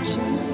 instructions.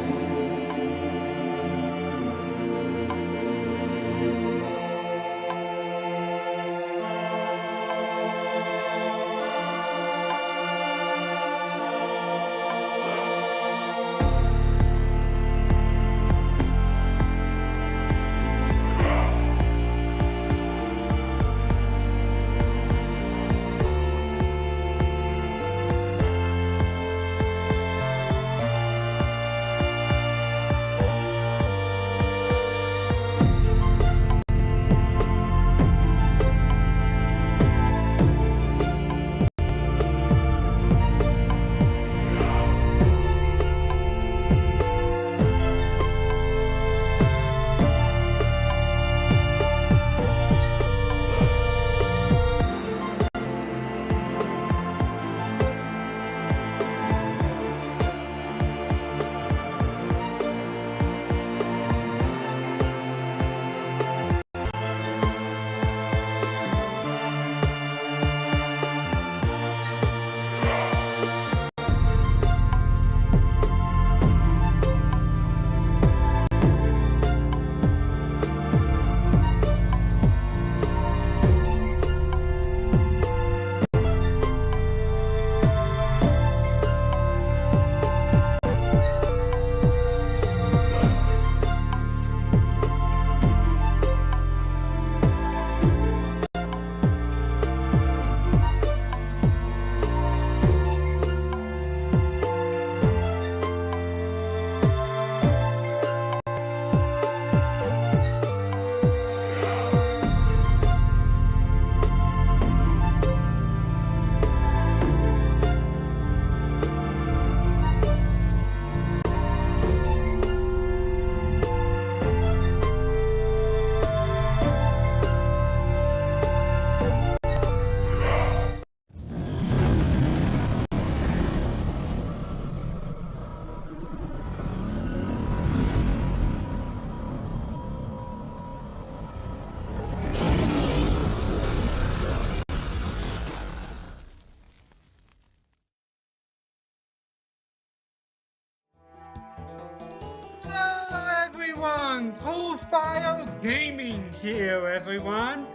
Profile Gaming here, everyone,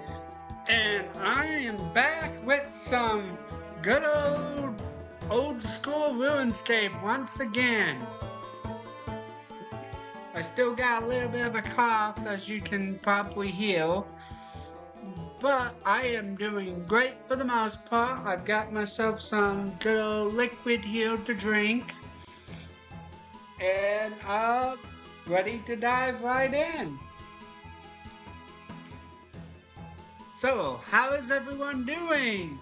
and I am back with some good old school RuneScape once again. I still got a little bit of a cough, as you can probably hear, but I am doing great for the most part. I've got myself some good old liquid here to drink, and ready to dive right in. So, how is everyone doing?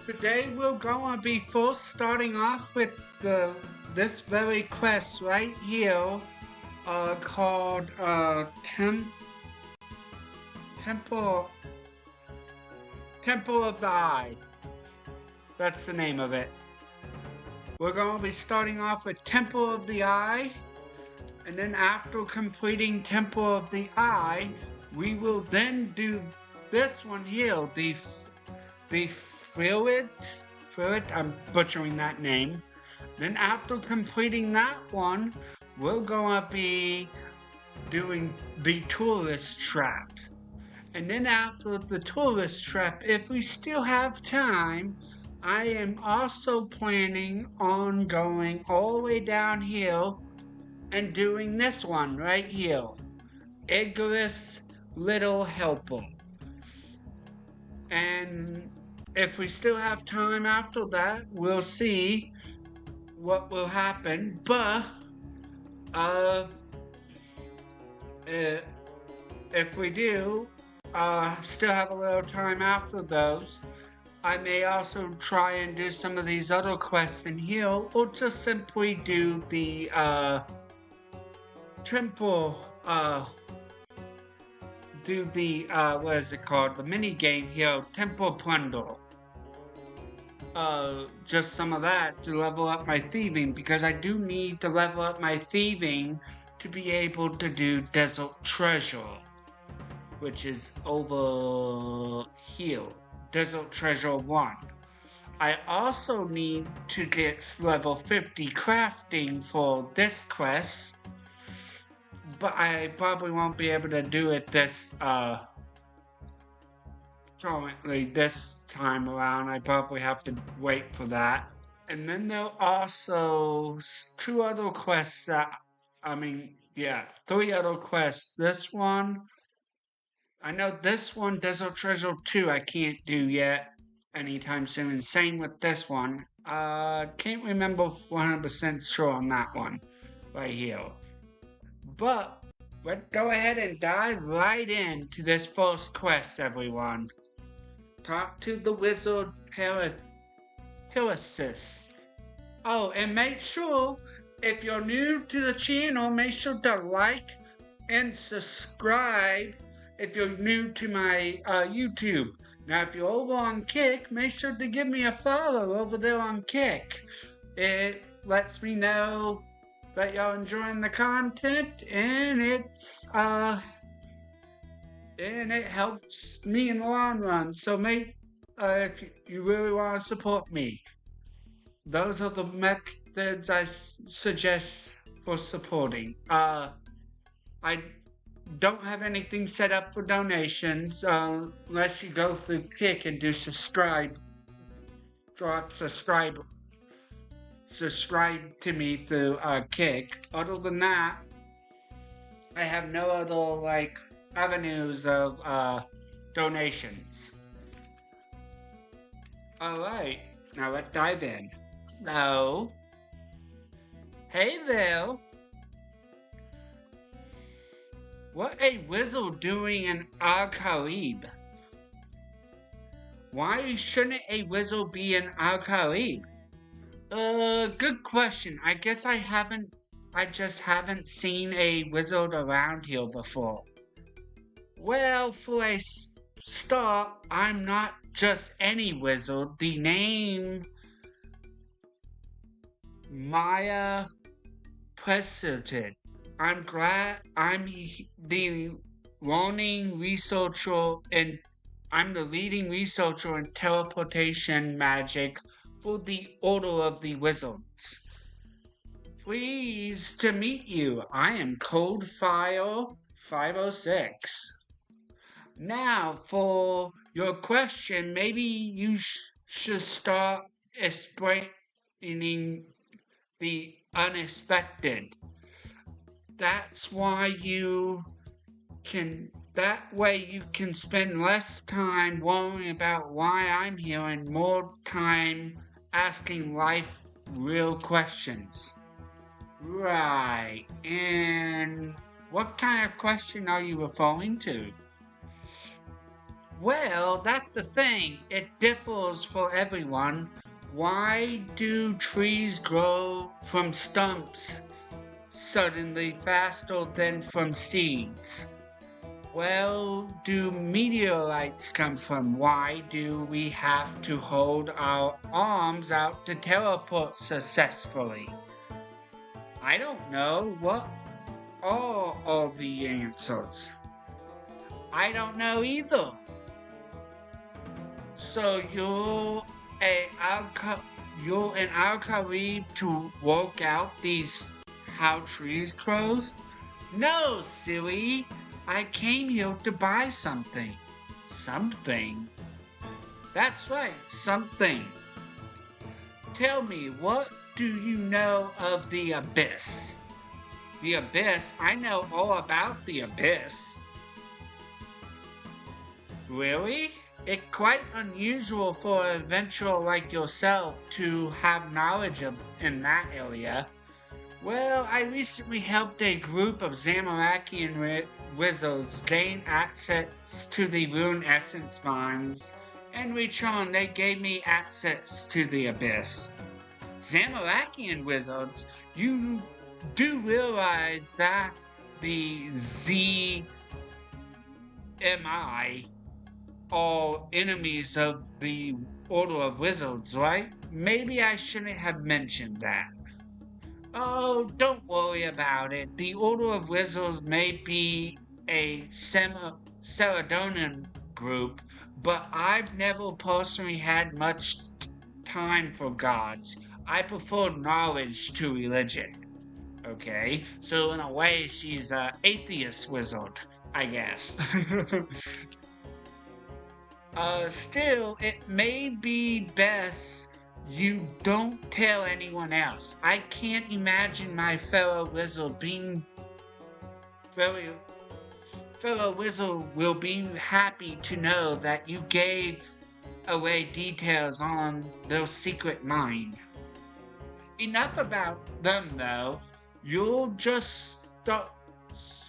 Today we're going to be first starting off with this very quest right here, called Temple of the Eye. That's the name of it. We're going to be starting off with Temple of the Eye, and then after completing Temple of the Eye, we will then do this one here, the Fluid, I'm butchering that name. Then after completing that one, we're going to be doing the Tourist Trap. And then after the Tourist Trap, if we still have time, I am also planning on going all the way down here and doing this one right here, Igor's Little Helper. And if we still have time after that, we'll see what will happen. But if we do still have a little time after those, I may also try and do some of these other quests in here, or just simply do the temple, do the what is it called, the mini game here, Temple Plunder. Just some of that to level up my thieving, because I do need to level up my thieving to be able to do Desert Treasure, which is over here, Desert Treasure 1. I also need to get level 50 crafting for this quest, but I probably won't be able to do it currently this time around. I probably have to wait for that. And then there'll also two other quests three other quests. This one, I know this one, Desert Treasure 2, I can't do yet anytime soon. And same with this one. Can't remember 100% sure on that one right here. But let's go ahead and dive right into this first quest, everyone. Talk to the wizard Pegasus. Oh, and make sure, if you're new to the channel, make sure to like and subscribe if you're new to my YouTube. Now, if you're over on Kick, make sure to give me a follow over there on Kick. It lets me know that y'all enjoying the content, and it helps me in the long run. So if you really want to support me, those are the methods I suggest for supporting. I don't have anything set up for donations unless you go through Kick and do subscribe to me through Kick. Other than that, I have no other avenues of donations. Alright, now let's dive in. Hello. Hey there. What a wizard doing in Al-Kharib? Why shouldn't a wizard be in Al-Kharib? Good question. I guess I just haven't seen a wizard around here before. Well, for a start, I'm not just any wizard. The name Maya President. I'm glad I'm the leading researcher and I'm the leading researcher in teleportation magic for the Order of the Wizards. Pleased to meet you. I am Cold Fire 506. Now, for your question, maybe you should start explaining the unexpected. That way you can spend less time worrying about why I'm here and more time asking life real questions. Right, and what kind of question are you referring to? Well, that's the thing. It differs for everyone. Why do trees grow from stumps suddenly faster than from seeds? Where do meteorites come from? Why do we have to hold our arms out to teleport successfully? I don't know. What are all the answers? I don't know either. So you're an Al-Kharib to work out these how trees grows? No, silly. I came here to buy something. Something? That's right, something. Tell me, what do you know of the Abyss? The Abyss? I know all about the Abyss. Really? It's quite unusual for an adventurer like yourself to have knowledge in that area. Well, I recently helped a group of Zamarakian wizards gain access to the Rune Essence mines. In return, they gave me access to the Abyss. Zamarakian wizards, you do realize that the ZMI are enemies of the Order of Wizards, right? Maybe I shouldn't have mentioned that. Oh, don't worry about it. The Order of Wizards may be a Celadonian group, but I've never personally had much time for gods. I prefer knowledge to religion. Okay, so in a way, she's an atheist wizard, I guess. Still, it may be best you don't tell anyone else. I can't imagine my fellow fellow wizard will be happy to know that you gave away details on their secret mine. Enough about them, though. You'll just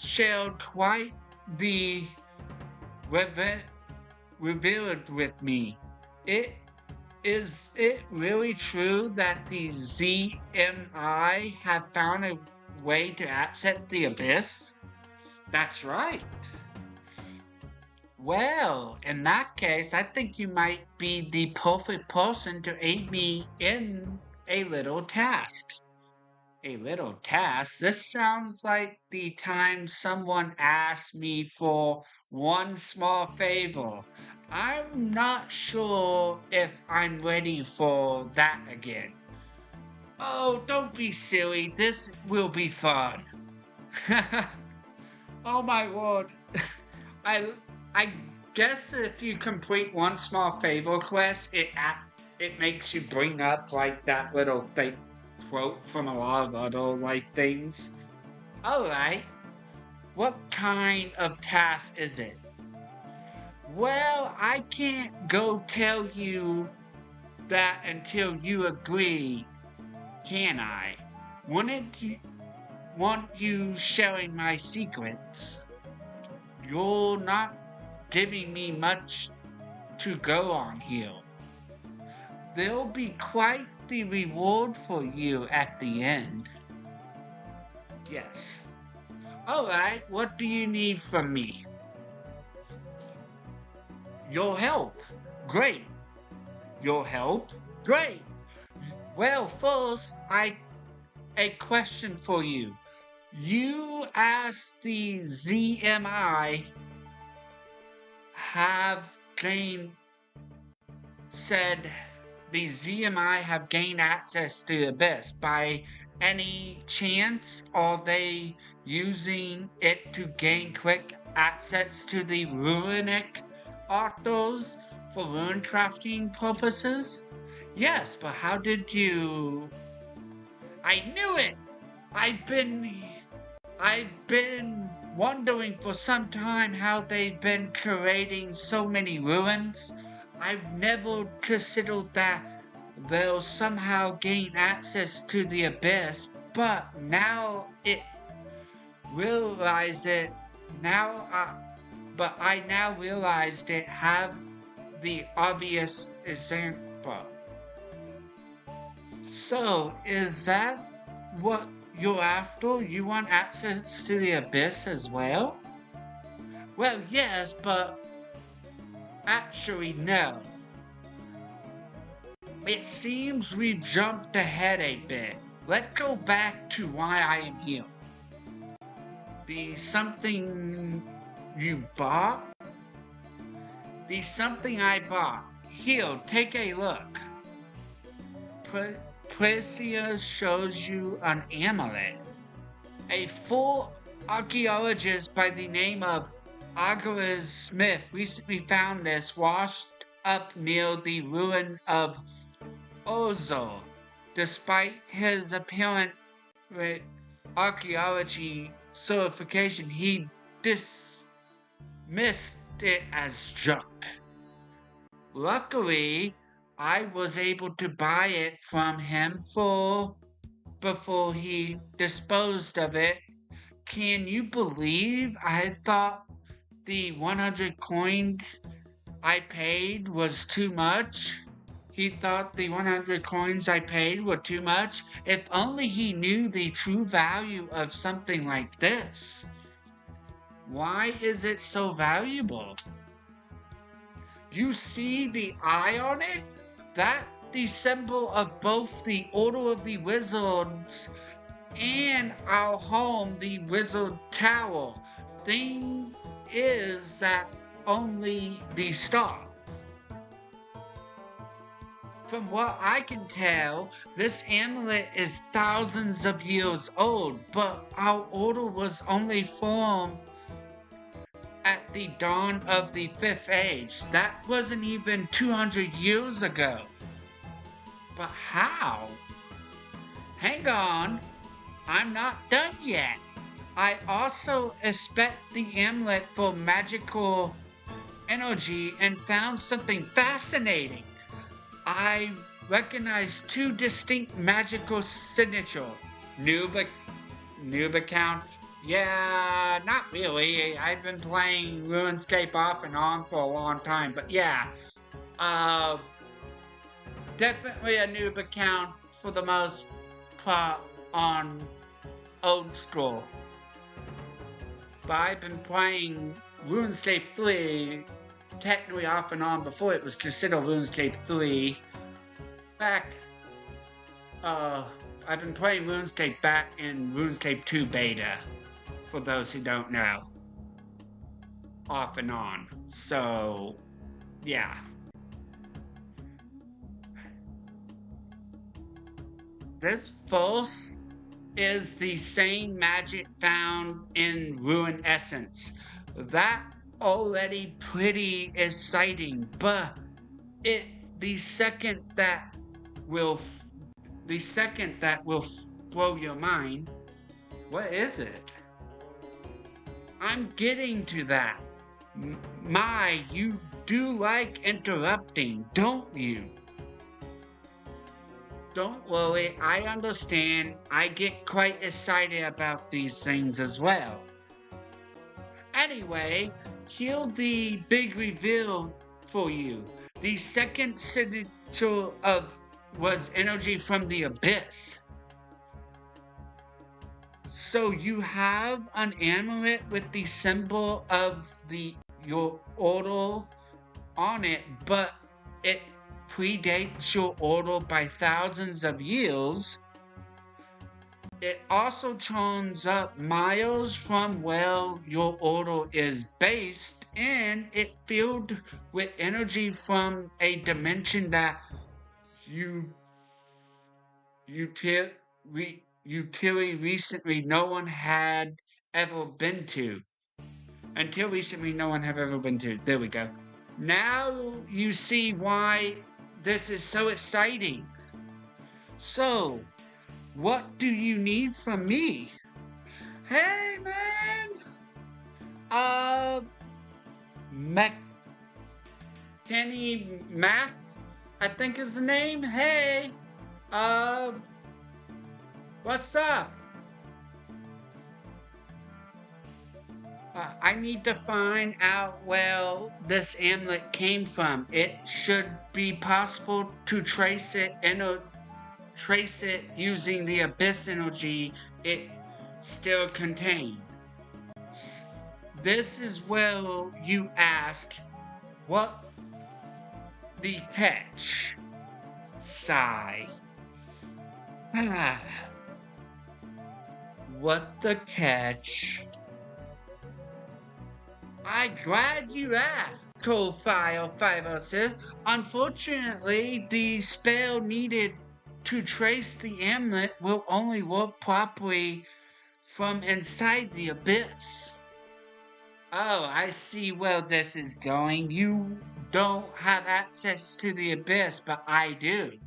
shared quite the reve- revealed with me. It Is it really true that the ZMI have found a way to access the abyss? That's right. Well, in that case, I think you might be the perfect person to aid me in a little task. A little task? This sounds like the time someone asked me for one small favor. I'm not sure if I'm ready for that again. Oh, don't be silly. This will be fun. Oh my word. I I guess if you complete one small favor quest, it makes you bring up like that little thing quote from a lot of other like things. Alright, what kind of task is it? Well, I can't go tell you that until you agree, can I? Wouldn't you want you sharing my secrets? You're not giving me much to go on here. There'll be quite the reward for you at the end. Yes. Alright, what do you need from me? Your help. Great. Your help? Great. Well, first, a question for you. You asked the ZMI have gained said the ZMI have gained access to the abyss. By any chance, are they using it to gain quick access to the runic autos for rune crafting purposes? Yes, but how did you... I knew it! I've been... I've been wondering for some time how they've been creating so many ruins. I've never considered that they'll somehow gain access to the abyss, but now it realize it now but I now realized it have the obvious example. So is that what you're after? You want access to the abyss as well? Well, yes, but actually, no. It seems we've jumped ahead a bit. Let's go back to why I am here. The something you bought? The something I bought. Here, take a look. Precious shows you an amulet. A full archaeologist by the name of Agartha Smith recently found this washed up near the ruin of Ozo. Despite his apparent archaeology certification, he dismissed it as junk. Luckily, I was able to buy it from him before he disposed of it. Can you believe I thought the 100 coin I paid was too much? He thought the 100 coins I paid were too much? If only he knew the true value of something like this. Why is it so valuable? You see the eye on it? That's the symbol of both the Order of the Wizards and our home, the Wizard Tower. Thing is that only the star. from what I can tell, this amulet is thousands of years old, but our order was only formed at the dawn of the Fifth Age. That wasn't even 200 years ago. But how? Hang on, I'm not done yet. I also inspect the amulet for magical energy and found something fascinating. I recognize two distinct magical signatures. Noob account? Yeah, not really. I've been playing RuneScape off and on for a long time, but yeah. Uh, Definitely a noob account for the most part on Old School. But I've been playing RuneScape 3 technically off and on before it was considered RuneScape 3. Back, I've been playing RuneScape back in RuneScape 2 beta, for those who don't know. Off and on. So, yeah. This first is the same magic found in Rune Essence. That already pretty exciting, but the second that will blow your mind. What is it? I'm getting to that. You do like interrupting, don't you? Don't worry, I understand. I get quite excited about these things as well. Anyway, here's the big reveal for you. The second signature was energy from the abyss. So you have an amulet with the symbol of your order on it, but it predates your order by thousands of years. It also turns up miles from where your order is based, and it filled with energy from a dimension that utility recently no one had ever been to. Until recently, no one have ever been to. There we go. Now you see why this is so exciting. So, what do you need from me? Hey, man! Kenny Mac, I think is the name. Hey! What's up? I need to find out where this amulet came from. It should be possible to trace it using the abyss energy it still contains. This is where you ask, what the catch? Sigh. What the catch? I'm glad you asked, Coal-File 506. Unfortunately, the spell needed to trace the amulet will only work properly from inside the abyss. Oh, I see where this is going. You don't have access to the abyss, but I do.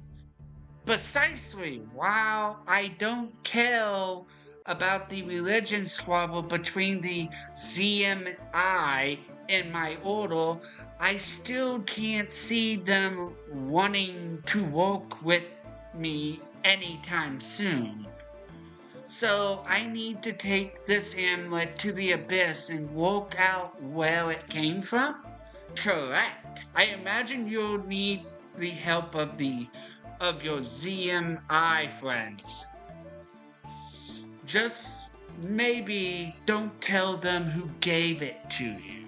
Precisely. While I don't care about the religion squabble between the ZMI and my order, I still can't see them wanting to work with me anytime soon. So I need to take this amulet to the abyss and work out where it came from? Correct. I imagine you'll need the help of your ZMI friends. Just maybe don't tell them who gave it to you.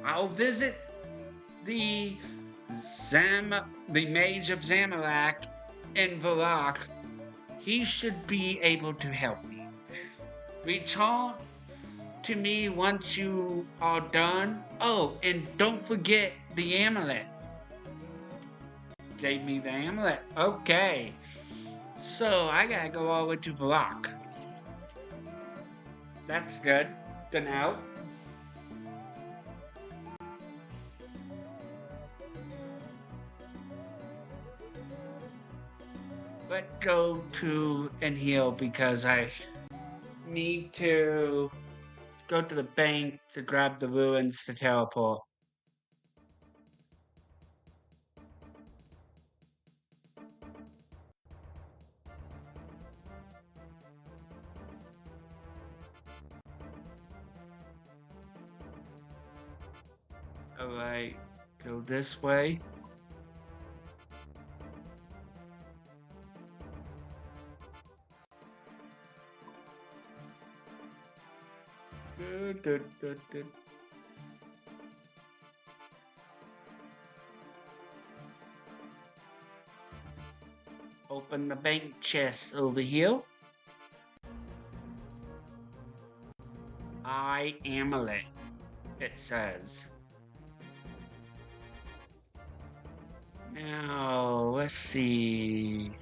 I'll visit the Mage of Zamalak in Valak. He should be able to help me. Return to me once you are done. Oh, and don't forget the amulet. Gave me the amulet. Okay. So I gotta go all the way to Valak. That's good to know. Let's go to and heal because I need to go to the bank to grab the ruins to teleport. Alright, go this way. Good. Open the bank chest over here. I amulet, it says. Now, let's see.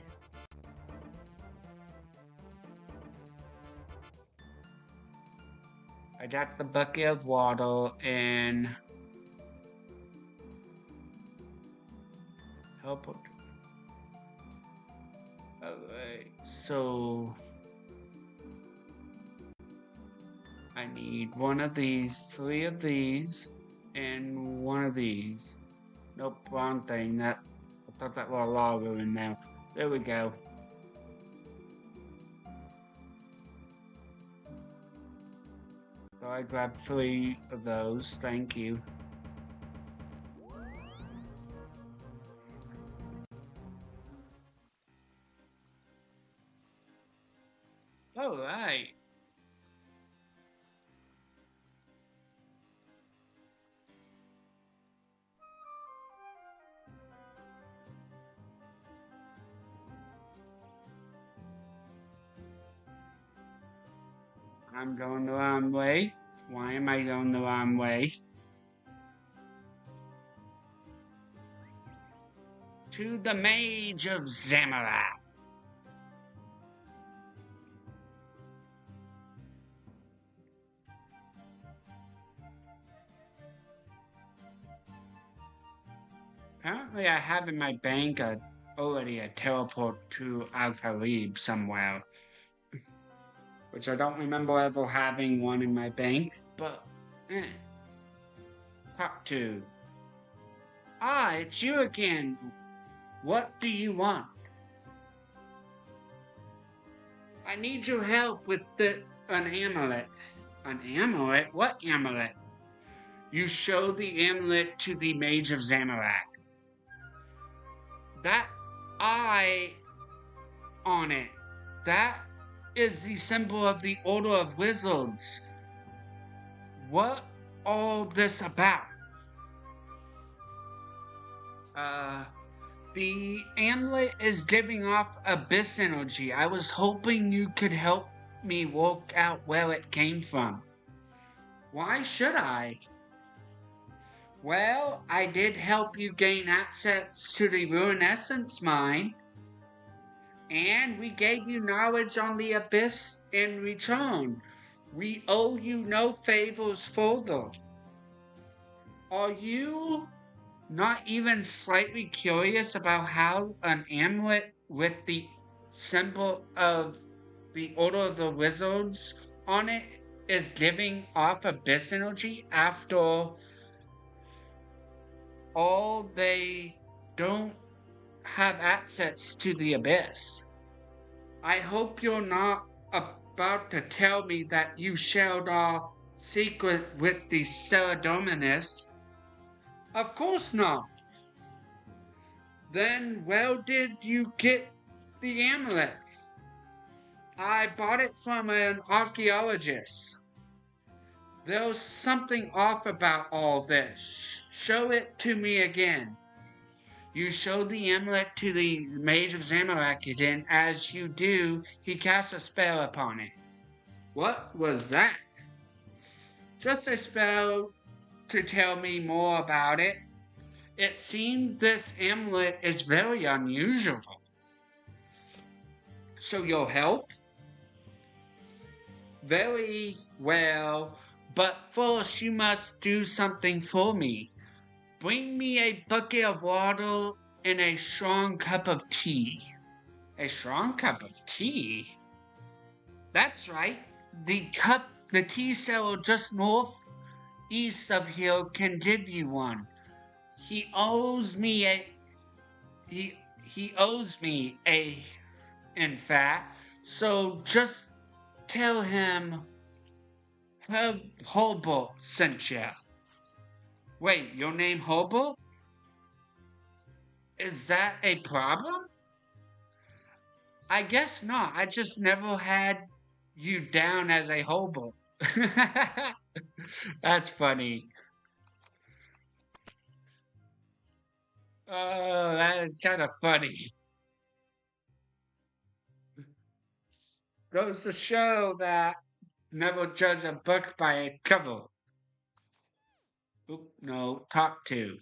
I got the bucket of water and teleport. Alright, so I need one of these, 3 of these, and 1 of these. Nope, wrong thing. I thought that was a lava in there. There we go. So I grabbed 3 of those. Thank you. All right. I'm going the wrong way. Why am I going the wrong way? To the Mage of Zamorak. Apparently I have in my bank already a teleport to Al-Khalib somewhere. Which I don't remember ever having one in my bank, but Part 2. Ah, it's you again. What do you want? I need your help with an amulet. An amulet? What amulet? You show the amulet to the Mage of Zamorak. That eye on it, that is the symbol of the Order of Wizards. What all this about? The amulet is giving off abyss energy. I was hoping you could help me work out where it came from. Why should I? Well, I did help you gain access to the Rune Essence mine, and we gave you knowledge on the abyss in return. We owe you no favors further. Are you not even slightly curious about how an amulet with the symbol of the Order of the Wizards on it is giving off abyss energy after all they don't have access to the abyss? I hope you're not about to tell me that you shared our secret with the Ceredominus. Of course not. Then where did you get the amulet? I bought it from an archaeologist. There's something off about all this. Show it to me again. You show the amulet to the Mage of Zamorak again. As you do, he casts a spell upon it. What was that? Just a spell to tell me more about it. It seems this amulet is very unusual. So you'll help? Very well, but first you must do something for me. Bring me a bucket of water and a strong cup of tea. A strong cup of tea? That's right. The tea seller just northeast of here can give you one. He owes me a, he owes me a, in fact. So just tell him Hobo sent you. Wait, your name Hobo? Is that a problem? I guess not. I just never had you down as a hobo. That's funny. Oh, that is kind of funny. Goes to show that never judge a book by a cover. Oop, no, talk to.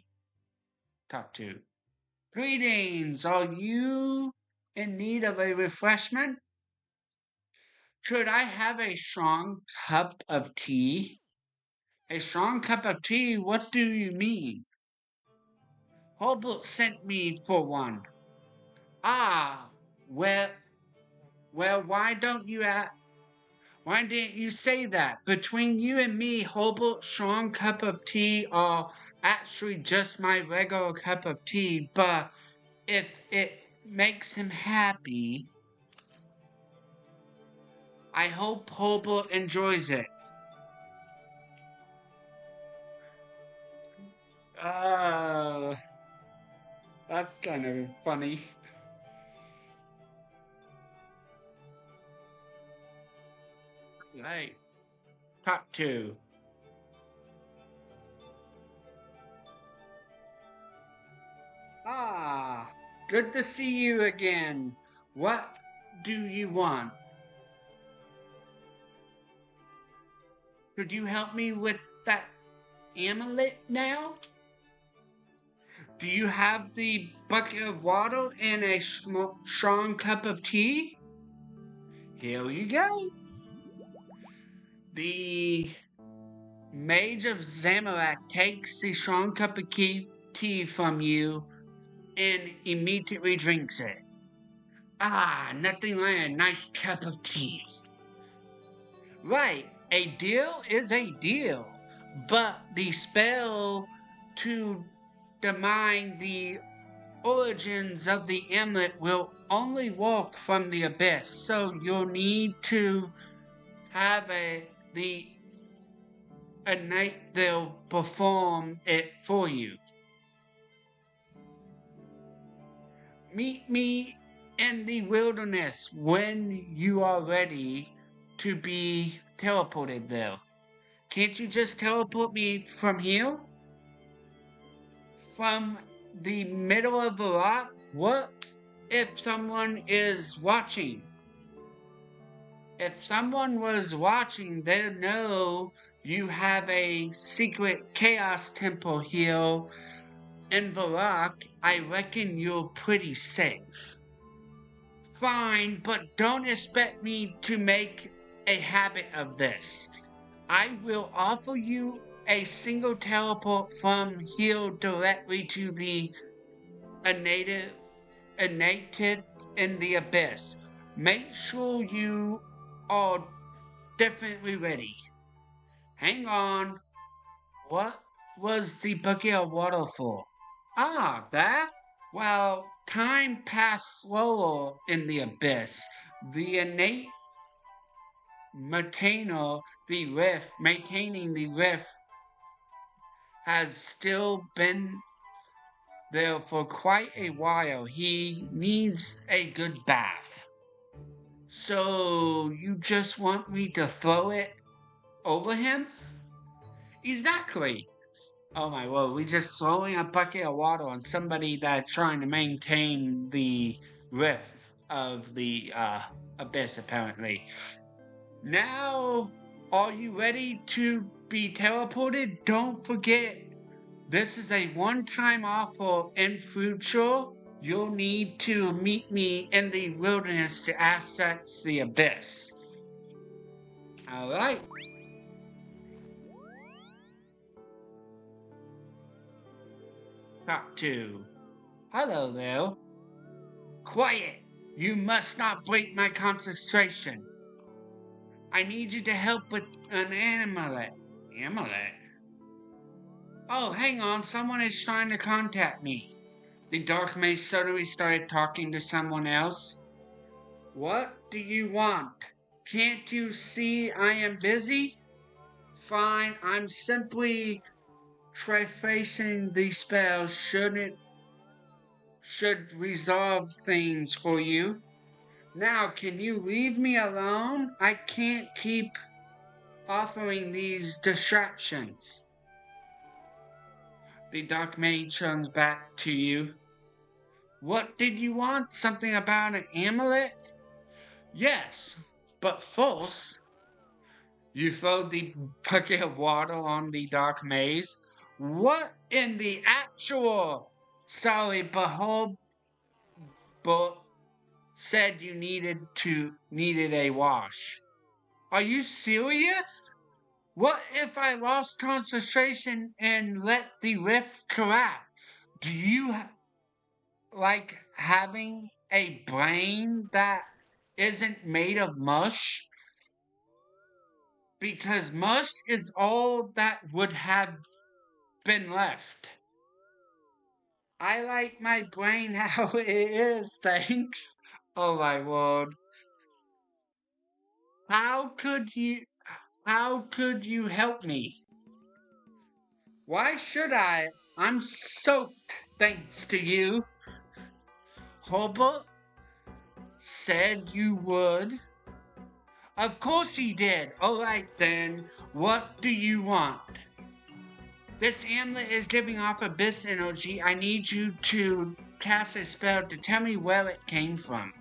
Talk to. Greetings, are you in need of a refreshment? Could I have a strong cup of tea? A strong cup of tea? What do you mean? Hobart sent me for one. Ah, well, why didn't you say that? Between you and me, Hobart's strong cup of tea are actually just my regular cup of tea, but if it makes him happy, I hope Hobart enjoys it. Uh, that's kind of funny. Right. Part 2. Ah, good to see you again. What do you want? Could you help me with that amulet now? Do you have the bucket of water and a strong cup of tea? Here you go. The Mage of Zamalak takes the strong cup of tea from you and immediately drinks it. Ah, nothing like a nice cup of tea. Right, a deal is a deal, but the spell to determine the origins of the amulet will only work from the abyss, so you'll need to have the a knight they'll perform it for you. Meet me in the wilderness when you are ready to be teleported there. Can't you just teleport me from here? From the middle of the rock? What if someone is watching? If someone was watching, they'd know you have a secret chaos temple here in the rock. I reckon you're pretty safe. Fine, but don't expect me to make a habit of this. I will offer you a single teleport from here directly to the innated in the abyss. Make sure you are definitely ready. Hang on. What was the bucket of water for? Ah, that? Well, time passed slower in the abyss. The innate maintaining the rift has still been there for quite a while. He needs a good bath. So you just want me to throw it over him? Exactly. Oh my word, we just throwing a bucket of water on somebody that's trying to maintain the rift of the abyss, apparently. Now, are you ready to be teleported? Don't forget This is a one-time offer. In future, you'll need to meet me in the wilderness to access the abyss. Alright. Talk 2. Hello there. Quiet! You must not break my concentration. I need you to help with an amulet. Amulet? Oh, hang on. Someone is trying to contact me. The dark mage suddenly started talking to someone else. What do you want? Can't you see I am busy? Fine, I'm simply tracing the spell should resolve things for you. Now, can you leave me alone? I can't keep offering these distractions. The dark mage turns back to you. What did you want? Something about an amulet? Yes, but first, you throw the bucket of water on the dark maze. What in the actual? Sorry, but said you needed a wash. Are you serious? What if I lost concentration and let the rift collapse? Do you like having a brain that isn't made of mush? Because mush is all that would have been left. I like my brain how it is, thanks. Oh my word. How could you help me? Why should I? I'm soaked thanks to you. Hobart said you would. Of course he did. Alright then, what do you want? This amulet is giving off abyss energy. I need you to cast a spell to tell me where it came from.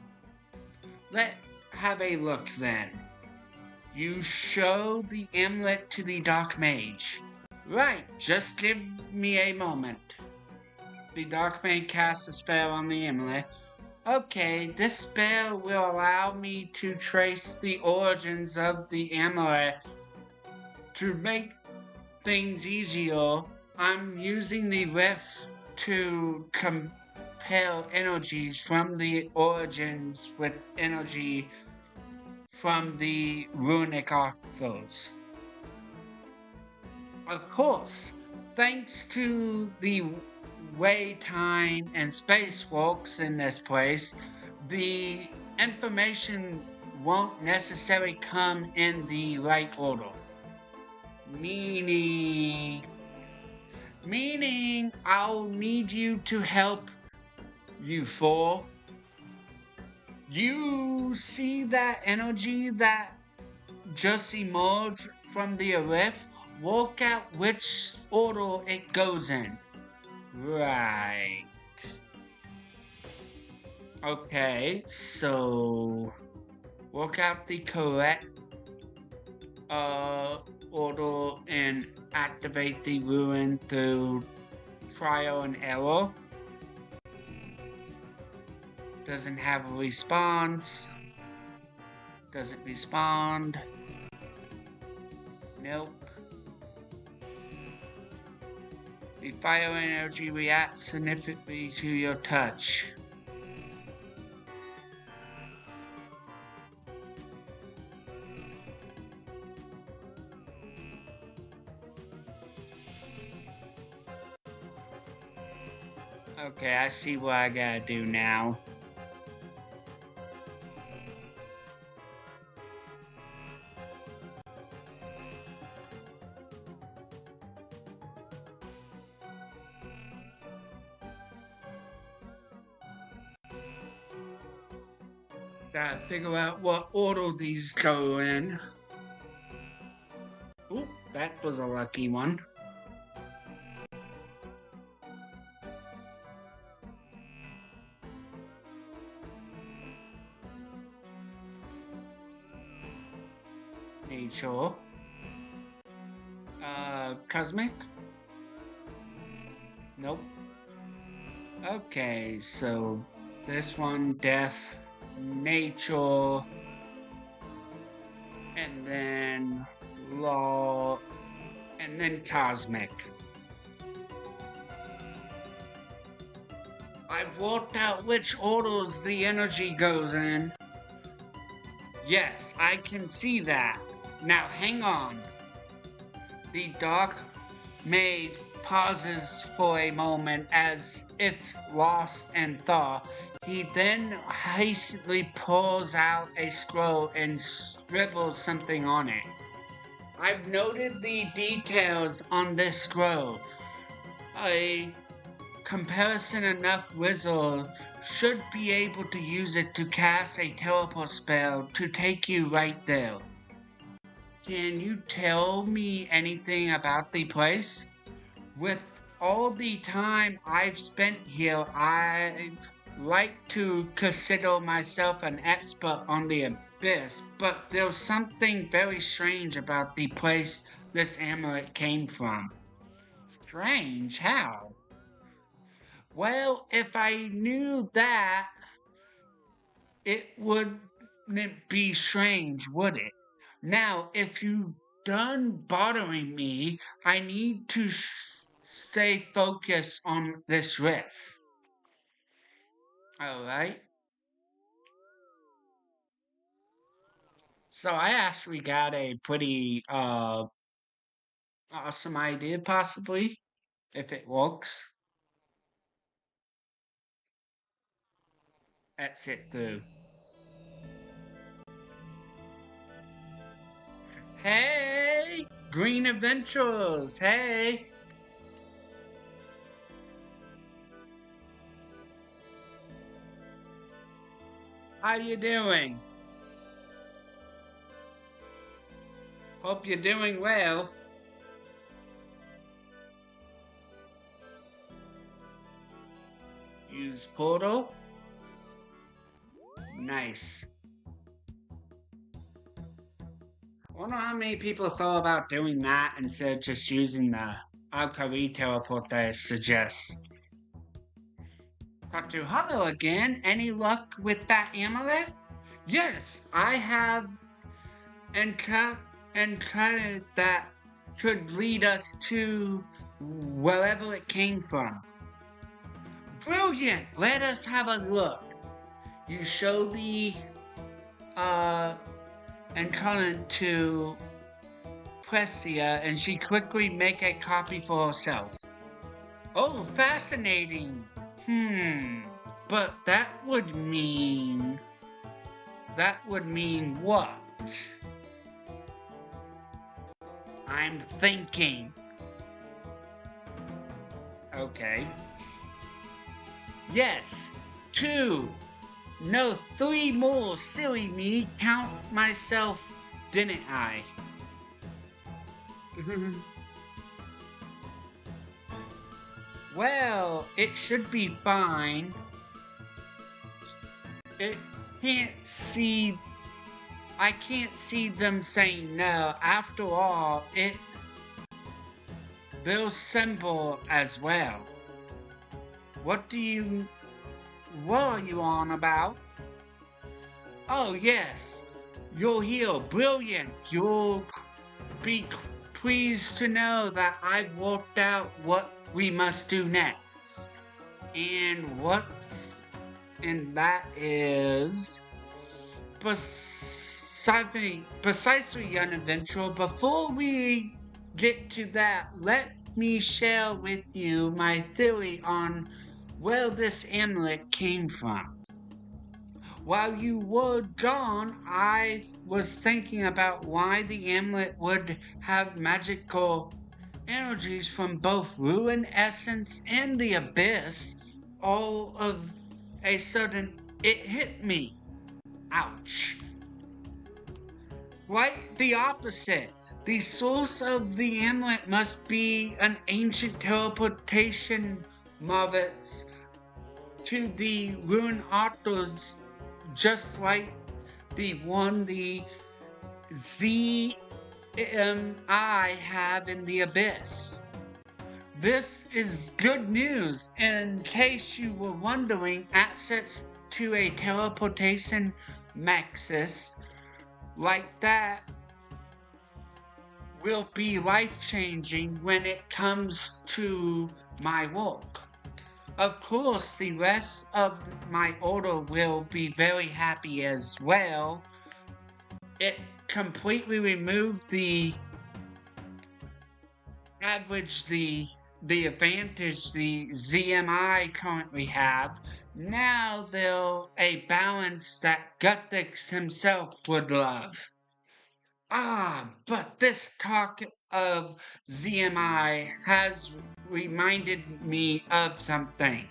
Let's have a look then. You show the amulet to the dark mage. Right, just give me a moment. The dark mage casts a spell on the amulet. Okay, this spell will allow me to trace the origins of the amulet. To make things easier, I'm using the rift to compel energies from the origins with energy from the runic authors. Of course, thanks to the way time and space works in this place, the information won't necessarily come in the right order. Meaning I'll need you to help you four. You see that energy that just emerged from the rift? Work out which order it goes in. Right. Okay, so work out the correct order and activate the Rune through trial and error. Doesn't have a response. Doesn't respond. Nope. The fire energy reacts significantly to your touch. Okay, I see what I gotta do now. Gotta figure out what order these go in. Oop, that was a lucky one. Nature. Cosmic. Nope. Okay, so this one, death, nature, and then law, and then cosmic. I've worked out which orders the energy goes in. Yes, I can see that. Now hang on. The dark maid pauses for a moment as if lost in thought. He then hastily pulls out a scroll and scribbles something on it. I've noted the details on this scroll. A comparison enough wizard should be able to use it to cast a teleport spell to take you right there. Can you tell me anything about the place? With all the time I've spent here, I'd like to consider myself an expert on the abyss, but there's something very strange about the place this amulet came from. Strange? How? Well, if I knew that, it wouldn't be strange, would it? Now, if you done bothering me, I need to stay focused on this riff. Alright? So I actually got a pretty awesome idea, possibly, if it works. Let's hit through. Hey! Green Adventures! Hey! How you doing? Hope you're doing well. Use portal. Nice. I wonder how many people thought about doing that instead of just using the Alkali teleport that it suggests. Talk to Hello again. Any luck with that amulet? Yes, I have encountered that could lead us to wherever it came from. Brilliant! Let us have a look. You show the incarnate to Pressia, and she quickly make a copy for herself. Oh, fascinating. But that would mean what? I'm thinking. Okay. Yes, 2. No, 3 more. Silly me. Count myself, didn't I? Well, it should be fine. It can't see. I can't see them saying no. After all, they'll symbol as well. What are you on about? Oh yes, you're here. Brilliant. You'll be pleased to know that I've worked out what we must do next. And that is precisely young adventurer. Before we get to that, let me share with you my theory on where this amulet came from. While you were gone, I was thinking about why the amulet would have magical energies from both Ruin Essence and the Abyss. All of a sudden, it hit me. Ouch. Quite the opposite. The source of the amulet must be an ancient teleportation marvelous to the Rune authors, just like the one the ZMI have in the Abyss. This is good news. In case you were wondering, access to a teleportation maxis like that will be life-changing when it comes to my work. Of course, the rest of my order will be very happy as well. It completely removed the average, the advantage the ZMI currently have. Now they're a balance that Guthix himself would love. But this talk of ZMI has reminded me of something.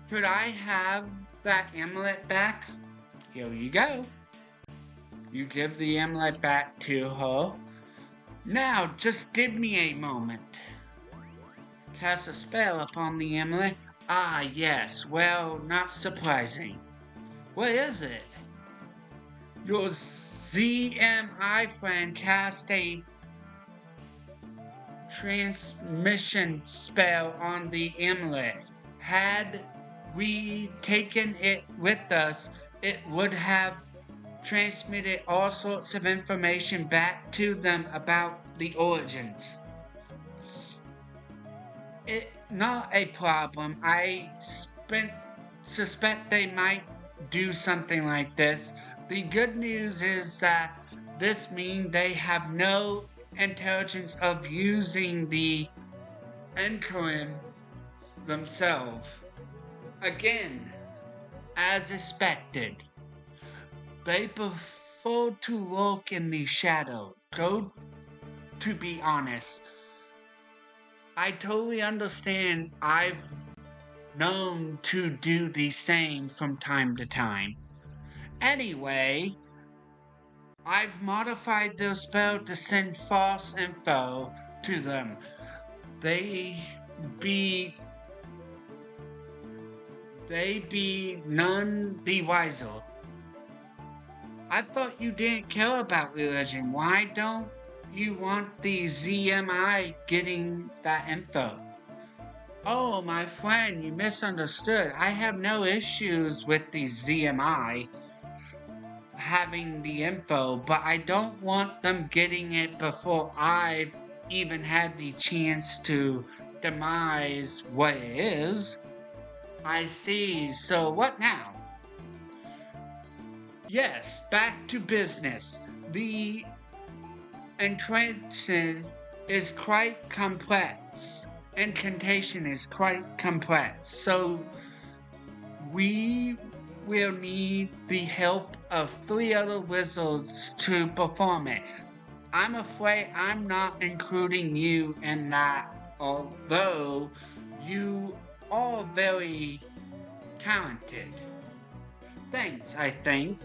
Could I have that amulet back? Here you go. You give the amulet back to her. Now, just give me a moment. Cast a spell upon the amulet. Ah, yes. Well, not surprising. What is it? Your ZMI friend cast a transmission spell on the amulet. Had we taken it with us, it would have transmitted all sorts of information back to them about the origins. Not a problem. I suspect they might do something like this. The good news is that this means they have no intelligence of using the Encorim themselves. Again, as expected, they prefer to lurk in the shadow. To be honest, I totally understand. I've known to do the same from time to time. Anyway, I've modified their spell to send false info to them. They be none the wiser. I thought you didn't care about religion. Why don't you want the ZMI getting that info? Oh, my friend, you misunderstood. I have no issues with the ZMI having the info, but I don't want them getting it before I've even had the chance to demise what it is. I see. So what now? Yes, back to business. The incantation is quite complex. Incantation is quite complex. So we will need the help of 3 other wizards to perform it. I'm afraid I'm not including you in that, although you are very talented. Thanks, I think.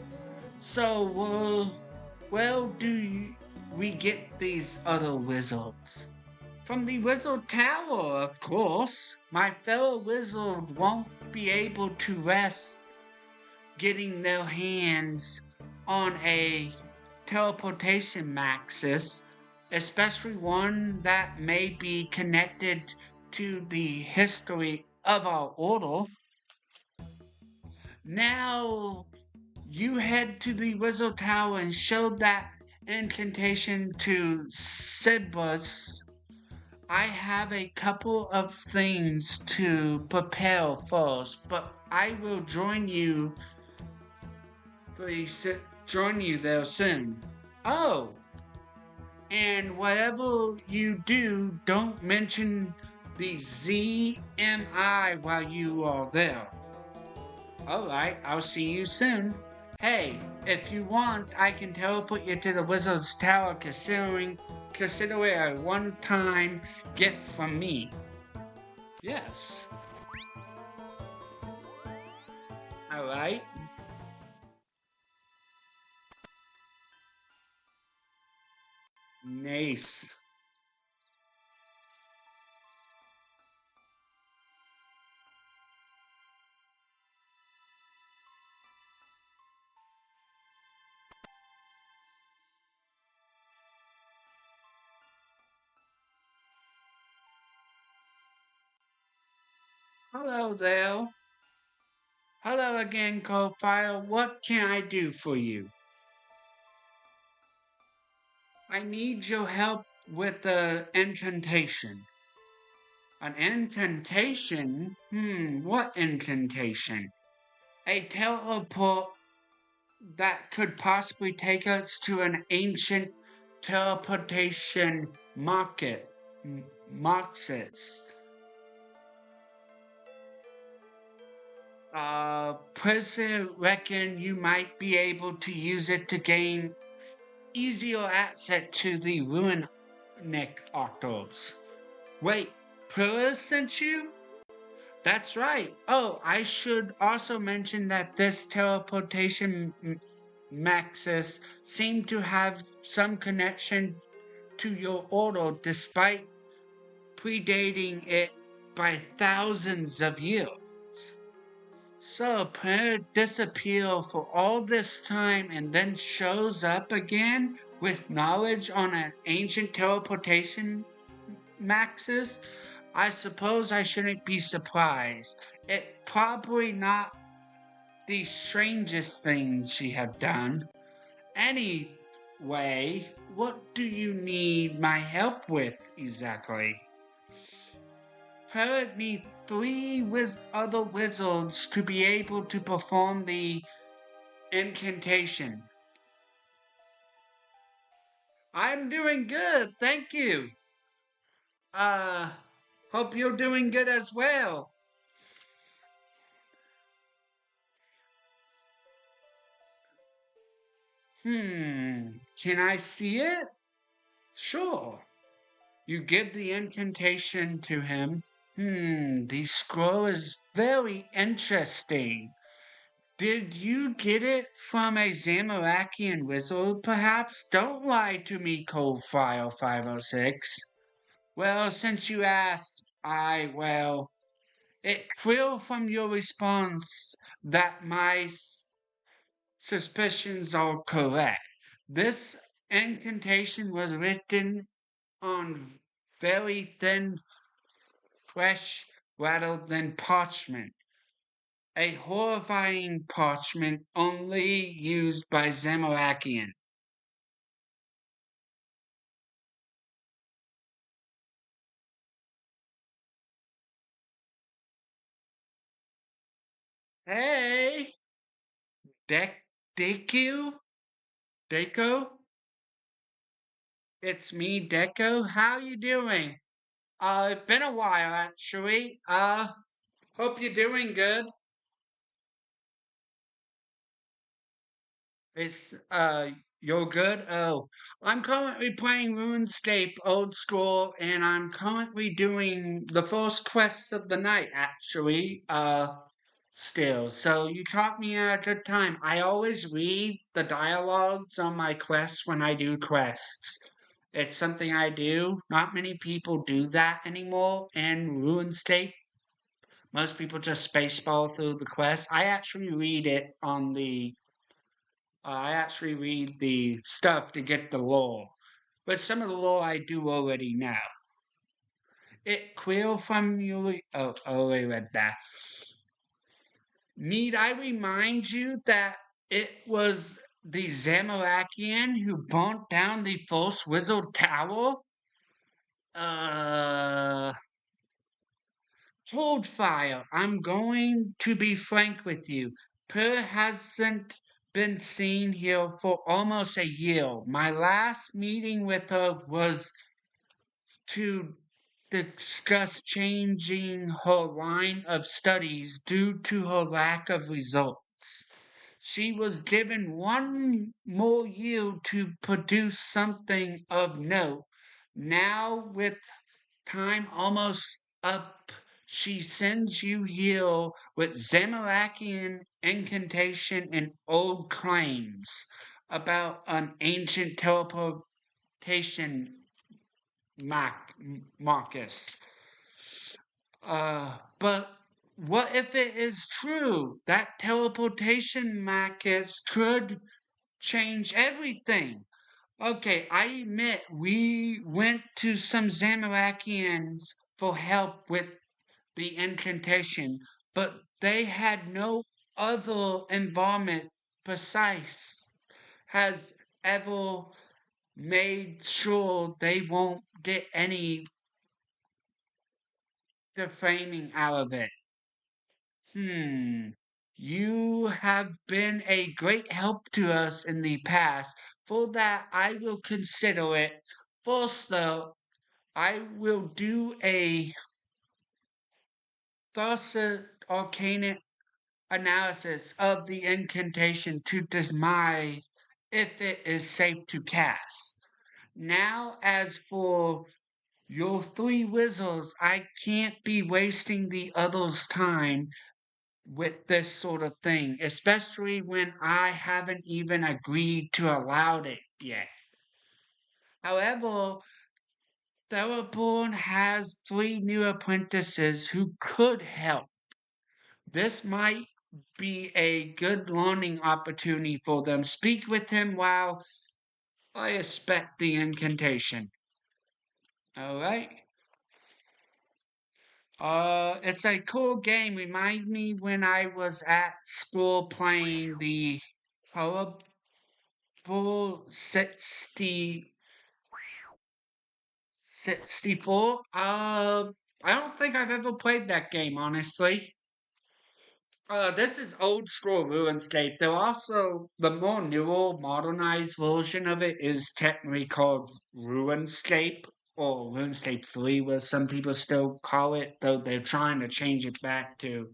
So, where do we get these other wizards? From the Wizard Tower, of course. My fellow wizard won't be able to rest getting their hands on a teleportation maxis, especially one that may be connected to the history of our order. Now, you head to the Wizard Tower and show that incantation to Sibus. I have a couple of things to prepare first, but I will join you there soon. Oh, and whatever you do, don't mention the ZMI while you are there. Alright, I'll see you soon. Hey, if you want, I can teleport you to the Wizard's Tower, consider it a one-time gift from me. Yes. Alright. Nice. Hello there. Hello again, co-file. What can I do for you? I need your help with the incantation. An incantation? What incantation? A teleport that could possibly take us to an ancient teleportation market. Marxus. President reckon you might be able to use it to gain easier access to the Rune octals. Wait, Prilla sent you? That's right. Oh, I should also mention that this teleportation Maxis seemed to have some connection to your order despite predating it by thousands of years. So Prayer disappeared for all this time and then shows up again with knowledge on an ancient teleportation Maxis? I suppose I shouldn't be surprised. It probably not the strangest thing she have done. Anyway, what do you need my help with exactly? Parrot need three other wizards to be able to perform the incantation. I'm doing good, thank you. Uh, hope you're doing good as well. Can I see it? Sure. You give the incantation to him. The scroll is very interesting. Did you get it from a Zamarakian wizard, perhaps? Don't lie to me, Cold File 506. Well, since you asked, it clear from your response that my suspicions are correct. This incantation was written on very thin flesh rather than parchment. A horrifying parchment only used by Zamarakian. Hey, Deku? Deco? It's me, Deco. How you doing? It's been a while actually. Hope you're doing good. It's you're good? Oh. I'm currently playing RuneScape Old School and I'm currently doing the first quest of the night actually. Still. So you caught me at a good time. I always read the dialogs on my quests when I do quests. It's something I do. Not many people do that anymore in RuneScape. Most people just spaceball through the quest. I actually read the stuff to get the lore. But some of the lore I do already know. It quill from you. Oh, I already read that. Need I remind you that it was the Zamarakian who burnt down the false wizard tower? Uh, Hold fire. I'm going to be frank with you. Per hasn't been seen here for almost a year. My last meeting with her was to discuss changing her line of studies due to her lack of results. She was given one more year to produce something of note. Now, with time almost up, she sends you here with Zamarakian incantation and old claims about an ancient teleportation Marcus. But what if it is true? That teleportation Marcus could change everything. Okay, I admit we went to some Zamarakians for help with the incantation, but they had no other involvement besides has ever made sure they won't get any defaming out of it. You have been a great help to us in the past. For that, I will consider it. First, though, I will do a thorough arcane analysis of the incantation to determine if it is safe to cast. Now, as for your three wizards, I can't be wasting the others' time with this sort of thing, especially when I haven't even agreed to allow it yet. However, Thoroughborn has three new apprentices who could help. This might be a good learning opportunity for them. Speak with him while I expect the incantation. All right. It's a cool game. Remind me when I was at school playing the Colorful 64. I don't think I've ever played that game, honestly. This is old school RuneScape. There also the more newer, modernized version of it is technically called RuneScape or RuneScape 3, where some people still call it, though they're trying to change it back to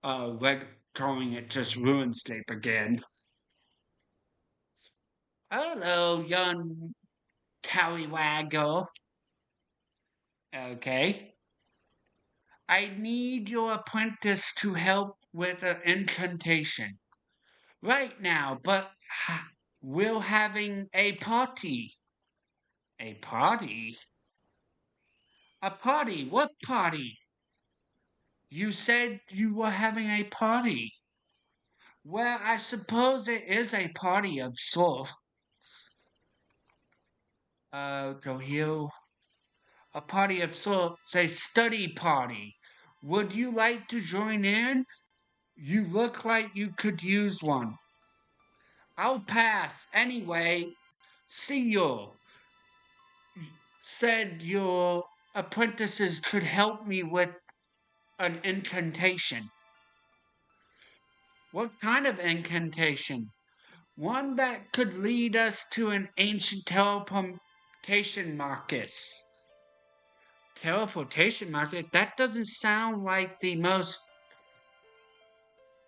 calling it just RuneScape again. Hello, young tallywaggle. Okay. I need your apprentice to help with an incantation. Right now, but we're having a party. A party? A party? What party? You said you were having a party. Well, I suppose it is a party of sorts. Go a party of sorts, a study party. Would you like to join in? You look like you could use one. I'll pass. Anyway, see you. Said your apprentices could help me with an incantation. What kind of incantation? One that could lead us to an ancient teleportation Marcus. Teleportation market? That doesn't sound like the most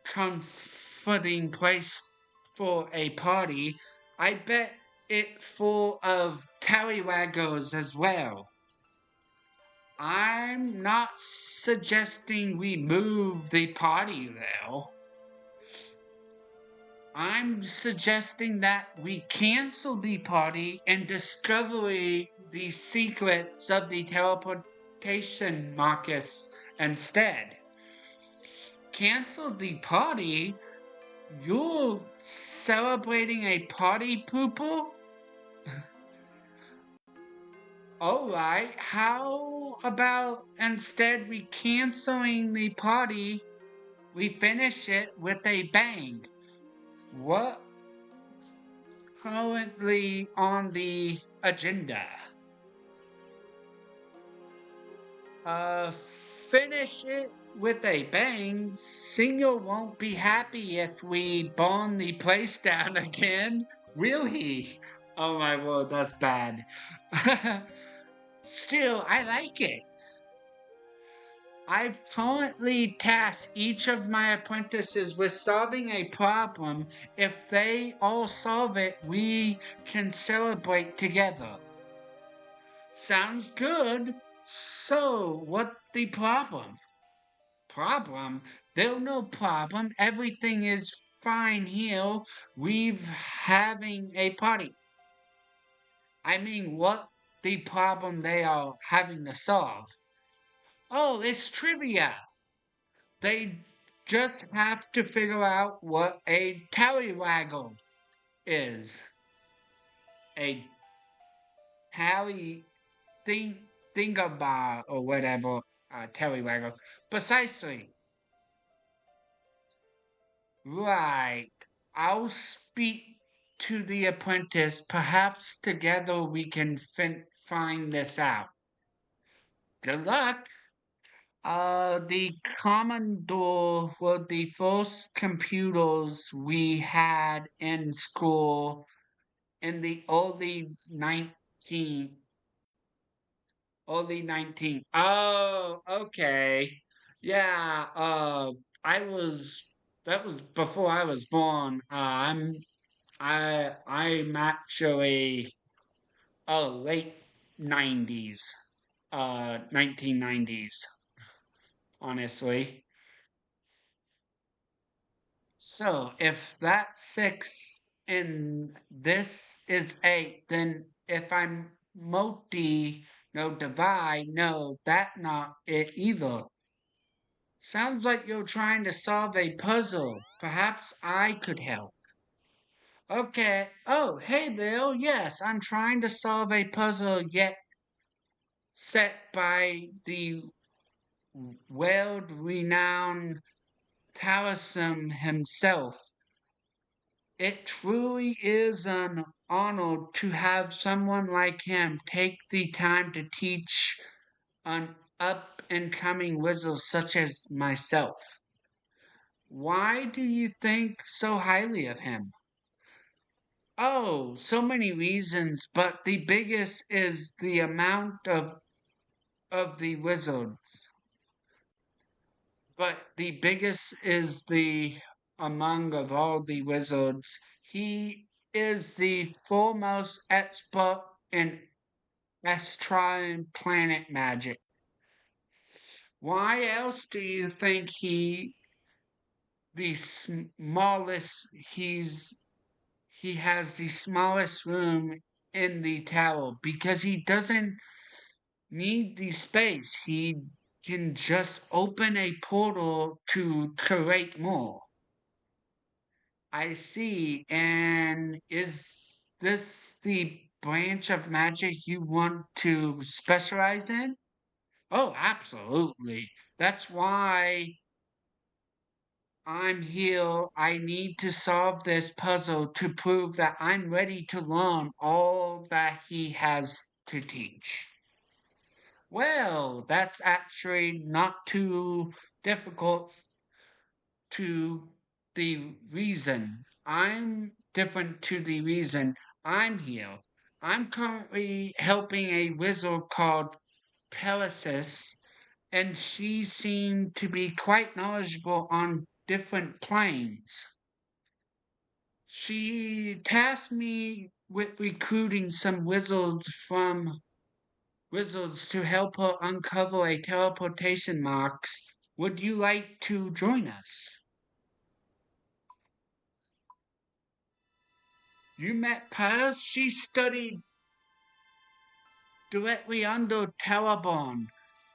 comforting place for a party. I bet it full of tallywaggles as well. I'm not suggesting we move the party though. I'm suggesting that we cancel the party and discover the secrets of the teleportation Marcus instead. Cancel the party? You're celebrating a party pooper? Alright, how about instead we canceling the party, we finish it with a bang? What currently on the agenda? Finish it with a bang. Senior won't be happy if we burn the place down again, will he? Oh my word, that's bad. Still, I like it. I've currently tasked each of my apprentices with solving a problem. If they all solve it, we can celebrate together. Sounds good. So, what the problem? Problem? There's no problem. Everything is fine here. We've having a party. I mean, what the problem they are having to solve? Oh, it's trivia. They just have to figure out what a tallywaggle is. A tally thing thingabob or whatever. Tellywaggle. Precisely. Right. I'll speak to the apprentice. Perhaps together we can find this out. Good luck. The Commodore were the first computers we had in school in the early 19. Oh, okay. Yeah, that was before I was born. I'm actually, late 90s, 1990s, honestly. So if that's 6 and this is 8, then if I'm divide, no, that not it either. Sounds like you're trying to solve a puzzle. Perhaps I could help. Okay. Oh, hey there. Yes, I'm trying to solve a puzzle yet set by the world-renowned Taoism himself. It truly is an honor to have someone like him take the time to teach an up and coming wizard such as myself. Why do you think so highly of him? Oh, so many reasons, but the biggest is the amount of the wizards. But the biggest is the among of all the wizards. He is the foremost expert in astral planet magic. Why else do you think the smallest he has the smallest room in the tower? Because he doesn't need the space. He can just open a portal to create more. I see. And is this the branch of magic you want to specialize in? Oh, absolutely. That's why I'm here. I need to solve this puzzle to prove that I'm ready to learn all that he has to teach. Well, that's actually not too difficult to the reason. I'm different to the reason I'm here. I'm currently helping a wizard called Pegasus, and she seemed to be quite knowledgeable on different planes. She tasked me with recruiting some wizards to help her uncover a teleportation marks. Would you like to join us? You met Paz? She studied directly under Telebon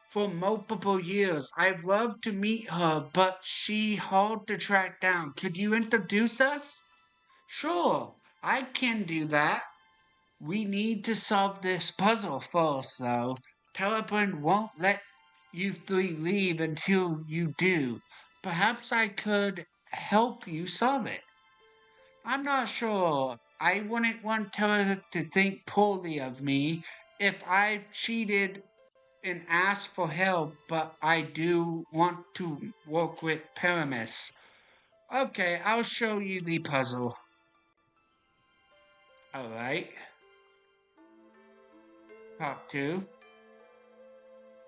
for multiple years. I'd love to meet her, but she hard to track down. Could you introduce us? Sure, I can do that. We need to solve this puzzle first, though. Telebon won't let you three leave until you do. Perhaps I could help you solve it. I'm not sure. I wouldn't want Taylor to think poorly of me if I cheated and asked for help, but I do want to work with Paramis. Okay, I'll show you the puzzle. Alright. Part 2.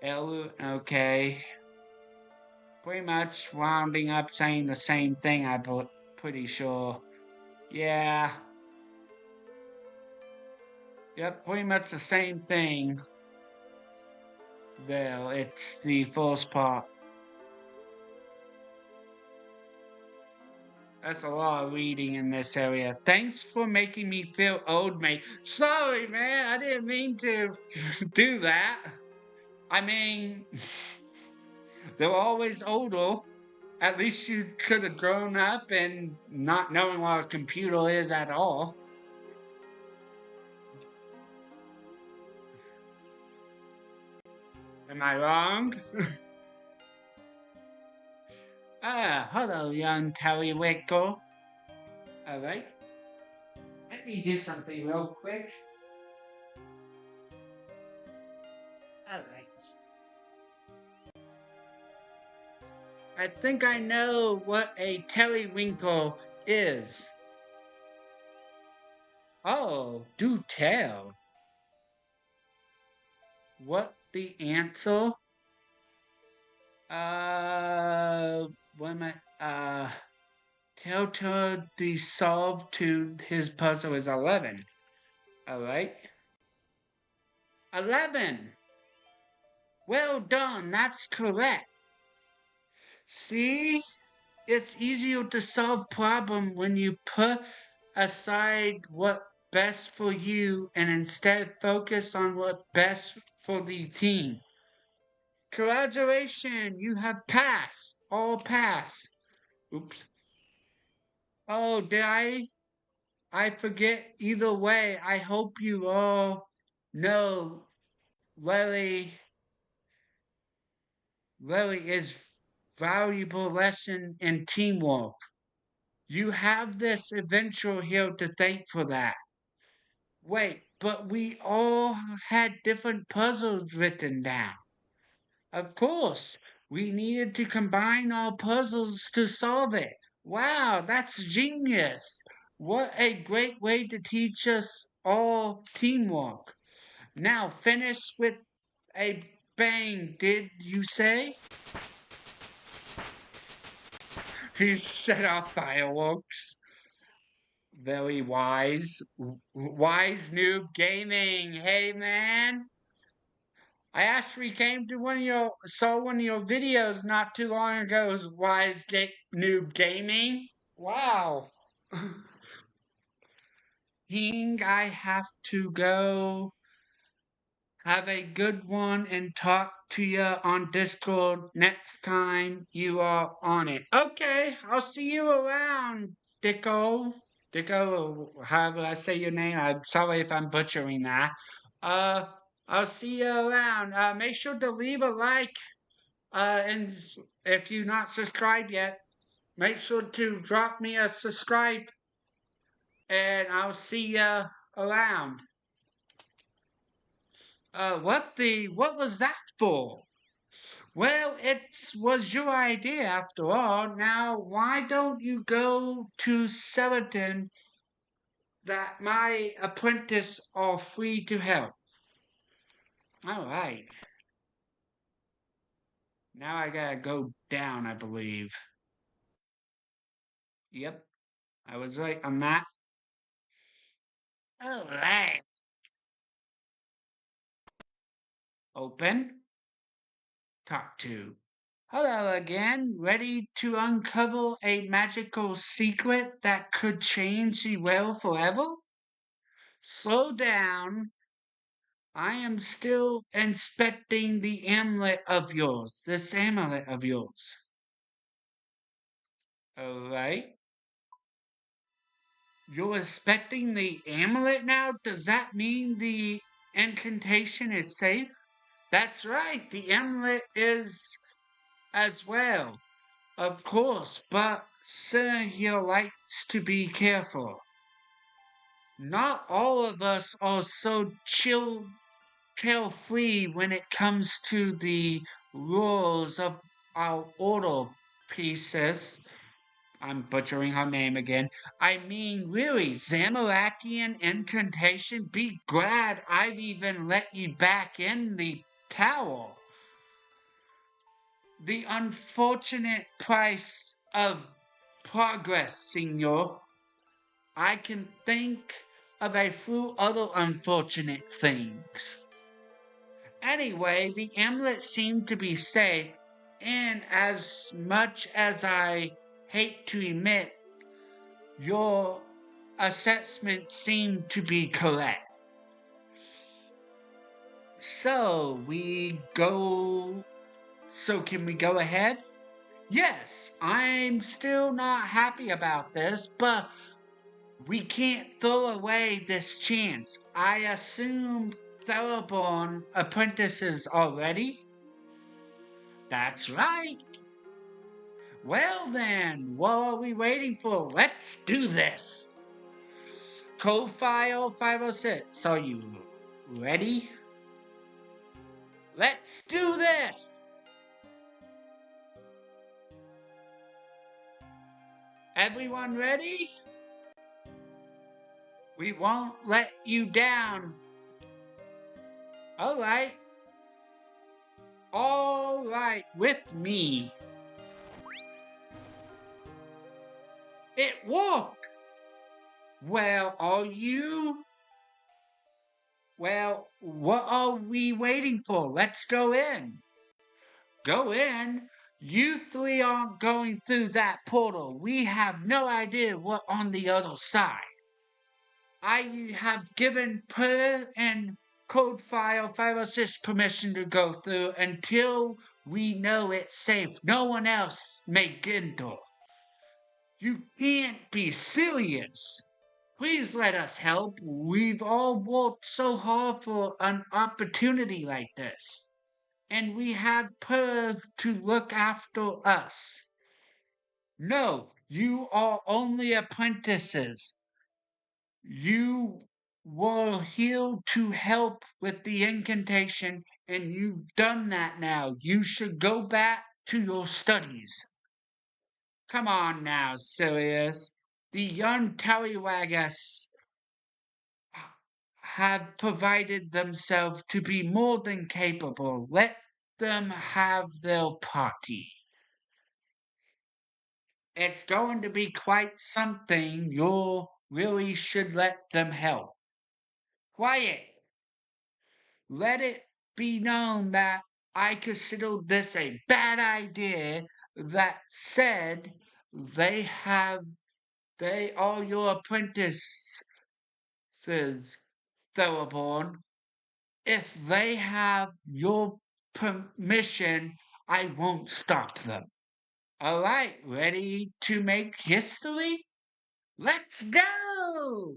Okay. Pretty much rounding up saying the same thing, I'm pretty sure. Yeah. Yep, pretty much the same thing. There, it's the first part. That's a lot of reading in this area. Thanks for making me feel old, mate. Sorry, man. I didn't mean to do that. I mean, they were always older. At least you could have grown up and not knowing what a computer is at all. Am I wrong? Hello, young Tallywinkle. Alright. Let me do something real quick. Alright. I think I know what a Tallywinkle is. Oh, do tell. What the answer? What am I? Telltale the solve to his puzzle is 11. Alright. 11! Well done, that's correct. See? It's easier to solve problem when you put aside what best for you and instead focus on what best for the team. Congratulations, you have passed. All pass. Oops. Oh, did I forget? Either way, I hope you all know Lily is valuable lesson in teamwork. You have this adventure here to thank for that. Wait, but we all had different puzzles written down. Of course, we needed to combine our puzzles to solve it. Wow, that's genius. What a great way to teach us all teamwork. Now finish with a bang, did you say? He set off fireworks. Very wise. Wise Noob Gaming. Hey, man. I actually came to saw one of your videos not too long ago. It was Noob Gaming. Wow. Hing, I have to go. Have a good one and talk to you on Discord next time you are on it. Okay, I'll see you around, Dicko. Dicko, however I say your name. I'm sorry if I'm butchering that. Uh, I'll see you around. Make sure to leave a like. And if you're not subscribed yet, make sure to drop me a subscribe. And I'll see you around. What was that for? Well, it was your idea after all. Now, why don't you go to Sheraton that my apprentice are free to help? All right. Now I gotta go down, I believe. Yep, I was right on that. All right. Open. Talk to. Hello again. Ready to uncover a magical secret that could change the world forever? Slow down. I am still inspecting the amulet of yours. This amulet of yours. Alright. You're inspecting the amulet now? Does that mean the incantation is safe? That's right. The amulet is as well. Of course, but Sir here likes to be careful. Not all of us are so carefree when it comes to the rules of our order pieces. I'm butchering her name again. I mean, really, Zamarakian incantation, be glad I've even let you back in the tower. The unfortunate price of progress, Signor. I can think of a few other unfortunate things. Anyway, the amulet seemed to be safe, and as much as I hate to admit, your assessment seemed to be correct. So can we go ahead? Yes, I'm still not happy about this, but we can't throw away this chance. I assume Thoroughborn apprentices already? That's right. Well then, what are we waiting for? Let's do this. Code file 506. Are you ready? Let's do this! Everyone ready? We won't let you down. Alright. Alright, with me. It worked! Well, are you? Well, what are we waiting for? Let's go in. Go in? You three aren't going through that portal. We have no idea what's on the other side. I have given Per and Code File 506 permission to go through until we know it's safe. No one else may enter. You can't be serious. Please let us help. We've all worked so hard for an opportunity like this. And we have Per to look after us. No, you are only apprentices. You were here to help with the incantation, and you've done that now. You should go back to your studies. Come on now, Sirius. The young Tallywaggas have provided themselves to be more than capable. Let them have their party. It's going to be quite something. You really should let them help. Quiet! Let it be known that I consider this a bad idea. That said, they are your apprentices, Thoroughborn. If they have your permission, I won't stop them. Alright, ready to make history? Let's go!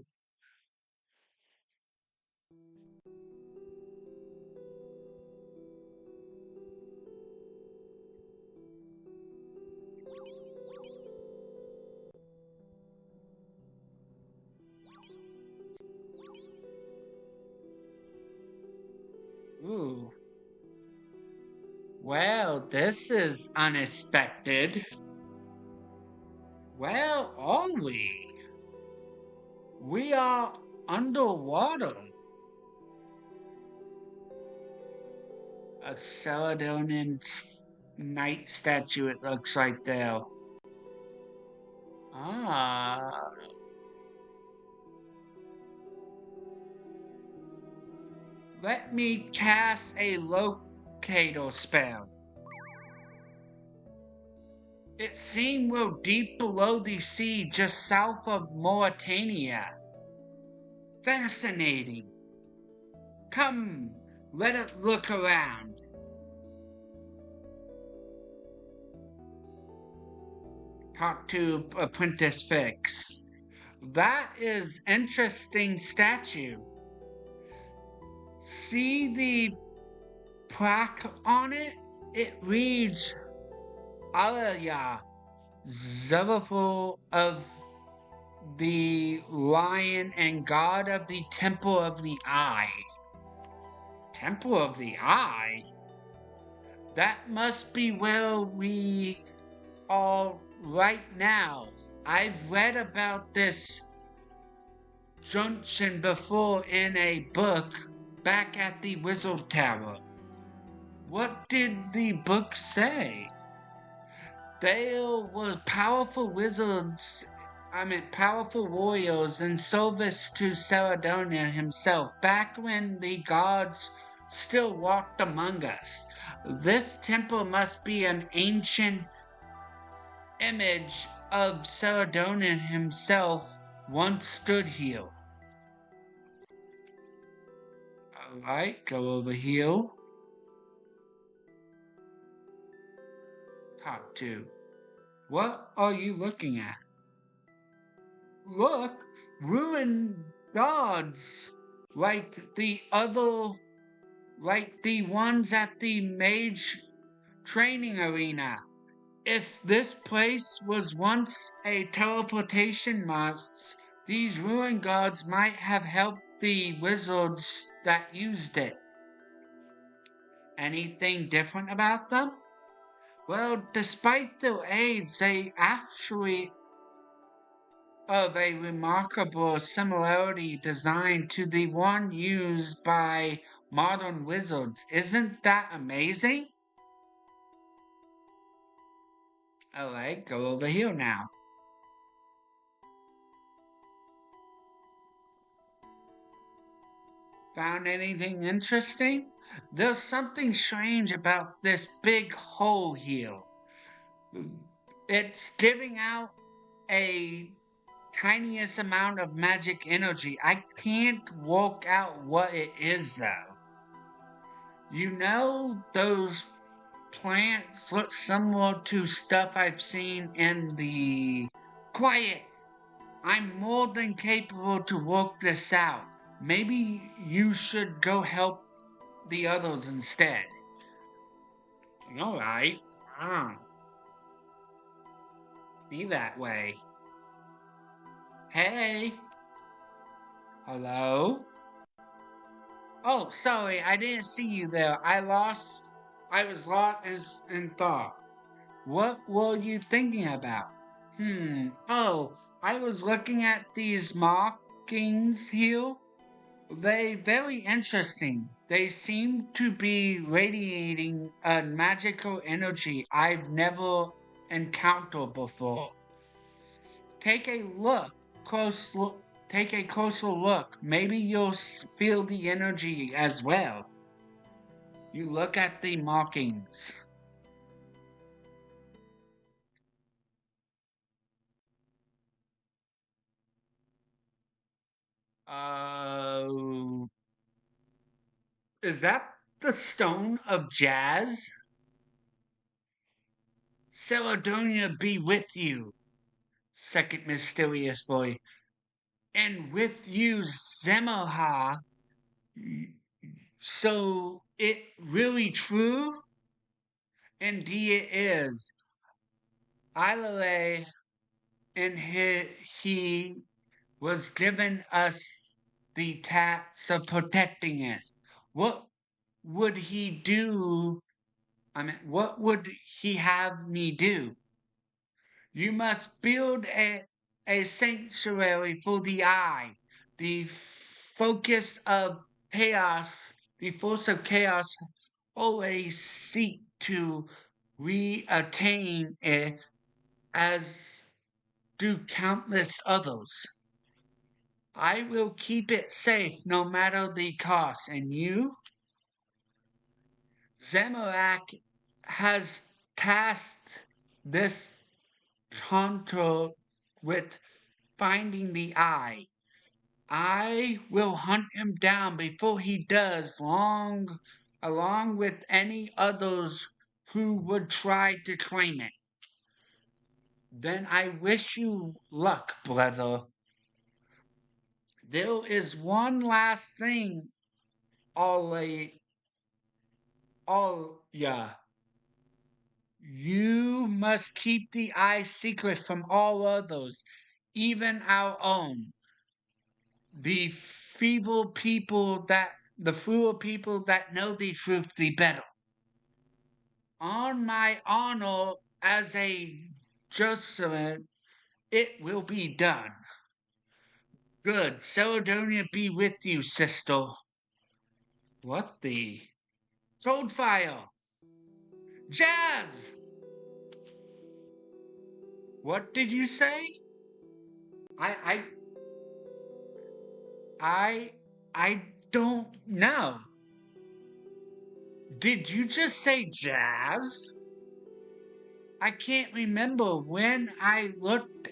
Ooh. Well, this is unexpected. Well, are we? We are underwater. A Celadonian knight statue, it looks like there. Ah. Let me cast a locator spell. It seemed we're deep below the sea just south of Mauritania. Fascinating. Come, let us look around. Talk to Apprentice Fix. That is interesting statue. See the plaque on it? It reads Alaya, Zephyrful of the Lion and God of the Temple of the Eye. Temple of the Eye? That must be where we are right now. I've read about this junction before in a book back at the Wizard Tower. What did the book say? There were powerful powerful warriors in service to Celadonian himself back when the gods still walked among us. This temple must be an ancient image of Celadonian himself once stood here. Alright, go over here. Talk to. What are you looking at? Look, ruined gods, like the ones at the mage training arena. If this place was once a teleportation mast, these ruin gods might have helped the wizards that used it. Anything different about them? Well, despite their age, they actually of a remarkable similarity design to the one used by modern wizards. Isn't that amazing? Alright, go over here now. Found anything interesting? There's something strange about this big hole here. It's giving out a tiniest amount of magic energy. I can't work out what it is though. You know, those plants look similar to stuff I've seen in the. Quiet! I'm more than capable to work this out. Maybe you should go help the others instead. Alright. Be that way. Hey! Hello? Oh, sorry, I didn't see you there. I was lost in thought. What were you thinking about? Oh, I was looking at these markings here. They very interesting. They seem to be radiating a magical energy I've never encountered before. Take a look, close look. Take a closer look. Maybe you'll feel the energy as well. You look at the markings. Uh, is that the stone of jazz? Caledonia be with you, second mysterious boy. And with you, Zemoha. So it really true? Indeed it is. Ilale and he was given us the task of protecting it. What would he do? What would he have me do? You must build a sanctuary for the eye, the focus of chaos, the force of chaos always seek to re-attain it as do countless others. I will keep it safe no matter the cost, and you? Zamorak has tasked this hunter with finding the eye. I will hunt him down before he does, along with any others who would try to claim it. Then I wish you luck, brother. There is one last thing, Ollie. Yeah. You must keep the eye secret from all others, even our own. The fewer people that know the truth, the better. On my honor as a Jesuit, it will be done. Good. Caledonia be with you, sister. What the? Coldfire! Jazz! What did you say? I, I, I don't know. Did you just say jazz? I can't remember when I looked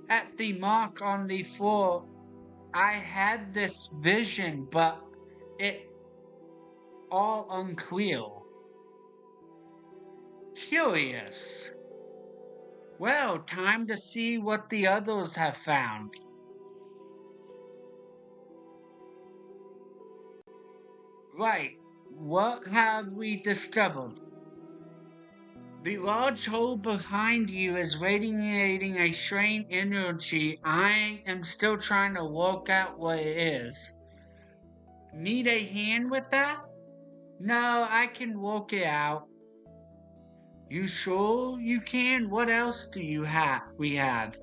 at the mark on the floor. I had this vision, but it all unclear. Curious. Well, time to see what the others have found. Right, what have we discovered? The large hole behind you is radiating a strange energy. I am still trying to work out what it is. Need a hand with that? No, I can work it out. You sure you can? What else do you have? We have.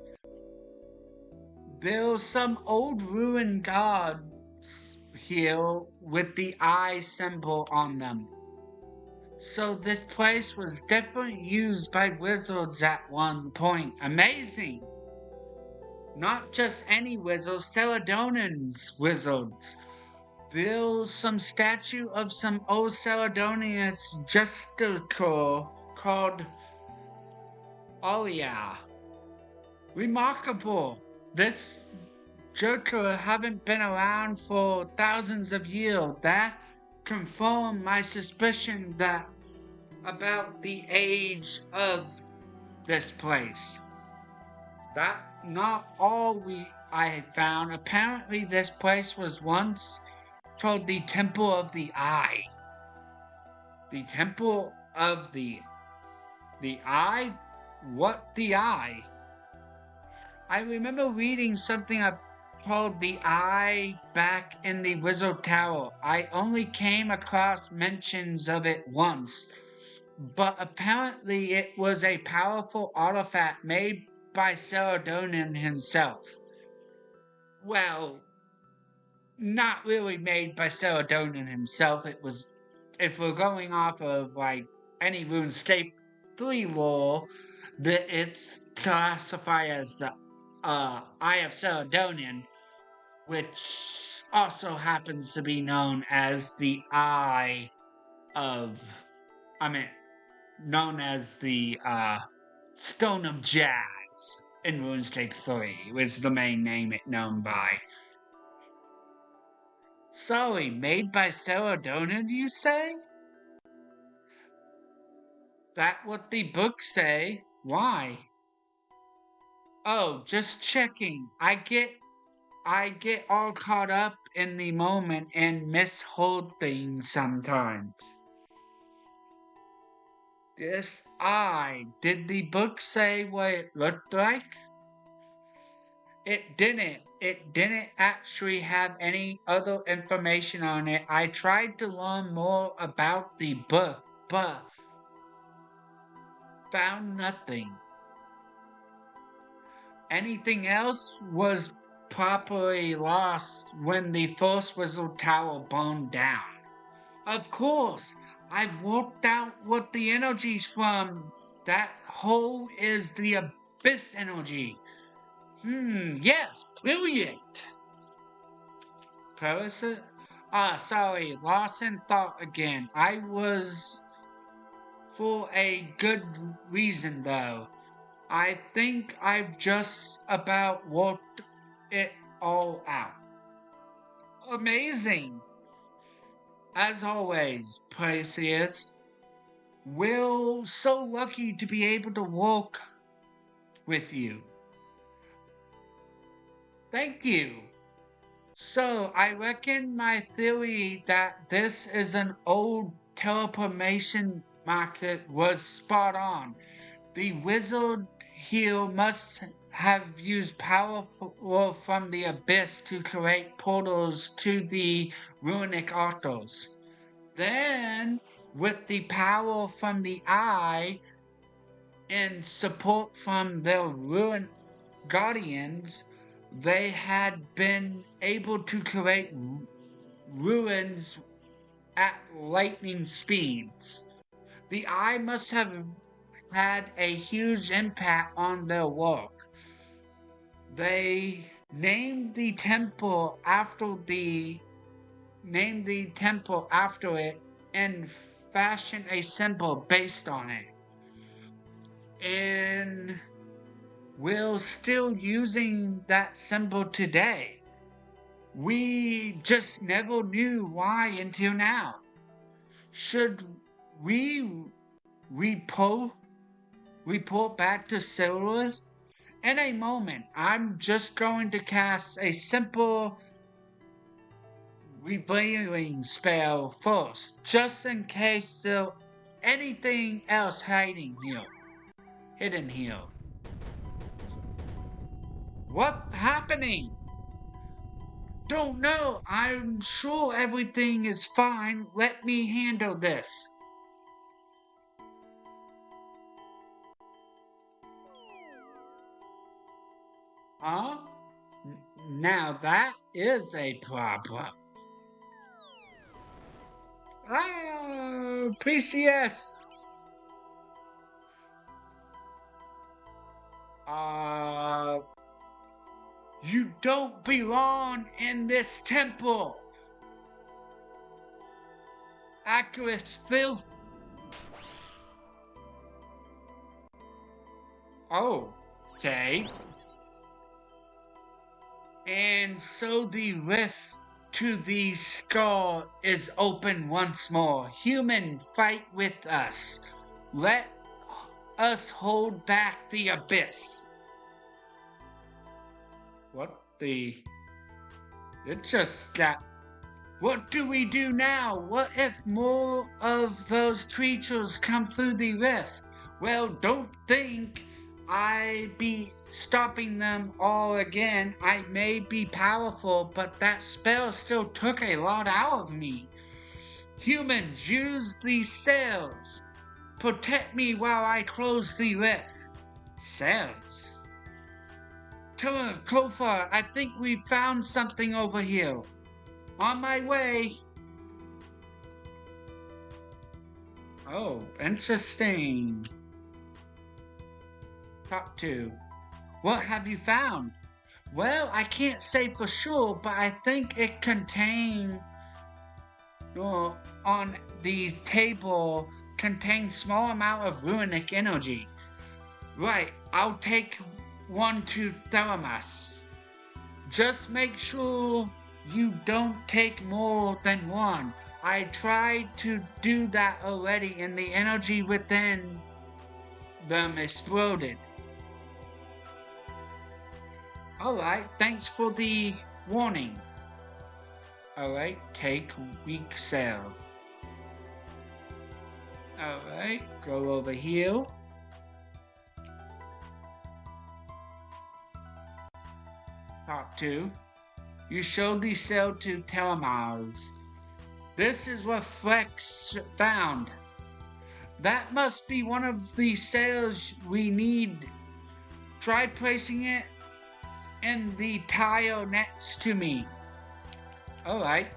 There's some old ruined gods here with the eye symbol on them. So this place was definitely used by wizards at one point. Amazing! Not just any wizards, Celadonians wizards. There's some statue of some old Celadonian justicer called Olia. Remarkable! This Joker haven't been around for thousands of years. That confirmed my suspicion that about the age of this place. That not all I had found. Apparently this place was once called the Temple of the Eye. The Temple of the Eye? What the Eye? I remember reading something called the Eye back in the Wizard Tower. I only came across mentions of it once, but apparently it was a powerful artifact made by Celadonian himself. Well, not really made by Celadonian himself. It was, if we're going off of like any RuneScape 3 lore, that it's classified as the Eye of Celadonian, which also happens to be known as the Eye of, known as the Stone of Jazz in RuneScape 3, which is the main name it's known by. Sorry, made by Celadonian, you say? That what the books say? Why? Oh, just checking. I get all caught up in the moment and mishold things sometimes. This eye, did the book say what it looked like? It didn't. It didn't actually have any other information on it. I tried to learn more about the book, but found nothing. Anything else was properly lost when the first Wizard Tower burned down. Of course, I've worked out what the energy's from. That hole is the abyss energy. Yes, brilliant. Parasite? Sorry, lost in thought again. I was for a good reason though. I think I've just about worked it all out. Amazing! As always, Perseus, we're so lucky to be able to work with you. Thank you. So, I reckon my theory that this is an old teleportation market was spot on. The wizard here must have used power from the abyss to create portals to the runic altars. Then, with the power from the eye and support from their ruin guardians, they had been able to create ruins at lightning speeds. The eye must have had a huge impact on their work. They named the temple after it and fashioned a symbol based on it. And we're still using that symbol today. We just never knew why until now. Should we report back to Silverus? In a moment, I'm just going to cast a simple revealing spell first, just in case anything else hiding here? Hidden here. What's happening? Don't know. I'm sure everything is fine. Let me handle this. Huh? Now that is a problem. Ah, PCS. You don't belong in this temple. Accurate filth. Oh, okay. And so the rift to the skull is open once more. Human, fight with us. Let us hold back the abyss. What the? It just got. What do we do now? What if more of those creatures come through the rift? Well, don't think I be stopping them all again. I may be powerful, but that spell still took a lot out of me. Humans, use these cells. Protect me while I close the rift. Cells? Kofa, I think we found something over here. On my way. Oh, interesting. Top 2. What have you found? Well, I can't say for sure, but I think it contains on the table contains small amount of runic energy. Right, I'll take one to Theramas. Just make sure you don't take more than one. I tried to do that already and the energy within them exploded. Alright, thanks for the warning. Alright, take weak cell. Alright, go over here. Top 2. You showed the cell to Telemars. This is what Flex found. That must be one of the cells we need. Try placing it in the tile next to me. Alright.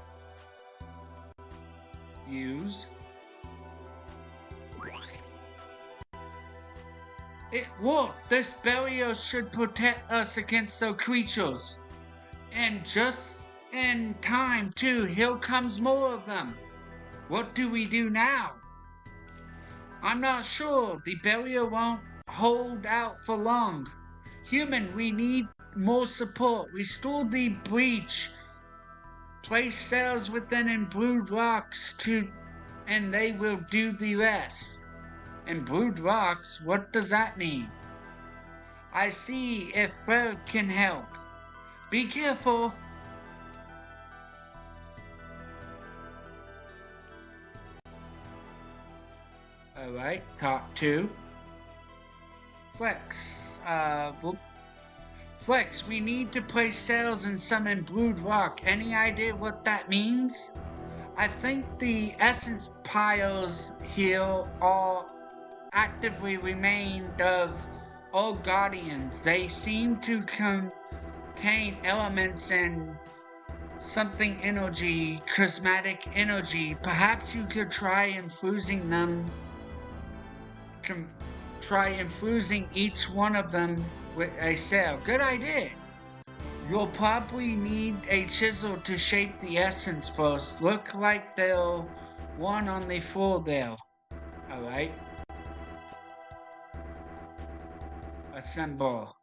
Use. It worked! This barrier should protect us against those creatures. And just in time, too. Here comes more of them. What do we do now? I'm not sure. The barrier won't hold out for long. Human, we need more support. Restore the breach. Place cells within imbrued rocks and they will do the rest. Imbrued rocks? What does that mean? I see if Fred can help. Be careful. Alright, top 2. Flex, Flex, we need to place cells in some imbrued rock. Any idea what that means? I think the essence piles here are actively remained of old guardians. They seem to contain elements and something energy, charismatic energy. Perhaps you could try infusing them. Try infusing each one of them with a cell. Good idea. You'll probably need a chisel to shape the essence first. Look like there's one on the floor there. Alright. Assemble.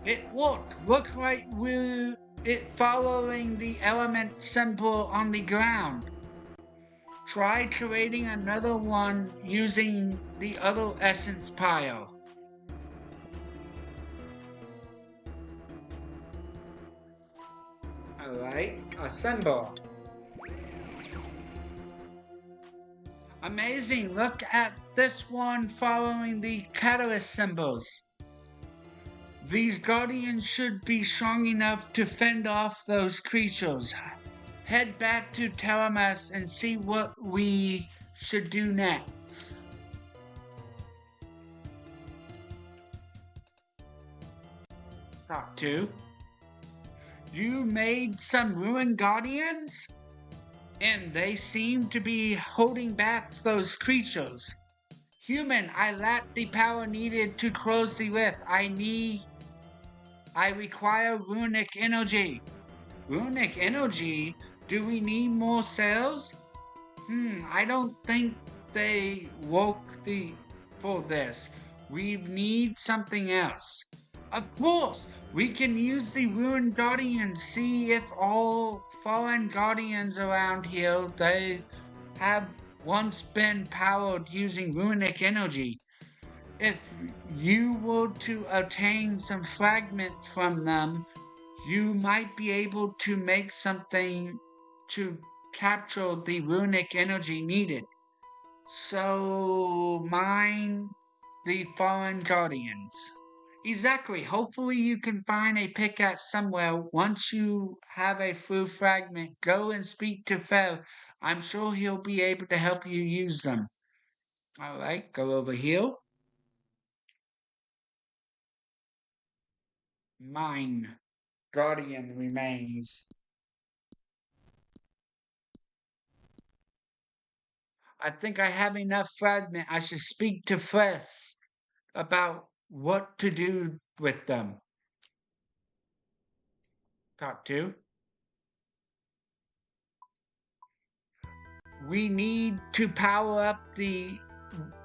It worked. Look like we're following the element symbol on the ground. Try creating another one using the other essence pile. Alright, assemble. Amazing, look at this one following the catalyst symbols. These guardians should be strong enough to fend off those creatures. Head back to Telemas and see what we should do next. Talk to. You made some ruined guardians? And they seem to be holding back those creatures. Human, I lack the power needed to close the rift. I require runic energy. Runic energy? Do we need more cells? I don't think they woke for this. We need something else. Of course, we can use the ruined guardians. See if all fallen guardians around here, they have once been powered using runic energy. If you were to obtain some fragment from them, you might be able to make something to capture the runic energy needed. So, mine the fallen guardians. Exactly. Hopefully you can find a pickaxe somewhere. Once you have a full fragment, go and speak to Fel. I'm sure he'll be able to help you use them. Alright, go over here. Mine. Guardian remains. I think I have enough fragment. I should speak to Fess about what to do with them. Talk to. We need to power up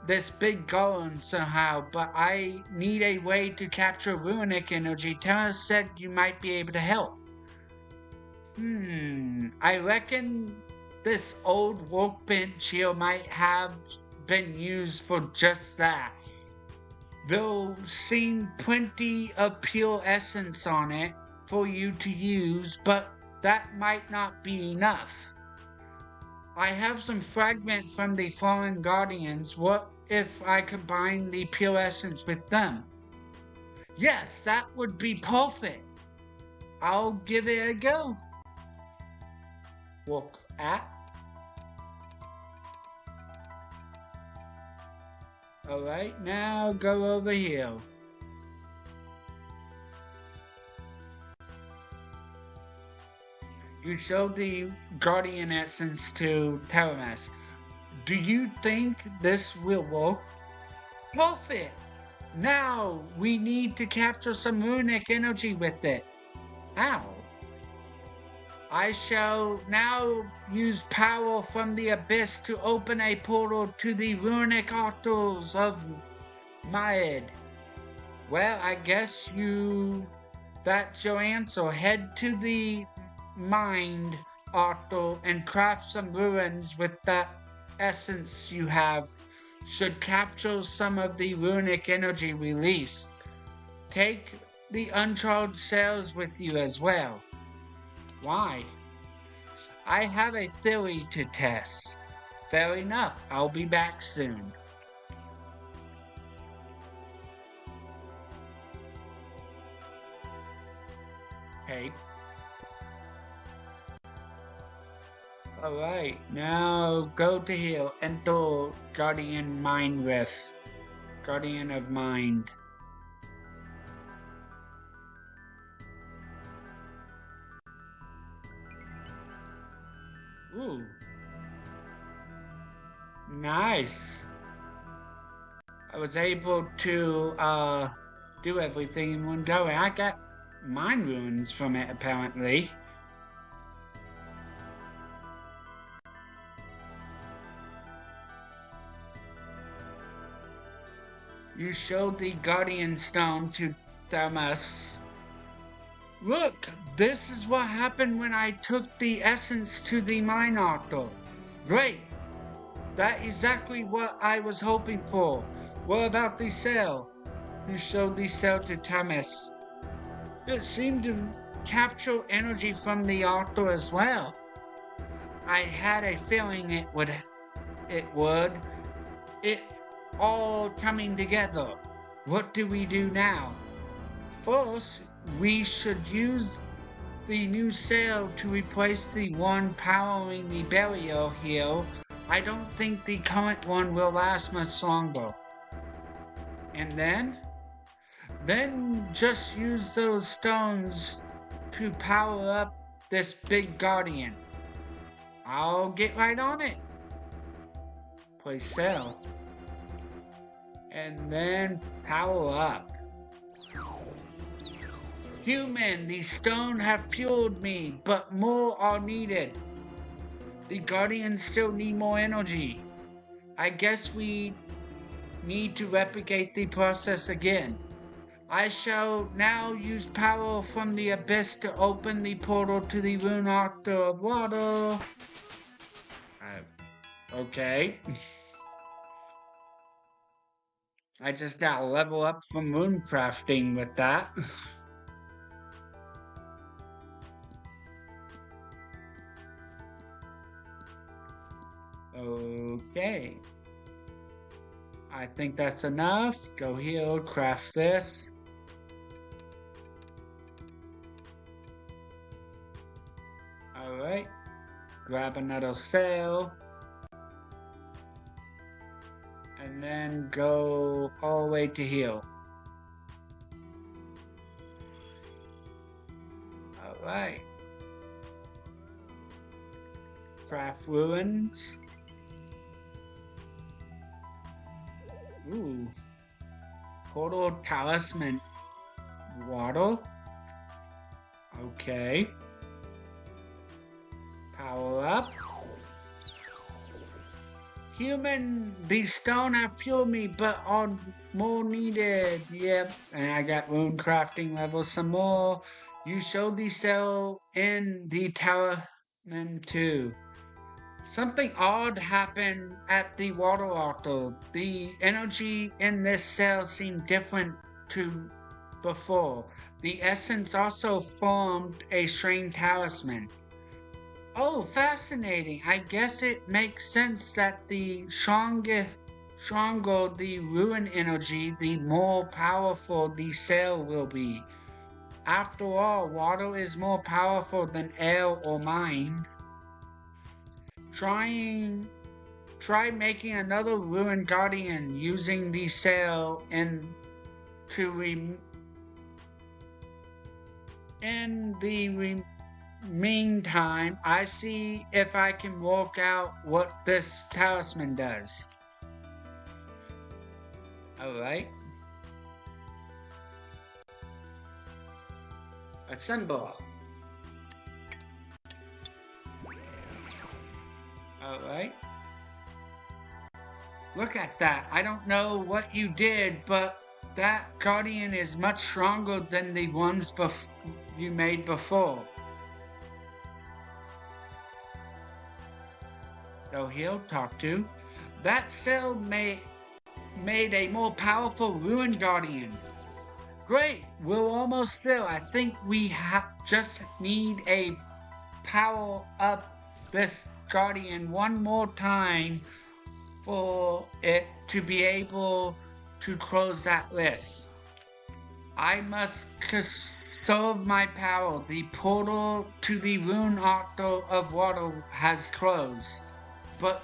this big golem somehow, but I need a way to capture runic energy. Terra said you might be able to help. I reckon this old workbench here might have been used for just that. There'll seem plenty of pure essence on it for you to use, but that might not be enough. I have some fragment from the fallen guardians. What if I combine the pure essence with them? Yes, that would be perfect. I'll give it a go. Look at. Alright, now go over here. You showed the Guardian Essence to Telemas. Do you think this will work? Perfect! Now we need to capture some runic energy with it. How? I shall now use power from the abyss to open a portal to the runic altars of Maed. Well, I guess that's your answer. Head to the mind altar and craft some runes with that essence you have. Should capture some of the runic energy released. Take the uncharged cells with you as well. Why? I have a theory to test. Fair enough, I'll be back soon. Hey. Alright, now go to here. Enter Guardian Mind Rift. Guardian of Mind. Ooh. Nice. I was able to do everything in one go, and I got mind runes from it apparently. You showed the Guardian Stone to Thermus. Look, this is what happened when I took the essence to the mine altar. Great! That's exactly what I was hoping for. What about the cell? You showed the cell to Thomas. It seemed to capture energy from the altar as well. I had a feeling it would. It all coming together. What do we do now? First, we should use the new sail to replace the one powering the barrier here. I don't think the current one will last much longer. And then just use those stones to power up this big guardian. I'll get right on it. Place sail. And then power up. Human, the stone have fueled me, but more are needed. The guardians still need more energy. I guess we need to replicate the process again. I shall now use power from the abyss to open the portal to the rune altar of water. Okay. I just got to level up from rune crafting with that. Okay. I think that's enough. Go here, craft this. Alright. Grab another sail. And then go all the way to here. Alright. Craft ruins. Ooh. Portal talisman. Water. Okay. Power up. Human, the stone have fueled me, but are more needed. Yep, and I got rune crafting level some more. You showed the cell in the talisman too. Something odd happened at the water altar. The energy in this cell seemed different to before. The essence also formed a strange talisman. Oh, fascinating. I guess it makes sense that the stronger the ruin energy, the more powerful the sail will be. After all, water is more powerful than air or mind. Try making another ruin guardian using the sail in the meantime, I see if I can work out what this talisman does. Alright. Assemble. Alright. Look at that. I don't know what you did, but that guardian is much stronger than the ones you made before. So he'll talk to. That cell made a more powerful ruin guardian. Great, we're almost there. I think we just need a power up this guardian one more time for it to be able to close that lift. I must conserve my power. The portal to the rune altar of water has closed. But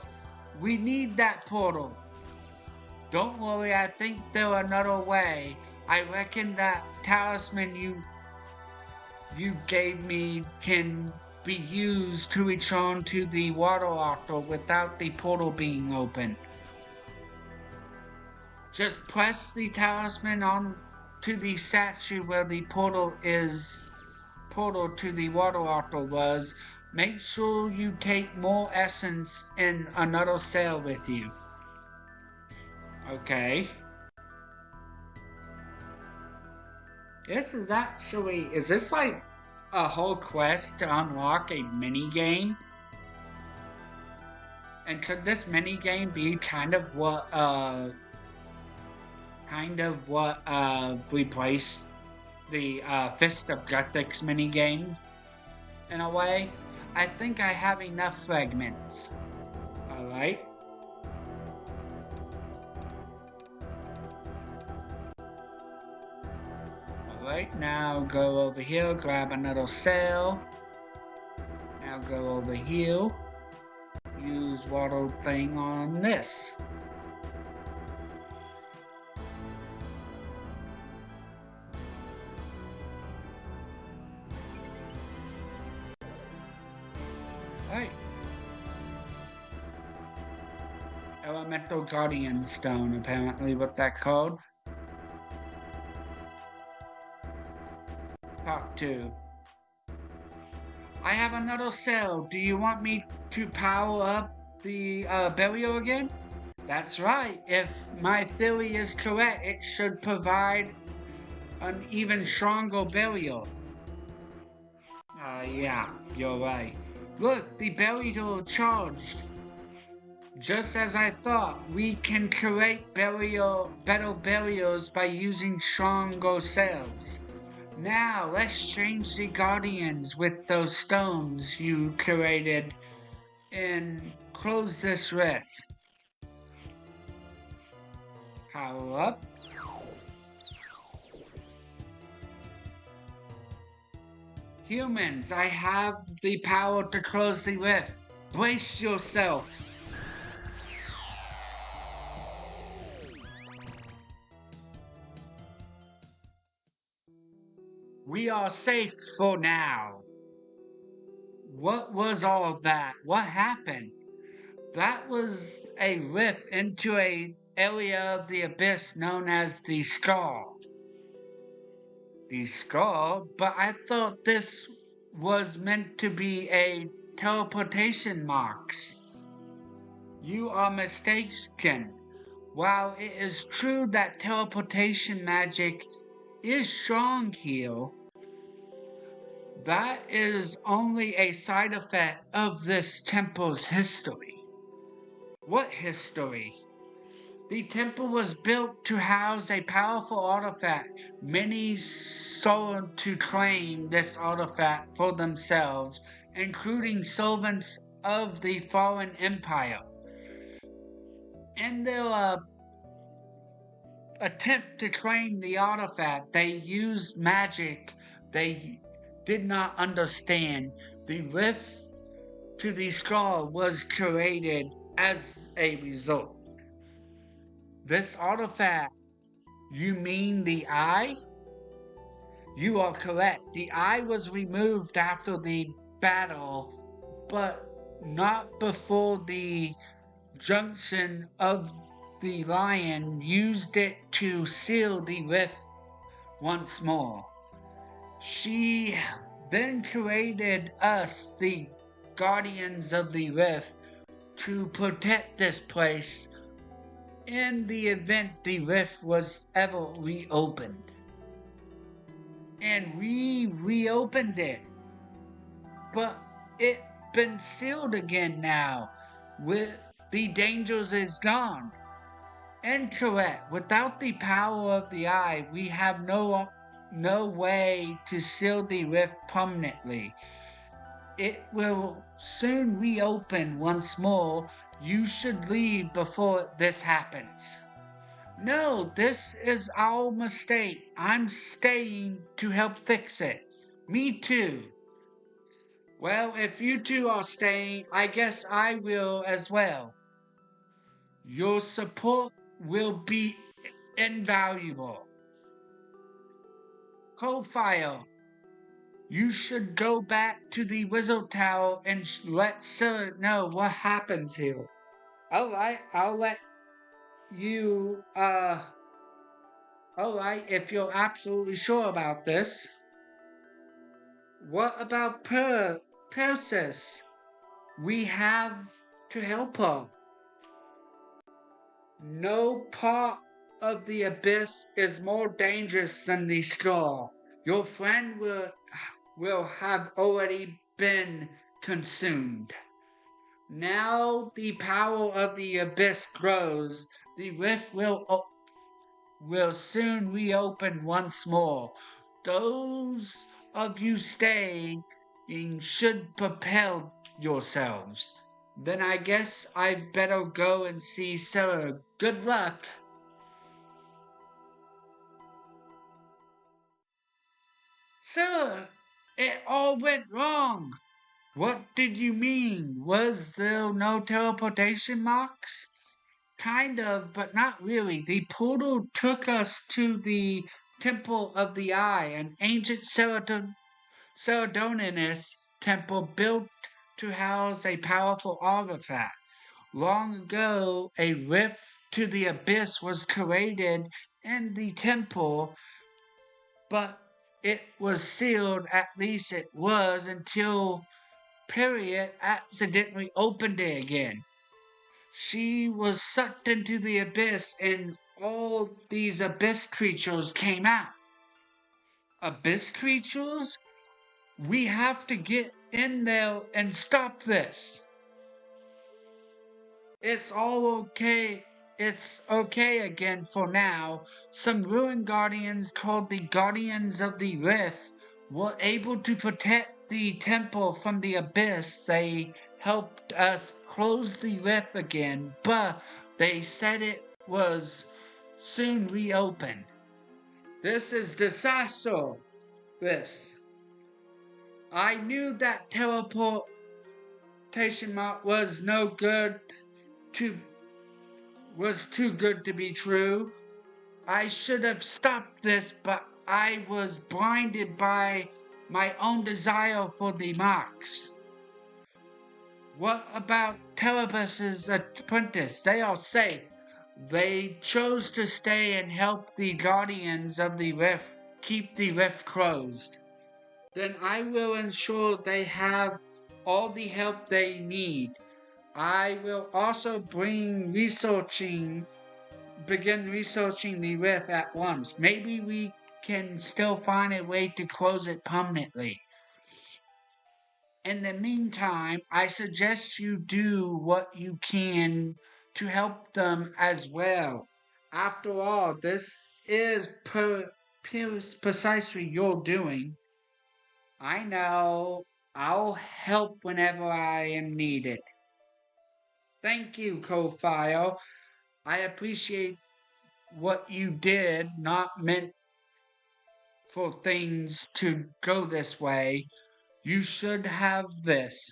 we need that portal. Don't worry, I think there's another way. I reckon that talisman you gave me can be used to return to the water altar without the portal being open. Just press the talisman on to the statue where the portal to the water altar was. Make sure you take more essence and another sail with you. Okay. This is actually, is this like a whole quest to unlock a mini game? And could this mini game be kind of what replaced the Fist of Guthix minigame in a way. I think I have enough fragments. Alright. Alright, now go over here, grab another cell. Now go over here. Use water thing on this. Alright. Elemental Guardian Stone, apparently what that called. Part 2. I have another cell. Do you want me to power up the burial again? That's right. If my theory is correct, it should provide an even stronger burial. Yeah, you're right. Look, the burial charged. Just as I thought, we can create better burials by using stronger cells. Now, let's change the guardians with those stones you created and close this rift. Power up. Humans, I have the power to close the rift. Brace yourself. We are safe for now. What was all of that? What happened? That was a rift into an area of the abyss known as the Skull. The Skull? But I thought this was meant to be a teleportation marks. You are mistaken. While it is true that teleportation magic is strong here, that is only a side effect of this temple's history. What history? The temple was built to house a powerful artifact. Many sought to claim this artifact for themselves, including servants of the fallen empire. In their attempt to claim the artifact, they used magic they did not understand. The rift to the skull was created as a result. This artifact, you mean the eye? You are correct. The eye was removed after the battle, but not before the junction of the lion used it to seal the rift once more. She then created us, the guardians of the rift, to protect this place in the event the rift was ever reopened. And we reopened it. But it's been sealed again now. With the dangers is gone. Incorrect. Without the power of the eye, we have no way to seal the rift permanently. It will soon reopen once more. You should leave before this happens. No, this is our mistake. I'm staying to help fix it. Me too. Well, if you two are staying, I guess I will as well. Your support will be invaluable. Coldfire, you should go back to the Wizard Tower and let Sir know what happens here. Alright, I'll let you, alright, if you're absolutely sure about this. What about Persis? We have to help her. No part of the abyss is more dangerous than the skull. Your friend will have already been consumed. Now the power of the abyss grows. The rift will soon reopen once more. those of you staying should prepare yourselves. Then I guess I'd better go and see Sarah. Good luck. Sir, it all went wrong. What did you mean? Was there no teleportation marks? Kind of, but not really. The portal took us to the Temple of the Eye, an ancient Celadonianus temple built to house a powerful artifact. Long ago, a rift to the abyss was created in the temple, but it was sealed, at least it was, until Period accidentally opened it again. She was sucked into the abyss, and all these abyss creatures came out. Abyss creatures? We have to get in there and stop this. It's all okay. It's okay again for now. Some ruined guardians called the Guardians of the Rift were able to protect the temple from the abyss. They helped us close the rift again, but they said it was soon reopened. This is disaster. This. I knew that teleportation mark was no good to was too good to be true. I should have stopped this, but I was blinded by my own desire for the marks. What about Telebus's apprentice? They are safe. They chose to stay and help the guardians of the rift keep the rift closed. Then I will ensure they have all the help they need. I will also begin researching the rift at once. Maybe we can still find a way to close it permanently. In the meantime, I suggest you do what you can to help them as well. After all, this is precisely your doing. I know. I'll help whenever I am needed. Thank you, Co-File. I appreciate what you did, not meant for things to go this way. You should have this.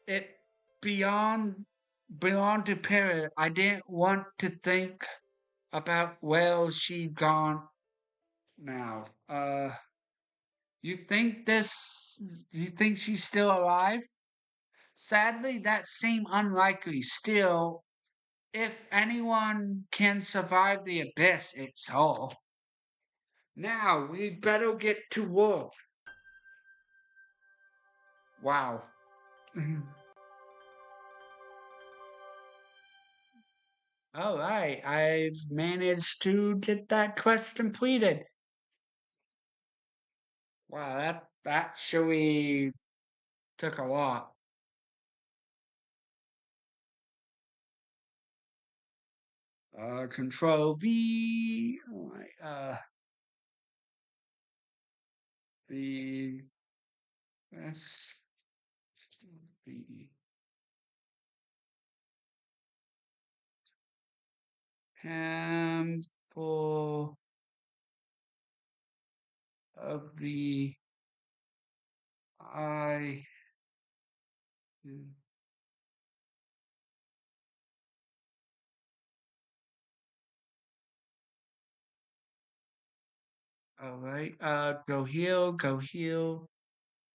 It beyond belonged to Parrot. I didn't want to think about where she'd gone now. You think this you think she's still alive? Sadly that seemed unlikely. Still, if anyone can survive the abyss, it's all. Now we'd better get to work. Wow. Alright, I've managed to get that quest completed. Wow, that actually took a lot. Control V. Alright, the S the handful of the I. All right. Go heal. Go heal.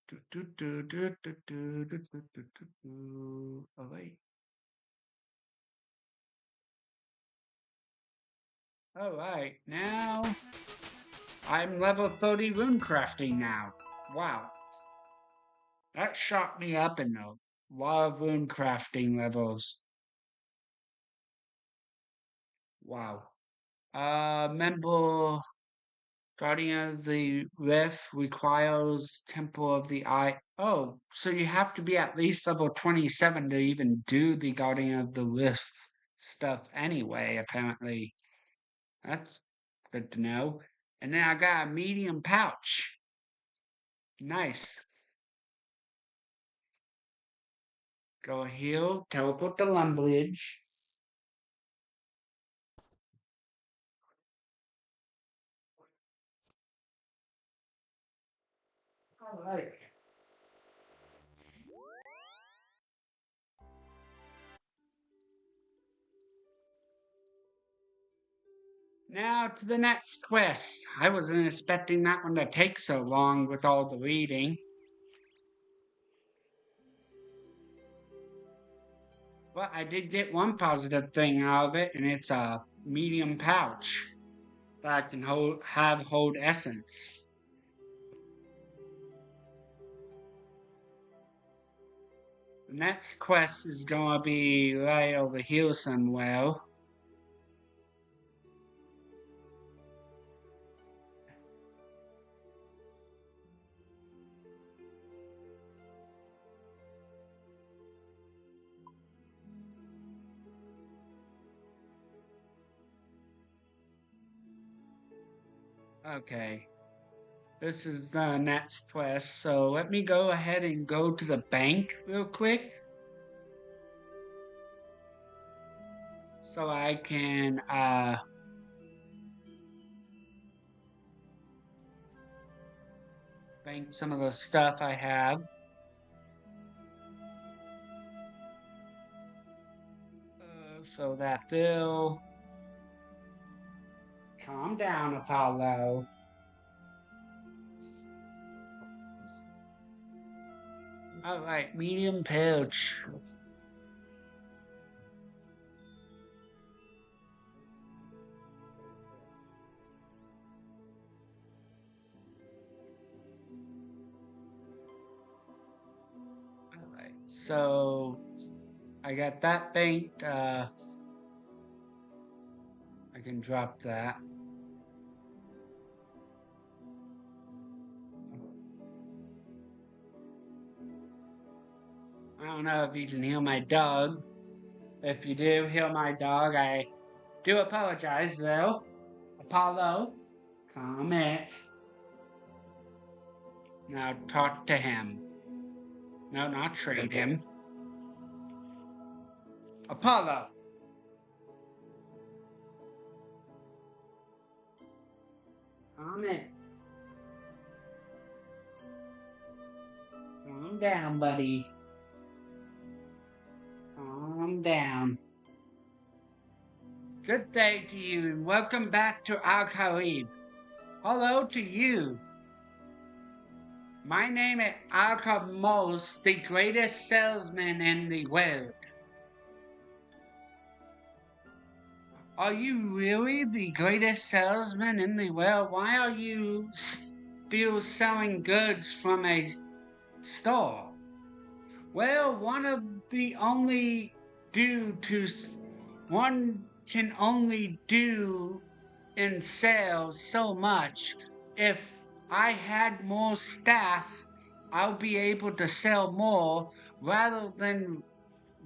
Do, do, do, do, do, do, do, do, do, do, do. All right. All right. Now I'm level 30 rune crafting now. Wow. That shot me up in a lot of rune crafting levels. Wow. Member Guardian of the Rift requires Temple of the Eye. Oh, so you have to be at least level 27 to even do the Guardian of the Rift stuff anyway, apparently. That's good to know. And then I got a medium pouch. Nice. Go heal, teleport to Lumbridge. Alright. Now to the next quest. I wasn't expecting that one to take so long with all the reading. But I did get one positive thing out of it, and it's a medium pouch that I can hold essence. The next quest is gonna be right over here somewhere. Okay. This is the next quest, so let me go ahead and go to the bank real quick. So I can, bank some of the stuff I have. So that will... Calm down, Apollo. Alright, medium pouch. Alright, so I got that banked. I can drop that. I don't know if you can heal my dog. If you do heal my dog, I do apologize though. Apollo, comment. Now talk to him. No, not trade him. Apollo! Comment. Calm down, buddy. Calm down. Good day to you and welcome back to Al-Kharib. Hello to you. My name is Al-Kharib, the greatest salesman in the world. Are you really the greatest salesman in the world? Why are you still selling goods from a store? Well, one can only do in sales so much. If I had more staff, I'll be able to sell more rather than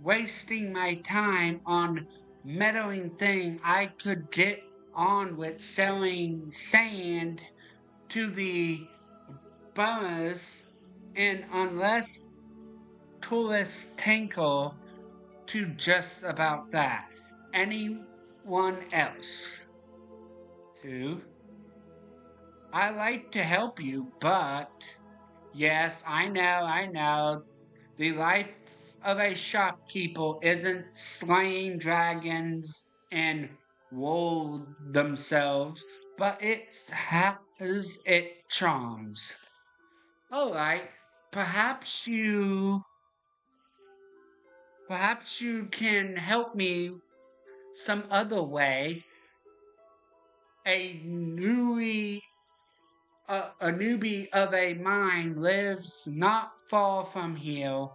wasting my time on meddling thing. I could get on with selling sand to the boroughs and unless tourist tanker to just about that. Anyone else? Two. I like to help you, but yes, I know. The life of a shopkeeper isn't slaying dragons and wool themselves, but it has its charms. Alright, perhaps you can help me some other way. A newbie of a mine lives not far from here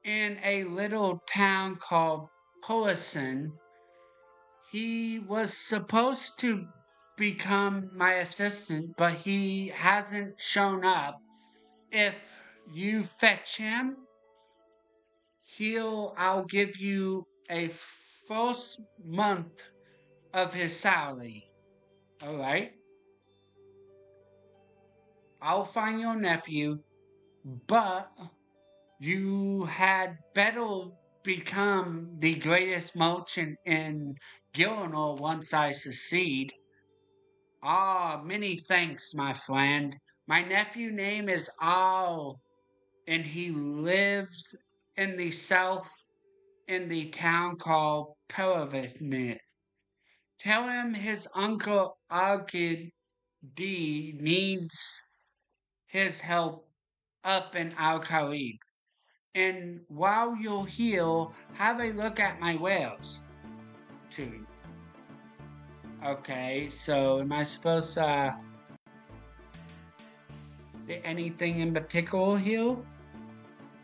in a little town called Polison. He was supposed to become my assistant, but he hasn't shown up. If you fetch him, I'll give you a first month of his salary. Alright. I'll find your nephew, but you had better become the greatest merchant in Gillinor once I succeed. Ah, many thanks, my friend. My nephew name is Al, and he lives in the south in the town called Peravitnit. Tell him his uncle Agid D needs his help up in Al Khalib. And while you're here, have a look at my wares too. Okay, so am I supposed to do anything in particular here?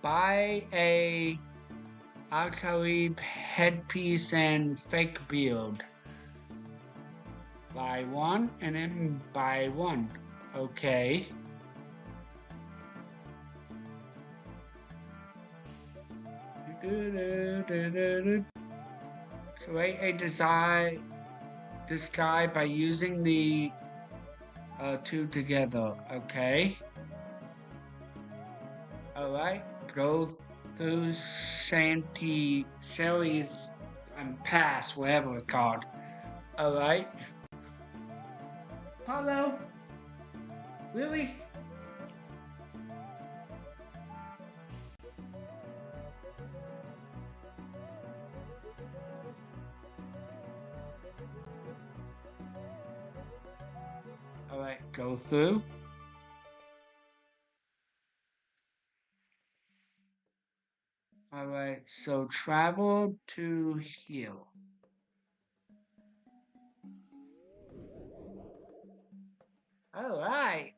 Buy a Al Khalib headpiece and fake beard. Buy one and then buy one. Okay. Create a this guy by using the two together. Okay. Alright. Go through Shanty series and pass, whatever it's called. Alright. Hello? Really? Alright, go through. Alright, so travel to heal. Alright.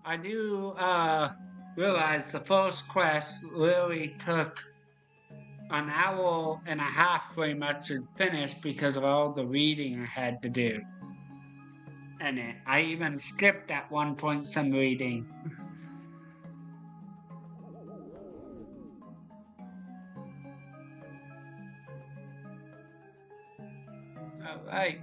I do realize the first quest literally took an hour and a half pretty much to finish because of all the reading I had to do. And I even skipped at one point some reading. Alright.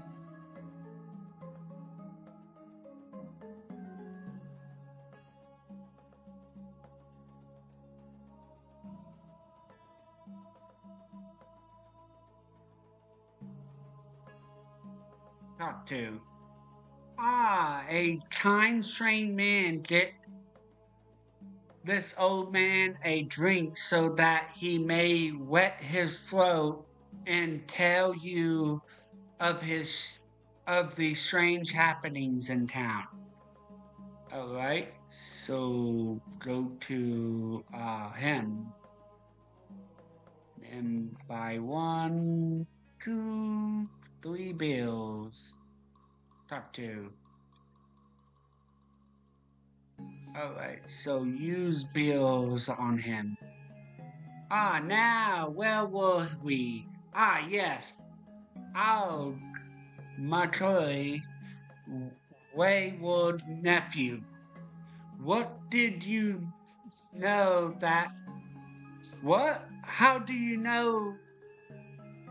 Not to. Ah, a kind, strange man get this old man a drink so that he may wet his throat and tell you of the strange happenings in town. Alright, so go to him and buy 1, 2, 3 bills. Top 2. Alright, so use bills on him. Ah, now, where were we? Ah, yes. Oh, my wayward nephew. What did you know that? What? How do you know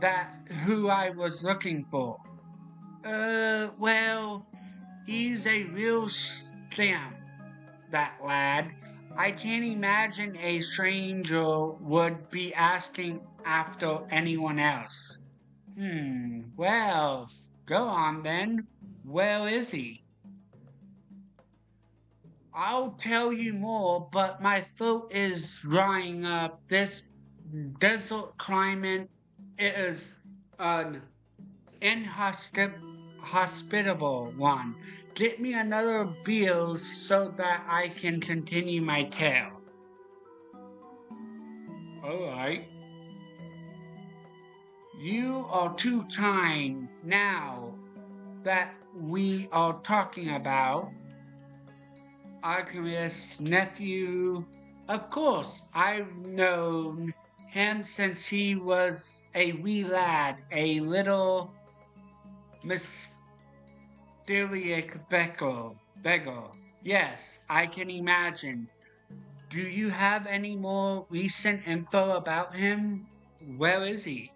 that who I was looking for? Well, he's a real scamp, that lad. I can't imagine a stranger would be asking after anyone else. Well, go on then. Where is he? I'll tell you more, but my throat is drying up. This desert climate is an inhospitable one. Get me another beer so that I can continue my tale. Alright. You are too kind. Now that we are talking about Archivist's nephew, of course, I've known him since he was a wee lad, a little mysterious beggar. Yes, I can imagine. Do you have any more recent info about him? Where is he?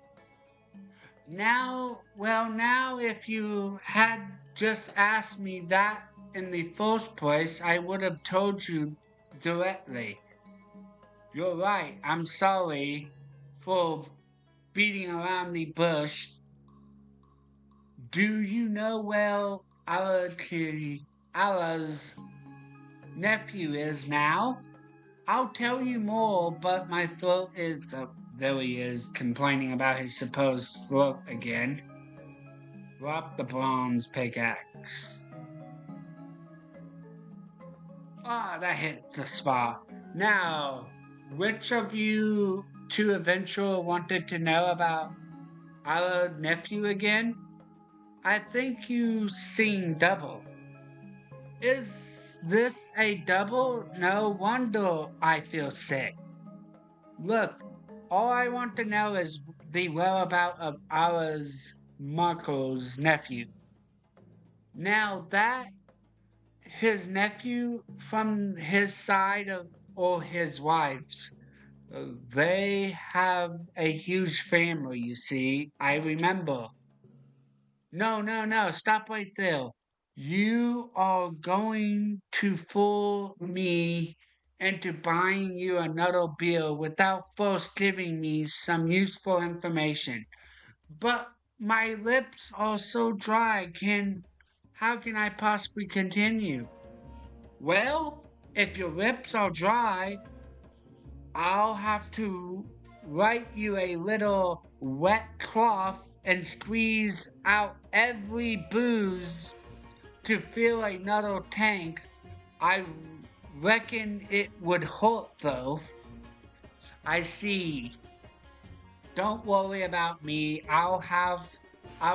Now, if you had just asked me that in the first place, I would have told you directly. You're right, I'm sorry for beating around the bush. Do you know where Ara's nephew is now? I'll tell you more, but my throat is. There he is, complaining about his supposed throat again. Drop the bronze pickaxe. Ah, that hits the spot. Now, which of you two adventurer wanted to know about our nephew again? I think you seen double. Is this a double? No wonder I feel sick. Look, all I want to know is the whereabouts of ours Marco's nephew. Now that his nephew from his side of or his wife's, they have a huge family, you see. I remember. No, stop right there. You are going to fool me into buying you another beer without first giving me some useful information. But my lips are so dry, how can I possibly continue? Well, if your lips are dry, I'll have to write you a little wet cloth and squeeze out every booze to fill another tank. I reckon it would hurt though. I see. Don't worry about me. I'll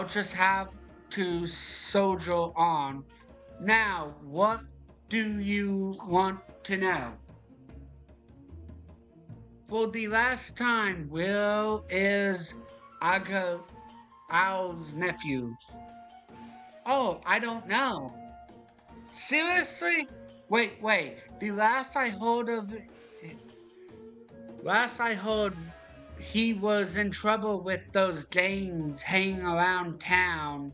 just have to soldier on. Now, what do you want to know? For the last time, Will is Aga Owl's nephew. Oh, I don't know. Seriously? Wait. Last I heard, he was in trouble with those gangs hanging around town.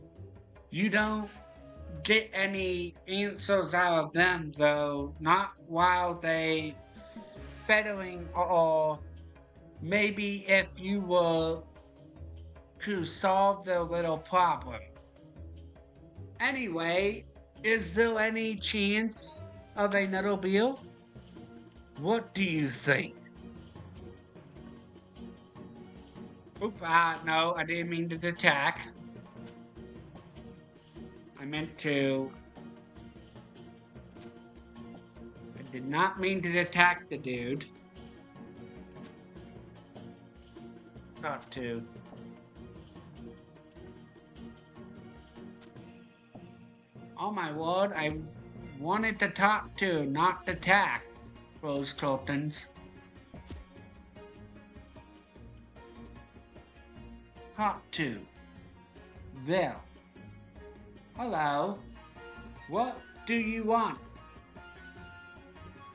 You don't get any answers out of them, though. Not while they fettering or maybe if you were to solve their little problem. Anyway, is there any chance of another bill? What do you think? Oop, no, I didn't mean to attack. I did not mean to attack the dude. Got to. Oh my word, I wanted to talk to, not attack, Rose Curtains. Talk to. There. Hello. What do you want?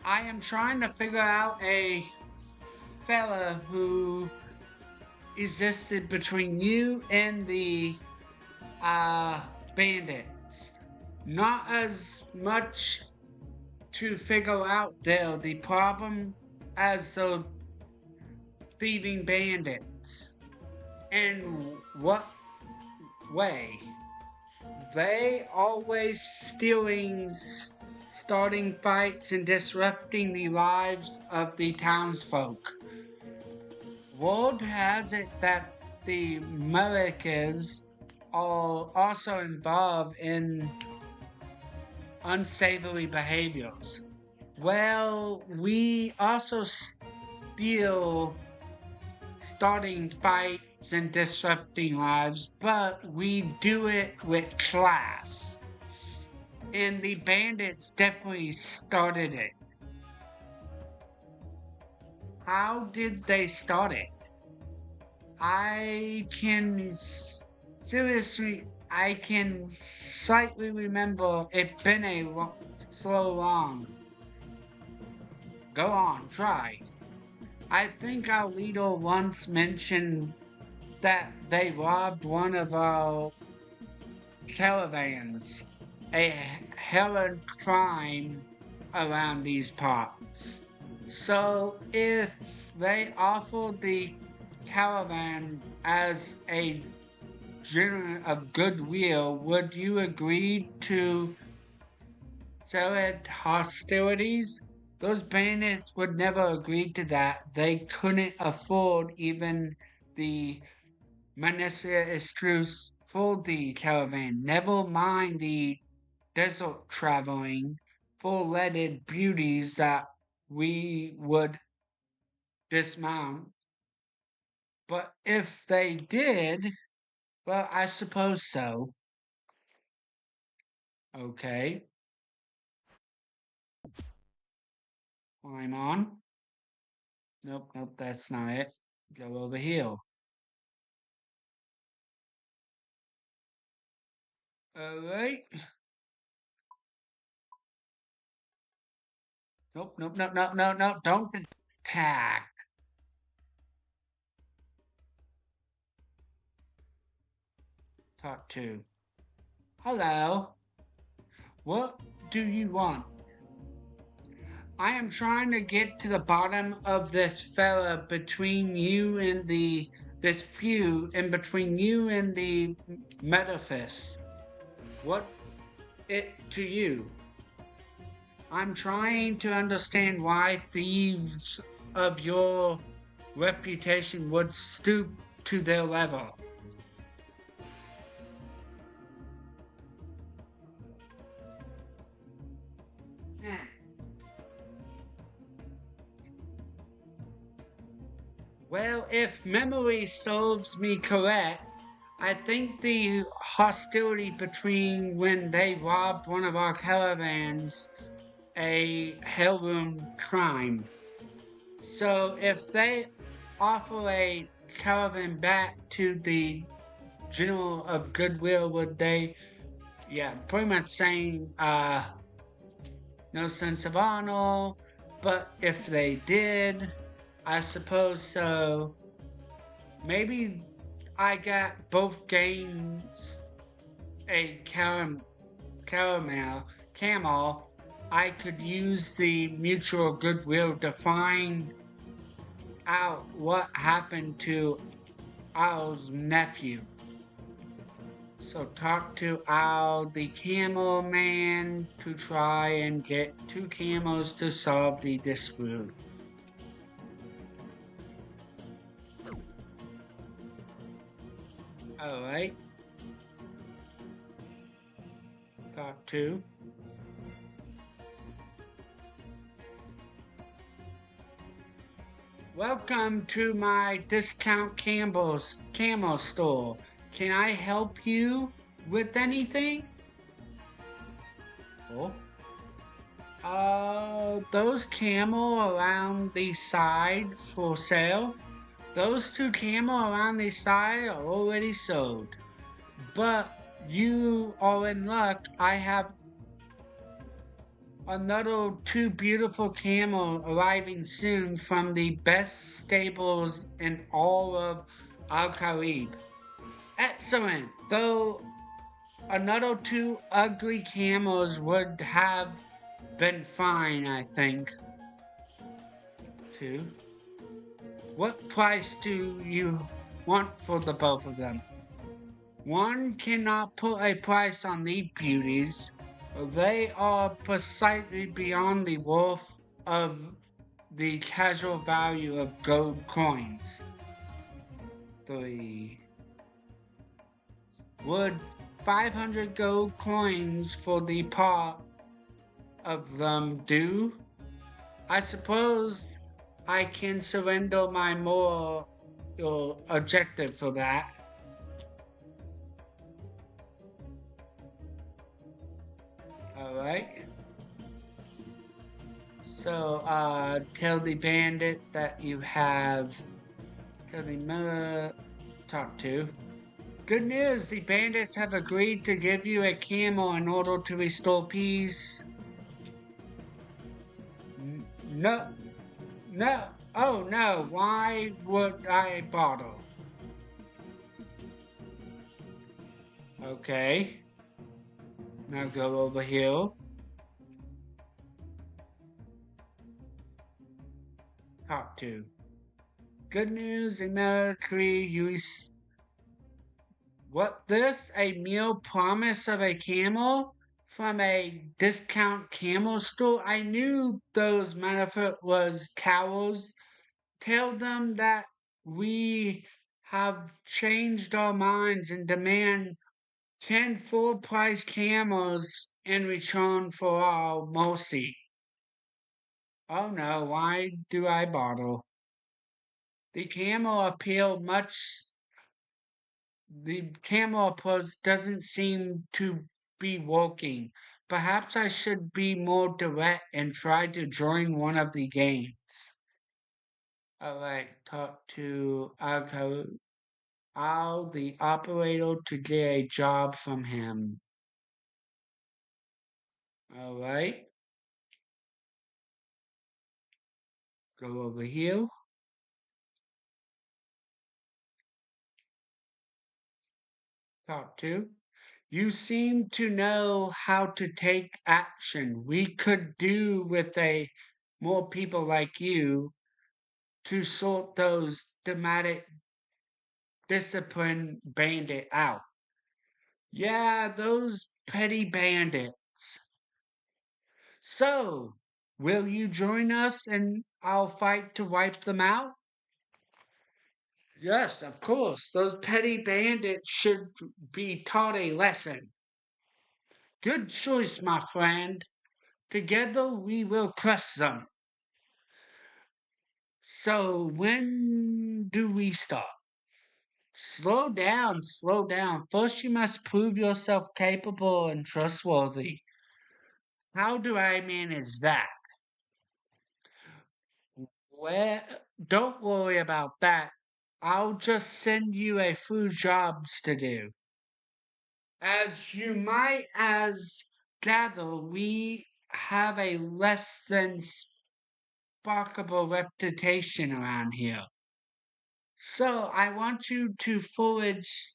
I am trying to figure out a fella who existed between you and the bandits. Not as much to figure out there the problem as the thieving bandits. In what way? They always stealing, starting fights and disrupting the lives of the townsfolk. Word has it that the Americans are also involved in unsavory behaviors. Well, we also steal starting fights and disrupting lives, but we do it with class. And the bandits definitely started it. How did they start it? I can seriously, I can slightly remember it been so long. Go on, try. I think our leader once mentioned that they robbed one of our caravans. A hell crime around these parts. So if they offered the caravan as a gesture of goodwill, would you agree to sell it hostilities? Those bandits would never agree to that. They couldn't afford even the Manessia Estrus for the caravan. Never mind the desert traveling, full-leaded beauties that we would dismount. But if they did, well, I suppose so. Okay, climb on. Nope, nope, that's not it. Go over here. Alright. Nope, nope, nope, nope, nope, nope, don't attack. Talk to. Hello. What do you want? I am trying to get to the bottom of this fella between you and this feud and between you and the metaphys. What it to you? I'm trying to understand why thieves of your reputation would stoop to their level. Well, if memory serves me correct, I think the hostility between when they robbed one of our caravans a heirloom crime. So if they offer a caravan back to the general of goodwill, would they? Yeah, pretty much saying no sense of honor. But if they did, I suppose so. Maybe I got both games a camel. I could use the mutual goodwill to find out what happened to Owl's nephew. So talk to Owl the camel man to try and get two camels to solve the dispute. Alright. Talk to. Welcome to my discount camel store. Can I help you with anything? Oh. Those camel around the side for sale? Those two camel around the side are already sold. But you are in luck. I have another two beautiful camel arriving soon from the best stables in all of Al-Kharib. Excellent, though another two ugly camels would have been fine, I think. Two. What price do you want for the both of them? One cannot put a price on these beauties. They are precisely beyond the worth of the casual value of gold coins. 3. Would 500 gold coins for the part of them do? I suppose I can surrender my more objective for that. Alright. So, tell the bandit that you have... Tell the talk to. Good news, the bandits have agreed to give you a camel in order to restore peace. No, no, oh no, why would I bother? Okay, now go over here. Talk to. Good news, America, what this? A meal promise of a camel? From a discount camel store? I knew those metaphor was cows. Tell them that we have changed our minds and demand 10 full price camels in return for our mercy. Oh no, why do I bother? The camel appeal much. The camel approach doesn't seem to be working. Perhaps I should be more direct and try to join one of the games. Alright, talk to Al, the operator, to get a job from him. Alright, go over here. Talk to. You seem to know how to take action. We could do with a more people like you to sort those thematic discipline bandit out. Yeah, those petty bandits. So, will you join us and I'll fight to wipe them out? Yes, of course. Those petty bandits should be taught a lesson. Good choice, my friend. Together we will crush them. So, when do we start? Slow down, slow down. First, you must prove yourself capable and trustworthy. How do I manage that? Well, don't worry about that. I'll just send you a few jobs to do. As you might as gather, we have a less than sparkable reputation around here. So I want you to forage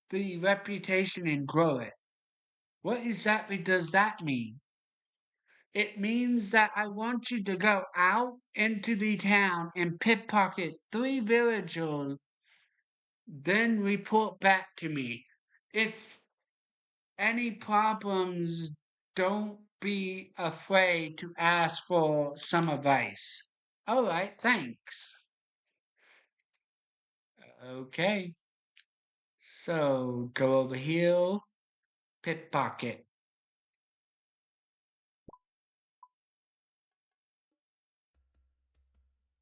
the reputation and grow it. What exactly does that mean? It means that I want you to go out into the town and pickpocket 3 villagers, then report back to me. If any problems, don't be afraid to ask for some advice. All right, thanks. Okay, so go over here, pickpocket.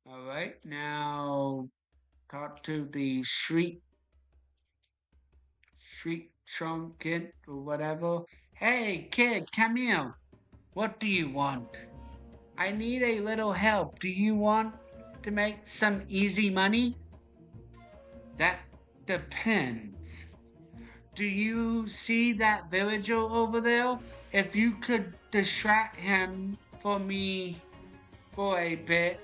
All right, now talk to the street trunket or whatever. Hey, kid, come here. What do you want? I need a little help. Do you want to make some easy money? That depends. Do you see that villager over there? If you could distract him for me for a bit,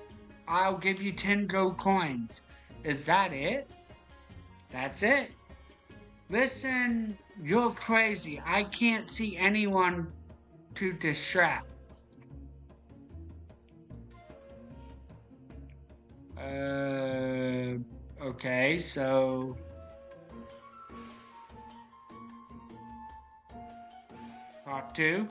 I'll give you 10 gold coins. Is that it? That's it. Listen, you're crazy. I can't see anyone to distract. Okay, so part 2.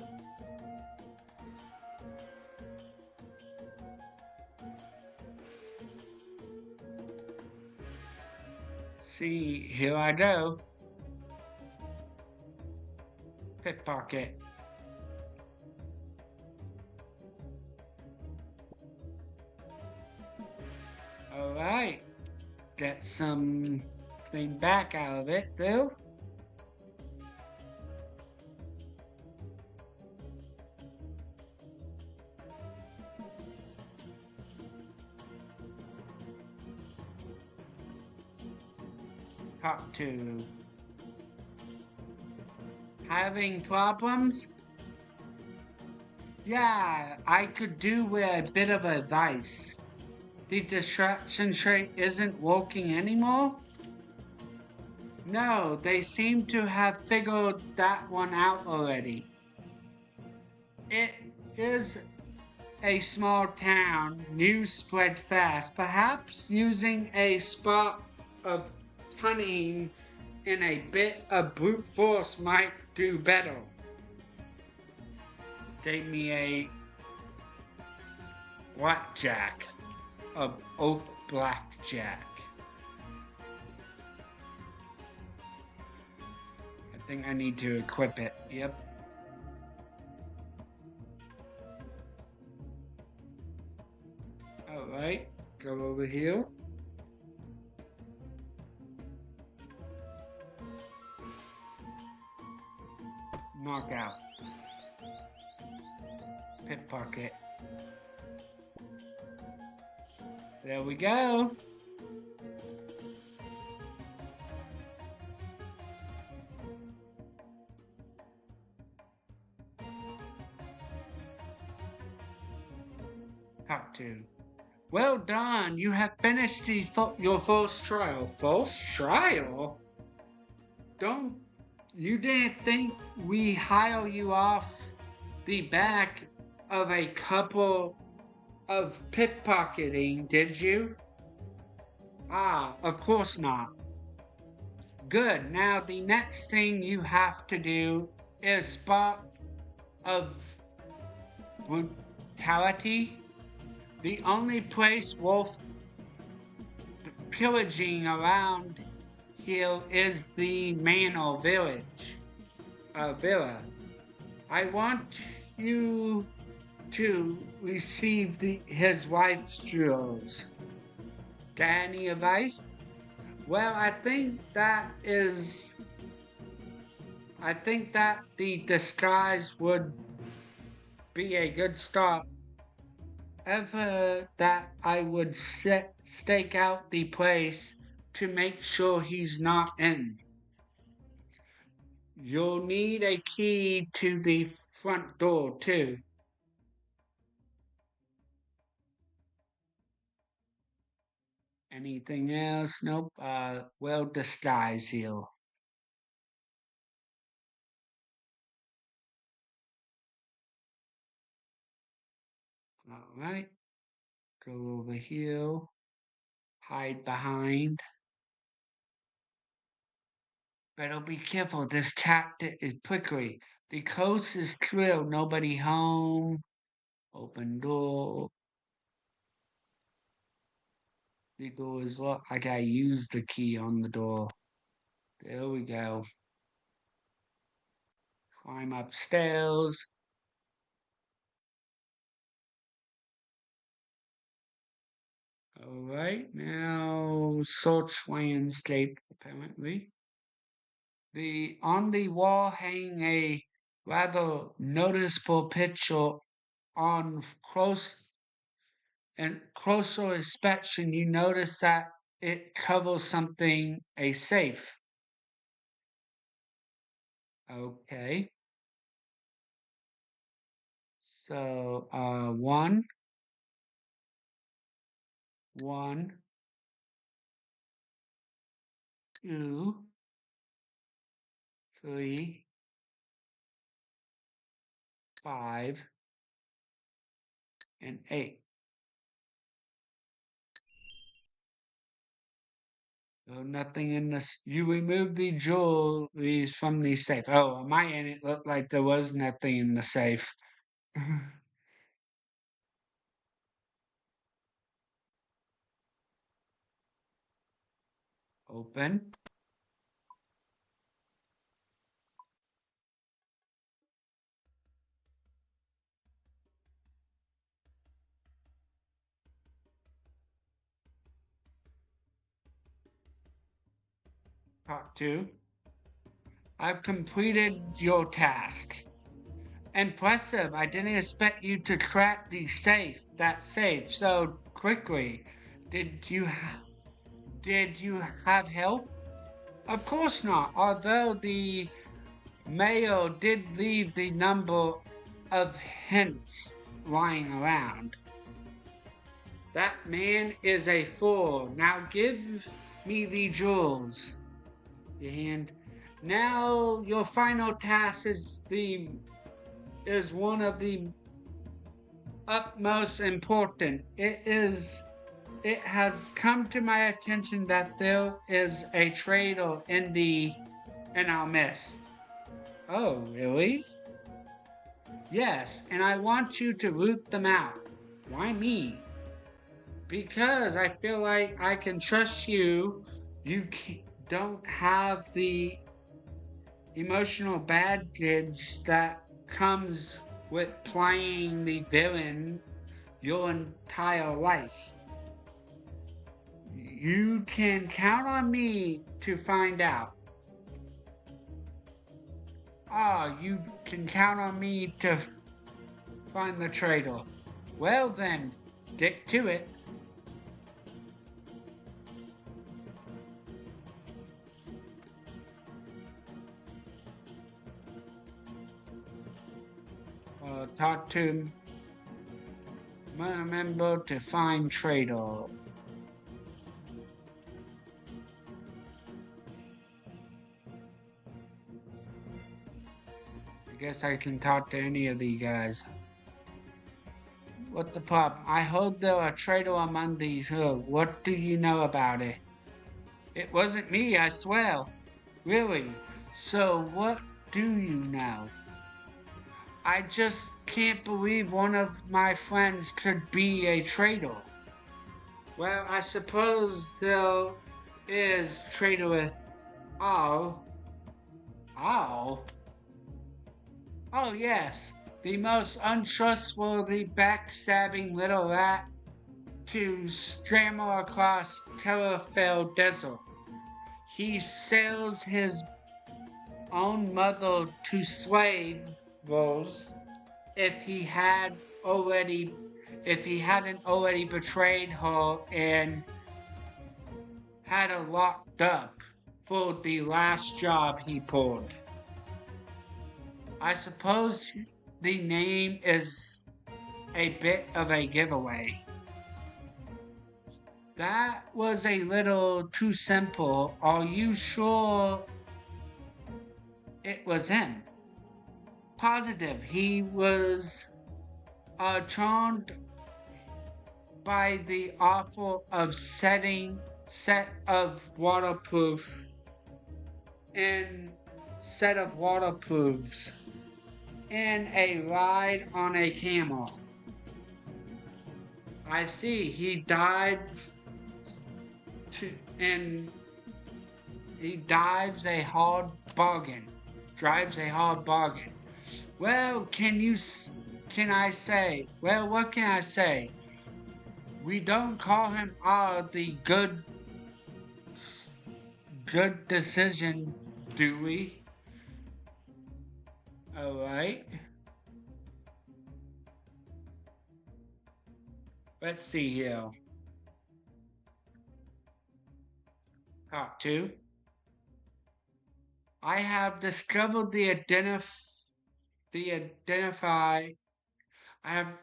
See, here I go. Pickpocket. Alright. Get something back out of it, though. Part 2. Having problems? Yeah, I could do with a bit of advice. The distraction trait isn't working anymore? No, they seem to have figured that one out already. It is a small town, news spread fast. Perhaps using a spot of cunning and a bit of brute force might do better. Gave me a blackjack, of oak blackjack. I think I need to equip it. Yep. Alright, go over here. Knockout. Pickpocket. There we go. Part 2. Well done. You have finished your first trial. First trial? You didn't think we hire you off the back of a couple of pickpocketing, did you? Ah, of course not. Good. Now the next thing you have to do is spot of brutality. The only place worth pillaging around here is the manor villa. I want you to receive his wife's jewels. Got any advice? Well, I think that the disguise would be a good start. Ever that I would stake out the place to make sure he's not in. You'll need a key to the front door too. Anything else? Nope. Well disguised here. Alright. Go over here. Hide behind. Better be careful. This cat is prickly. The coast is clear. Nobody home. Open door. The door is locked. I gotta use the key on the door. There we go. Climb upstairs. Alright, now search landscape apparently. On the wall hang a rather noticeable picture on closer inspection you notice that it covers a safe. Okay. So, 1, 2, 3, 5, and 8. So nothing in this. You remove the jewelry from the safe. Oh, on my end, it looked like there was nothing in the safe. Open. Part 2. I've completed your task. Impressive. I didn't expect you to crack that safe so quickly. Did you have help? Of course not. Although the Mayo did leave the number of hints lying around. That man is a fool. Now give me the jewels. And now your final task is one of the utmost important. It has come to my attention that there is a traitor in our midst. Oh, really? Yes, and I want you to root them out. Why me? Because I feel like I can trust you. You don't have the emotional baggage that comes with playing the villain your entire life. You can count on me to find out. You can count on me to find the traitor. Well then, stick to it. Talk to remember to find traitor. I guess I can talk to any of these guys. What the problem? I heard there are traitor among these here. What do you know about it? It wasn't me, I swear. Really? So what do you know? I just can't believe one of my friends could be a traitor. Well, I suppose there is traitorous. Oh, oh, oh yes, the most untrustworthy, backstabbing little rat to scramble across Terrafell Desert. He sells his own mother to slave roles if he had already if he hadn't already betrayed her and had her locked up for the last job he pulled. I suppose the name is a bit of a giveaway. That was a little too simple. Are you sure it was him? Positive. He was charmed by the offer of set of waterproof and set of waterproofs and a ride on a camel. I see. To and he dives a hard bargain. Drives a hard bargain. Well, can I say? Well, what can I say? We don't call him the good decision, do we? All right. Let's see here. Part 2. I have discovered the identify. I have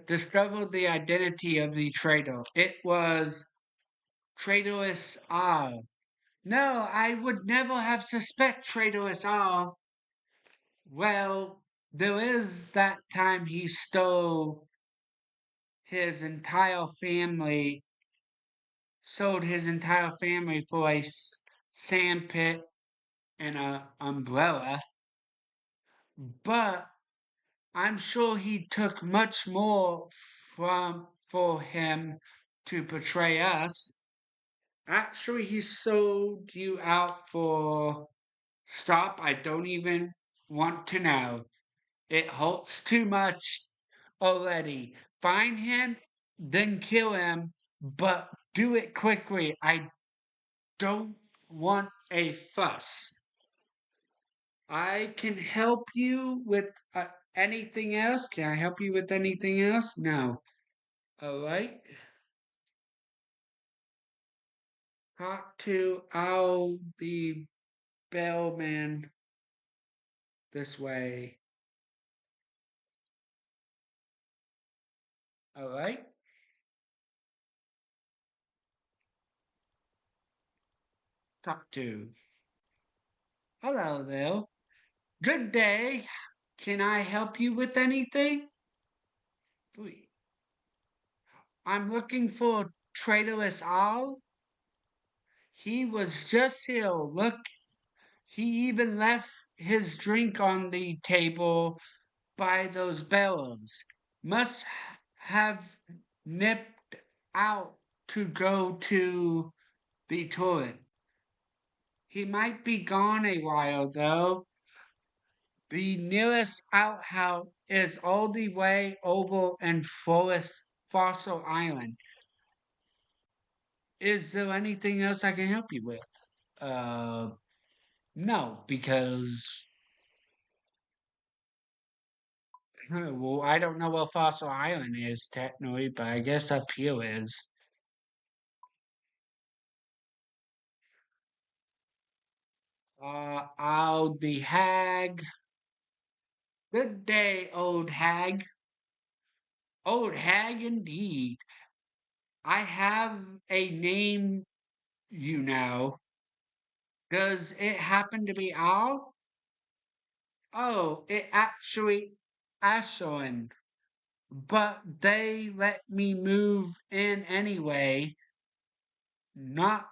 discovered the identity of the traitor. It was traitorous R. No, I would never have suspect traitorous R. Well, there is that time he stole his entire family, sold his entire family for a sandpit and an umbrella. But I'm sure he took much more for him to betray us. Actually, he sold you out for stop. I don't even want to know. It hurts too much already. Find him, then kill him, but do it quickly. I don't want a fuss. I can help you with anything else. Can I help you with anything else? No. All right. Talk to the bellman. this way. Alright? Talk to. Hello there. Good day. Can I help you with anything? I'm looking for Traderless Owl. He was just here. Look, he even left his drink on the table by those bellows. Must have nipped out to go to the toilet. He might be gone a while, though. The nearest outhouse is all the way over in Fossil Island. Is there anything else I can help you with? Uh, no, because well, I don't know where Fossil Island is technically, but I guess up here is. The hag. Good day, old hag. Old hag indeed. I have a name, you know. Does it happen to be Al? Oh, it actually Ashlyn. But they let me move in anyway. Not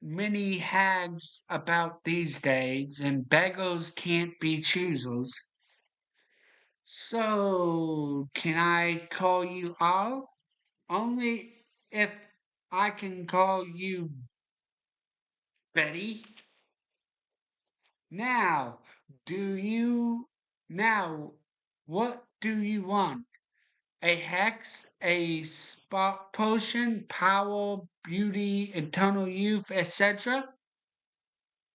many hags about these days, and beggars can't be choosers. So, can I call you Al? Only if I can call you Betty. Now, do you. Now, what do you want? A hex, a spot potion, power, beauty, eternal youth, etc.?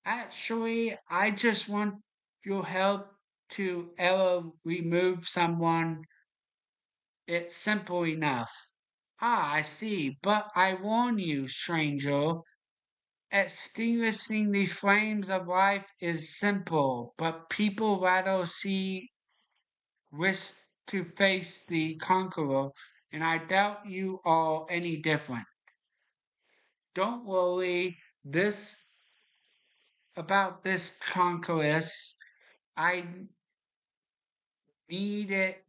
Actually, I just want your help to ever remove someone. It's simple enough. Ah, I see. But I warn you, stranger, extinguishing the flames of life is simple, but people rather wish to face the conqueror, and I doubt you are any different. Don't worry this about this conquest. I need it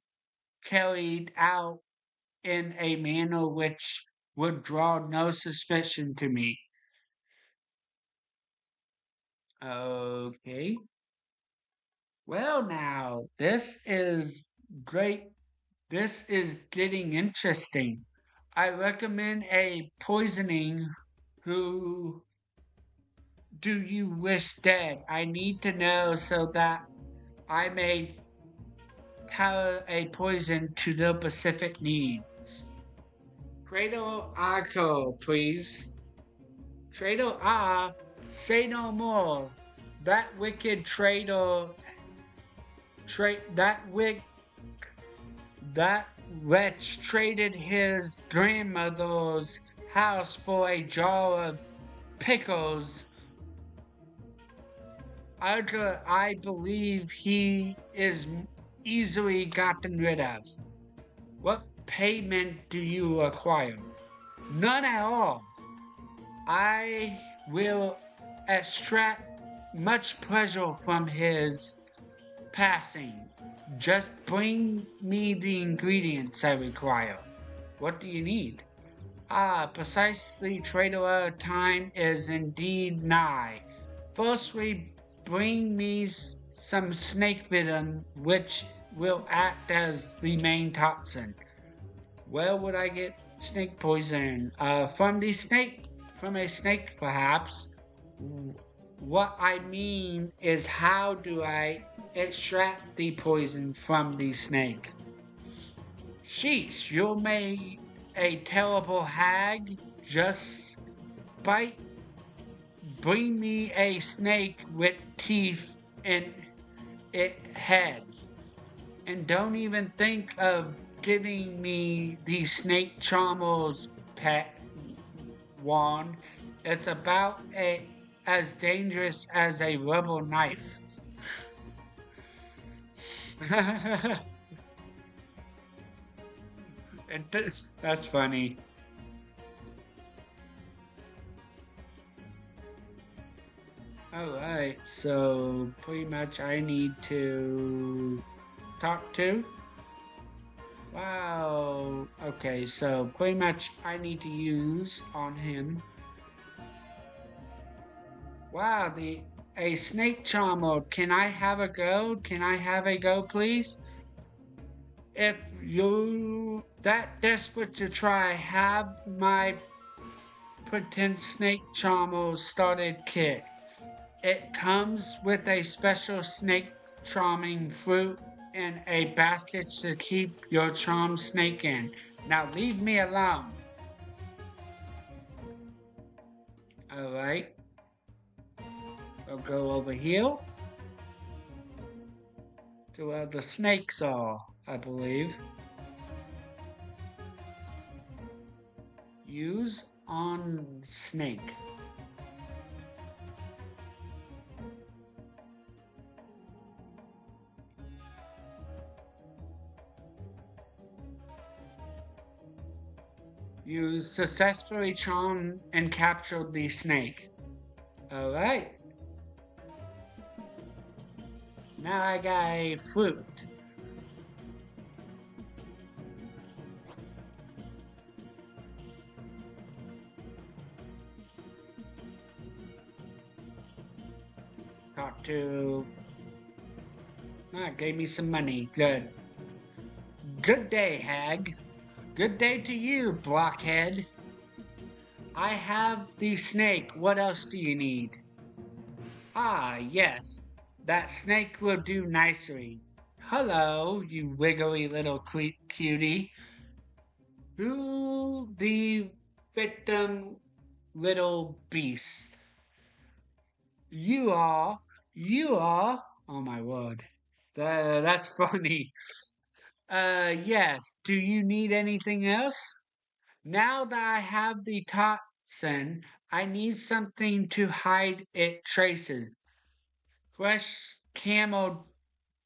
carried out in a manner which would draw no suspicion to me. Okay. Well, now, this is great. This is getting interesting. I recommend a poisoning. Who do you wish dead? I need to know so that I may tailor a poison to their specific needs. Cradle Arco, please. Traitor say no more. That wicked traitor, that wretch traded his grandmother's house for a jar of pickles. I believe he is easily gotten rid of. What payment do you require? None at all. I will extract much pleasure from his passing. Just bring me the ingredients I require. What do you need? Precisely trader time is indeed nigh. Firstly, bring me some snake venom, which will act as the main toxin. Where would I get snake poison? From a snake perhaps. What I mean is, how do I extract the poison from the snake? Sheesh, you made a terrible hag. Just bring me a snake with teeth in its head. And don't even think of giving me the snake charmer's pet wand. It's about as dangerous as a rubber knife. That's funny. Alright, so pretty much I need to talk to. Wow. Okay, so pretty much I need to use on him. Wow, a snake charmer. Can I have a go? Can I have a go, please? If you that desperate to try, have my pretend snake charmer started kit. It comes with a special snake charming fruit and a basket to keep your charmed snake in. Now leave me alone. Alright. I'll go over here to where the snakes are, I believe. Use on snake. You successfully charmed and captured the snake. Alright. Now I got a fruit. Talk to... gave me some money. Good. Good day, hag. Good day to you, blockhead. I have the snake. What else do you need? Ah, yes. That snake will do nicely. Hello, you wiggly little cutie. Who the victim little beast? You are. Oh my word. That's funny. Yes. Do you need anything else? Now that I have the toxin, I need something to hide its traces. Fresh camel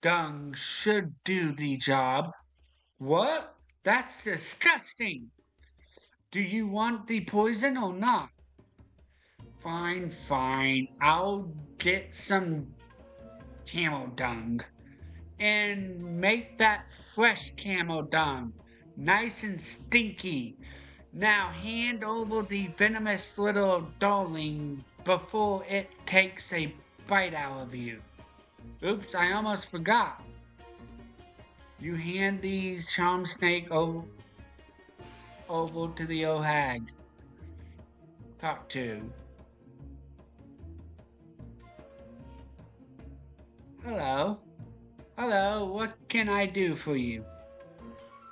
dung should do the job. What? That's disgusting. Do you want the poison or not? Fine, fine. I'll get some camel dung and make that fresh camel dung. Nice and stinky. Now hand over the venomous little darling before it takes a bite out of you. Oops, I almost forgot. You hand the charm snake over to the old hag. Talk to. Hello. Hello, what can I do for you?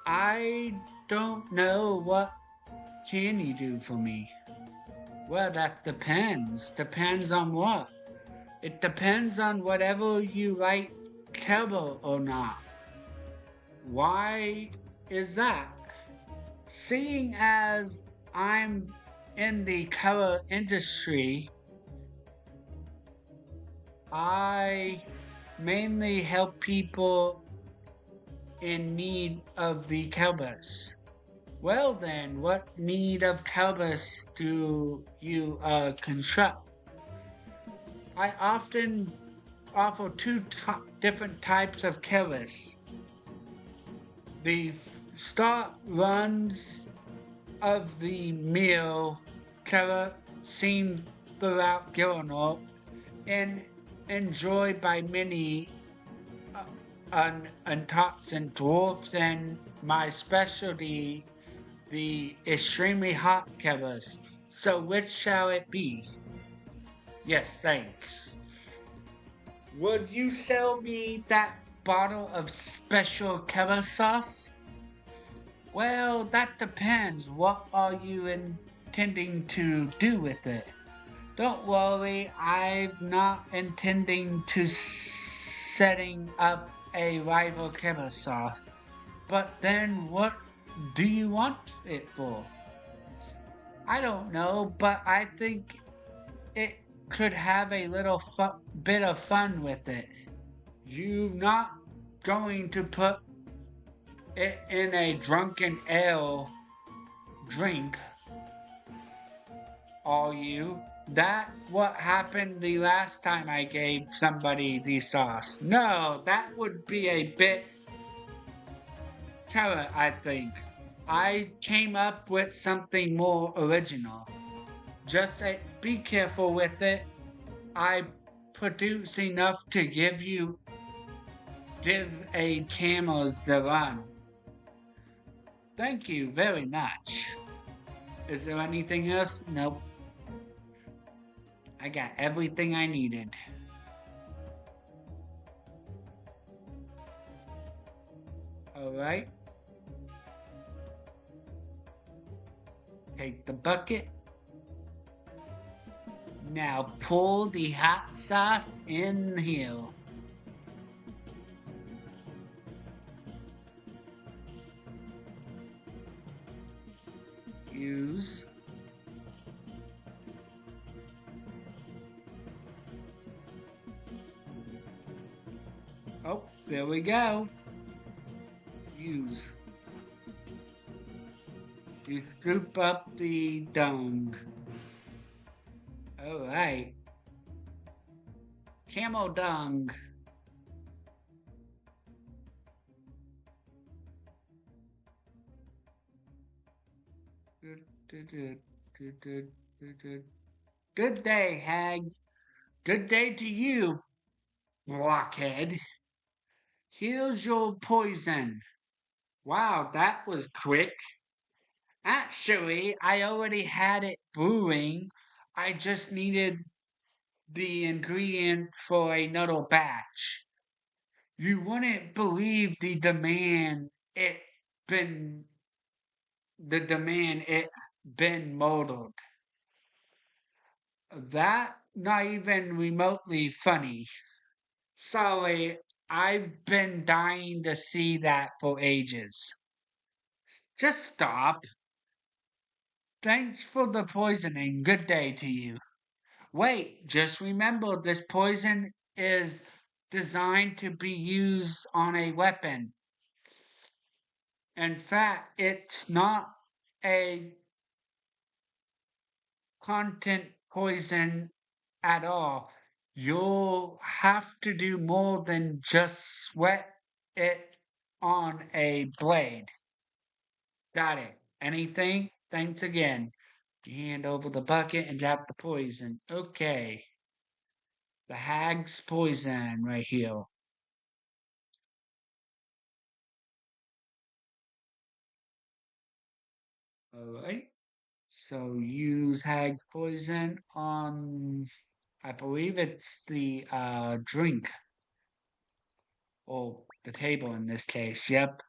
I don't know. What can you do for me? Well, that depends. Depends on what? It depends on whatever you like, cowboy or not. Why is that? Seeing as I'm in the color industry, I mainly help people in need of the cowbells. Well then, what need of cowbells do you construct? I often offer two different types of cowbells. The start runs of the meal color seen throughout Gilnor and enjoyed by many untoxin dwarfs, and my specialty, the extremely hot covers. So which shall it be? Yes, thanks. Would you sell me that bottle of special cover sauce? Well, that depends. What are you intending to do with it? Don't worry, I'm not intending to setting up a rival cover sauce. But then what do you want it for? I don't know, but I think it could have a little bit of fun with it. You not going to put it in a drunken ale drink, are you? That what happened the last time I gave somebody the sauce. No, that would be a bit terror, I think. I came up with something more original. Just say, be careful with it. I produce enough to give a camels the run. Thank you very much. Is there anything else? Nope. I got everything I needed. Alright. Take the bucket. Now pour the hot sauce in here. Use. Oh, there we go. Use. You scoop up the dung. Alright. Camel dung. Good day, hag. Good day to you, blockhead. Here's your poison. Wow, that was quick. Actually, I already had it brewing. I just needed the ingredient for another batch. You wouldn't believe been the demand it been modeled. That not even remotely funny. Sorry, I've been dying to see that for ages. Just stop. Thanks for the poisoning. Good day to you. Wait, just remember this poison is designed to be used on a weapon. In fact, it's not a content poison at all. You'll have to do more than just sweat it on a blade. Got it. Anything? Thanks again. Hand over the bucket and drop the poison. Okay. The hag's poison right here. Alright. So use hag poison on, I believe it's the drink. Or the table in this case. Yep.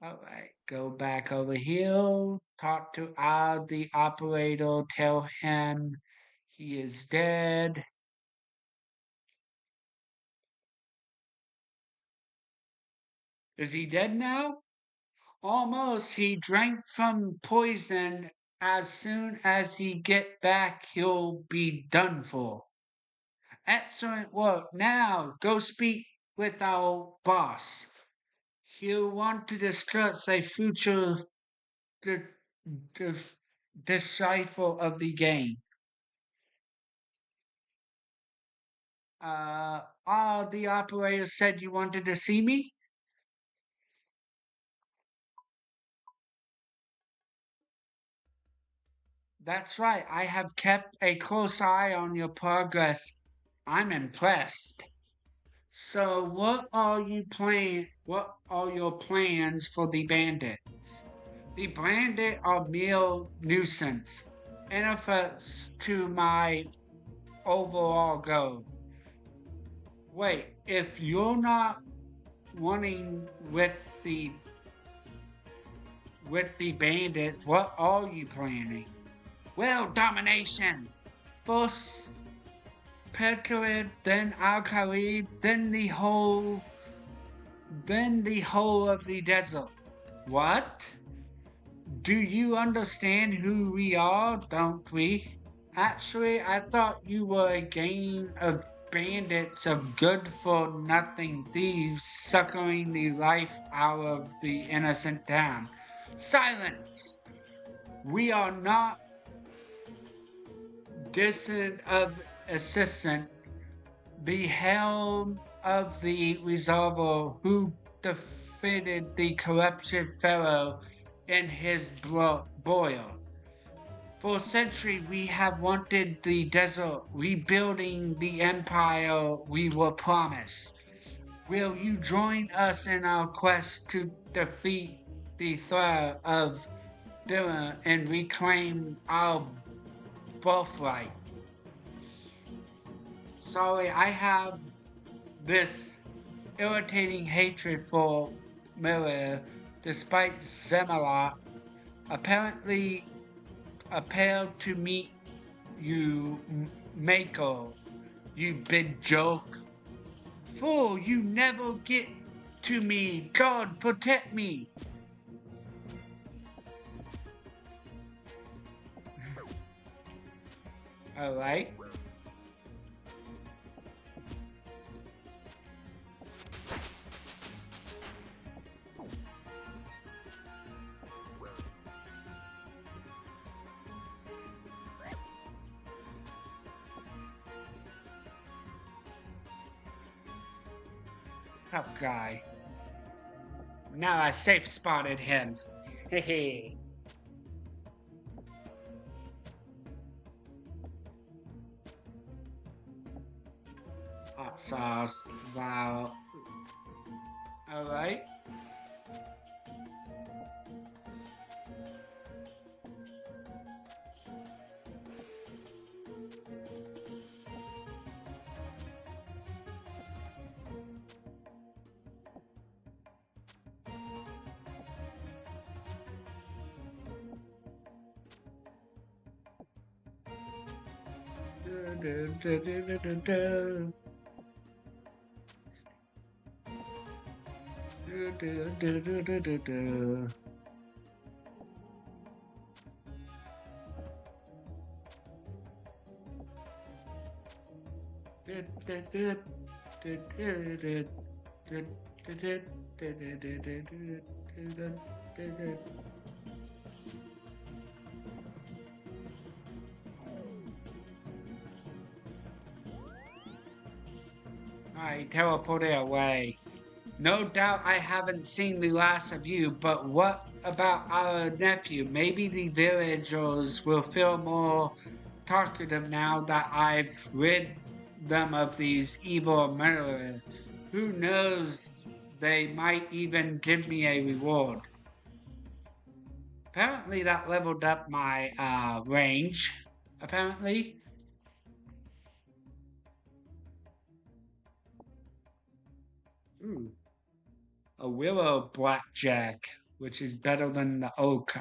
Alright, go back over here, talk to the operator, tell him he is dead. Is he dead now? Almost. He drank from poison. As soon as he get back, he'll be done for. Excellent work. Now, go speak with our boss. He'll want to discuss a future decipher of the game. The operator said you wanted to see me? That's right. I have kept a close eye on your progress. I'm impressed. So, what are your plans for the bandits? The bandit are mere nuisance, interferes to my overall goal. Wait, if you're not wanting with the bandits, what are you planning? Well, domination. First Petroid, then Al-Khalid, then the whole of the desert. What? Do you understand who we are, don't we? Actually, I thought you were a game of bandits of good-for-nothing thieves suckering the life out of the innocent town. Silence! We are not distant of assistant, the helm of the resolver who defeated the corrupted pharaoh in his boil. For a century we have wanted the desert, rebuilding the empire we were promised. Will you join us in our quest to defeat the threat of Dylan and reclaim our birthright? Sorry, I have this irritating hatred for Miller, despite Zemalot apparently appealed to meet you, Mako, you big joke. Fool, you never get to me. God, protect me. Alright. Tough guy. Now I safe spotted him. Hehe. Hot sauce. Wow. Alright. I teleported away. No doubt I haven't seen the last of you, but what about our nephew? Maybe the villagers will feel more talkative now that I've rid them of these evil murderers. Who knows, they might even give me a reward. Apparently that leveled up my range, apparently. Ooh. A willow blackjack, which is better than the oak.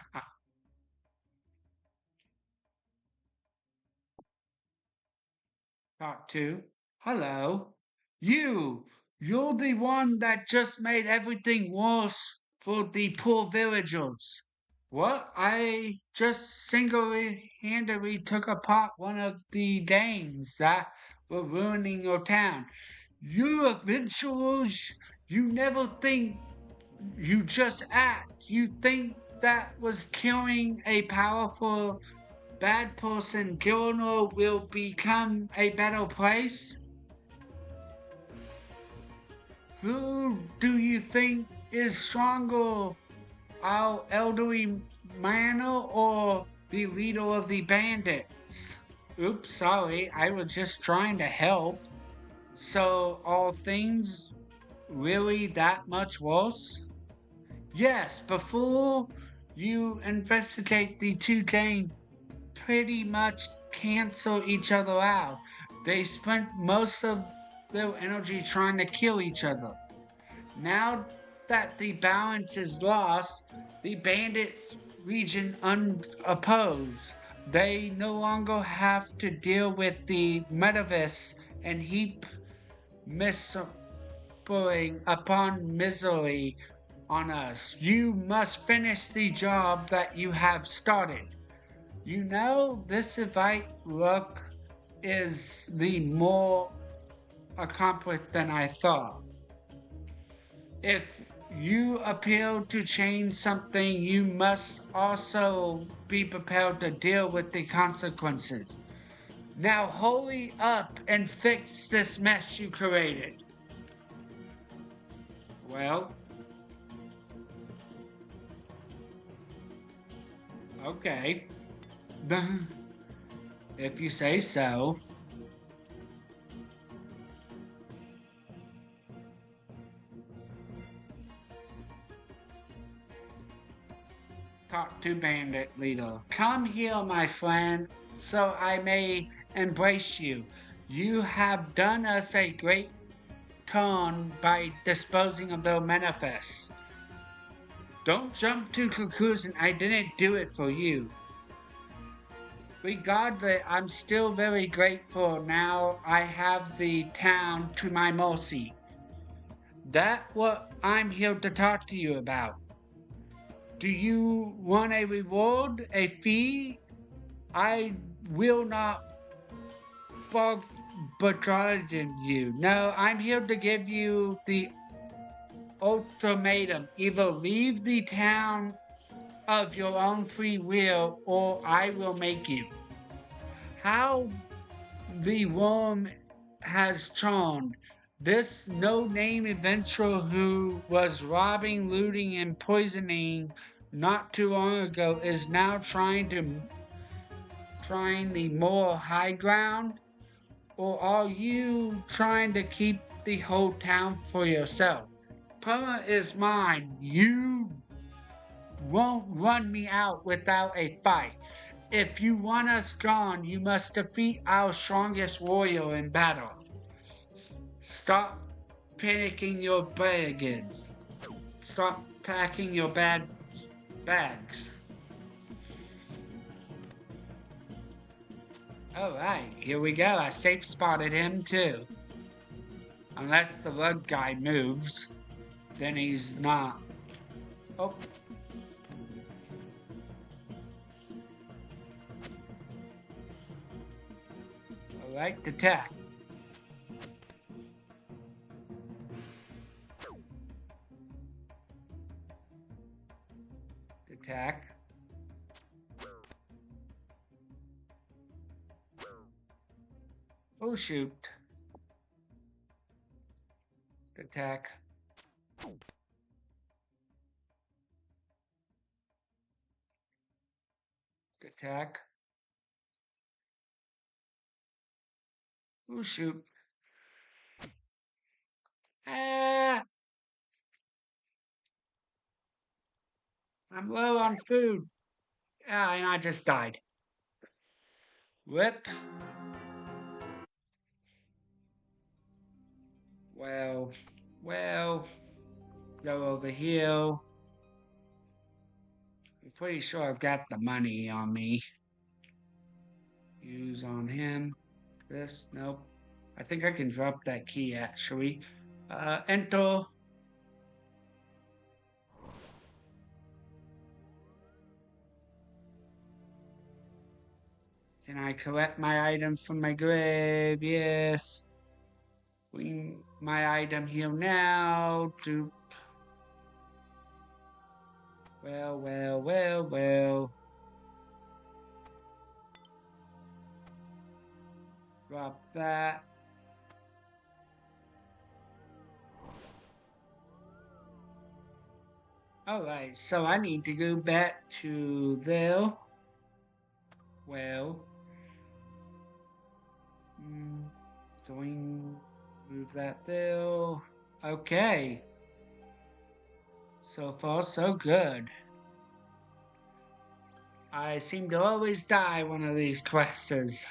Talk to. Hello. You're the one that just made everything worse for the poor villagers. What? I just single-handedly took apart one of the gangs that were ruining your town. You adventurers, you never think, you just act. You think that was killing a powerful bad person Gilnor will become a better place? Who do you think is stronger, our elderly man or the leader of the bandits? Oops, sorry, I was just trying to help. So, are things really that much worse? Yes, before you investigate, the two gangs pretty much cancel each other out. They spent most of their energy trying to kill each other. Now that the balance is lost, the bandit region unopposed. They no longer have to deal with the metaverse and heap misery upon misery on us. You must finish the job that you have started. You know, this invite look is the more accomplished than I thought. If you appeal to change something, you must also be prepared to deal with the consequences. Now hurry up and fix this mess you created. Well, okay. If you say so. Talk to Bandit Leader. Come here, my friend, so I may embrace you. You have done us a great turn by disposing of their manifests. Don't jump to conclusion. I didn't do it for you. Regardless, I'm still very grateful now I have the town to my mercy. That's what I'm here to talk to you about. Do you want a reward, a fee? I will not begrudge you. No, I'm here to give you the ultimatum. Either leave the town of your own free will, or I will make you. How the worm has turned. This no-name adventurer who was robbing, looting, and poisoning not too long ago is now trying the more high ground? Or are you trying to keep the whole town for yourself? Perma is mine. You won't run me out without a fight. If you want us gone, you must defeat our strongest warrior in battle. Stop panicking your bag. Stop packing your bad bags. Alright, here we go. I safe spotted him too. Unless the rug guy moves, then he's not. Oh. Alright, attack. Attack. Oh shoot. Attack. Attack. Oh shoot. Ah! I'm low on food. Ah, and I just died. Rip. Well, go over here. I'm pretty sure I've got the money on me. Use on him. This, nope. I think I can drop that key actually. Enter. Can I collect my item from my grave? Yes. Bring my item here now. To well. Drop that. Alright, so I need to go back to there. Well. Move that there. Okay. So far, so good. I seem to always die one of these quests.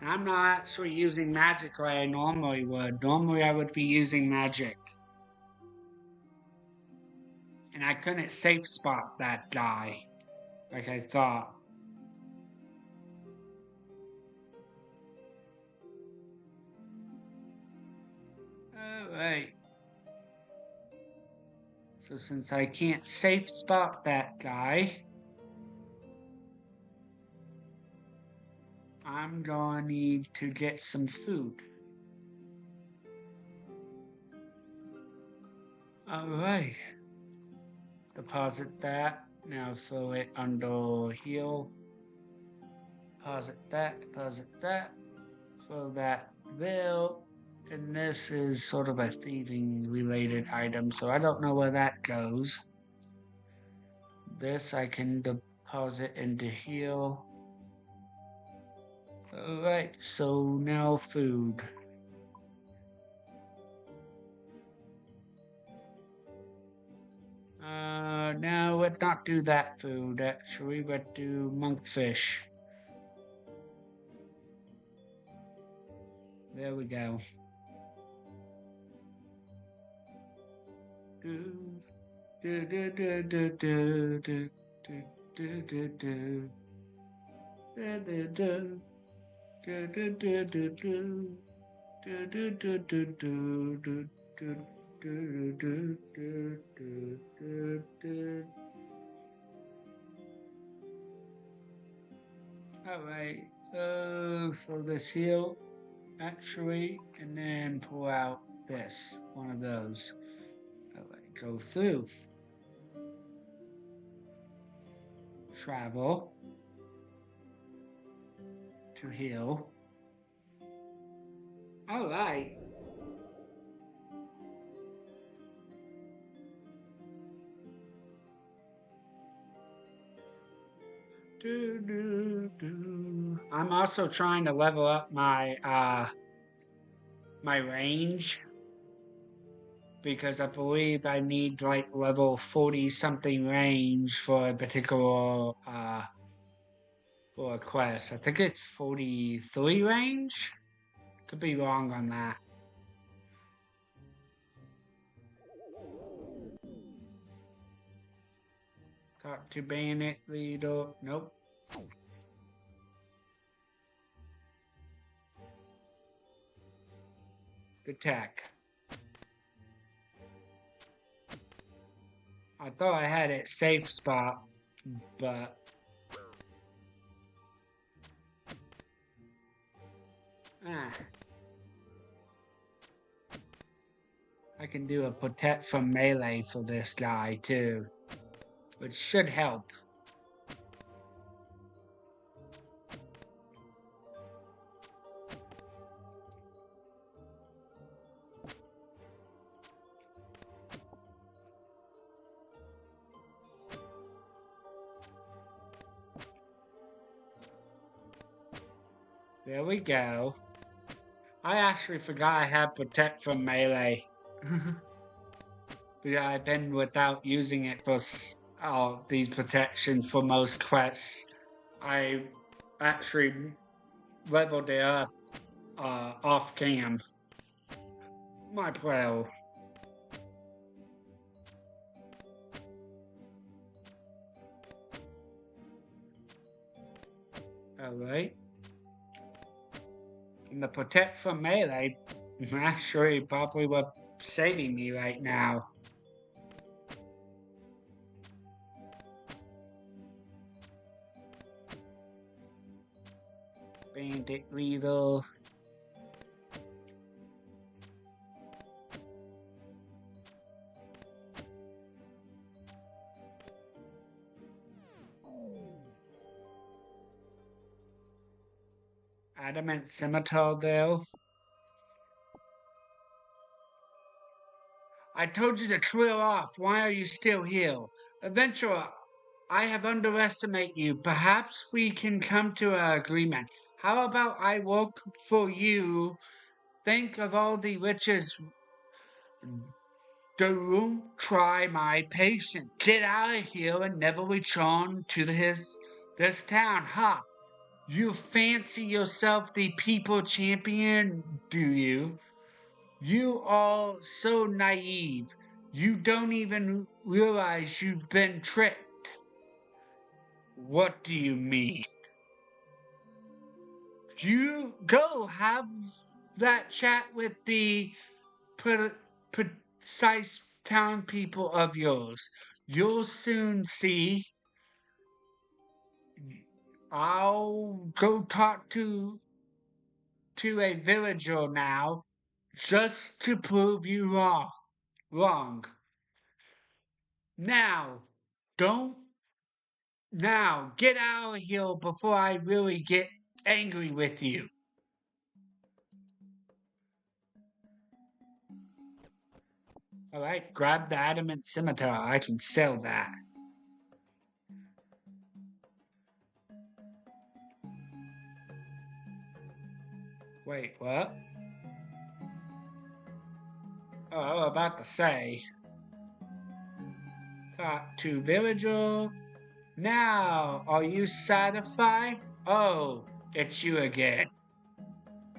I'm not actually using magic like I normally would. Normally I would be using magic. And I couldn't safe spot that guy like I thought. Alright. So since I can't safe spot that guy, I'm gonna need to get some food. Alright. Deposit that. Now throw it under heal. Deposit that, throw that there. And this is sort of a thieving related item, so I don't know where that goes. This I can deposit into heal. Alright, so now food. No, let's not do that food, actually. Let's do monkfish. There we go. Do, do, do, do, do, do, do, do, do, do, do. Do, do, do. Do, do, do, do, do. Do, do, do, do, do, do, do. Do, do, do, do, do, do. Alright, so this heal, actually, and then pull out this, one of those. Alright, go through. Travel. To heal. Alright. I'm also trying to level up my my range because I believe I need like level 40 something range for a particular for a quest. I think it's 43 range. Could be wrong on that. Talk to Bandit Leader. Nope. Attack. I thought I had it safe spot, but I can do a protect from melee for this guy too, which should help. There we go. I actually forgot I had protect from melee. But I've been without using it for these protections for most quests. I actually leveled it up off cam. My pro. Alright. And the protect from melee actually probably what saving me right now. Bandit Leader. Adamant Scimitar though. I told you to clear off. Why are you still here? Adventurer, I have underestimated you. Perhaps we can come to an agreement. How about I work for you? Think of all the riches. Don't try my patience. Get out of here and never return to this town. Ha! You fancy yourself the people champion, do you? You are so naive. You don't even realize you've been tricked. What do you mean? You go have that chat with the precise town people of yours. You'll soon see. I'll go talk to a villager now just to prove you wrong. Now, don't now get out of here before I really get angry with you. Alright, grab the adamant scimitar. I can sell that. Wait, what? Oh, I was about to say. Talk to villager. Now, are you satisfied? Oh, it's you again.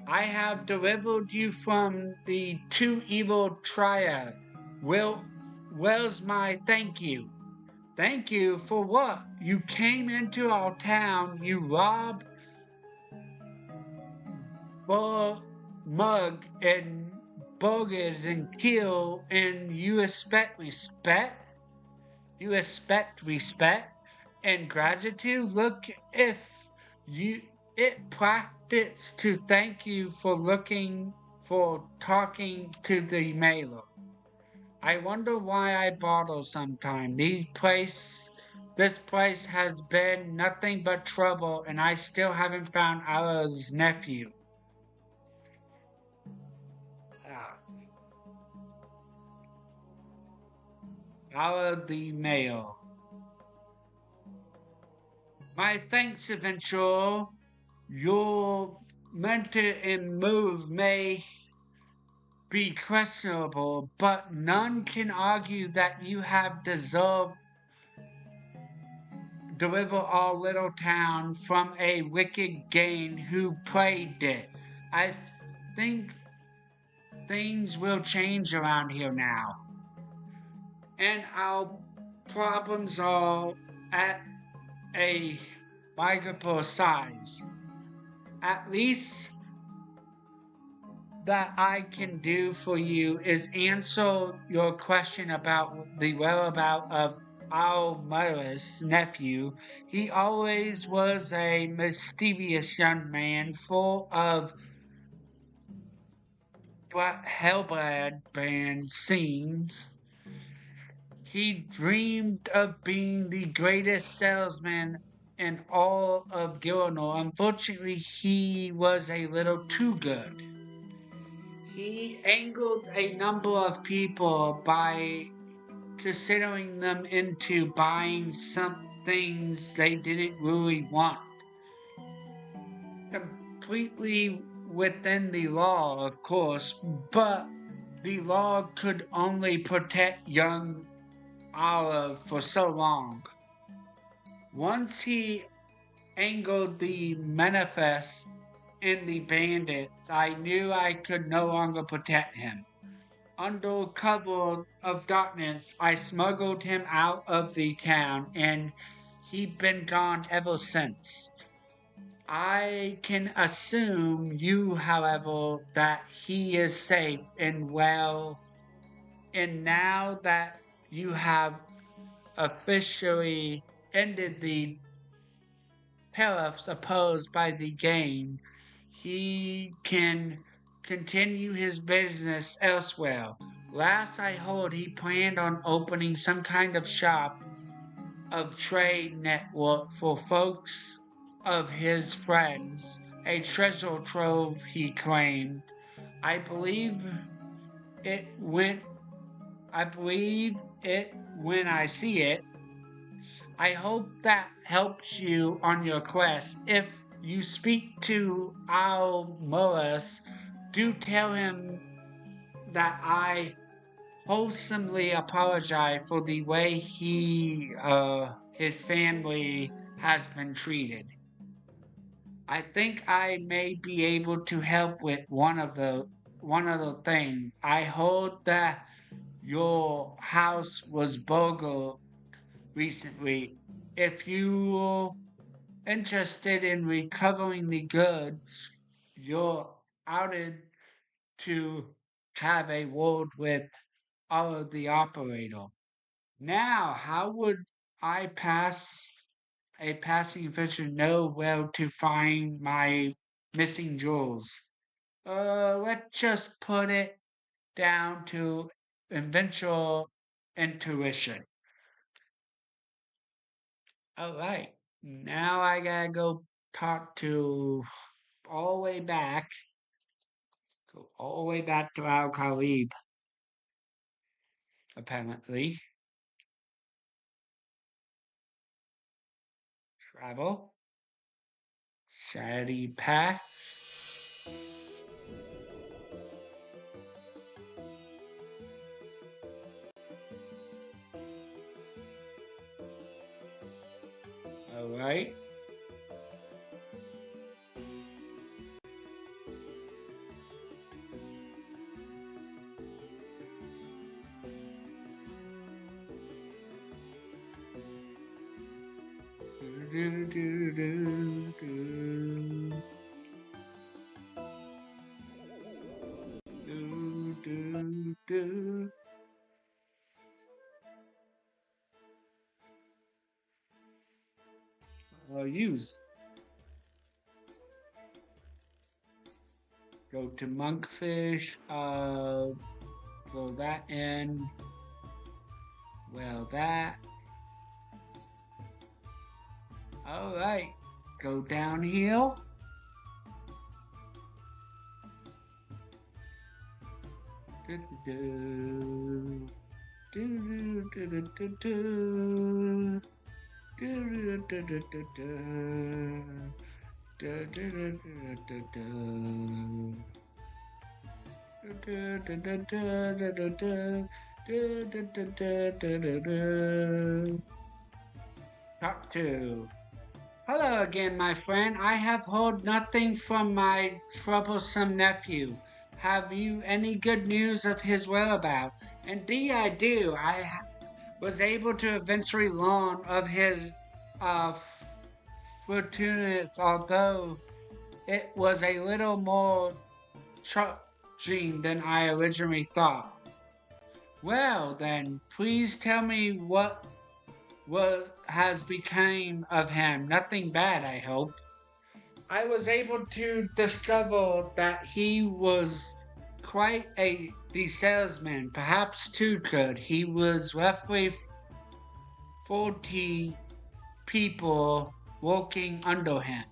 I have delivered you from the two evil triad. Where's my thank you? Thank you for what? You came into our town, you robbed, mug, and burgers and kill, and you expect respect? You expect respect and gratitude? Look, if you it practice to thank you for talking to the mailer. I wonder why I bother sometime. This place has been nothing but trouble, and I still haven't found Allah's nephew. Ah, Allah the mail. My thanks, adventurer. Your mentor and move may be questionable, but none can argue that you have deserved deliver our little town from a wicked gain who plagued it. I think things will change around here now, and our problems are at a microple size. At least that I can do for you is answer your question about the whereabouts of our mother's nephew. He always was a mysterious young man, full of what hellblad band scenes. He dreamed of being the greatest salesman in all of Gilnor. Unfortunately, he was a little too good. He angered a number of people by considering them into buying some things they didn't really want. Completely within the law, of course, but the law could only protect young Olive for so long. Once he angered the manifest and the bandits, I knew I could no longer protect him. Under cover of darkness, I smuggled him out of the town, and he'd been gone ever since. I can assume you, however, that he is safe and well, and now that you have officially ended the tariffs opposed by the game, he can continue his business elsewhere. Last I heard, he planned on opening some kind of shop of trade network for folks of his friends. A treasure trove, he claimed. I believe it when I believe it when I see it. I hope that helps you on your quest. If you speak to Al Mullis, do tell him that I wholesomely apologize for the way his family has been treated. I think I may be able to help with one of the things. I heard that your house was burgled recently. If you're interested in recovering the goods, you're outed to have a word with all of the operator. Now, how would I pass a passing official know where to find my missing jewels? Let's just put it down to eventual intuition. Alright, now I gotta go talk to all the way back. Go all the way back to Al Khalib, apparently. Travel. Shady path. Alright. Do, do, do, do. Do, do, do. Use. Go to monkfish. Throw that in. Well, that. Alright. Go downhill. Do, do, do, do, do, do, do. Do, do, do, do, do. Do, do, do, do, do, do. Talk to. Hello again, my friend. I have heard nothing from my troublesome nephew. Have you any good news of his whereabouts? Indeed, I do. Was able to eventually learn of his fortunates, although it was a little more gene than I originally thought. Well then, please tell me what has become of him. Nothing bad, I hope. I was able to discover that he was quite the salesman, perhaps too good. He was roughly 40 people working under him.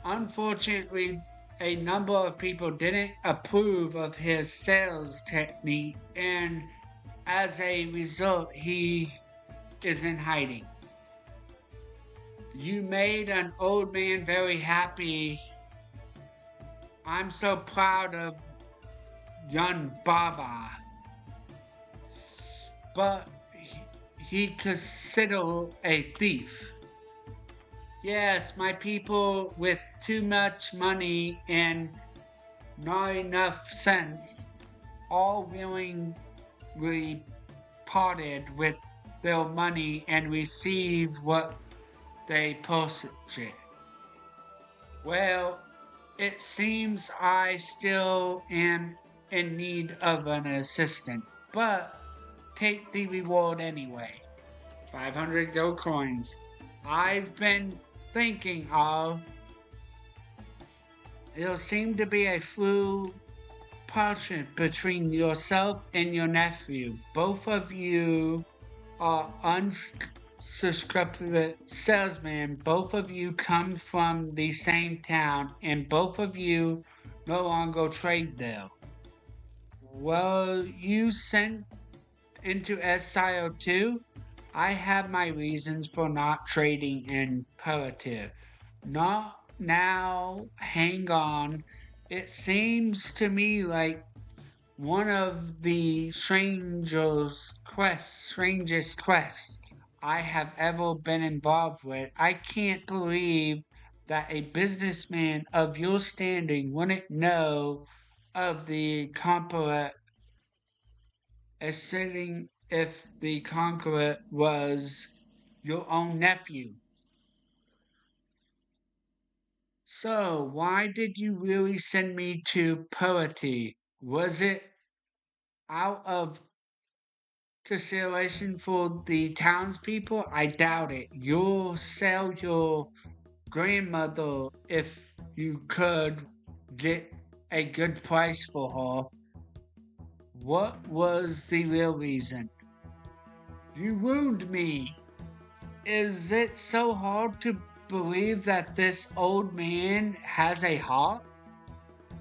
Unfortunately, a number of people didn't approve of his sales technique, and as a result, he is in hiding. You made an old man very happy. I'm so proud of young Baba. But he considered a thief. Yes, my people with too much money and not enough sense all willingly parted with their money and received what they purchased. Well, it seems I still am in need of an assistant, but take the reward anyway. 500 gold coins. I've been thinking it'll seem to be a full partnership between yourself and your nephew. Both of you are unsubscribed salesmen. Both of you come from the same town, and both of you no longer trade there. Well, you sent into SIO 2? I have my reasons for not trading in Pelletier. Not now, hang on. It seems to me like one of the strangest quests I have ever been involved with. I can't believe that a businessman of your standing wouldn't know of the Conqueror, assuming if the Conqueror was your own nephew. So, why did you really send me to Poverty? Was it out of consideration for the townspeople? I doubt it. You'll sell your grandmother if you could get a good price for her. What was the real reason? You ruined me. Is it so hard to believe that this old man has a heart?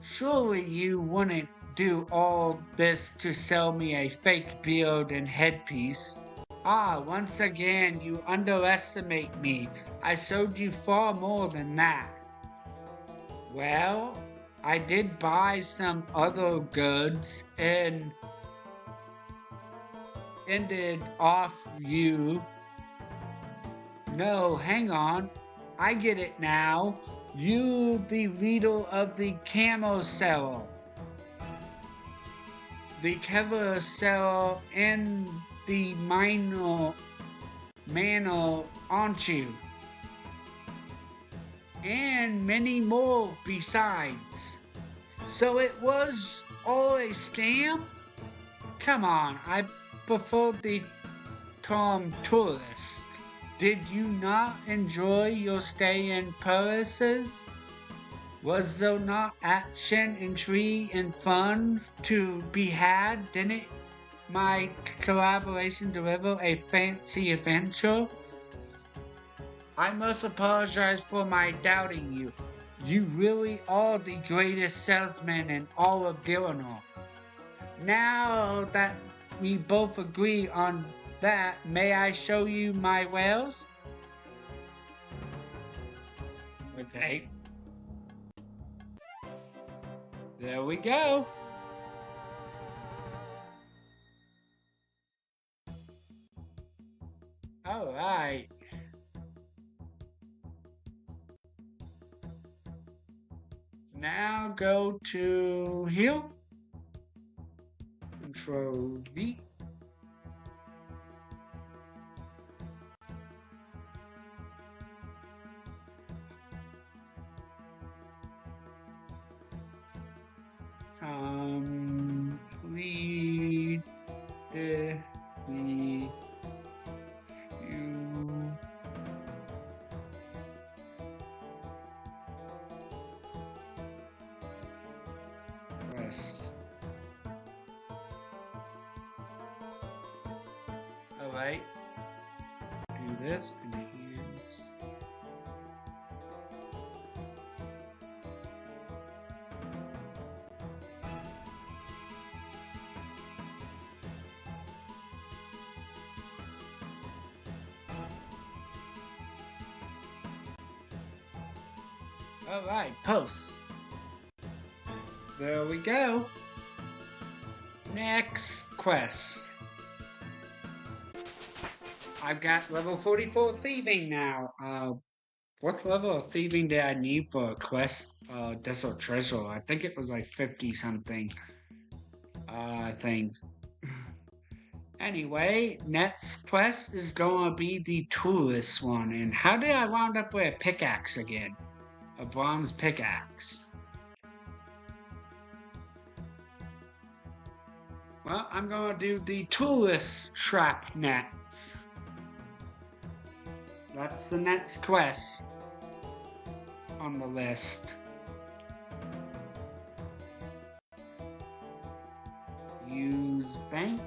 Surely you wouldn't do all this to sell me a fake beard and headpiece. Ah, once again you underestimate me. I sold you far more than that. Well, I did buy some other goods and ended off you. No, hang on. I get it now. You, the leader of the camo seller. The carousel and the minor manor, aren't you? And many more besides. So it was all a scam? Come on, I prefer the term tourist. Did you not enjoy your stay in Paris? Was there not action, intrigue, and fun to be had? Didn't my collaboration deliver a fancy adventure? I must apologize for my doubting you. You really are the greatest salesman in all of Gillinor. Now that we both agree on that, may I show you my wares? Okay. There we go. All right. Now go to here. Control V. Lead the you. Press. Alright. Do this and here's. Alright, post. There we go. Next quest. I've got level 44 thieving now. What level of thieving did I need for a quest? Desert Treasure. I think it was like 50 something. I think. Anyway, next quest is gonna be the tourist one. And how did I wound up with a pickaxe again? A bronze pickaxe. Well, I'm gonna do the tourist trap nets. That's the next quest on the list. Use bank.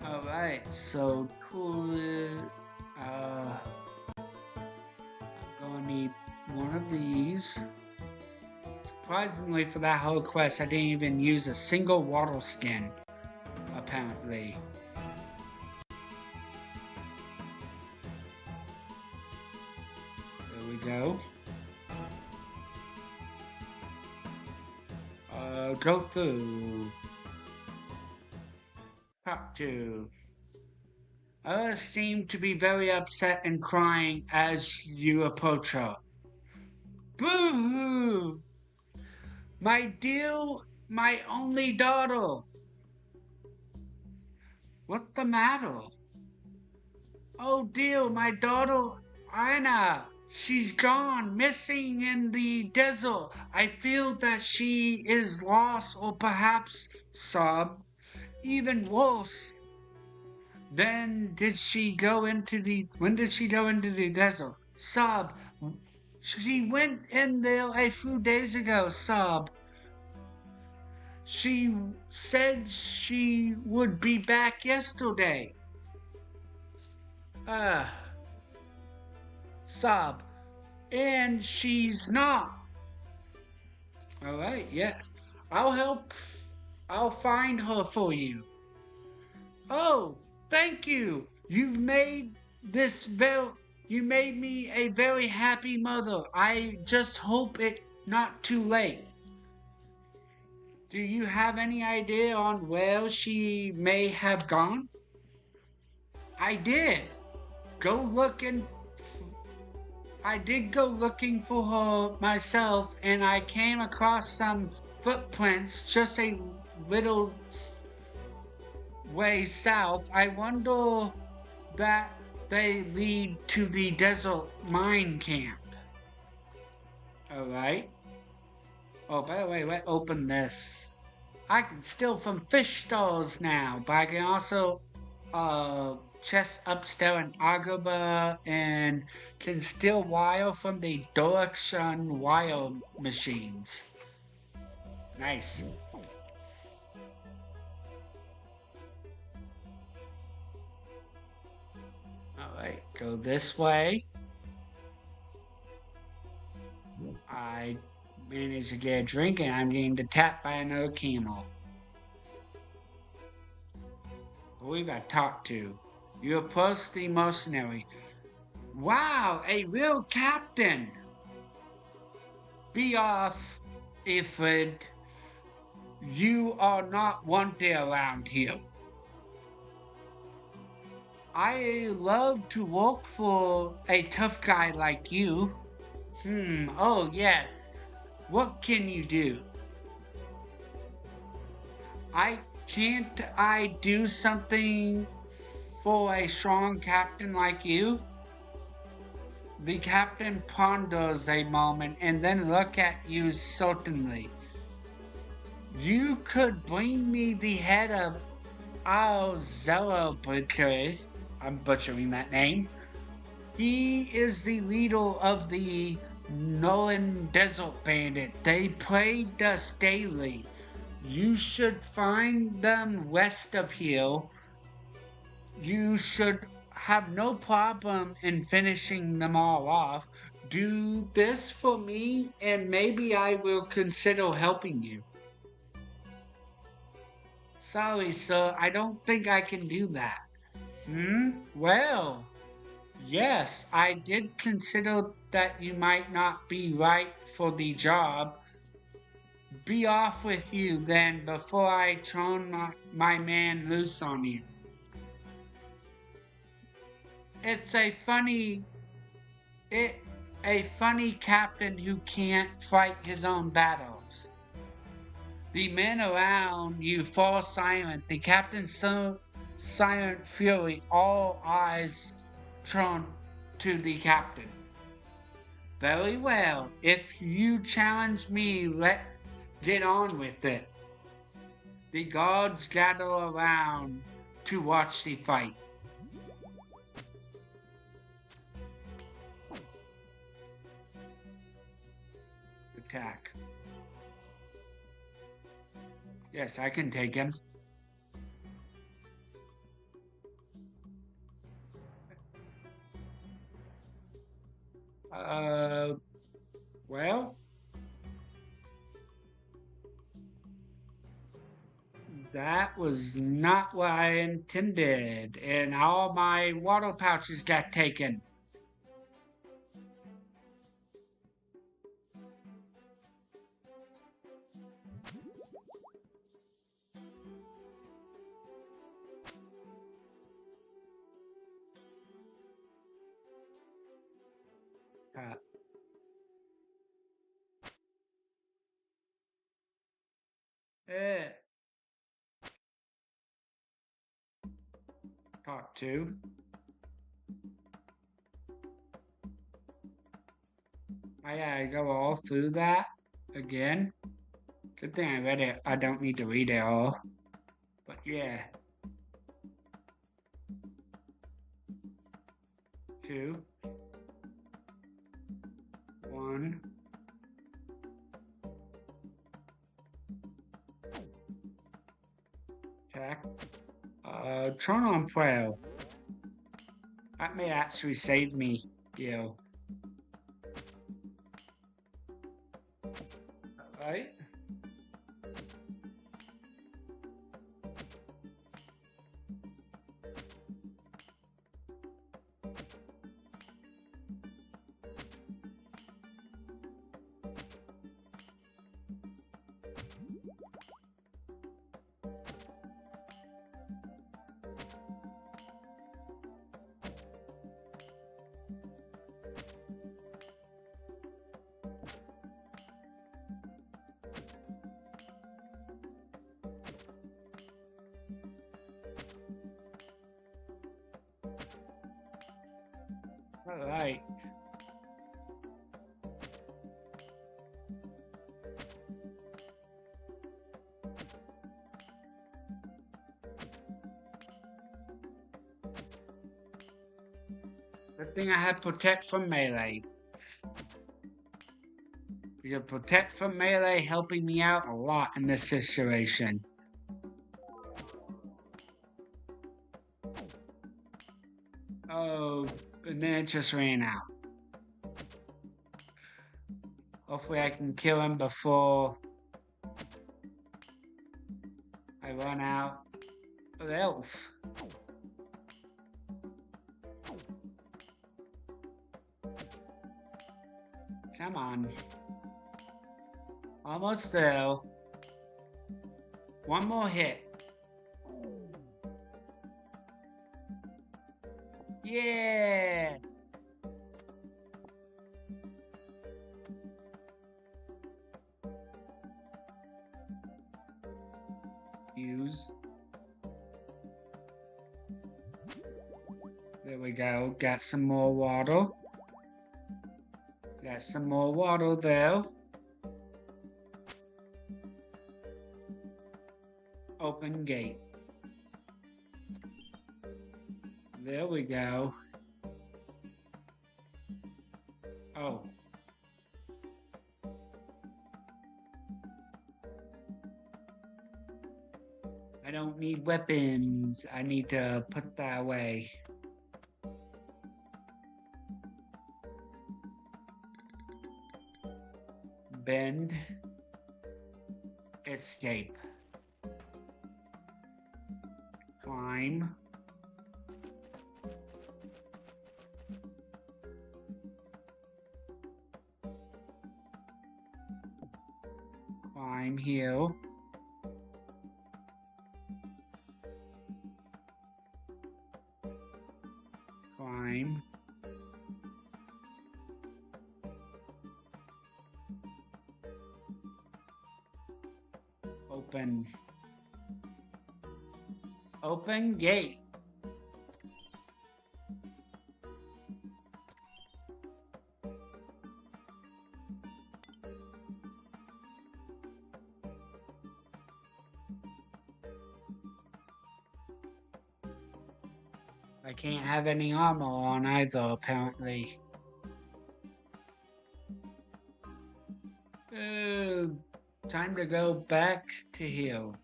Alright, so tourist, I'm gonna need one of these. Surprisingly, for that whole quest, I didn't even use a single water skin, apparently. There we go. Go through. Top 2. Others seem to be very upset and crying as you approach her. Boo-hoo! My dear, my only daughter. What's the matter? Oh dear, my daughter Anna. She's gone, missing in the desert. I feel that she is lost, or perhaps, sob, even worse. When did she go into the desert? Sob. She went in there a few days ago, sob. She said she would be back yesterday. Uh, sob. And she's not. Alright, yes. I'll help. I'll find her for you. Oh, thank you. You made me a very happy mother. I just hope it not too late. Do you have any idea on where she may have gone? I did. Go looking. I did go looking for her myself, and I came across some footprints just a little way south. I wonder that they lead to the desert mine camp. Alright. Oh, by the way, let's open this. I can steal from fish stalls now, but I can also chest upstairs in Agrabah and can steal wire from the Direction wire machines. Nice. Alright, go this way. I managed to get a drink and I'm getting attacked by another camel. Who we got talked to? You're plus the mercenary. Wow, a real captain! Be off, Ifrid. You are not wanted around here. I love to work for a tough guy like you. Oh yes. What can you do? Can't I do something for a strong captain like you? The captain ponders a moment and then look at you certainly. You could bring me the head of Alzella. I'm butchering that name. He is the leader of the Nolan Desert Bandit. They plagued us daily. You should find them west of here. You should have no problem in finishing them all off. Do this for me, and maybe I will consider helping you. Sorry, sir, I don't think I can do that. Well, yes, I did consider that you might not be right for the job. Be off with you then before I turn my man loose on you. It's a funny captain who can't fight his own battles. The men around you fall silent. The captain's so silent fury, all eyes turn to the captain. Very well. If you challenge me, let's get on with it. The guards gather around to watch the fight. Attack. Yes, I can take him. Well, that was not what I intended, and all my water pouches got taken. Uh, eh, talk to. I gotta go all through that again. Good thing I read it. I don't need to read it all. But yeah. 2, 1. Check. Turn on play. That may actually save me, Alright. Alright. Good thing I have protect from melee. Because protect from melee helping me out a lot in this situation. Oh, and then it just ran out. Hopefully I can kill him before I run out of health. Come on. Almost there. One more hit. Yeah! Fuse. There we go. Got some more water. Got some more water there. Open gate. There we go. Oh. I don't need weapons. I need to put that away. Bend. Escape. Climb. Climb, heal. Climb. Open. Open gate. I can't have any armor on either, apparently. Time to go back to heal.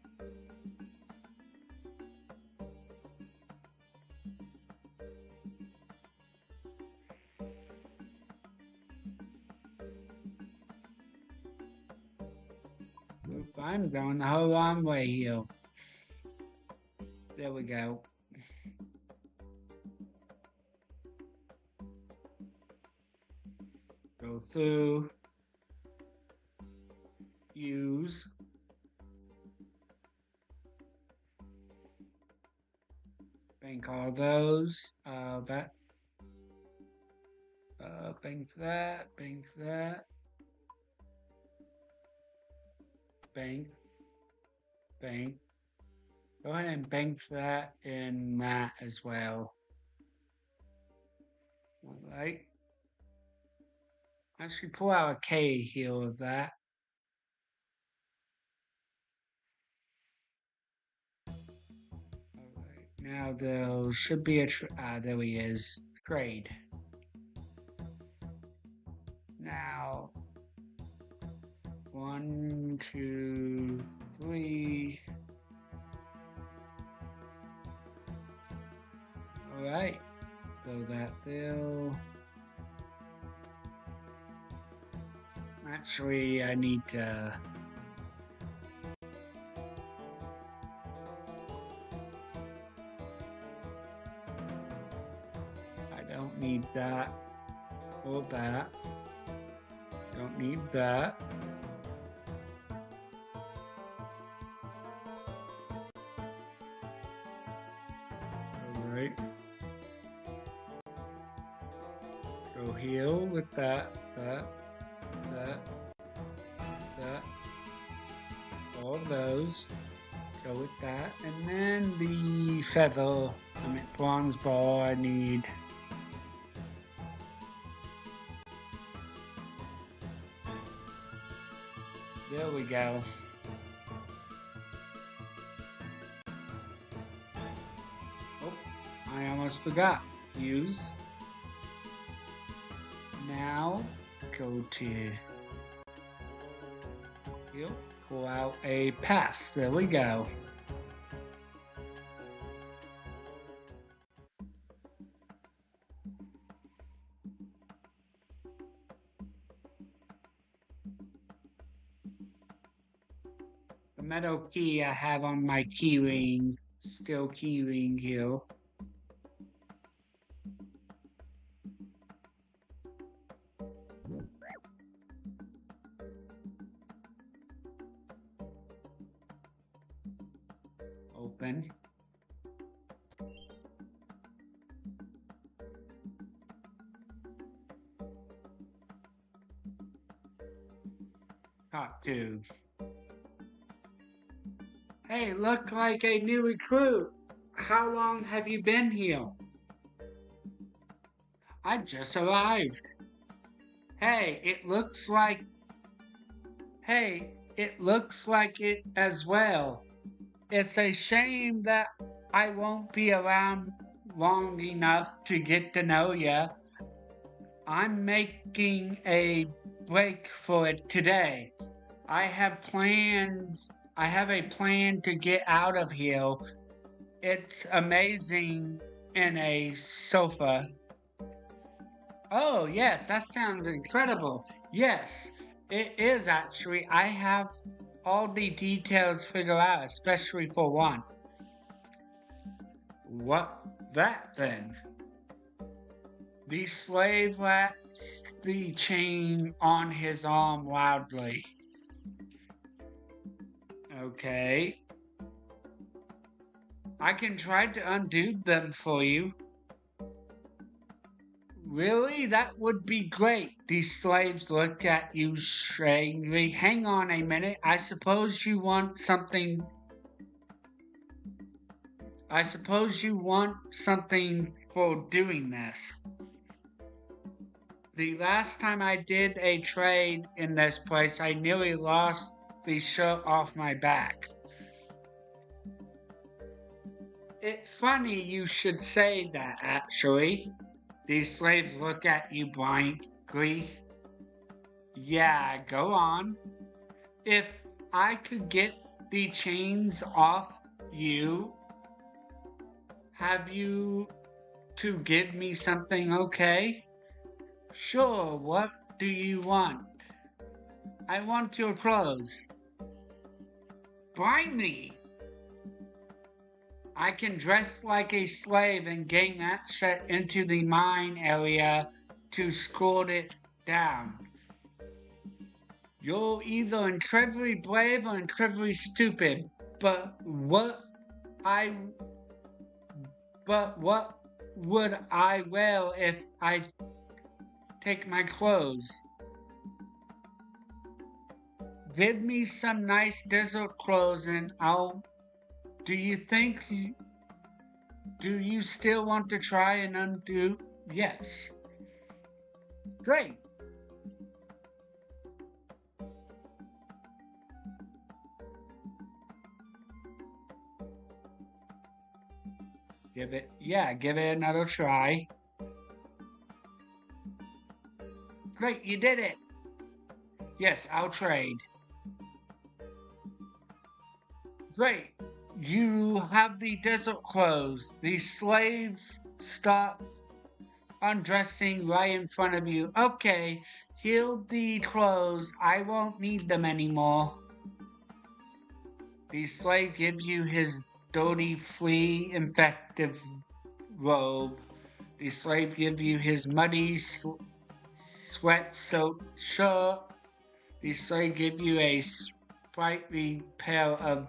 Oop, I'm going the whole wrong way here. There we go. Go through. Use. Bank all those. Bank that. Bank that. Bank. Bank. Go ahead and bank that and that as well. All right. Actually, pull out a K heal of that. All right. Now there should be a there he is. Trade. Now 1, 2, 3. All right. So that they'll... Actually, I need to... I don't need that or that. Don't need that. Alright. Go heal with that. All of those. Go with that. And then the feather. Bronze ball I need. There we go. Oh, I almost forgot. Use. Now, go to here, pull out a pass. There we go. The metal key I have on my key ring, still key ring here. Open. Talk to. Hey, look like a new recruit. How long have you been here? I just arrived. Hey, it looks like it as well. It's a shame that I won't be around long enough to get to know ya. I'm making a break for it today. I have a plan to get out of here. It's amazing in a sofa. Oh, yes, that sounds incredible. Yes, it is actually. I have all the details figured out, especially for one. What that then? The slave lets the chain on his arm loudly. Okay. I can try to undo them for you. Really? That would be great. The slaves look at you strangely. Hang on a minute. I suppose you want something for doing this. The last time I did a trade in this place, I nearly lost the shirt off my back. It's funny you should say that, actually. The slaves look at you blankly. Yeah, go on. If I could get the chains off you, have you to give me something, okay? Sure, what do you want? I want your clothes. Blind me! I can dress like a slave and gain access into the mine area to escort it down. You're either incredibly brave or incredibly stupid, but what would I wear if I take my clothes? Give me some nice desert clothes and do you still want to try and undo? Yes. Great. Give it another try. Great, you did it. Yes, I'll trade. Great. You have the desert clothes. The slave undressing right in front of you. Okay, heal the clothes. I won't need them anymore. The slave gives you his dirty, flea, infective robe. The slave gives you his muddy, sweat-soaked shirt. The slave gives you a sprightly pair of...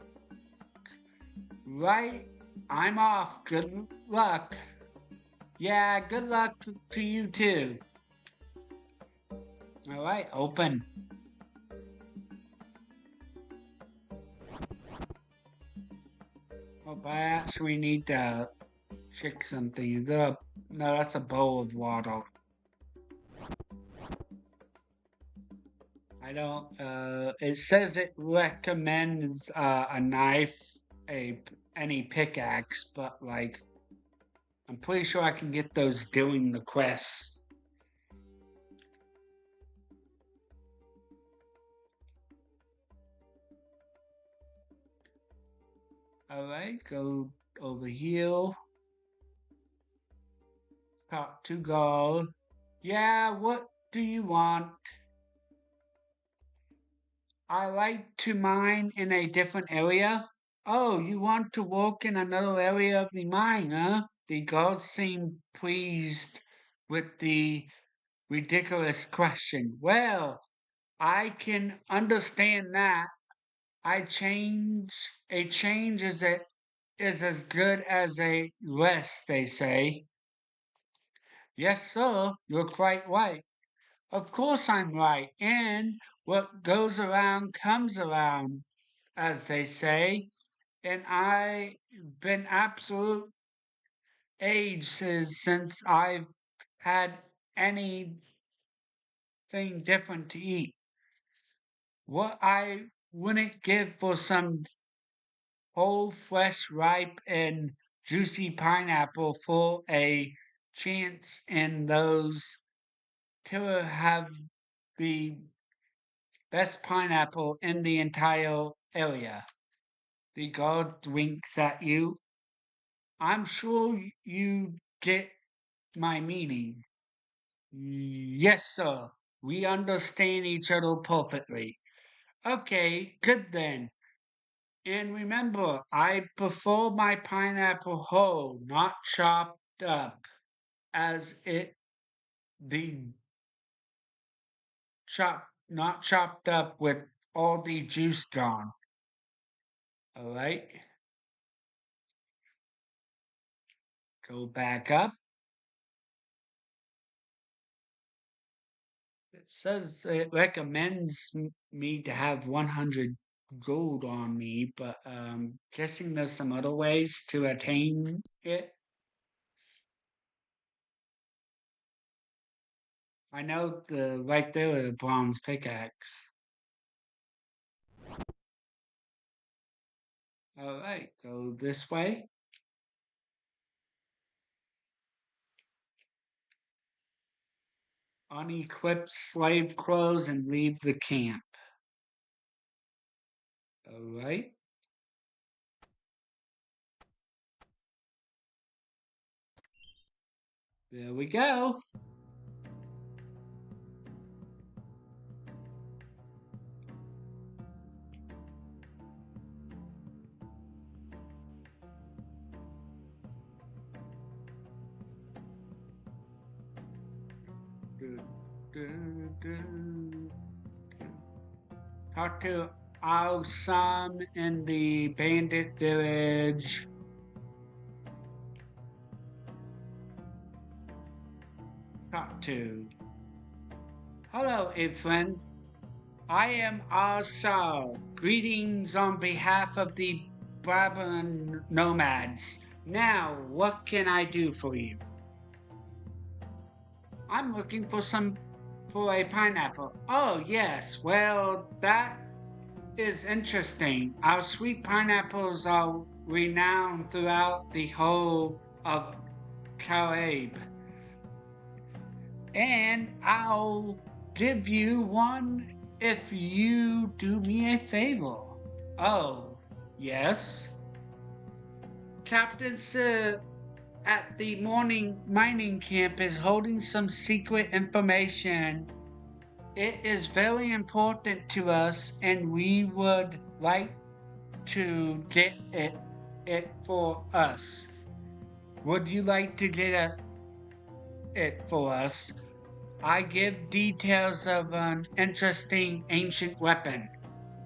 Right, I'm off. Good luck. Yeah, good luck to you too. Alright, open. Oh, but I actually need to check something. Is there a... No, that's a bowl of water. I don't, it says it recommends a knife, any pickaxe, but like, I'm pretty sure I can get those doing the quests. Alright, go over here. Talk to God. Yeah, what do you want? I like to mine in a different area. Oh, you want to work in another area of the mine, huh? The gods seem pleased with the ridiculous question. Well, I can understand that. A change is as good as a rest, they say. Yes, sir, you're quite right. Of course I'm right. And what goes around comes around, as they say. And I've been absolute ages since I've had anything different to eat. What I wouldn't give for some whole, fresh, ripe, and juicy pineapple for a chance in those to have the best pineapple in the entire area. The god winks at you. I'm sure you get my meaning. Yes, sir. We understand each other perfectly. Okay, good then. And remember, I prefer my pineapple whole, not chopped up, as it the not chopped up with all the juice gone. All right, go back up. It says it recommends me to have 100 gold on me, but guessing there's some other ways to attain it. I know the right there is a bronze pickaxe. All right, go this way. Unequip slave clothes and leave the camp. All right. There we go. Talk to our son in the bandit village. Talk to. Hello, friend. I am Arsal. Greetings on behalf of the Brabant nomads. Now, what can I do for you? I'm looking for a pineapple. Oh, yes. Well, that is interesting. Our sweet pineapples are renowned throughout the whole of Caraïbe. And I'll give you one if you do me a favor. Oh, yes. Captain at the morning mining camp is holding some secret information. It is very important to us, and we would like to get it for us. Would you like to get it for us? I give details of an interesting ancient weapon.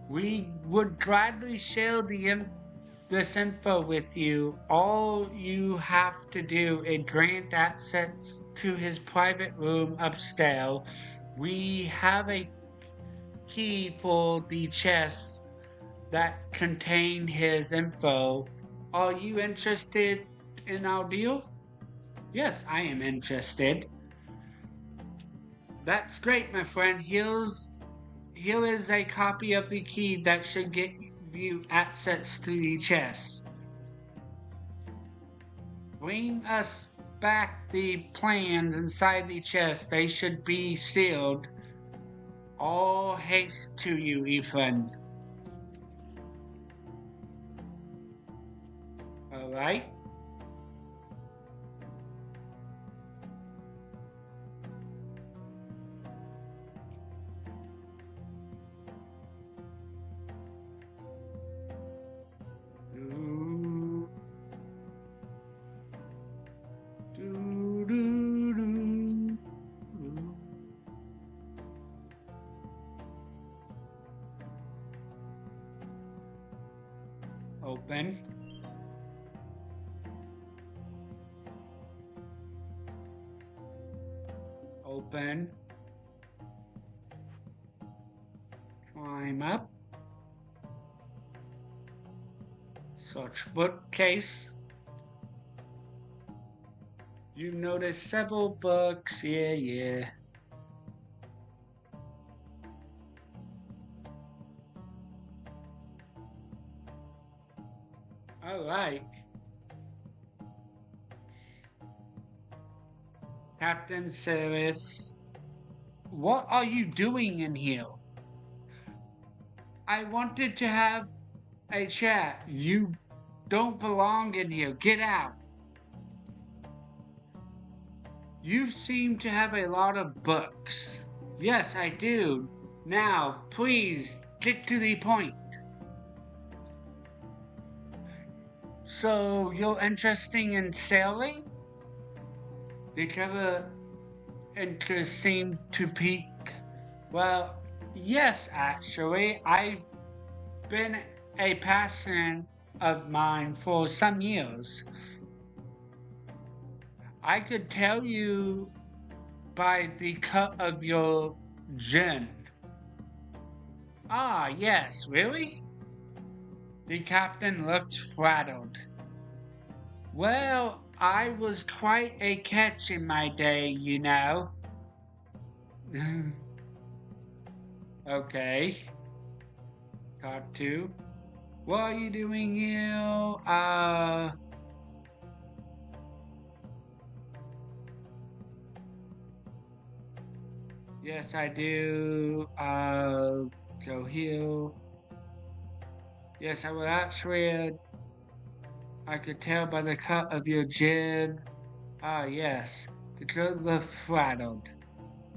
We would gladly share this info with you. All you have to do is grant access to his private room upstairs. We have a key for the chest that contain his info. Are you interested in our deal? Yes, I am interested. That's great, my friend. Here is a copy of the key that should give you access to the chest. Bring us back the plans inside the chest. They should be sealed. All haste to you, Ethan. All right. Open. Open. Climb up. Search bookcase. You notice several books. Yeah. All right. Captain Service, what are you doing in here? I wanted to have a chat. You don't belong in here. Get out. You seem to have a lot of books. Yes, I do. Now, please, get to the point. So, you're interested in sailing? The cover interest seemed to pique. Well, yes, actually. I've been a passion of mine for some years. I could tell you by the cut of your gin. Ah, yes, really? The captain looked flattered. Well, I was quite a catch in my day, you know. Okay. Talk to. What are you doing here? Yes, I do. Go here. Yes, I would actually. I could tell by the cut of your jib. Ah, yes, the good look flattered.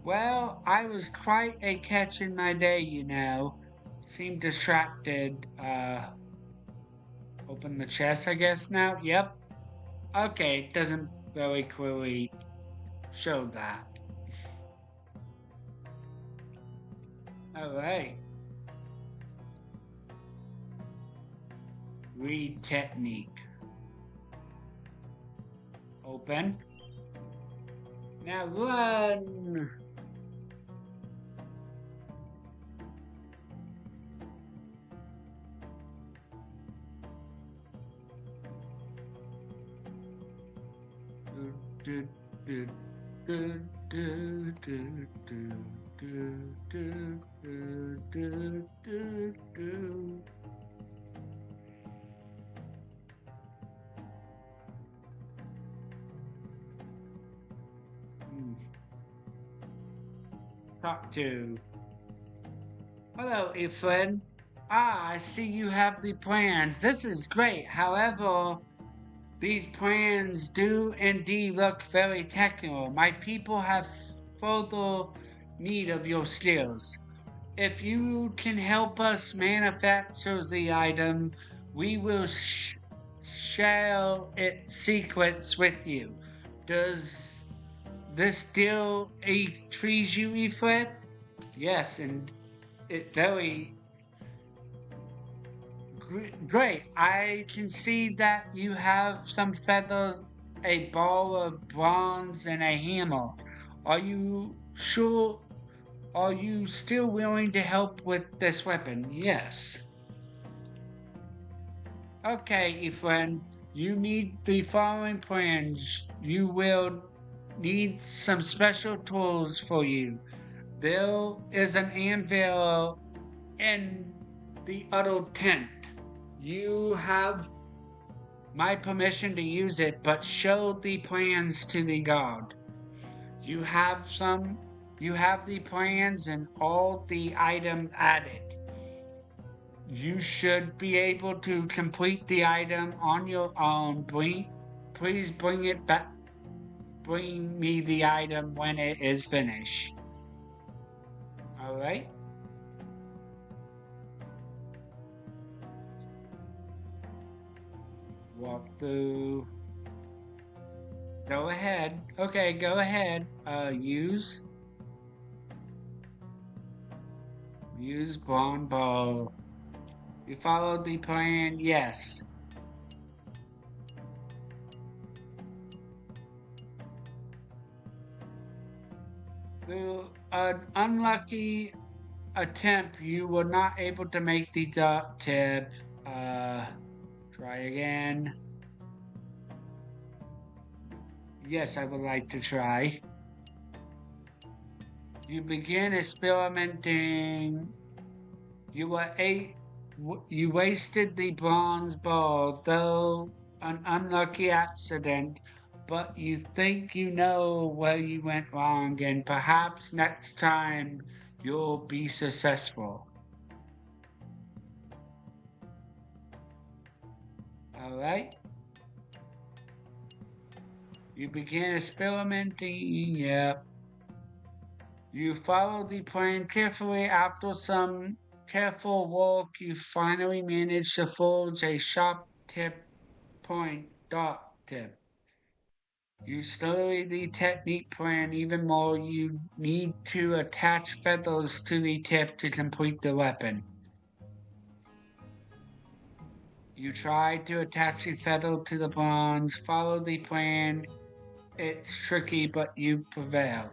Well, I was quite a catch in my day, you know. Seemed distracted. Open the chest, I guess now? Yep. Okay, it doesn't very clearly show that. Alright. Read technique. Open. Now run! Talk to. Hello, Efren. Ah, I see you have the plans. This is great. However, These plans do indeed look very technical. My people have further need of your skills. If you can help us manufacture the item, we will share its secrets with you. Does this deal intrigue you, Efred? Yes, and it very great. I can see that you have some feathers, a ball of bronze, and a hammer. Are you sure? Are you still willing to help with this weapon? Yes. Okay, Efren, you need the following plans. You will need some special tools for you. There is an anvil in the other tent. You have my permission to use it, but show the plans to the guard. You have some, you have the plans and all the items added. You should be able to complete the item on your own. Please bring it back. Bring me the item when it is finished. All right. Walk through. Go ahead. Okay, go ahead. Use blonde bow. You followed the plan? Yes. Through an unlucky attempt, you were not able to make the dot tip. Try again. Yes, I would like to try. You begin experimenting. You wasted the bronze ball, though an unlucky accident, but you think you know where you went wrong, and perhaps next time you'll be successful. Alright? You begin experimenting, yep. You follow the plan carefully. After some careful work, you finally manage to forge a sharp tip point dot tip. You study the technique plan even more. You need to attach feathers to the tip to complete the weapon. You try to attach the feather to the bronze. Follow the plan. It's tricky, but you prevail.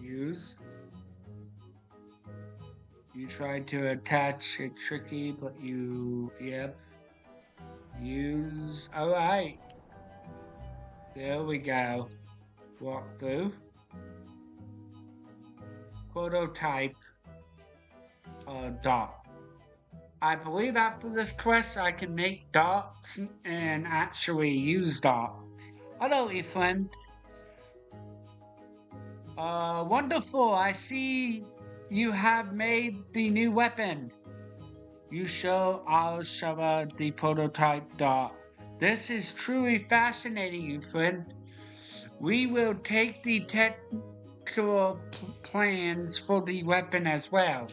Use. You tried to attach it tricky, but yep. Use, all right. There we go. Walk through. Prototype, dot. I believe after this quest I can make dots and actually use dots. Hello, Efren. Wonderful. I see you have made the new weapon. You show I'll show the prototype dot. This is truly fascinating, you friend. We will take the technical plans for the weapon as well.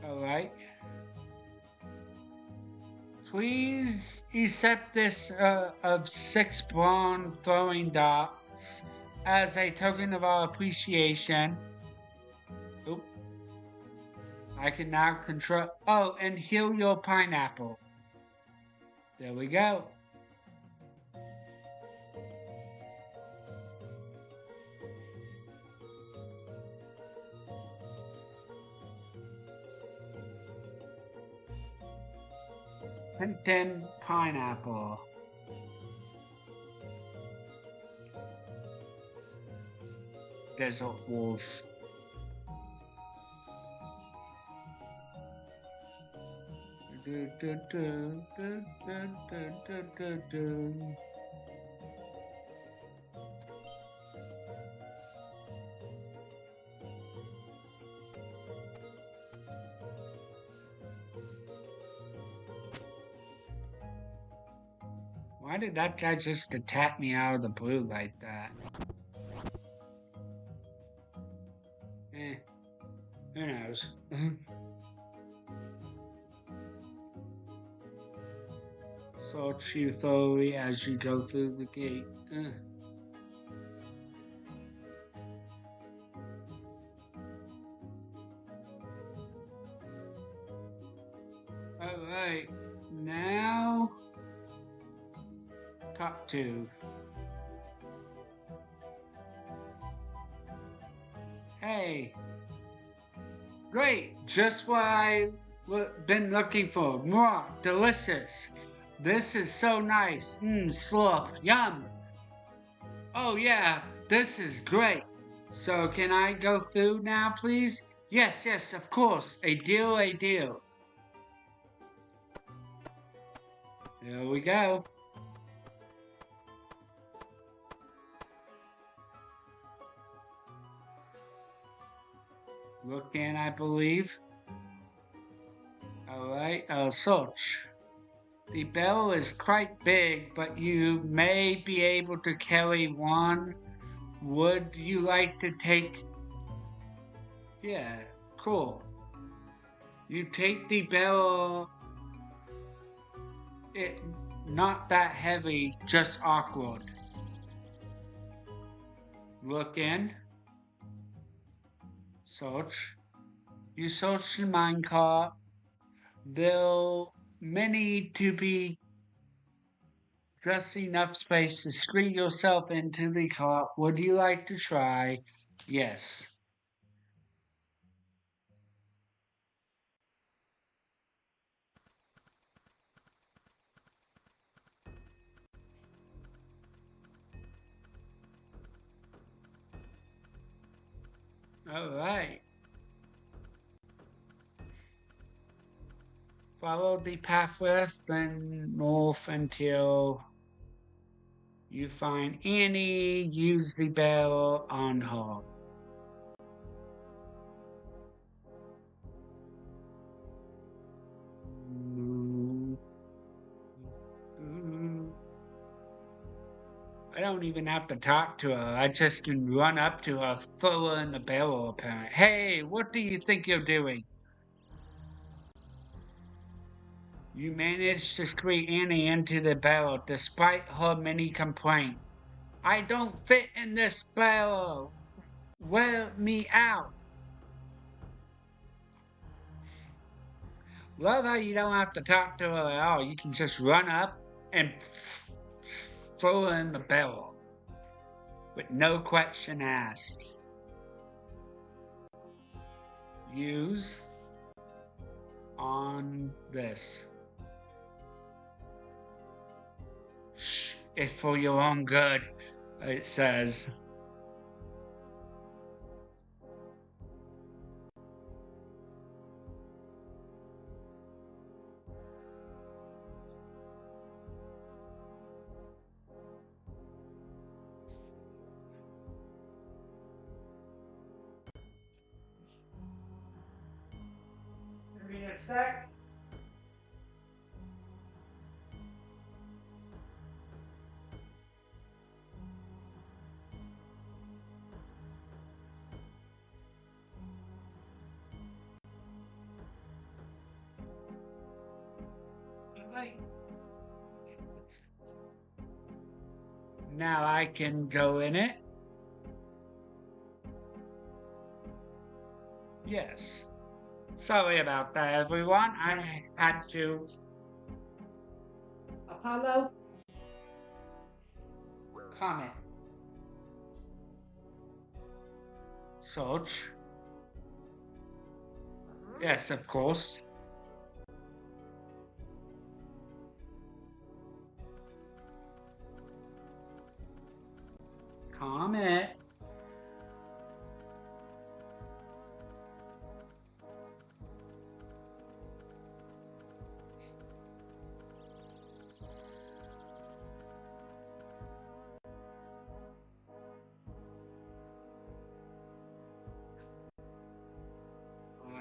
Alright. Please accept this of 6 bronze throwing dots as a token of our appreciation. Oop. I can now control. Oh, and heal your pineapple. There we go. Tintin pineapple. Desert wolf. Why did that guy just attack me out of the blue like that? Who knows? Search you thoroughly as you go through the gate. Alright, now top 2. Hey, great, just what I've been looking for. More delicious. This is so nice. Slurp, yum. Oh yeah, this is great. So can I go through now, please? Yes, yes, of course. A deal, a deal. There we go. Look in, I believe. Alright, I'll search. The bell is quite big, but you may be able to carry one. Would you like to take... Yeah, cool. You take the bell... It not that heavy, just awkward. Look in. Search. You search the minecart. There may need to be just enough space to screen yourself into the cart. Would you like to try? Yes. Alright. Follow the path west, then north until you find Annie. Use the bell on her. I don't even have to talk to her. I just can run up to her, throw her in the barrel apparently. Hey, what do you think you're doing? You managed to squeeze Annie into the barrel despite her many complaints. I don't fit in this barrel. Wear me out. Love how you don't have to talk to her at all. You can just run up and throw her in the barrel with no question asked. Use on this. Shh, it's for your own good, it says. Give me a sec. Right. Now I can go in it. Yes. Sorry about that, everyone. I had to. Apollo? Comment. Search. Yes, of course. Comment.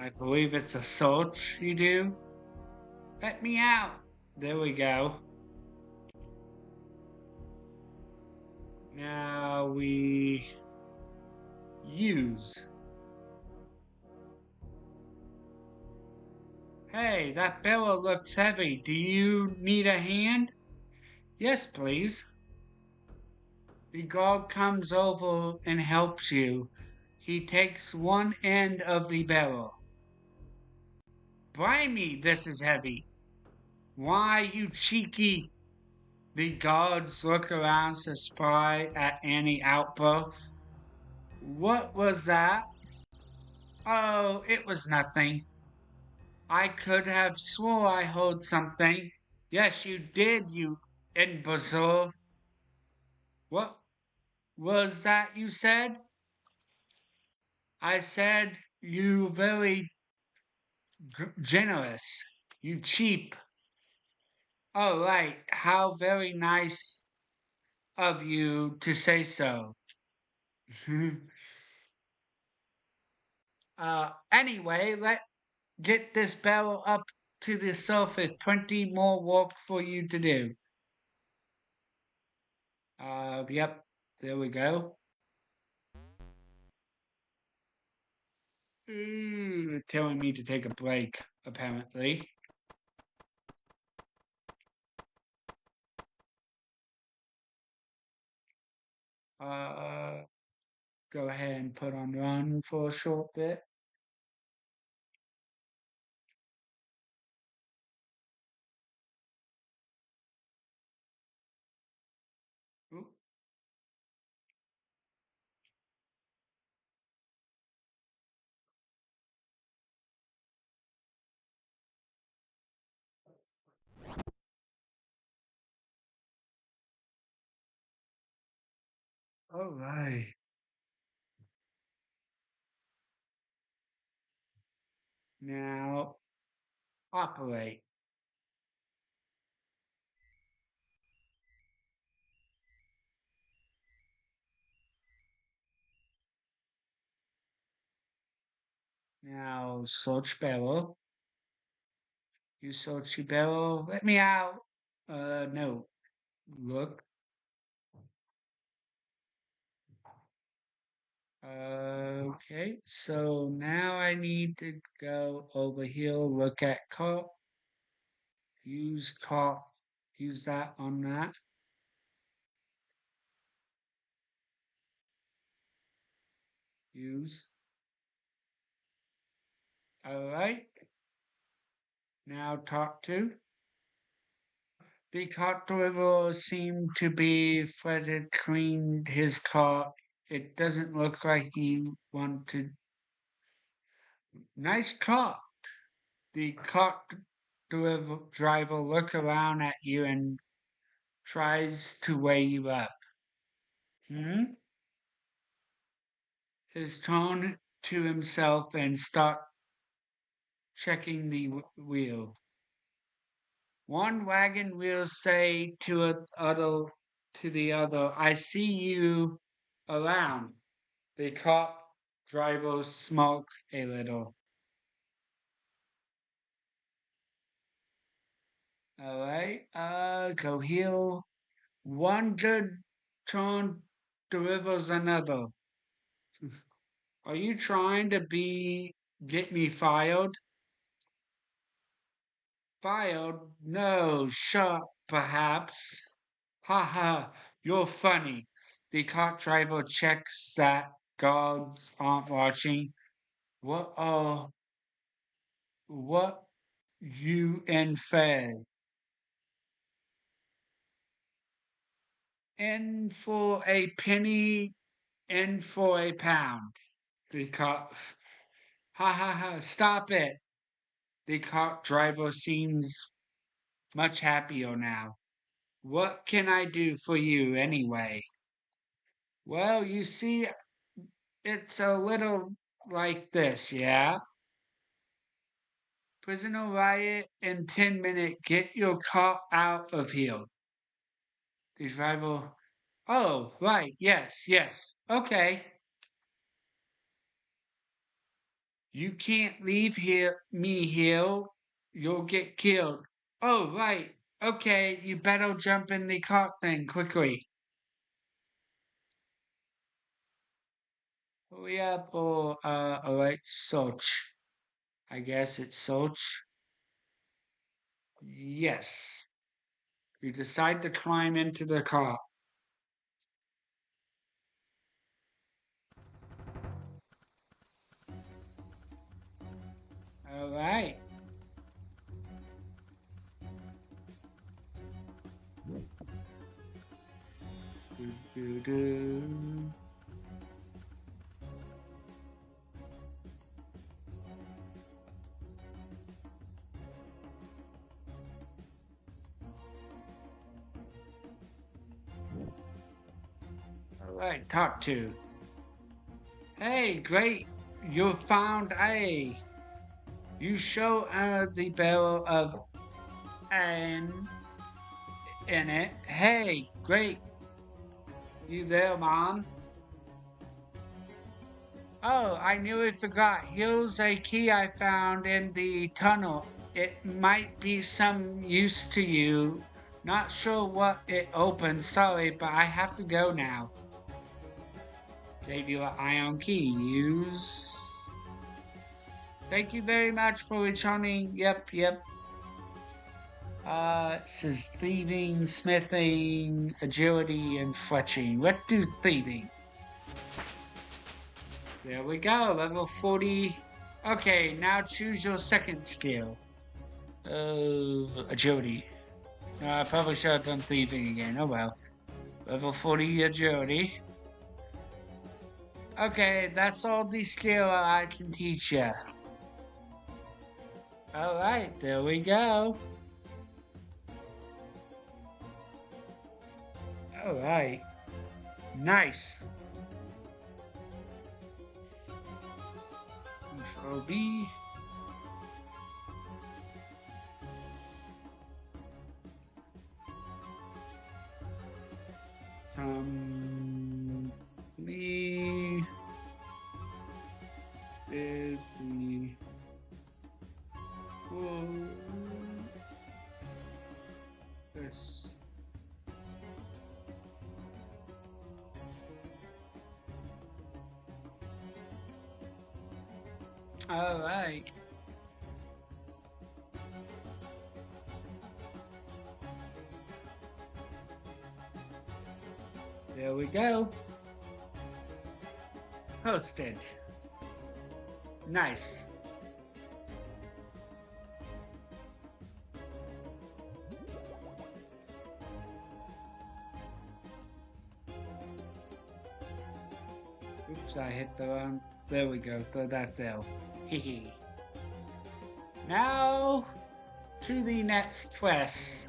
I believe it's a search you do. Let me out. There we go. shall we use? Hey, that barrel looks heavy. Do you need a hand? Yes, please. The guard comes over and helps you. He takes one end of the barrel. Blimey, this is heavy. Why, you cheeky. The guards look around to spy at any outburst. What was that? Oh, it was nothing. I could have swore I heard something. Yes, you did, you imbecile. What was that you said? I said you very generous. You cheap. Oh, right. How very nice of you to say so. Anyway, let's get this barrel up to the surface. Plenty more work for you to do. Yep. There we go. Telling me to take a break, apparently. Uh, Go ahead and put on run for a short bit. Ooh. All right. Now, operate. Now, search barrel. You search your barrel. Let me out. No. Look. Okay. So now I need to go over here, look at cart. Use cart. Use that on that. Use. All right. Now talk to. The cart driver seemed to be threaded cleaned his cart. It doesn't look like he wanted. Nice cart. The cart driver look around at you and tries to weigh you up. Hmm? His tone to himself and start checking the wheel. One wagon wheel say to the other, I see you around. The cart driver smoke a little. All right, go here. One good turn delivers another. Are you trying to get me fired? Fired? No, shut perhaps. Ha ha, you're funny. The cart driver checks that guards aren't watching. What you and fed? In for a penny, in for a pound. The cart, ha ha ha, stop it. The cart driver seems much happier now. What can I do for you anyway? Well, you see, it's a little like this, yeah? Prisoner riot in 10 minutes. Get your car out of here. The driver, oh, right, yes. Okay. You can't leave me here. You'll get killed. Oh, right. Okay, you better jump in the car then quickly. We have alright, Soch. I guess it's Soch. Yes. You decide to climb into the car. Alright. Do, do, do. Alright, talk to. Hey, great. You found A. You show the barrel of N in it. Hey, great. You there, Mom? Oh, I nearly forgot. Here's a key I found in the tunnel. It might be some use to you. Not sure what it opens, sorry, but I have to go now. Gave you an ion key. Use. Thank you very much for returning. Yep. It says thieving, smithing, agility, and fletching. Let's do thieving. There we go, level 40. Okay, now choose your second skill. Agility. No, I probably should have done thieving again. Oh well. Level 40 agility. Okay, that's all the skill I can teach you. Alright, there we go. Alright. Nice. Control V. Me. Did we. This. All right. There we go. Posted. Nice. Oops, I hit the wrong. There we go. Throw that there. Hee. Now to the next quest.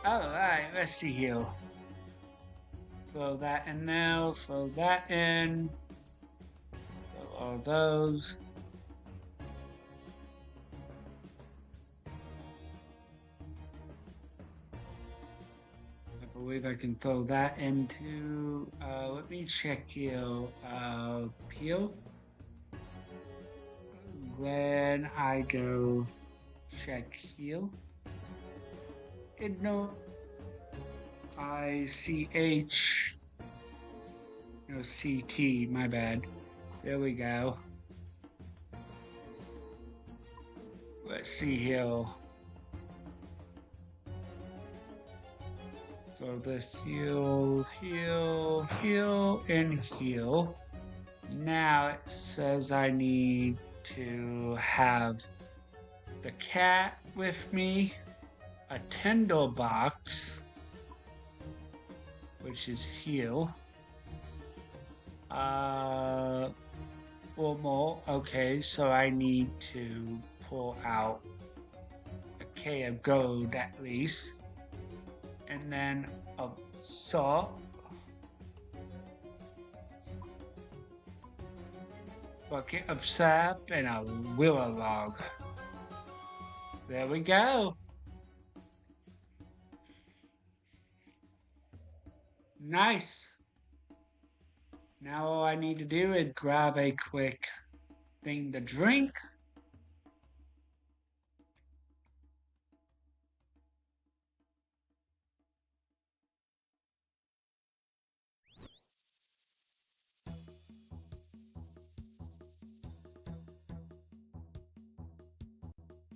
Alright, let's see here. Throw that in now, throw that in. Throw all those. I believe I can throw that into, let me check here, peel. Then I go check heal. And no, ICH, no CT, my bad. There we go. Let's see here. So this heal, and heal. Now it says I need to have the cat with me, a Tendo box, which is heal. Or more. Okay, so I need to pull out a K of gold at least. And then a saw. Bucket of sap and a willow log. There we go. Nice. Now all I need to do is grab a quick thing to drink.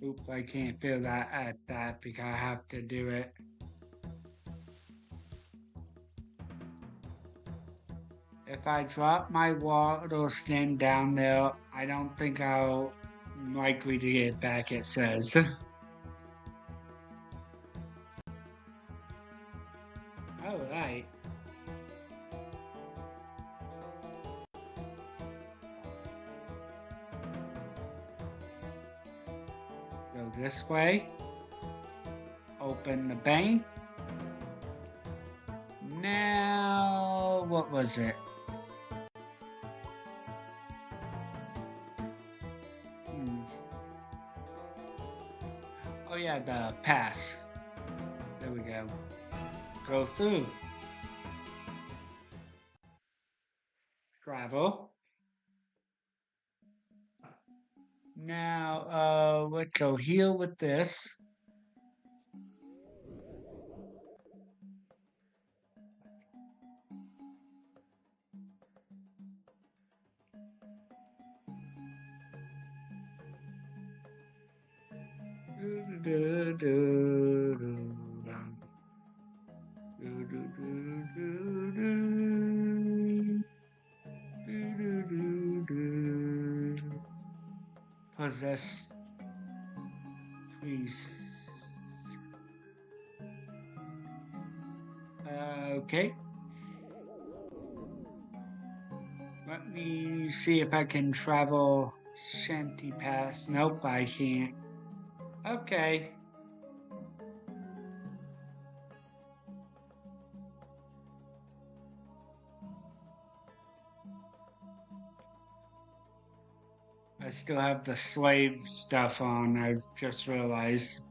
Oop, I can't feel that at that because I have to do it. If I drop my water stand down there, I don't think I'll likely to get it back, it says. Alright. Go this way. Open the bank. Now, what was it? Oh yeah, the pass. There we go. Go through. Travel. Now, let's go heal with this. Possess priests. Okay. Let me see if I can travel Shanty Pass. Nope, I can't. Okay. I still have the slave stuff on, I've just realized.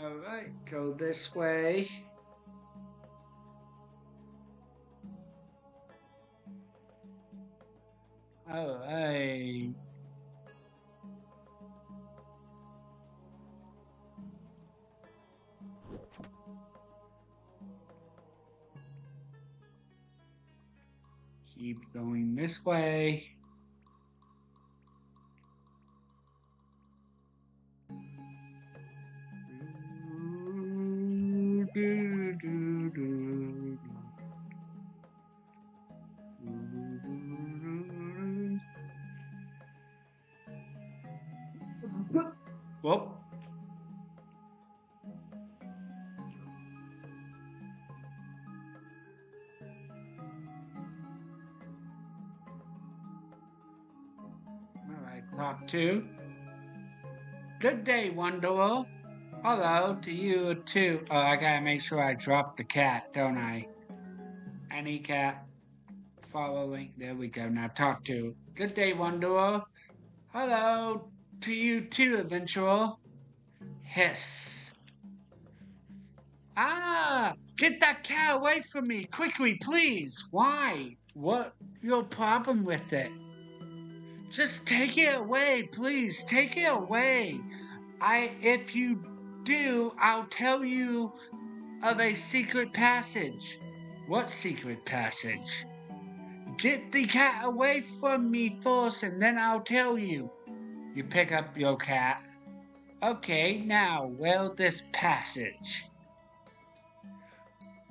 Alright, go this way. Alright. Keep going this way. Whoop. Alright, talk to. Good day, Wanderer. Hello to you too. Oh, I gotta make sure I drop the cat, don't I? Any cat following. There we go. Now talk to. Good day, Wanderer. Hello to you too, Adventurer. Hiss. Ah! Get that cat away from me! Quickly, please! Why? What's your problem with it? Just take it away, please! Take it away! If you do, I'll tell you of a secret passage. What secret passage? Get the cat away from me first and then I'll tell you. You pick up your cat. Okay, now, well, this passage.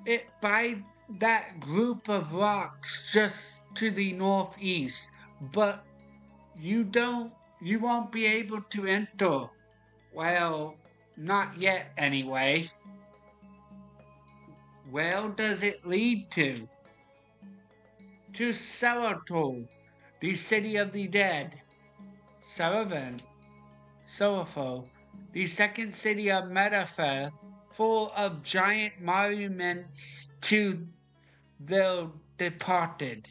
It by that group of rocks just to the northeast, but you won't be able to enter. Well, not yet anyway. Where does it lead to? To Serato, the city of the dead. Serapho, the second city of Metaphor, full of giant monuments to the departed.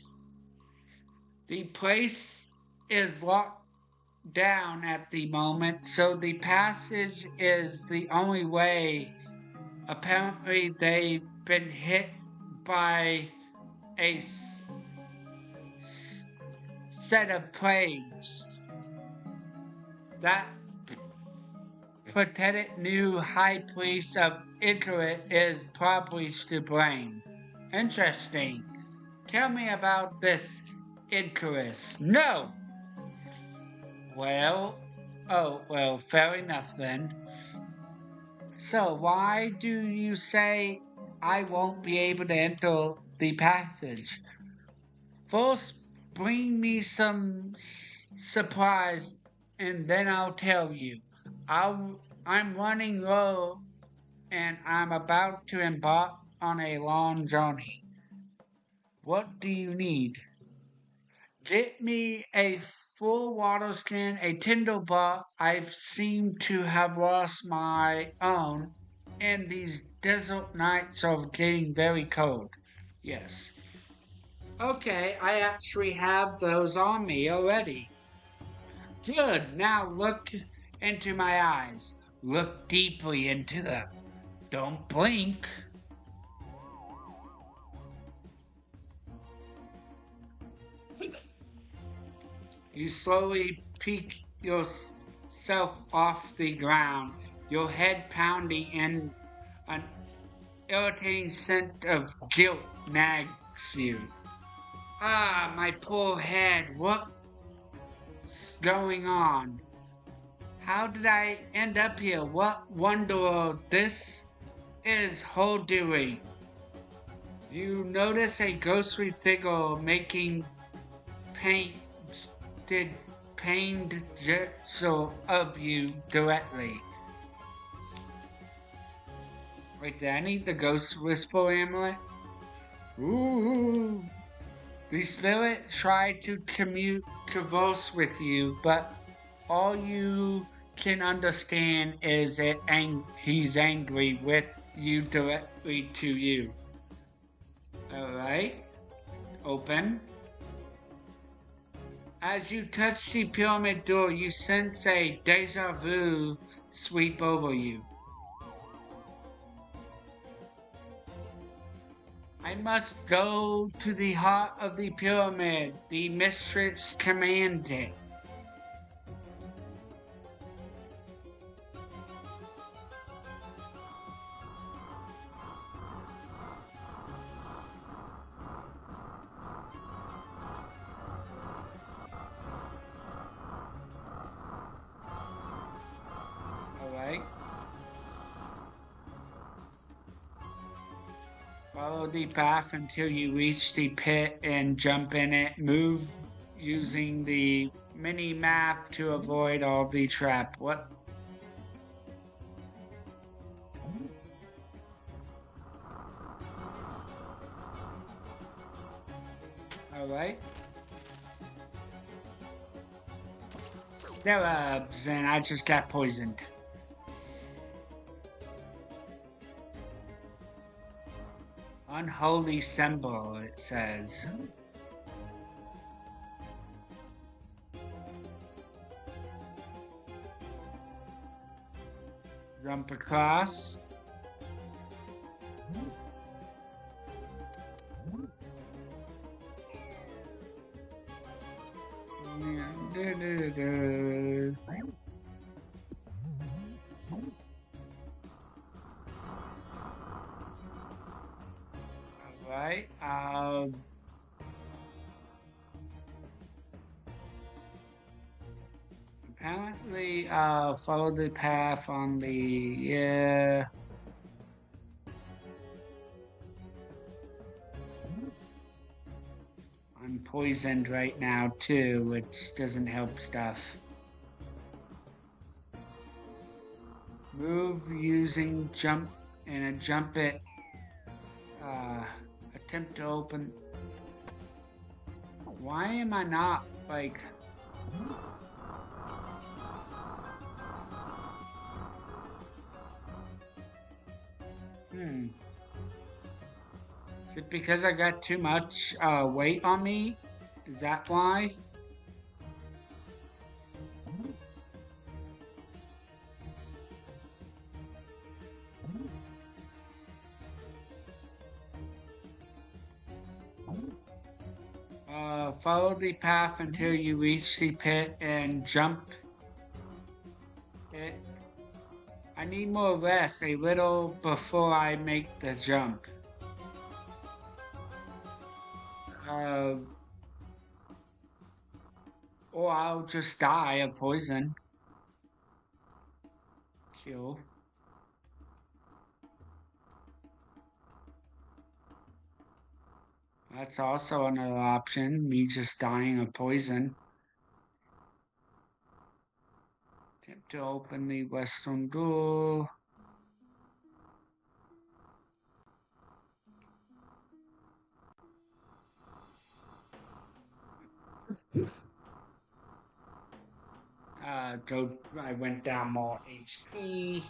The place is locked down at the moment, so the passage is the only way. Apparently, they've been hit by a set of plagues. That pathetic new high priest of Icarus is probably to blame. Interesting. Tell me about this Icarus. No! well, fair enough then. So, why do you say I won't be able to enter the passage? First, bring me some surprise, and then I'll tell you. I'm running low, and I'm about to embark on a long journey. What do you need? Get me a full water skin, a tinderbox. I've seemed to have lost my own, and these desert nights are getting very cold. Yes. Okay, I actually have those on me already. Good, now look into my eyes. Look deeply into them. Don't blink. You slowly pick yourself off the ground, your head pounding, and an irritating scent of guilt nags you. Ah, my poor head, what's going on? How did I end up here? What wanderer this is her doing? You notice a ghostly figure making painted jitsu of you directly. Wait, did I need the ghost whisper amulet? Ooh. The spirit tried to converse with you, but all you can understand is that he's angry with you directly to you. Alright, open. As you touch the pyramid door, you sense a deja vu sweep over you. I must go to the heart of the pyramid. The mistress commanded. Alright. Follow the path until you reach the pit and jump in it. Move using the mini map to avoid all the trap. What? Alright. Scarabs, and I just got poisoned. Unholy symbol, it says. Jump across. Alright, apparently, follow the path on the, yeah. I'm poisoned right now too, which doesn't help stuff. Move using jump and a jump it. Attempt to open. Why am I not like? Is it because I got too much weight on me? Is that why? Follow the path until you reach the pit and jump it. I need more rest, a little before I make the jump. Or I'll just die of poison. Kill. That's also another option, me just dying of poison. Attempt to open the western door. I went down more HP.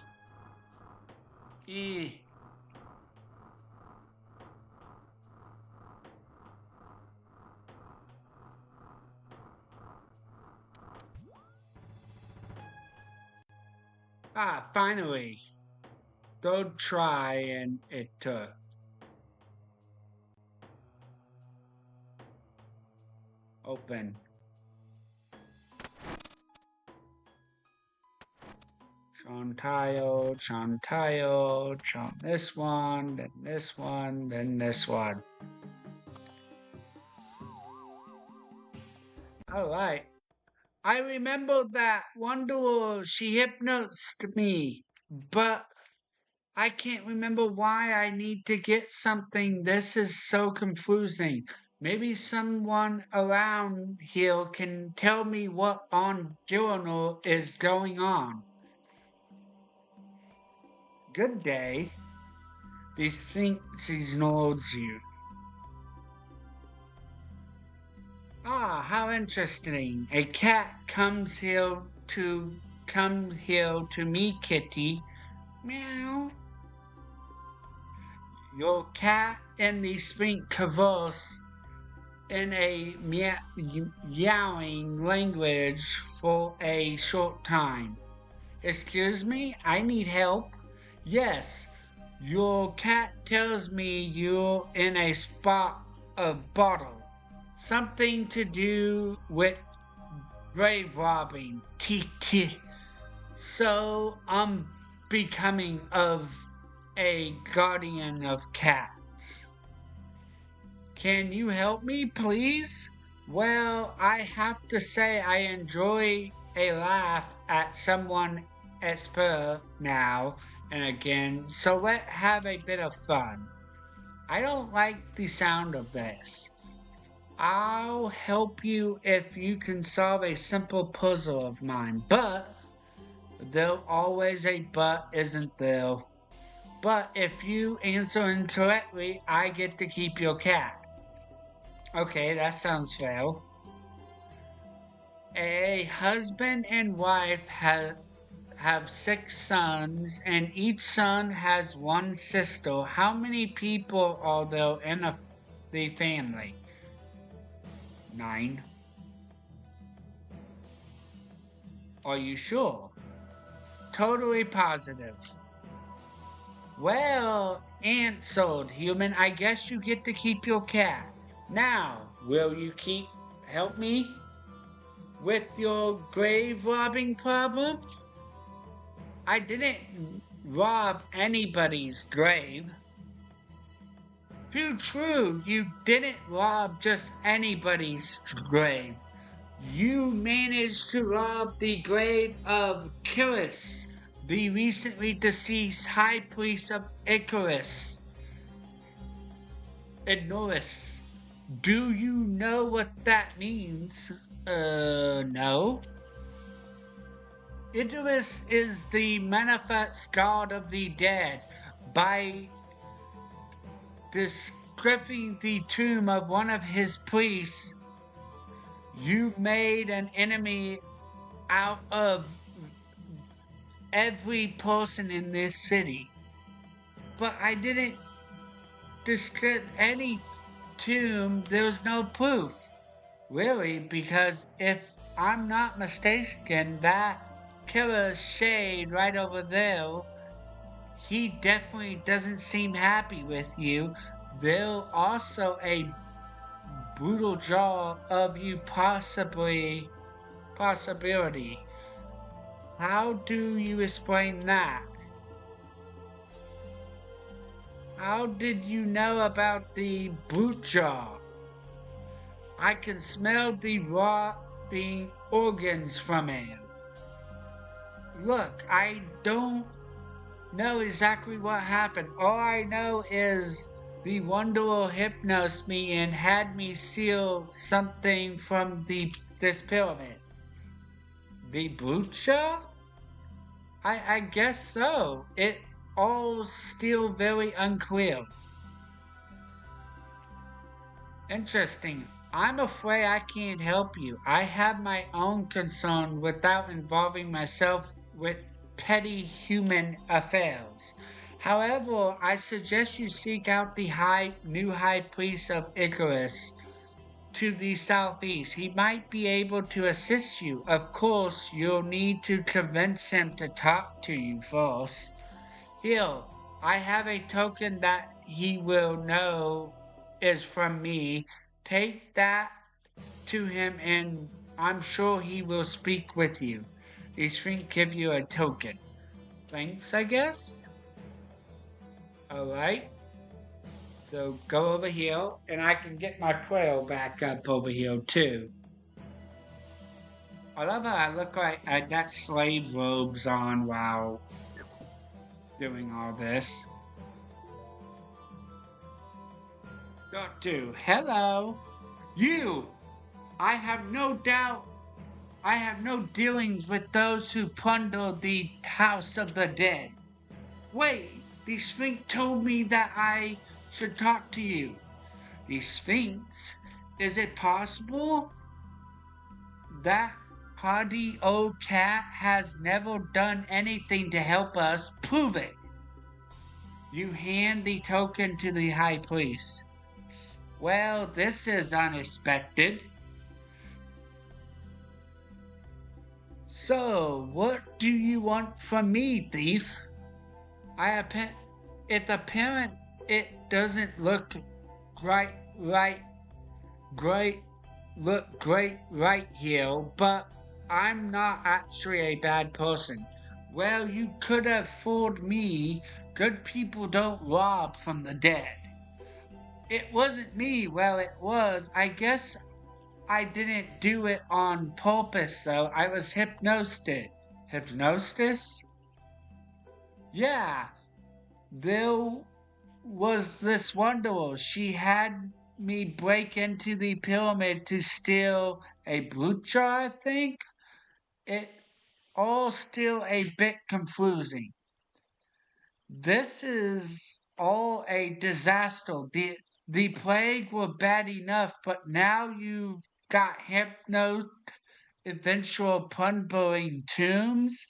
Finally. Third try and it took. Open. Tile, this one, then this one, then this one. Alright. I remember that Wonder she hypnotized me, but I can't remember why I need to get something. This is so confusing. Maybe someone around here can tell me what on journal is going on. Good day. These things knows you. How interesting. A cat comes here to me, kitty. Meow. Your cat and the sphinx converse in a meowing language for a short time. Excuse me, I need help. Yes, your cat tells me you're in a spot of bottle. Something to do with grave robbing. So I'm becoming of a guardian of cats. Can you help me, please? Well, I have to say I enjoy a laugh at someone expert now and again, so let's have a bit of fun. I don't like the sound of this. I'll help you if you can solve a simple puzzle of mine, but there's always a but, isn't there? But if you answer incorrectly, I get to keep your cat. Okay, that sounds fair. A husband and wife have 6 sons, and each son has 1 sister. How many people are there in the family? 9. Are you sure? Totally positive. Well answered, human. I guess you get to keep your cat. Now, will you help me with your grave robbing problem? I didn't rob anybody's grave. Too true, you didn't rob just anybody's grave. You managed to rob the grave of Icarus, the recently deceased high priest of Icarus. Ignorus. Do you know what that means? No. Icarus is the manifest god of the dead. By describing the tomb of one of his priests, you made an enemy out of every person in this city. But I didn't describe any tomb. There's no proof. Really, because if I'm not mistaken, that killer shade right over there, he definitely doesn't seem happy with you. There's also a brutal jaw of you possibility. How do you explain that? How did you know about the brute jaw? I can smell the being organs from him. Look, I don't know exactly what happened. All I know is the Wanderer hypnosed me and had me seal something from this pyramid. The Blucha? I guess so. It all still very unclear. Interesting. I'm afraid I can't help you. I have my own concern without involving myself with petty human affairs. However, I suggest you seek out the new high priest of Icarus to the southeast. He might be able to assist you. Of course, you'll need to convince him to talk to you first. Here, I have a token that he will know is from me. Take that to him and I'm sure he will speak with you. The shrink give you a token. Thanks, I guess? Alright. So go over here and I can get my quail back up over here too. I love how I look like I got slave robes on while doing all this. Doctor, hello. You! I have no doubt. I have no dealings with those who plunder the house of the dead. Wait, the Sphinx told me that I should talk to you. The Sphinx? Is it possible? That hardy old cat has never done anything to help us. Prove it. You hand the token to the high priest. Well, this is unexpected. So, what do you want from me, thief? It's apparent it doesn't look great right here, but I'm not actually a bad person. Well, you could have fooled me. Good people don't rob from the dead. It wasn't me. Well, it was. I guess I didn't do it on purpose, though. I was hypnosed. Hypnosis? Yeah. There was this wanderer. She had me break into the pyramid to steal a brute jar, I think. It all still a bit confusing. This is all a disaster. The plague were bad enough, but now you've got hypno eventual plundering tombs.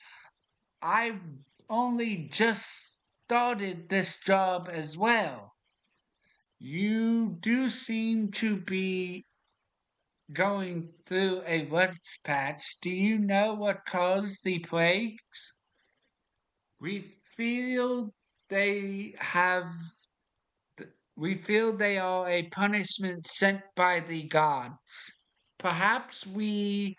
I've only just started this job as well. You do seem to be going through a rough patch. Do you know what caused the plagues? We feel they have. We feel they are a punishment sent by the gods. Perhaps we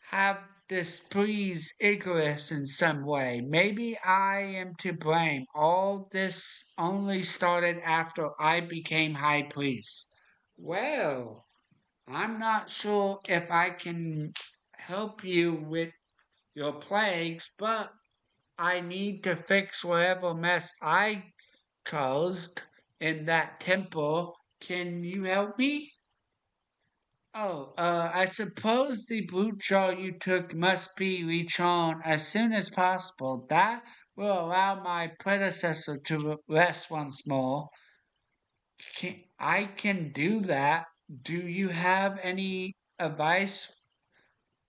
have displeased Icarus in some way. Maybe I am to blame. All this only started after I became high priest. Well, I'm not sure if I can help you with your plagues, but I need to fix whatever mess I caused in that temple. Can you help me? Oh, I suppose the brute jar you took must be returned as soon as possible. That will allow my predecessor to rest once more. I can do that. Do you have any advice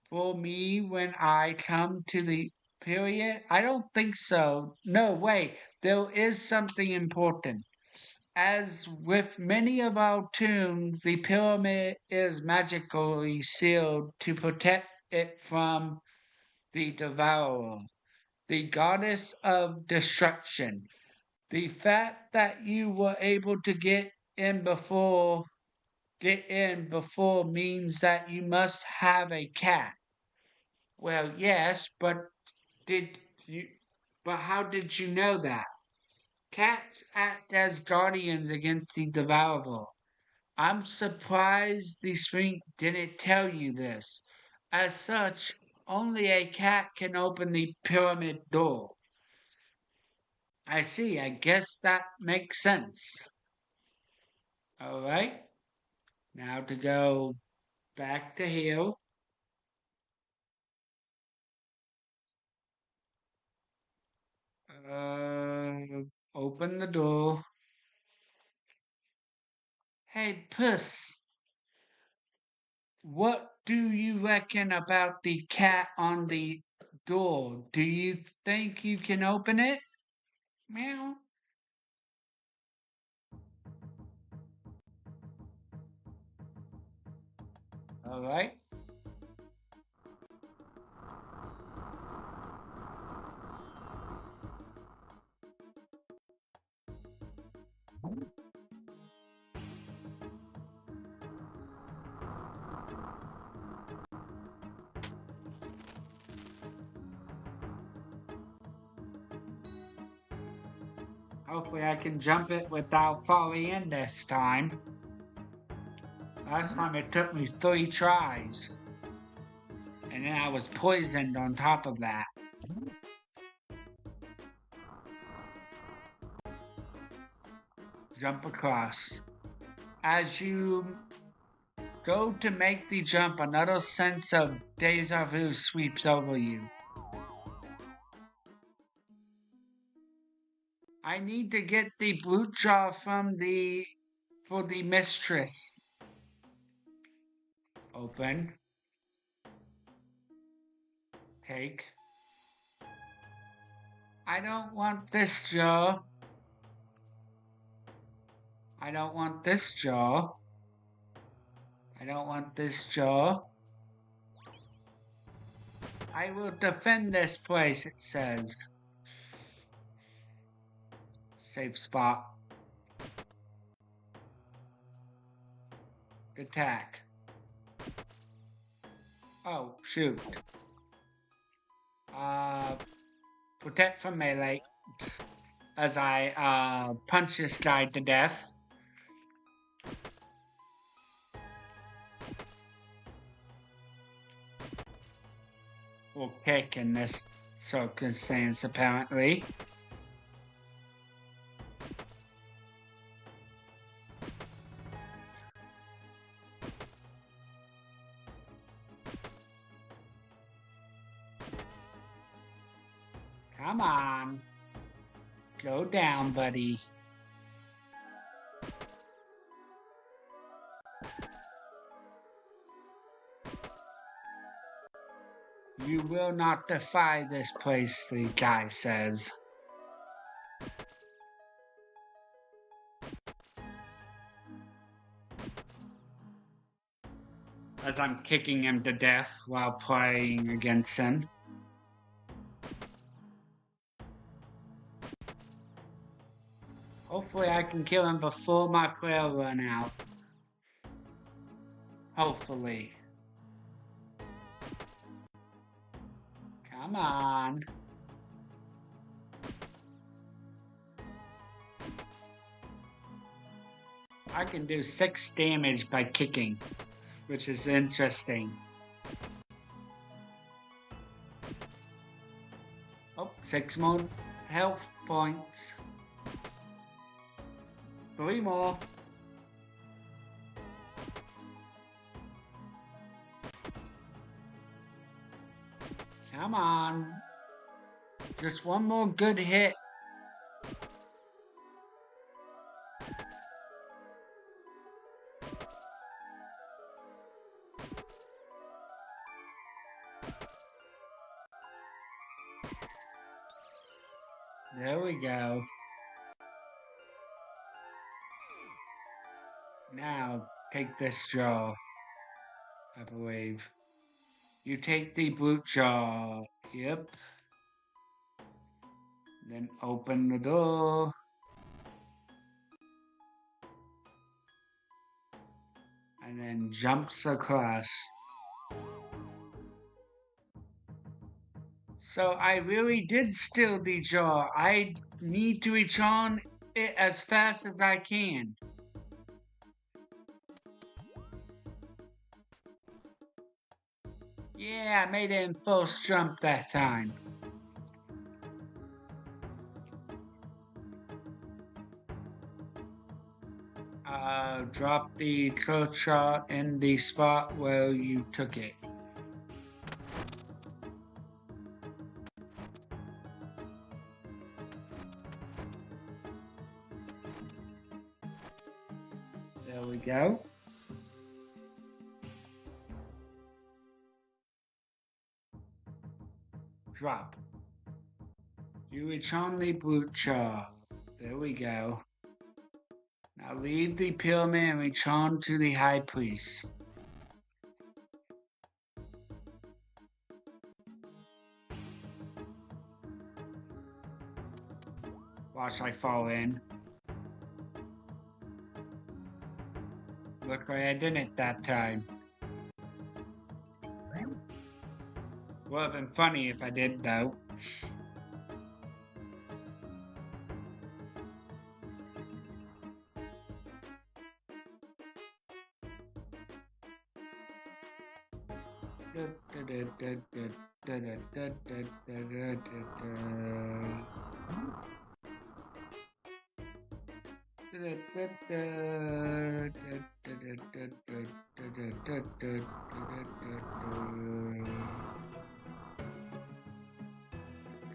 for me when I come to the period? I don't think so. No, wait, there is something important. As with many of our tombs, the pyramid is magically sealed to protect it from the devourer, the goddess of destruction. The fact that you were able to get in before means that you must have a cat. Well, yes, did you but how did you know that? Cats act as guardians against the devourer. I'm surprised the Sphinx didn't tell you this. As such, only a cat can open the pyramid door. I see, I guess that makes sense. Alright, now to go back to here. Open the door. Hey, Puss, what do you reckon about the cat on the door? Do you think you can open it? Meow. Alright. Hopefully I can jump it without falling in this time. Last time it took me 3 tries. And then I was poisoned on top of that. Jump across. As you go to make the jump, another sense of deja vu sweeps over you. I need to get the brute jaw for the mistress. Open. Take. I don't want this jaw. I don't want this jaw. I don't want this jaw. I will defend this place, it says. Safe spot. Attack. Oh, shoot. Protect from melee. As I punch this guy to death. Or kick in this circumstance, apparently. Come on. Go down, buddy. You will not defy this place, the guy says. As I'm kicking him to death while playing against him. Hopefully I can kill him before my prayer run out. Hopefully. Come on. I can do 6 damage by kicking, which is interesting. Oh, 6 more health points. 3 more. Come on. Just one more good hit. There we go. Now, take this jaw, I believe. You take the brute jaw. Yep. Then open the door. And then jumps across. So I really did steal the jaw. I need to reach on it as fast as I can. Yeah, I made it in full jump that time. Drop the kill shot in the spot where you took it. There we go. Drop. You reach on the brute jaw. There we go. Now leave the pyramid and reach on to the high priest. Watch I fall in. Look like I didn't that time. Would have been funny if I did though.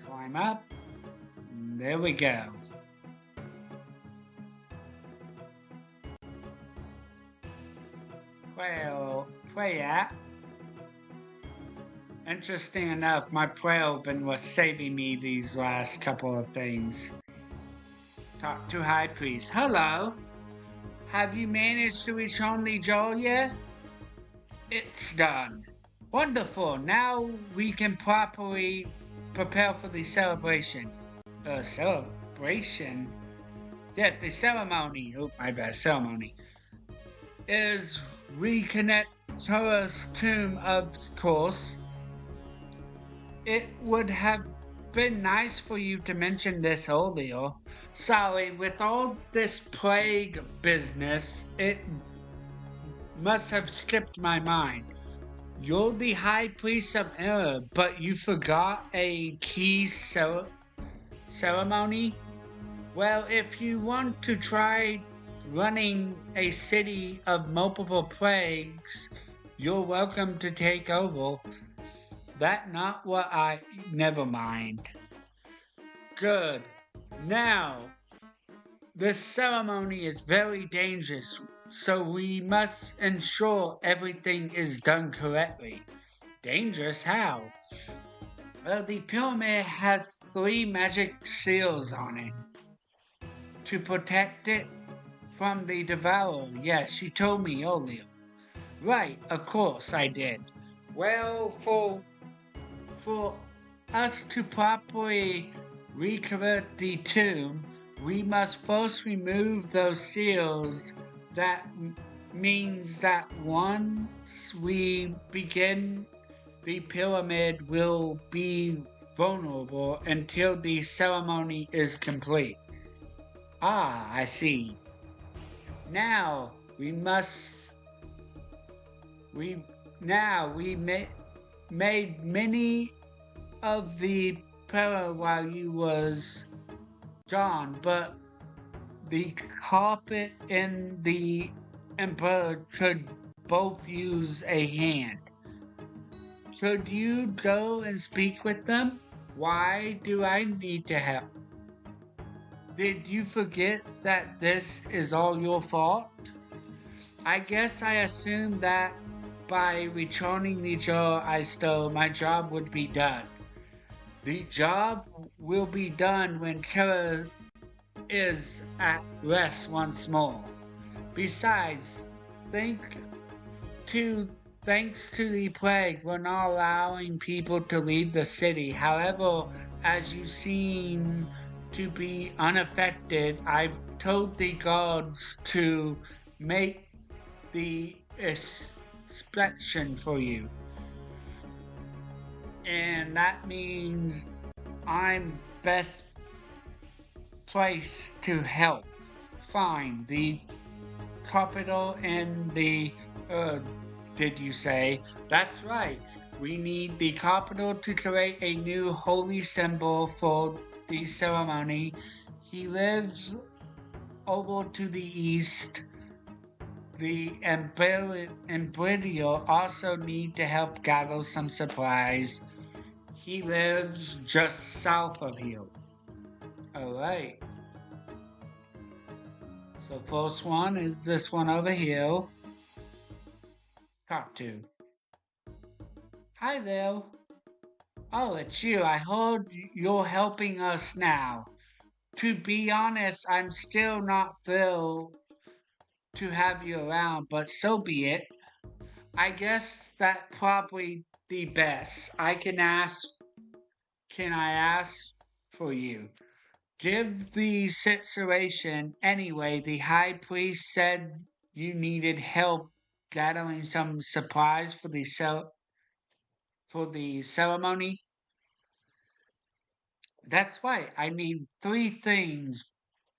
Climb up. There we go. Well, yeah. Interesting enough, my prayer open was saving me these last couple of things. Talk to High Priest. Hello. Have you managed to reach only Joel yet? It's done. Wonderful. Now we can properly prepare for the celebration. Celebration? Yeah, the ceremony. Oh, my bad. Ceremony. Is reconnect Torah's tomb, of course. It would have been nice for you to mention this earlier. Sorry, with all this plague business, it must have slipped my mind. You're the high priest of Error, but you forgot a key ceremony? Well, if you want to try running a city of multiple plagues, you're welcome to take over. That not what I... Never mind. Good. Now, this ceremony is very dangerous, so we must ensure everything is done correctly. Dangerous? How? Well, the pyramid has 3 magic seals on it to protect it from the devourer. Yes, you told me earlier. Right, of course I did. Well, for us to properly reconvert the tomb, we must first remove those seals. That means that once we begin, the pyramid will be vulnerable until the ceremony is complete. Ah, I see. Now we made many of the prayer while you was gone, but the carpet and the emperor should both use a hand. Should you go and speak with them? Why do I need to help? Did you forget that this is all your fault? I guess I assumed that by returning the jar I stole, my job would be done. The job will be done when Kara is at rest once more. Besides, thanks to the plague, we're not allowing people to leave the city. However, as you seem to be unaffected, I've told the guards to make the inspection for you. And that means I'm best placed to help find the capital and the did you say? That's right. We need the capital to create a new holy symbol for the ceremony. He lives over to the east. The Embridio also need to help gather some supplies. He lives just south of here. Alright. So first one is this one over here. Talk to. Hi there. Oh, it's you. I heard you're helping us now. To be honest, I'm still not thrilled to have you around, but so be it. I guess that's probably the best. Can I ask for you? Give the situation anyway. The high priest said you needed help gathering some supplies for for the ceremony. That's right. I need three things,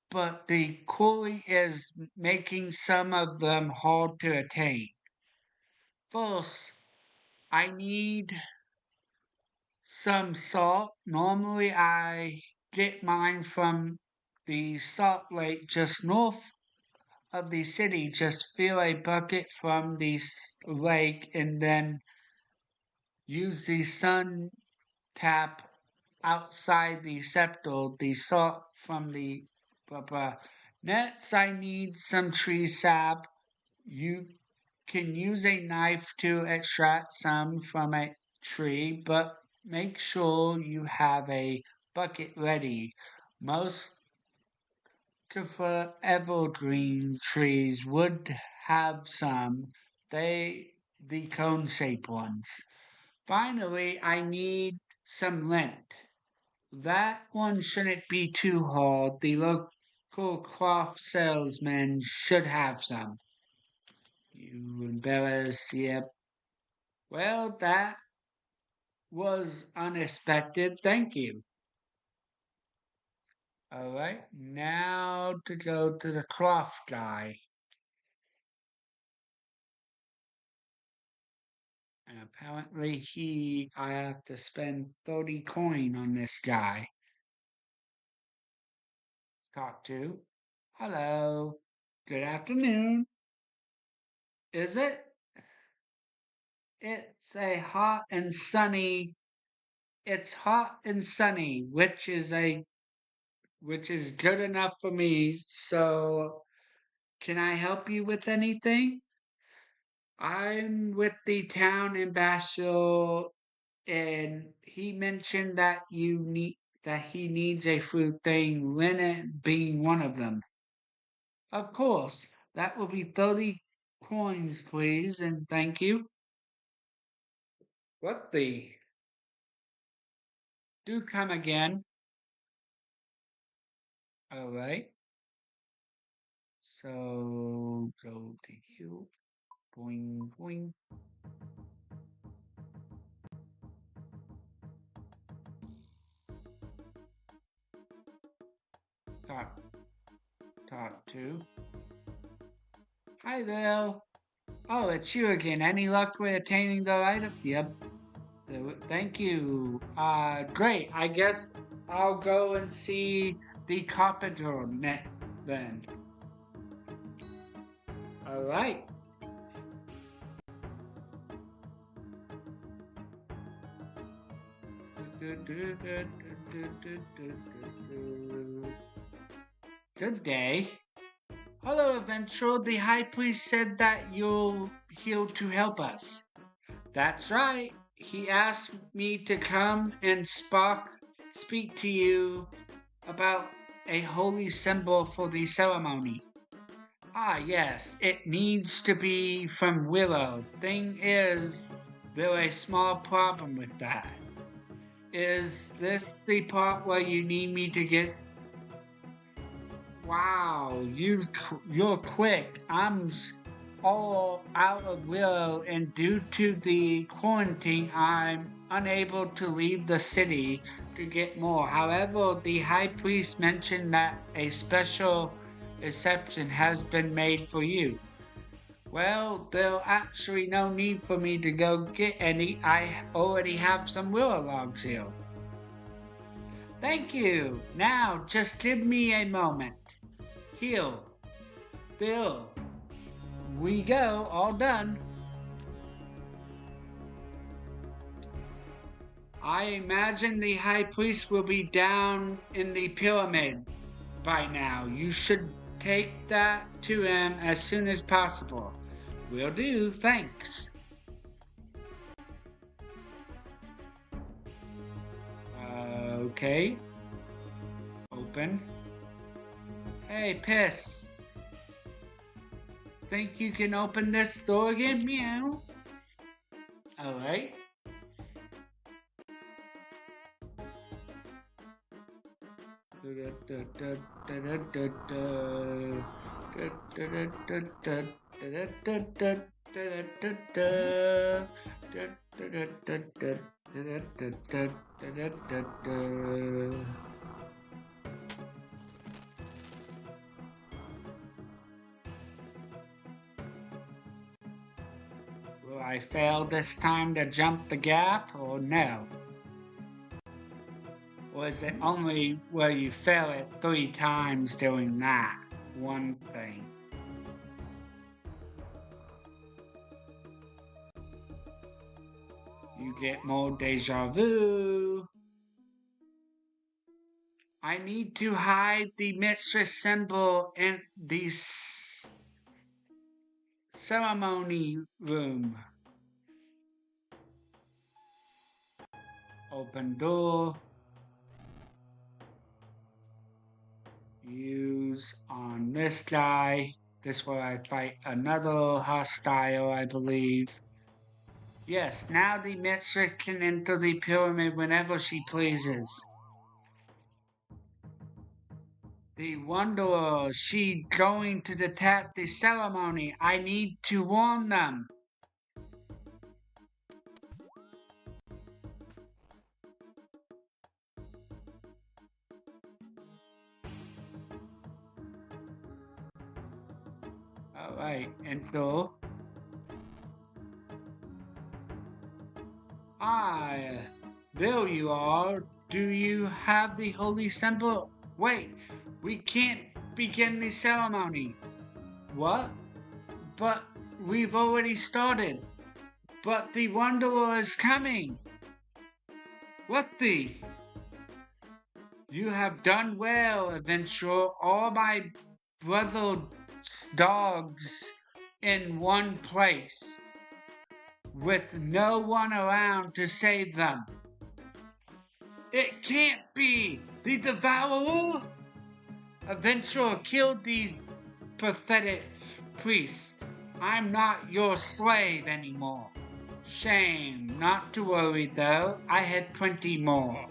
but the quarry is making some of them hard to attain. First, I need some salt. Normally, I get mine from the salt lake just north of the city. Just fill a bucket from the lake and then use the sun tap outside the scepter, the salt from the nets. I need some tree sap. You can use a knife to extract some from a tree, but make sure you have a bucket ready. Most prefer evergreen trees would have some. The cone shaped ones. Finally, I need some lint. That one shouldn't be too hard. The local craft salesman should have some. You embarrassed, yep. Well, that was unexpected. Thank you. Alright, now to go to the craft guy. And apparently I have to spend 30 coin on this guy. Talk to. Hello. Good afternoon. Is it? It's a hot and sunny. It's hot and sunny, which is good enough for me. So, can I help you with anything? I'm with the town ambassador, and he mentioned that he needs a fruit thing, linen being one of them. Of course, that will be 30 coins, please, and thank you. What the? Do come again. All right. So go to you. Boing, boing. Talk, talk to. Hi there. Oh, it's you again. Any luck with attaining the item? Yep. Thank you. Great. I guess I'll go and see the carpenter then. All right. Good day. Hello, adventurer. The high priest said that you're here to help us. That's right. He asked me to come and speak to you about a holy symbol for the ceremony. Ah, yes, it needs to be from willow. Thing is, there's a small problem with that. Is this the part where you need me to get? Wow, you're quick. I'm all out of willow, and due to the quarantine, I'm unable to leave the city to get more. However, the high priest mentioned that a special exception has been made for you. Well, there's actually no need for me to go get any. I already have some willow logs here. Thank you. Now, just give me a moment. Here. There. We go. All done. I imagine the high priest will be down in the pyramid by now. You should take that to him as soon as possible. Will do, thanks. Okay. Open. Hey, Piss. Think you can open this door again? Meow. Alright. Will I fail this time to jump the gap or no? Or is it only where you fail it 3 times doing that one thing? You get more deja vu. I need to hide the mistress symbol in the ceremony room. Open door. Use on this guy. This way I fight another hostile, I believe. Yes, now the mistress can enter the pyramid whenever she pleases. The Wanderer, she going to detect the ceremony. I need to warn them. Alright, enter. There you are. Do you have the holy symbol? Wait, we can't begin the ceremony. What? But we've already started. But the Wanderer is coming. What the? You have done well, adventurer. All my brother's dogs in one place, with no one around to save them. It can't be! The Devourer? Adventurer killed these pathetic priests. I'm not your slave anymore. Shame. Not to worry though, I had plenty more.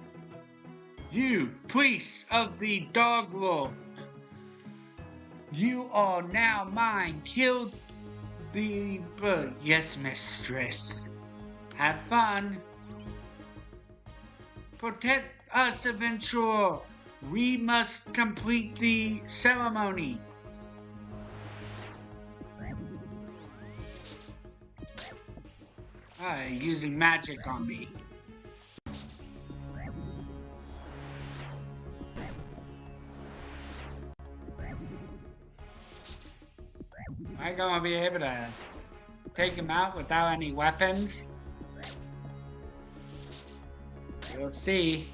You, priests of the Dog Lord, you are now mine. Kill the bird. Yes, mistress. Have fun. Protect us, adventurer. We must complete the ceremony. Using magic on me. Am I gonna be able to take him out without any weapons? We'll see.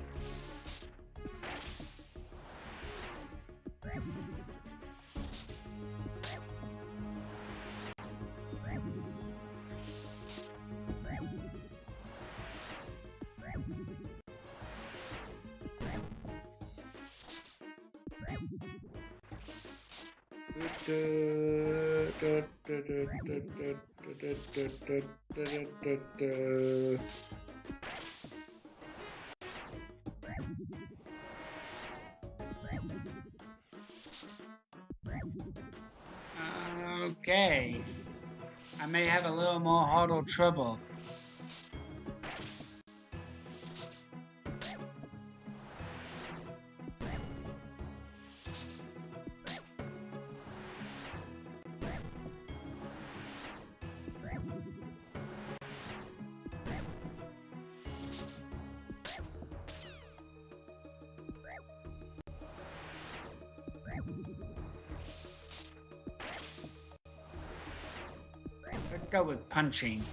Okay. I may have a little more harder trouble. go with punching.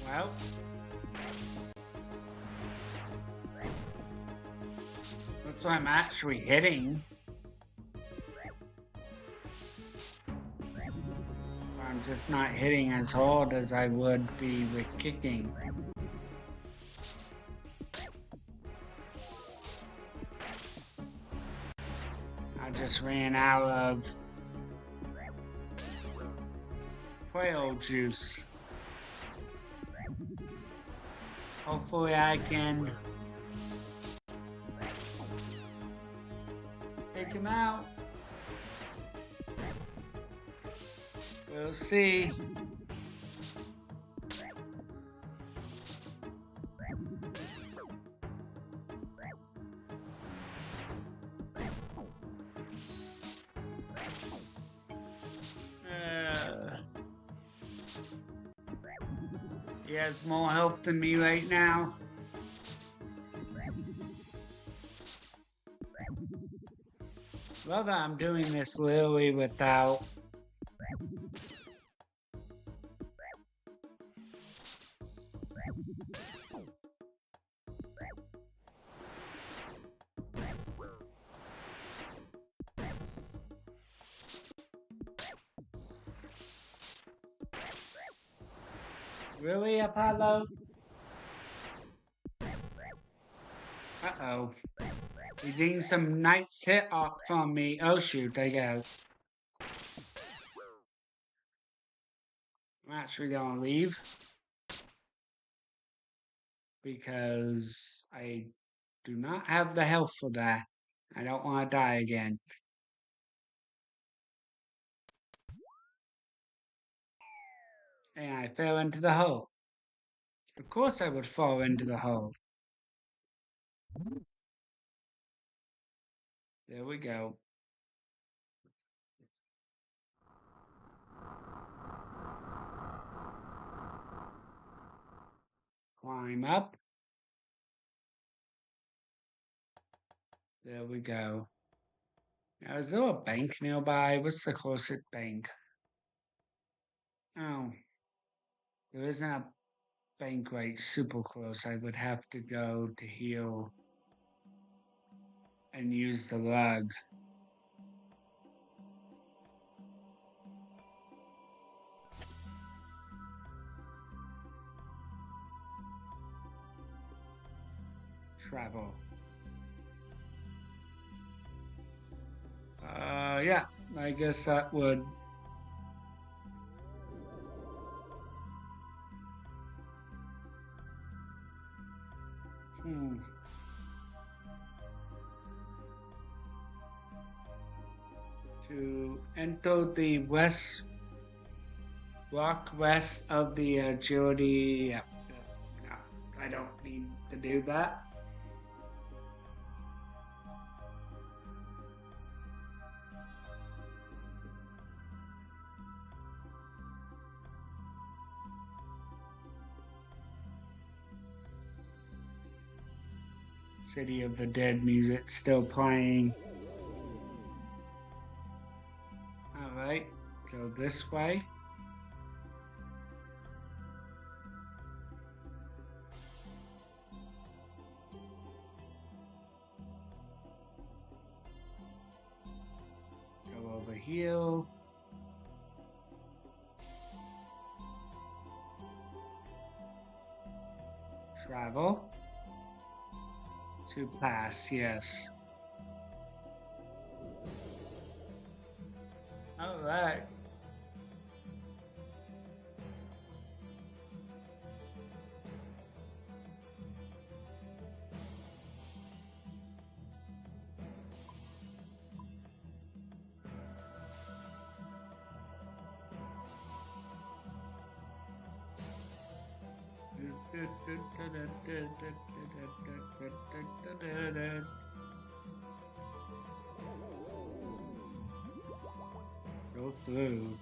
Well, that's what I'm actually hitting. I'm just not hitting as hard as I would be with kicking. I just ran out of quail juice. Hopefully I can take him out. We'll see. He has more health than me right now. Love that I'm doing this literally without Really, Apollo? Uh-oh. He's getting some nice hit off from me. Oh shoot, I guess. I'm actually gonna leave. Because I do not have the health for that. I don't want to die again. And I fell into the hole. Of course I would fall into the hole. There we go. Climb up. There we go. Now, is there a bank nearby? What's the closest bank? Oh, there isn't a bank right super close. I would have to go to heal and use the rug. Travel. Yeah, I guess that would. To enter the block west of the agility. Yep. No, I don't need to do that. City of the Dead music still playing. Alright, go this way. Go over here. Travel. To pass, yes. Alright. Go through.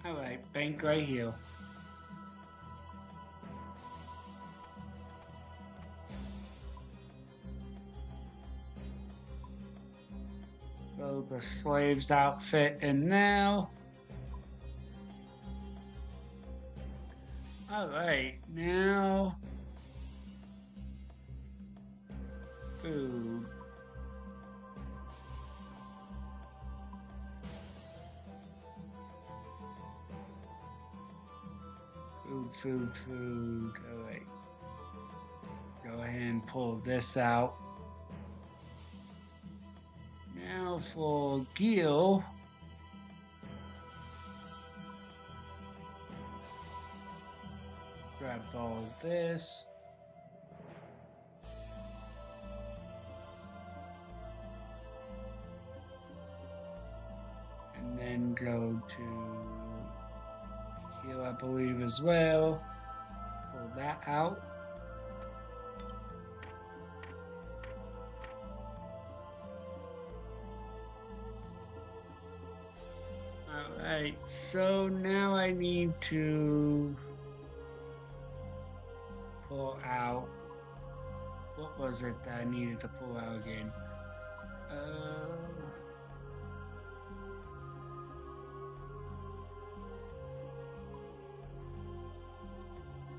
Alright, bank right here. Throw the slave's outfit in now. Alright, now food. Food. Alright. Go ahead and pull this out. Now for Gil. Grab all this. And then go to here, I believe, as well. Pull that out. Alright, so now I need to pull out. What was it that I needed to pull out again?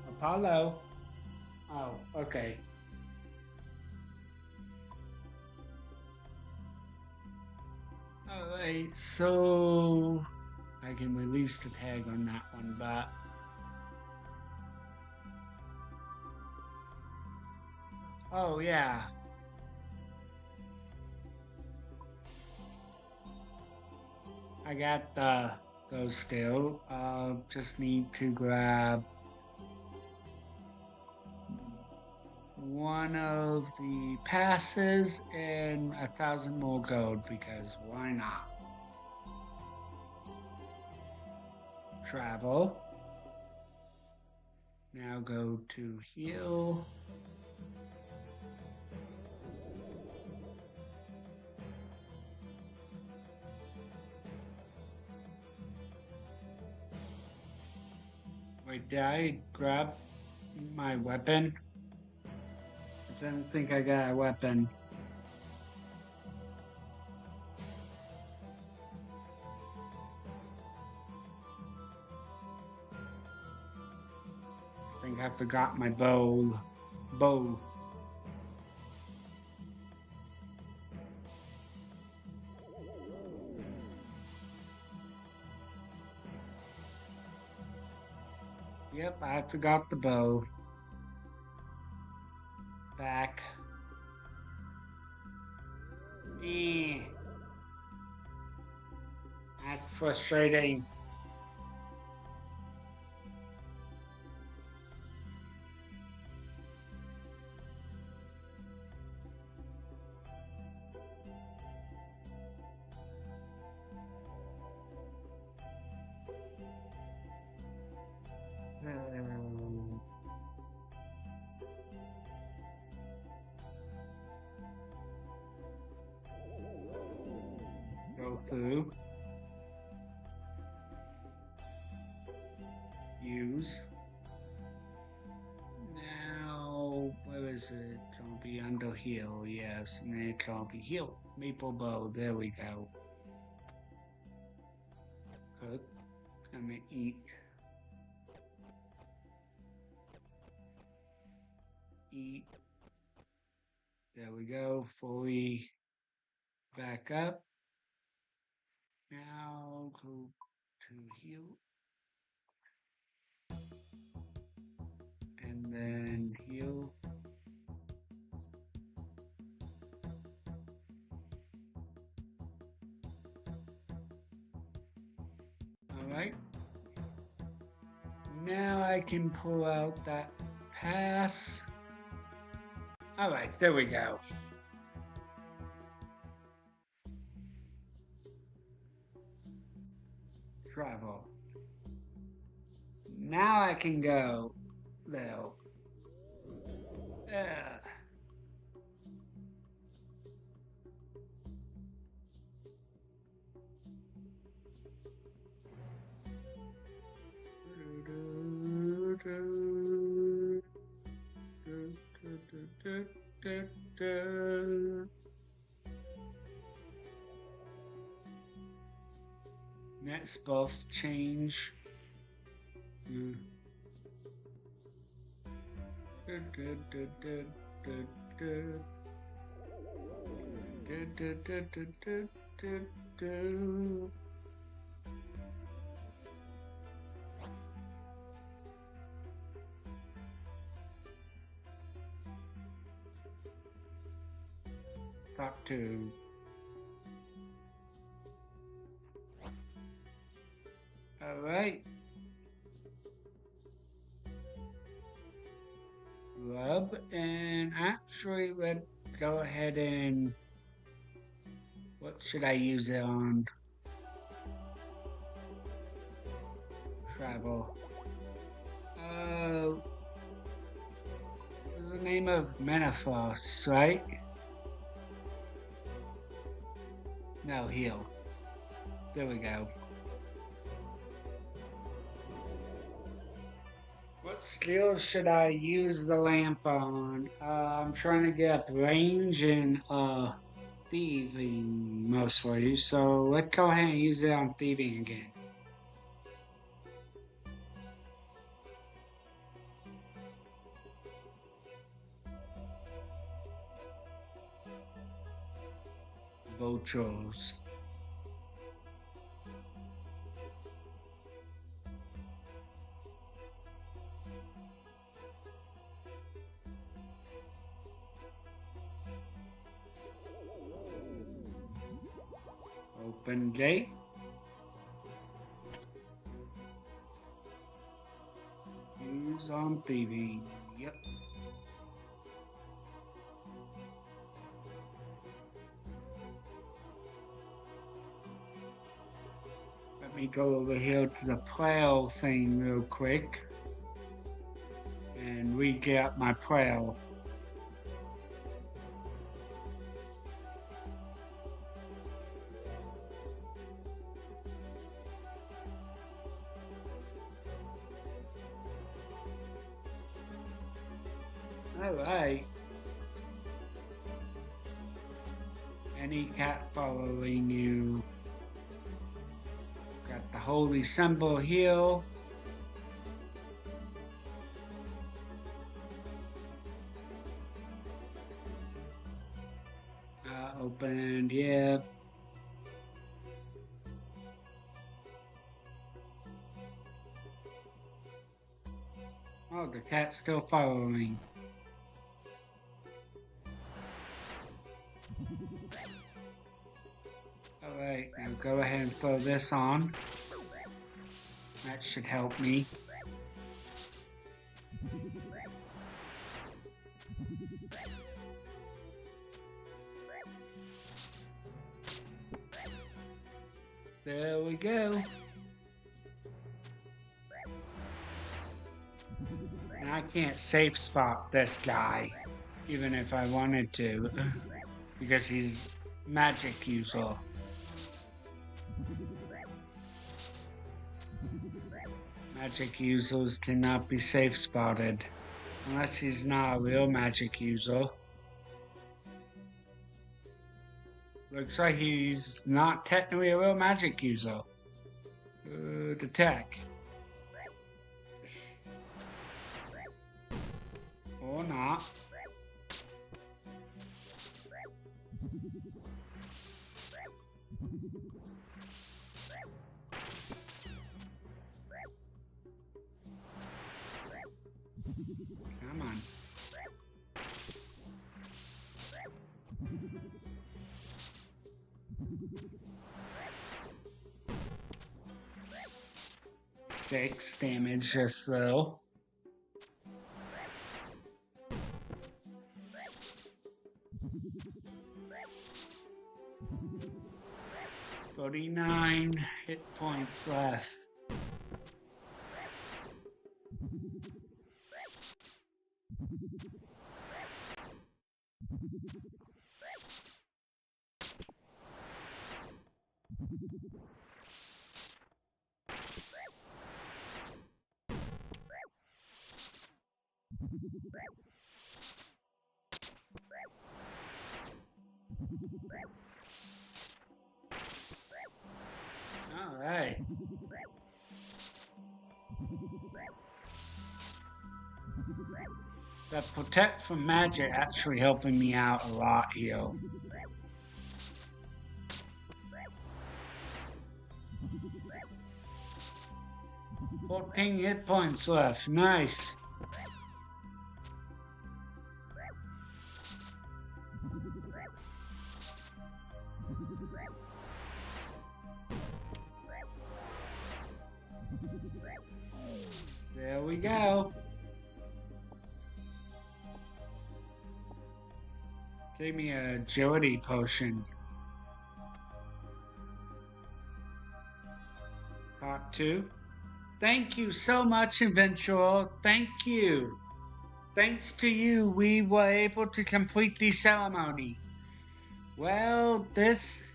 Apollo. Oh, okay. Alright, so I can release the tag on that one, but oh yeah. I got those still. Just need to grab one of the passes and 1,000 more gold, because why not? Travel. Now go to heal. Wait, did I grab my weapon? I don't think I got a weapon. I think I forgot my bow. Yep, I forgot the bow. Back. That's frustrating. Go through. Use. Now, where is it? It'll be under heal, yes, and then it can't be heal. Maple bow, there we go. Cook. I'm gonna eat. Eat. There we go, fully back up. Now go to heal. And then heal. Alright. Now I can pull out that pass. Alright, there we go. Travel. Now I can go, though. Let's both change. Talk to. All right. Rub, and actually let's go ahead and what should I use it on? Travel. What's the name of Menafos, right? No, heal. There we go. What skills should I use the lamp on? I'm trying to get range and thieving mostly, so let's go ahead and use it on thieving again. Vultures. Open gate. Use on thieving. Yep. Let me go over here to the plow thing real quick and re-get my plow. All right. Any cat following you? Got the holy symbol here. Opened, yeah. Oh, the cat's still following. Alright, now go ahead and throw this on. That should help me. There we go. And I can't safe spot this guy, even if I wanted to, because he's magic user. Magic users cannot be safe spotted, unless he's not a real magic user. Looks like he's not technically a real magic user. Detect. Or not. Come on. Six damage just though. $49 hit points left. All right. That protect from magic actually helping me out a lot here. 14 hit points left. Nice. There we go. Give me a agility potion. Part 2. Thank you so much, Eventual. Thank you. Thanks to you, we were able to complete the ceremony. Well, this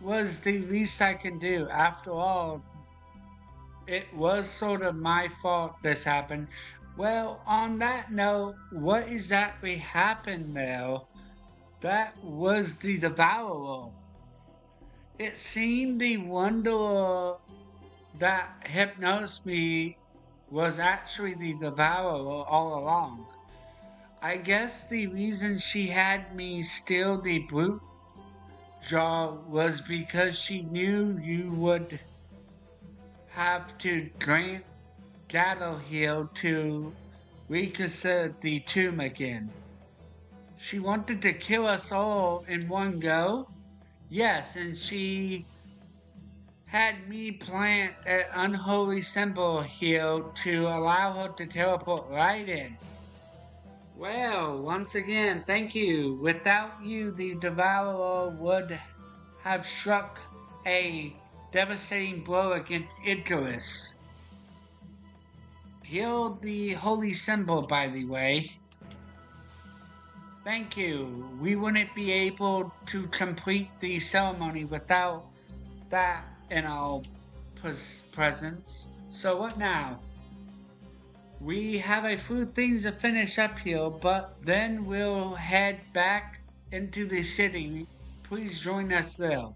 was the least I can do. After all, it was sort of my fault this happened. Well, on that note, what exactly happened there? That was the Devourer. It seemed the Wanderer that hypnosed me was actually the Devourer all along. I guess the reason she had me steal the brute jaw was because she knew you would have to gather here to reconsider the tomb again. She wanted to kill us all in one go? Yes, and she had me plant an unholy symbol here to allow her to teleport right in. Well, once again, thank you. Without you, the Devourer would have struck a devastating blow against Icarus. Heal the holy symbol, by the way. Thank you. We wouldn't be able to complete the ceremony without that in our presence. So what now? We have a few things to finish up here, but then we'll head back into the city. Please join us there.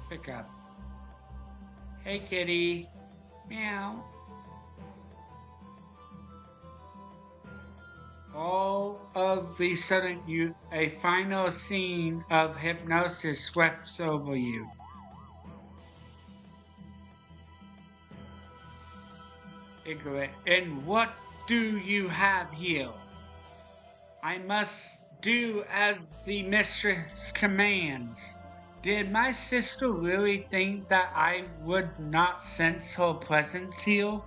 Pick up. Hey kitty. Meow. All of a sudden, a final scene of hypnosis swept over you. Ignorant. And what do you have here? I must do as the mistress commands. Did my sister really think that I would not sense her presence here?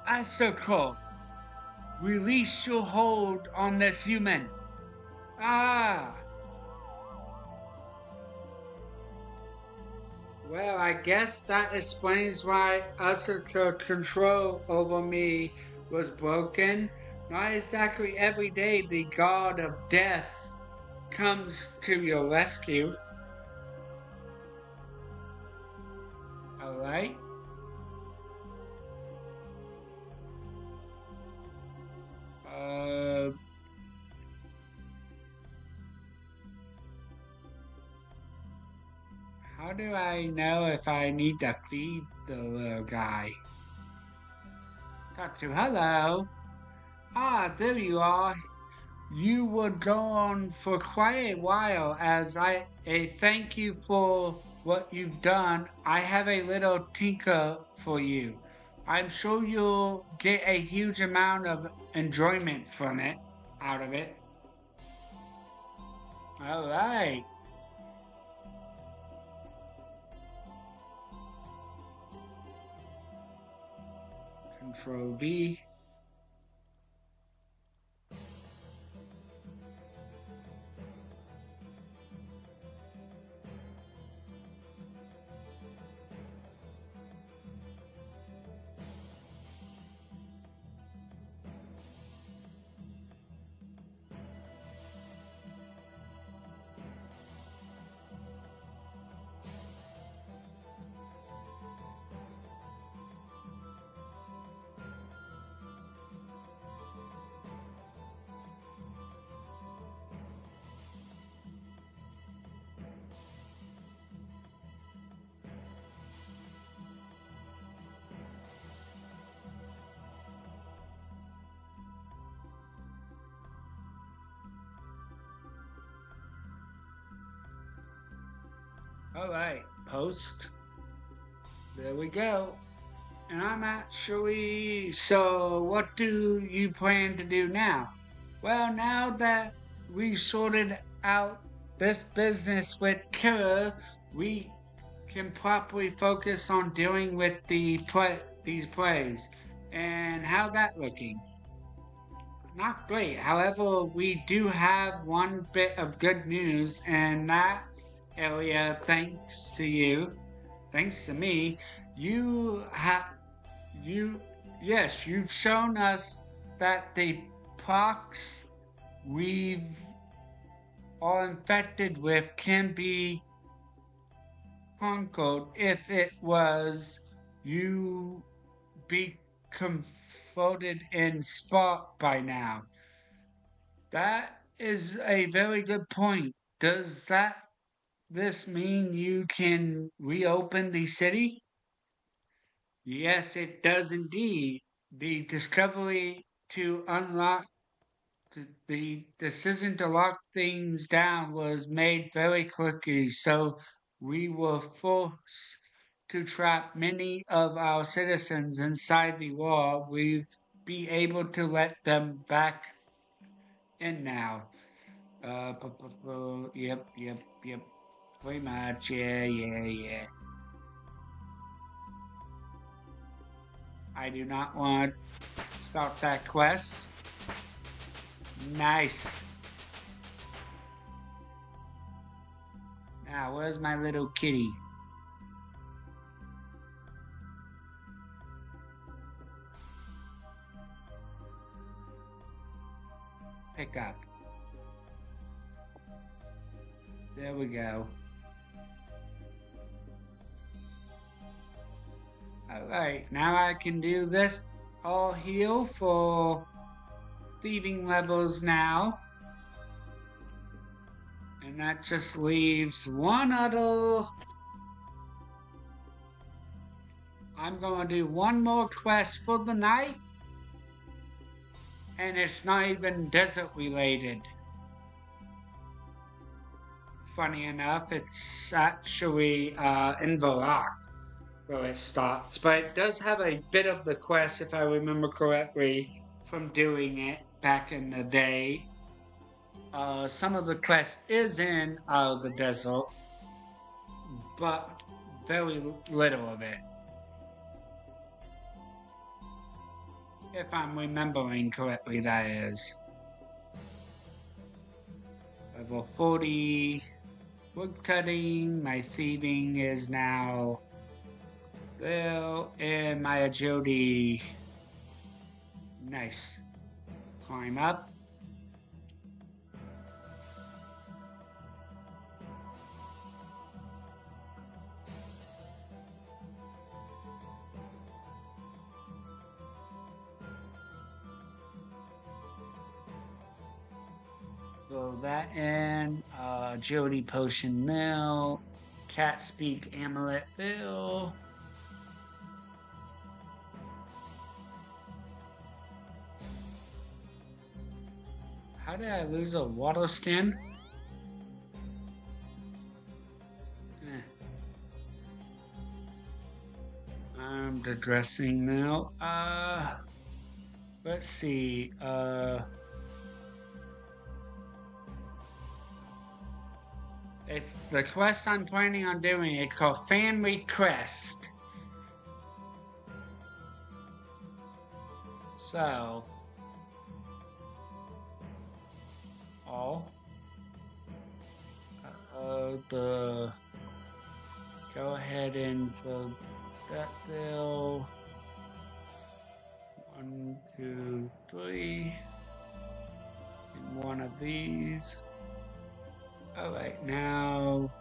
Asuko, release your hold on this human. Ah! Well, I guess that explains why Asuka's control over me was broken. Not exactly every day the god of death comes to your rescue. Alright? How do I know if I need to feed the little guy? Got to. Hello. Ah, there you are. You would go on for quite a while as a thank you for what you've done. I have a little tinker for you. I'm sure you'll get a huge amount of enjoyment from it, out of it. Alright. Control B. Alright, post. There we go. And I'm actually. So, what do you plan to do now? Well, now that we sorted out this business with Killer, we can properly focus on dealing with these plays. And how that looking? Not great. However, we do have one bit of good news, and that area, thanks to you, thanks to me, you have you yes, you've shown us that the pox we are infected with can be conquered if it was you be confronted in spot by now. That is a very good point. Does this mean you can reopen the city? Yes, it does indeed. The discovery to unlock the decision to lock things down was made very quickly, so we were forced to trap many of our citizens inside the wall. We've be able to let them back in now. Yep. Pretty much, yeah. I do not want to start that quest. Nice. Now, where's my little kitty? Pick up. There we go. Alright, now I can do this all heal for thieving levels now. And that just leaves one other. I'm gonna do one more quest for the night. And it's not even desert related. Funny enough, it's actually in Valak where it starts. But it does have a bit of the quest, if I remember correctly, from doing it back in the day. Some of the quest is in the desert, but very little of it. If I'm remembering correctly, that is. Level 40. Wood cutting. My thieving is now there. And my agility. Nice. Climb up. Throw that in. Agility potion now. Cat speak amulet bill. How did I lose a water skin? I'm digressing now. Let's see. It's the quest I'm planning on doing. It's called Family Quest. So, go ahead and throw that there. 1, 2, 3. And one of these. Alright, now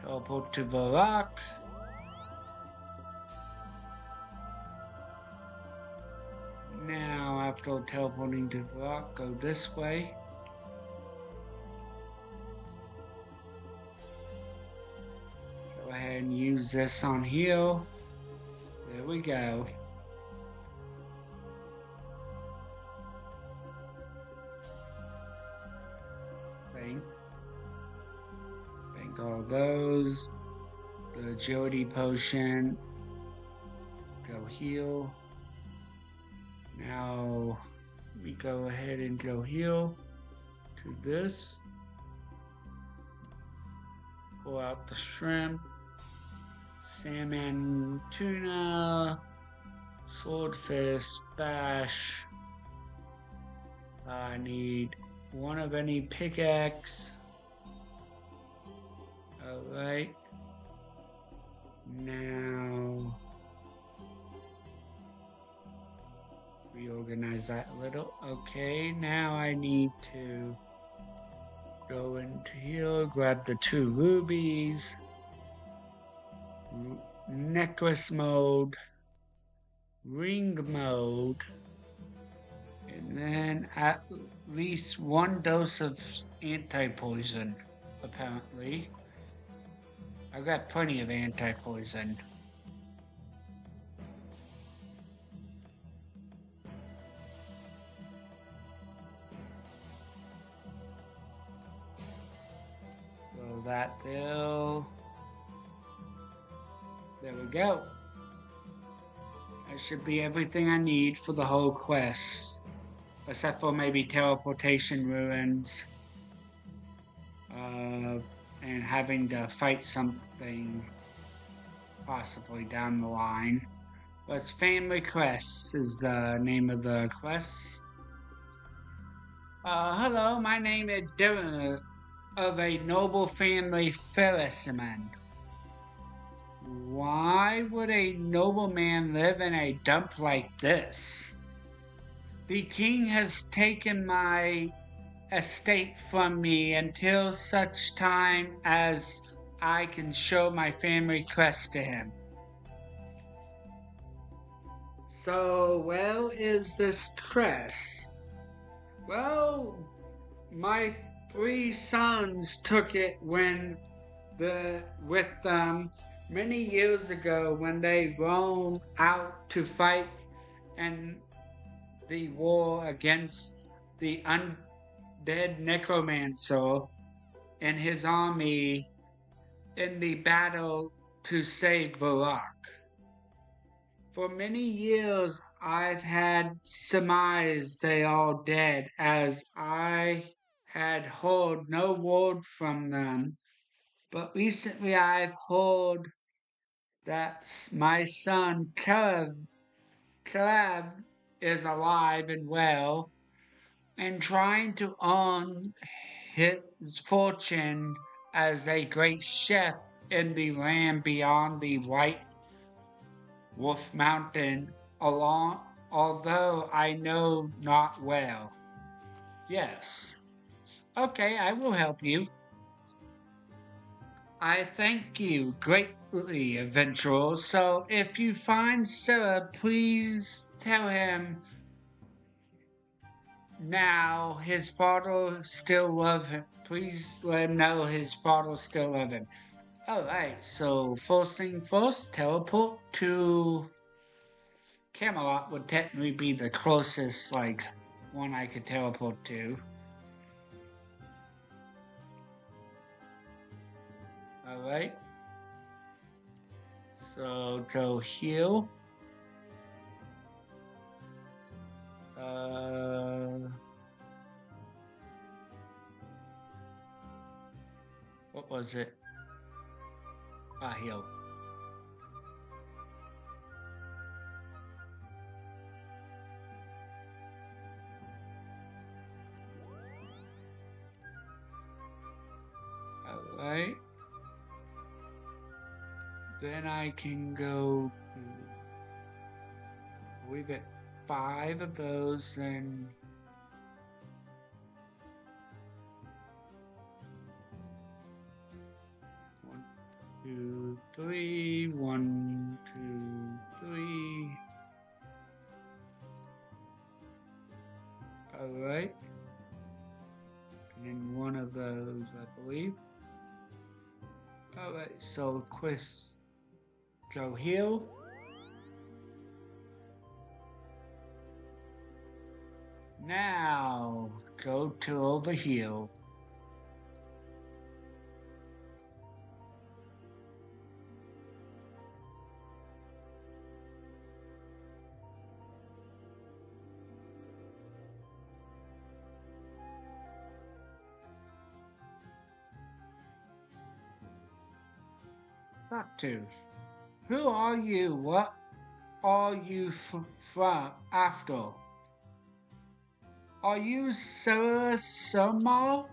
teleport to Valak. Now, after teleporting to Valak, go this way. Go ahead and use this on heal. There we go. With all those, the agility potion, go heal. Now we go ahead and go heal to this. Pull out the shrimp, salmon, tuna, swordfish, bash. I need one of any pickaxe. Alright. Now reorganize that a little. Okay, now I need to go into here, grab the 2 rubies, necklace mode, ring mode, and then at least 1 dose of anti-poison, apparently. I got plenty of anti-poison. So that there we go. That should be everything I need for the whole quest. Except for maybe teleportation ruins. And having to fight something possibly down the line. But it's Family Quest is the name of the quest. Hello, my name is Dylan of a noble family Ferrisman. Why would a nobleman live in a dump like this? The king has taken my estate from me until such time as I can show my family crest to him. So, where is this crest? Well, my 3 sons took it with them many years ago when they roamed out to fight in the war against the undead necromancer and his army in the battle to save Barak. For many years I've had surmised they are dead, as I had heard no word from them, but recently I've heard that my son Caleb is alive and well and trying to earn his fortune as a great chef in the land beyond the White Wolf Mountain, although I know not well. Yes. Okay, I will help you. I thank you greatly, adventurer. So if you find Sarah, please tell him now his father still love him. Please let him know his father still love him. Alright, so first thing first, teleport to Camelot would technically be the closest, one I could teleport to. Alright. So go heal. What was it? Heal. Alright. Then I can go, we get 5 of those, and 1, 2, 3, 1, 2, 3. Alright. And then 1 of those, I believe. Alright, so quest. Go heal. Now, go to overheal. Not to. Who are you? What are you from after? Are you Sarah Summer?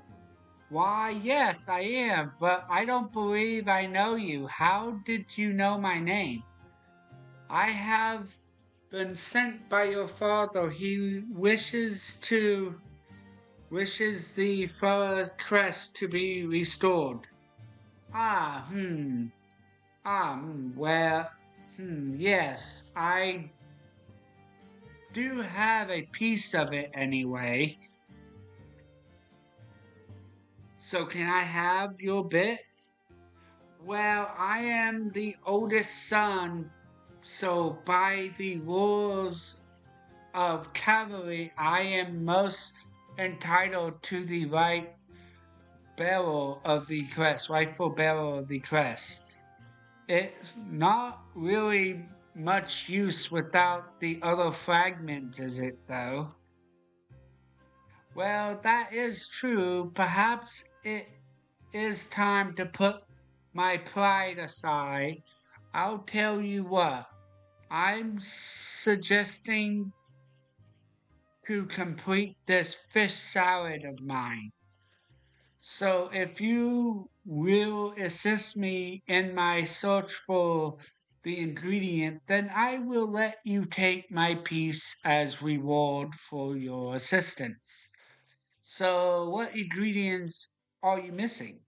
Why, yes, I am, but I don't believe I know you. How did you know my name? I have been sent by your father. He wishes the forest crest to be restored. Ah, well, yes, I do have a piece of it anyway. So can I have your bit? Well, I am the oldest son, so by the rules of cavalry, I am most entitled to the rightful bearer of the crest. It's not really much use without the other fragments, is it though? Well, that is true. Perhaps it is time to put my pride aside. I'll tell you what, I'm suggesting to complete this fish salad of mine. So if you will assist me in my search for the ingredient, then I will let you take my piece as reward for your assistance. So what ingredients are you missing?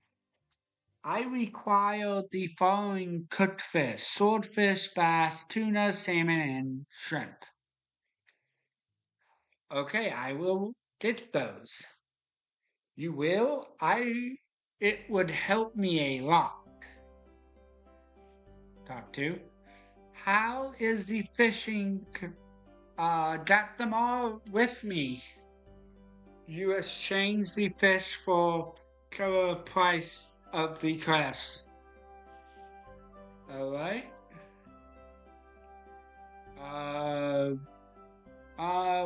I require the following cooked fish: swordfish, bass, tuna, salmon, and shrimp. Okay, I will get those. You will? It would help me a lot. Talk to. How is the fishing? Got them all with me. You exchange the fish for cover price of the crest. Alright.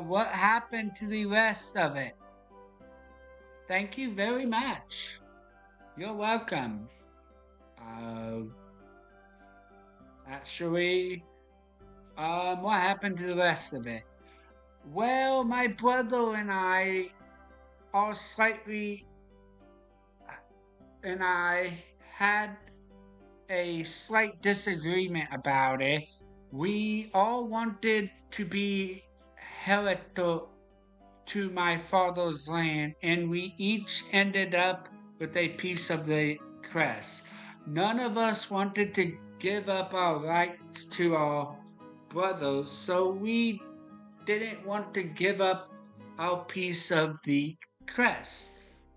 What happened to the rest of it? Thank you very much. You're welcome. Actually, what happened to the rest of it? Well, my brother and I are and I had a slight disagreement about it. We all wanted to be heritable to my father's land, and we each ended up with a piece of the crest. None of us wanted to give up our rights to our brothers, so we didn't want to give up our piece of the crest.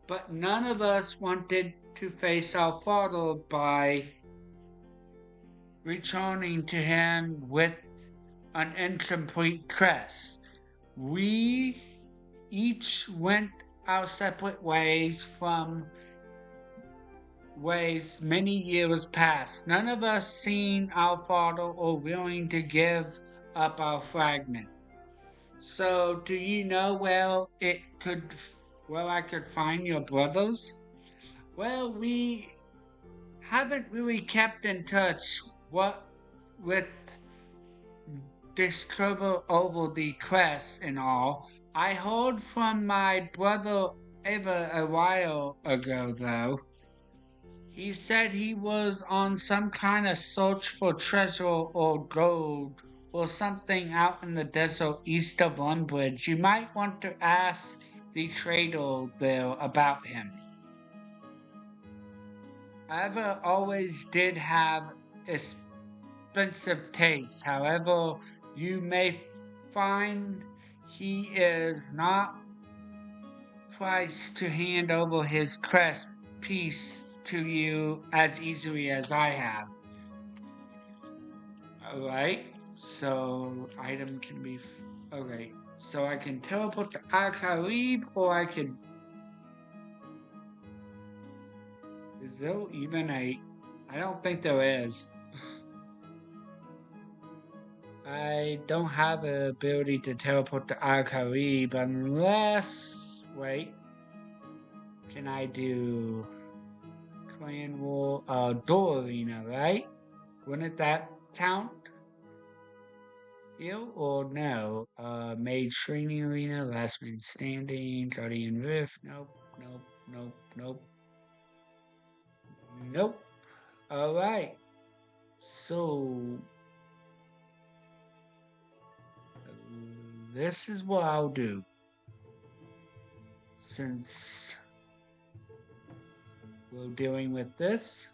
But none of us wanted to face our father by returning to him with an incomplete crest. We each went our separate ways many years past. None of us seen our father or willing to give up our fragment. So, do you know where I could find your brothers? Well, we haven't really kept in touch with discover over the quest and all. I heard from my brother ever a while ago though. He said he was on some kind of search for treasure or gold or something out in the desert east of Unbridge. You might want to ask the trader there about him. Ever always did have expensive taste. However, you may find he is not priced to hand over his crest piece to you as easily as I have. Alright, so item can be... Okay, so I can teleport to Al-Khalib, or I can... Is there even a... I don't think there is. I don't have the ability to teleport to Al-Khalib unless... Wait. Can I do... Clan War Door Arena, right? Wouldn't that count? You or no? Mage Training Arena, Last Man Standing, Guardian Rift. Nope, nope, nope, nope. Nope. Alright. So this is what I'll do. Since we're dealing with this,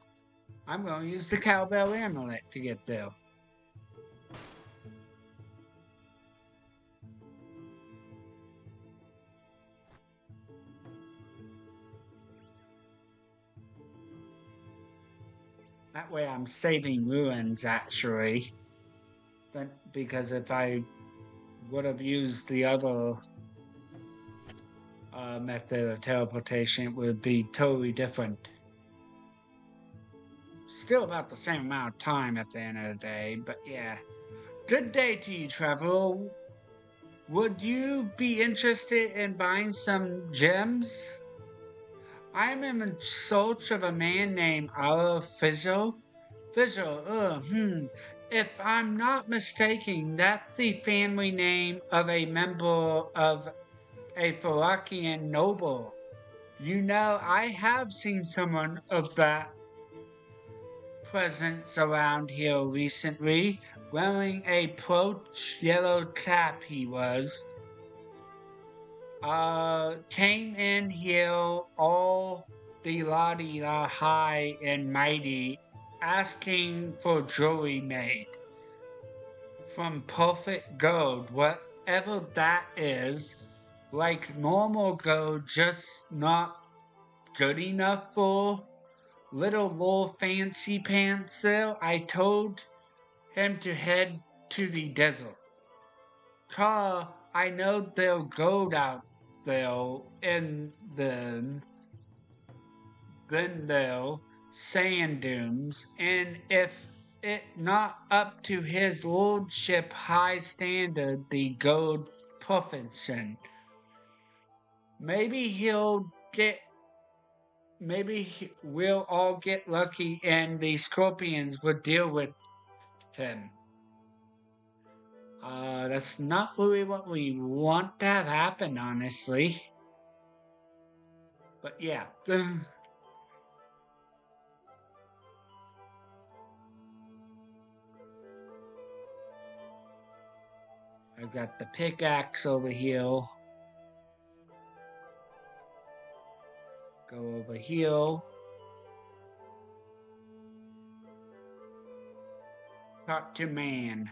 I'm going to use the Cowbell Amulet to get there. That way I'm saving ruins, actually. Because if I would have used the other method of teleportation, it would be totally different. Still about the same amount of time at the end of the day, but yeah. Good day to you, traveler. Would you be interested in buying some gems? I am in search of a man named Ara Fizzle. If I'm not mistaken, that's the family name of a member of a Thracian noble. You know, I have seen someone of that presence around here recently, wearing a poached yellow cap he was. Came in here all the la high and mighty, asking for jewelry made from perfect gold, whatever that is, like normal gold, just not good enough for little fancy pants there. I told him to head to the desert. I know there's gold out there in the Glendale sand dunes, and if it not up to his lordship high standard, the gold perfection, maybe we'll all get lucky and the scorpions will deal with him. That's not really what we want to have happen, honestly. But yeah. I've got the pickaxe over here. Go over here. Talk to man.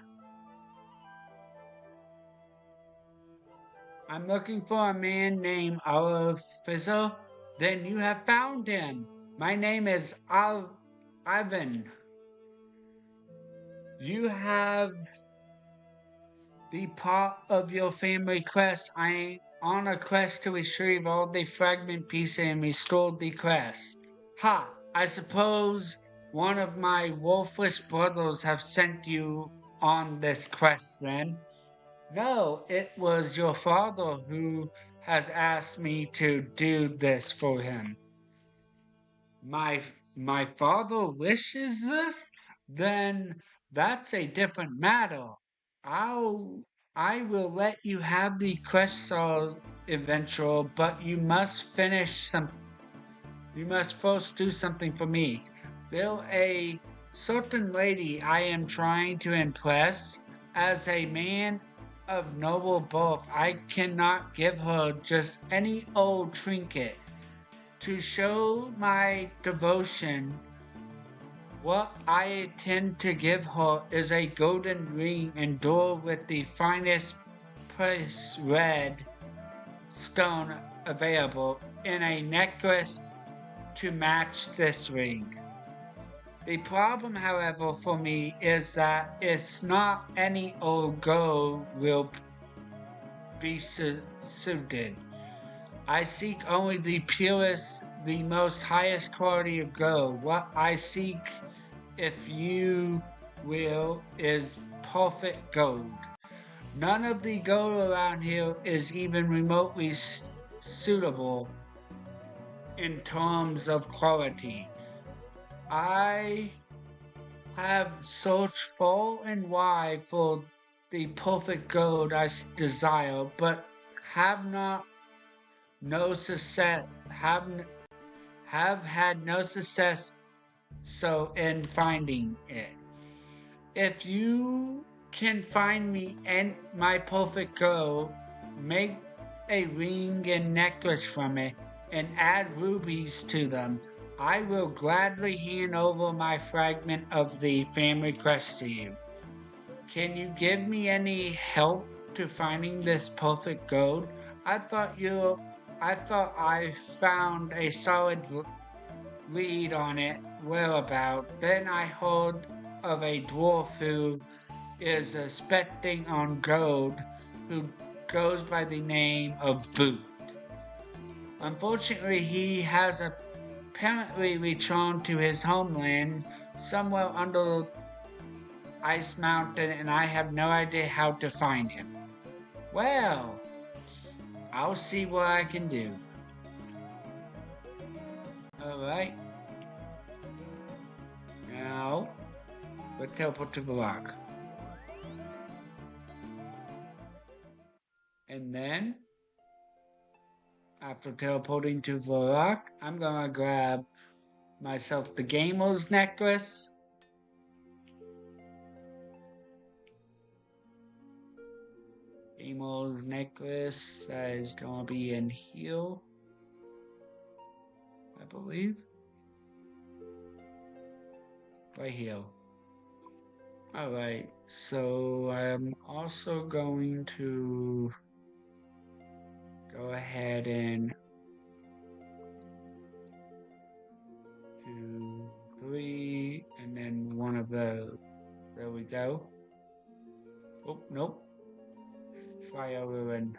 I'm looking for a man named Artificer. Then you have found him. My name is Ivan. You have the part of your family crest. I on a quest to retrieve all the fragment pieces and restore the crest. Ha! I suppose one of my wolfish brothers have sent you on this quest then? No, it was your father who has asked me to do this for him. My father wishes this? Then that's a different matter. I will let you have the quest solved eventual, but you must first do something for me. There's a certain lady I am trying to impress. As a man of noble birth, I cannot give her just any old trinket. To show my devotion, what I intend to give her is a golden ring endowed with the finest precious red stone available in a necklace to match this ring. The problem, however, for me is that it's not any old gold will be suited. I seek only the purest, the most highest quality of gold. What I seek, if you will, is perfect gold. None of the gold around here is even remotely suitable in terms of quality. I have searched far and wide for the perfect gold I desire, but have not no success. Have had no success so in finding it. If you can find me and my perfect gold, make a ring and necklace from it and add rubies to them. I will gladly hand over my fragment of the family crest to you. Can you give me any help to finding this perfect gold? I thought you I thought I found a solid lead on it whereabout. Then I heard of a dwarf who is expecting on gold who goes by the name of Boot. Unfortunately, he has apparently returned to his homeland somewhere under Ice Mountain, and I have no idea how to find him. Well, I'll see what I can do. Alright, now let's teleport to the rock. And then, after teleporting to the rock, I'm gonna grab myself the gamer's necklace. Gamer's necklace is gonna be in here, I believe. Right here. Alright, so I'm also going to go ahead and 2, 3, and then one of those. There we go. Oh, nope. Fly over and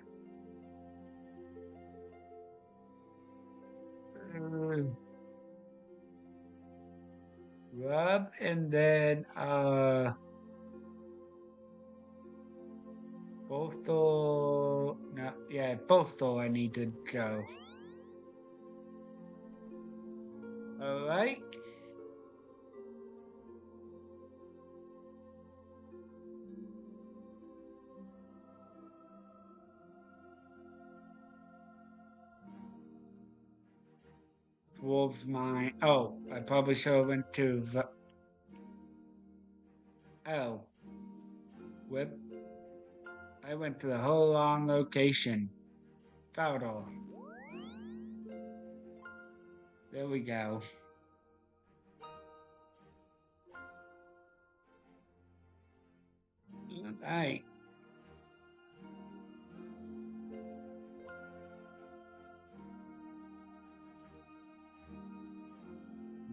rub, and then both or no, yeah, both or I need to go. All right. Wolf mine. Oh, I probably should have went to the. Oh, whip. I went to the whole wrong location. Photo. There we go. All right.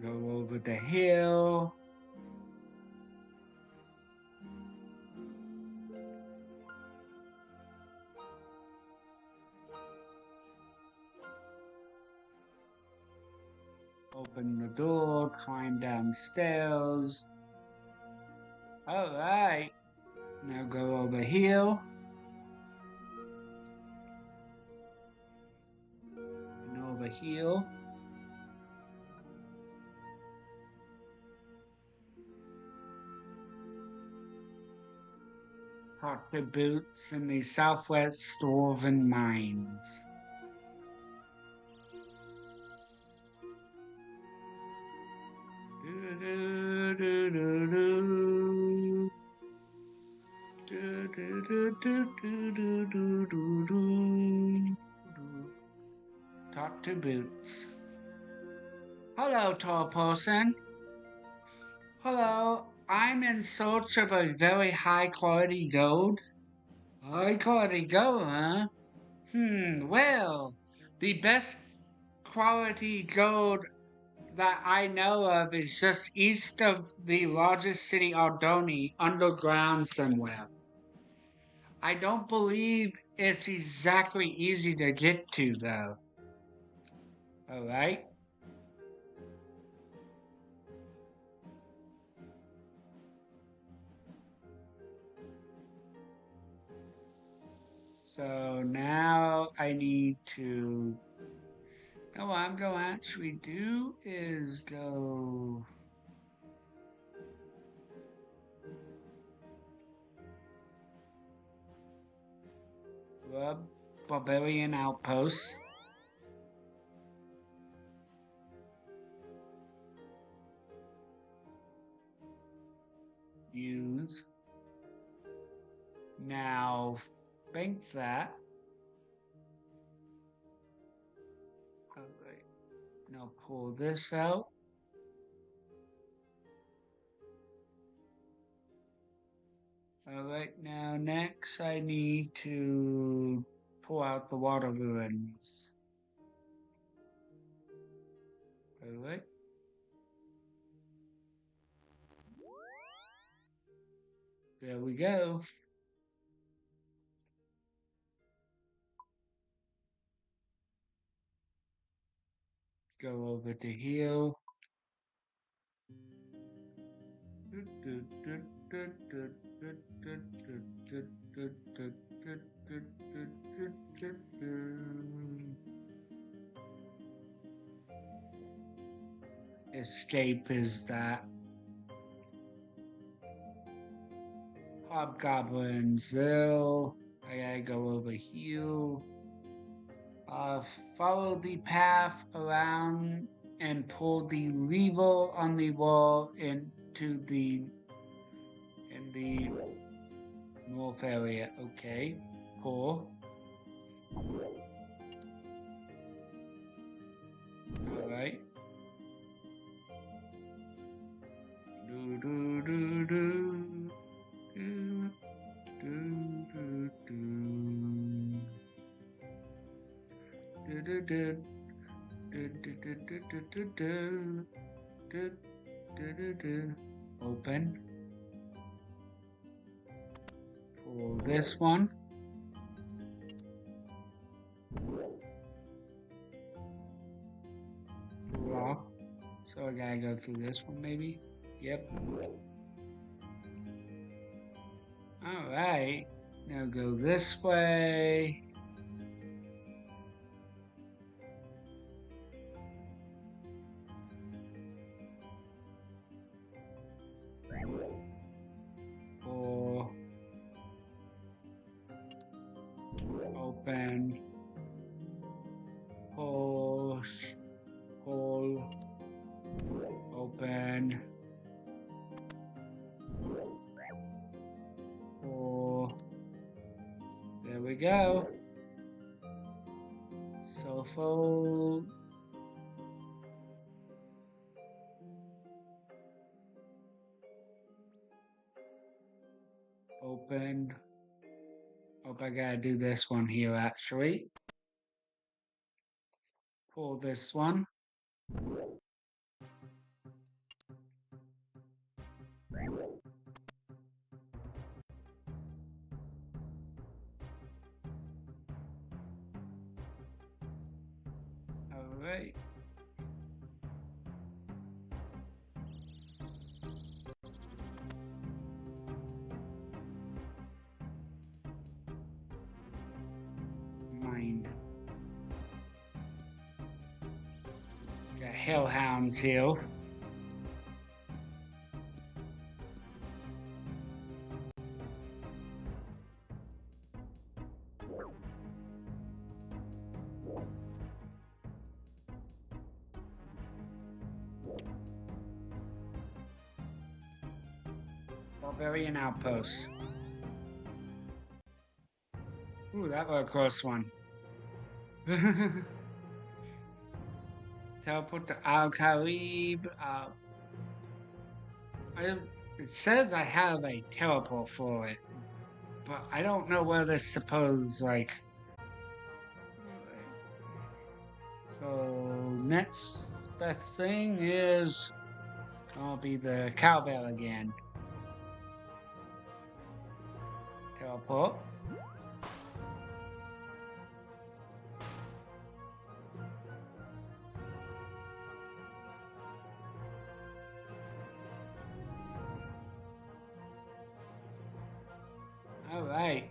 Go over the hill. Open the door, climb downstairs. All right. Now go over here. And over here. Hot the boots in the southwest dwarven mines. Talk to Boots. Hello, tall person. Hello, I'm in search of a very high quality gold. High quality gold, huh? Well, the best quality gold that I know of is just east of the largest city, Aldoni, underground somewhere. I don't believe it's exactly easy to get to, though. Alright? So now I need to. No, what I'm going to actually do is go. Barbarian outpost. Use. Now, bank that. Alright. Now pull this out. Alright, now next I need to pull out the water ruins. Alright. There we go. Go over to heal. Escape is that. Hobgoblins, I gotta go over here. Follow the path around and pull the lever on the wall into the north area. Okay, pull. All right. Do do do do do do do do. Open. For this one. Lock. So I gotta go through this one maybe. Yep. Alright. Now go this way. Or open. Push. Pull. Open. Pull. There we go. So fold. Open. Oh, I gotta do this one here actually. Pull this one. Alright. Mine. Got hellhounds here. Barbarian outpost. Ooh, that was a close one. Teleport to Al-Khalib. It says I have a teleport for it, but I don't know whether it's supposed, like... So, next best thing is... I'll be the cowbell again. Teleport. All right.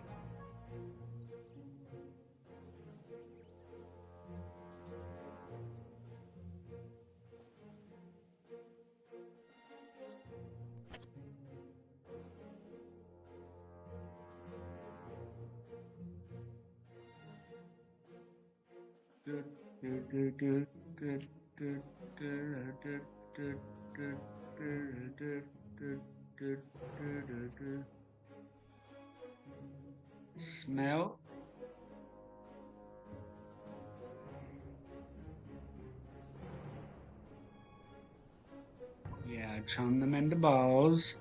Smell. Yeah, turn them into balls.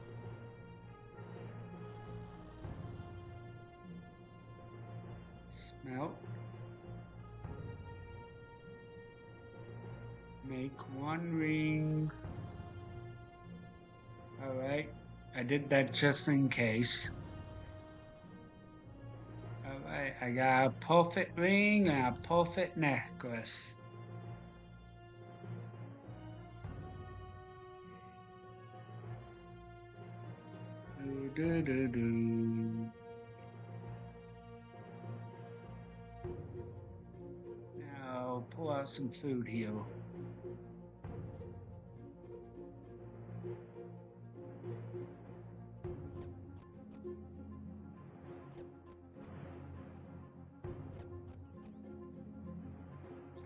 Smelt. Make one ring. Alright, I did that just in case. Alright, I got a perfect ring and a perfect necklace. Now pull out some food here.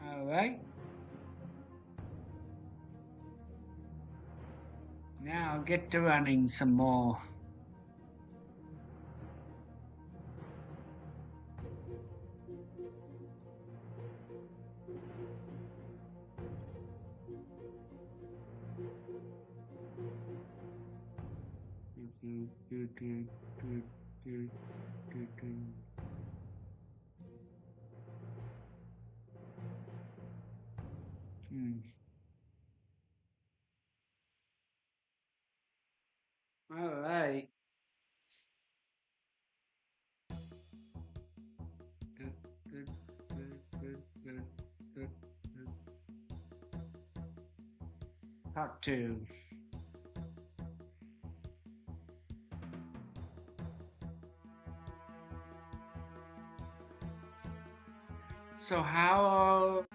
Alright. Now get to running some more. All right. Part 2. So how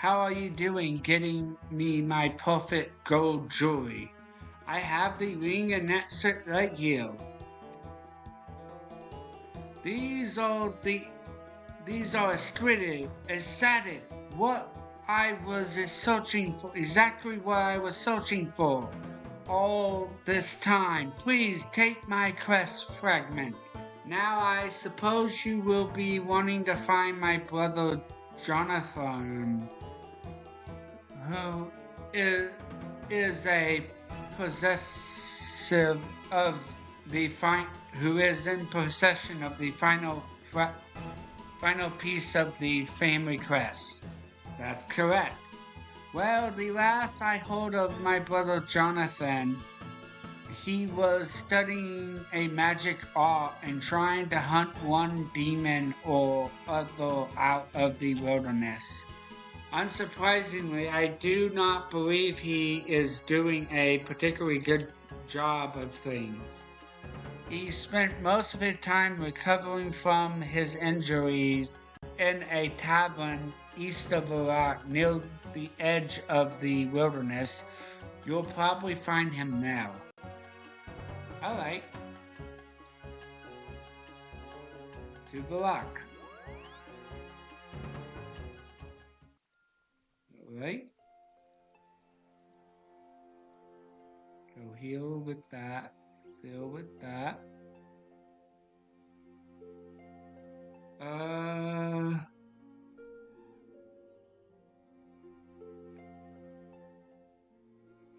are you doing getting me my perfect gold jewelry? I have the ring and that's it right here. These are excited. What I was searching for, exactly what I was searching for all this time. Please take my quest fragment. Now I suppose you will be wanting to find my brother Jonathan, who is a possessive of the who is in possession of the final piece of the family crest. That's correct. Well, the last I heard of my brother Jonathan, he was studying a magic art and trying to hunt one demon or other out of the wilderness. Unsurprisingly, I do not believe he is doing a particularly good job of things. He spent most of his time recovering from his injuries in a tavern east of Iraq near the edge of the wilderness. You'll probably find him now. Alright. To Iraq. Alright. Go heal with that. Heal with that.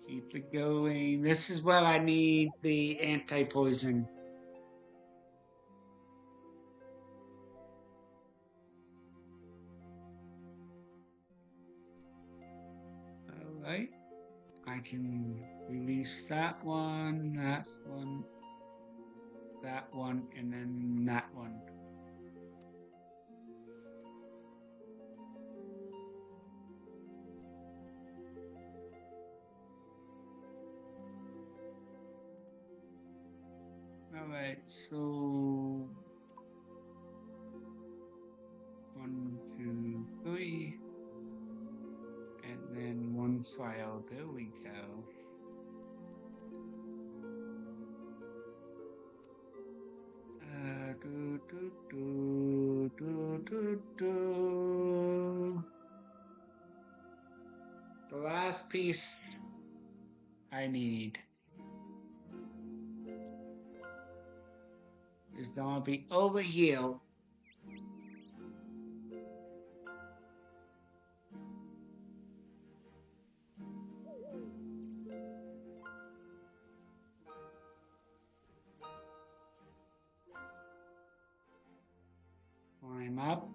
Keep it going. This is where I need the anti-poison. Alright. I can release that one, and then that one. Alright, so 1, 2, 3, and then one file. There we go. last piece I need is gonna be over here. Climb up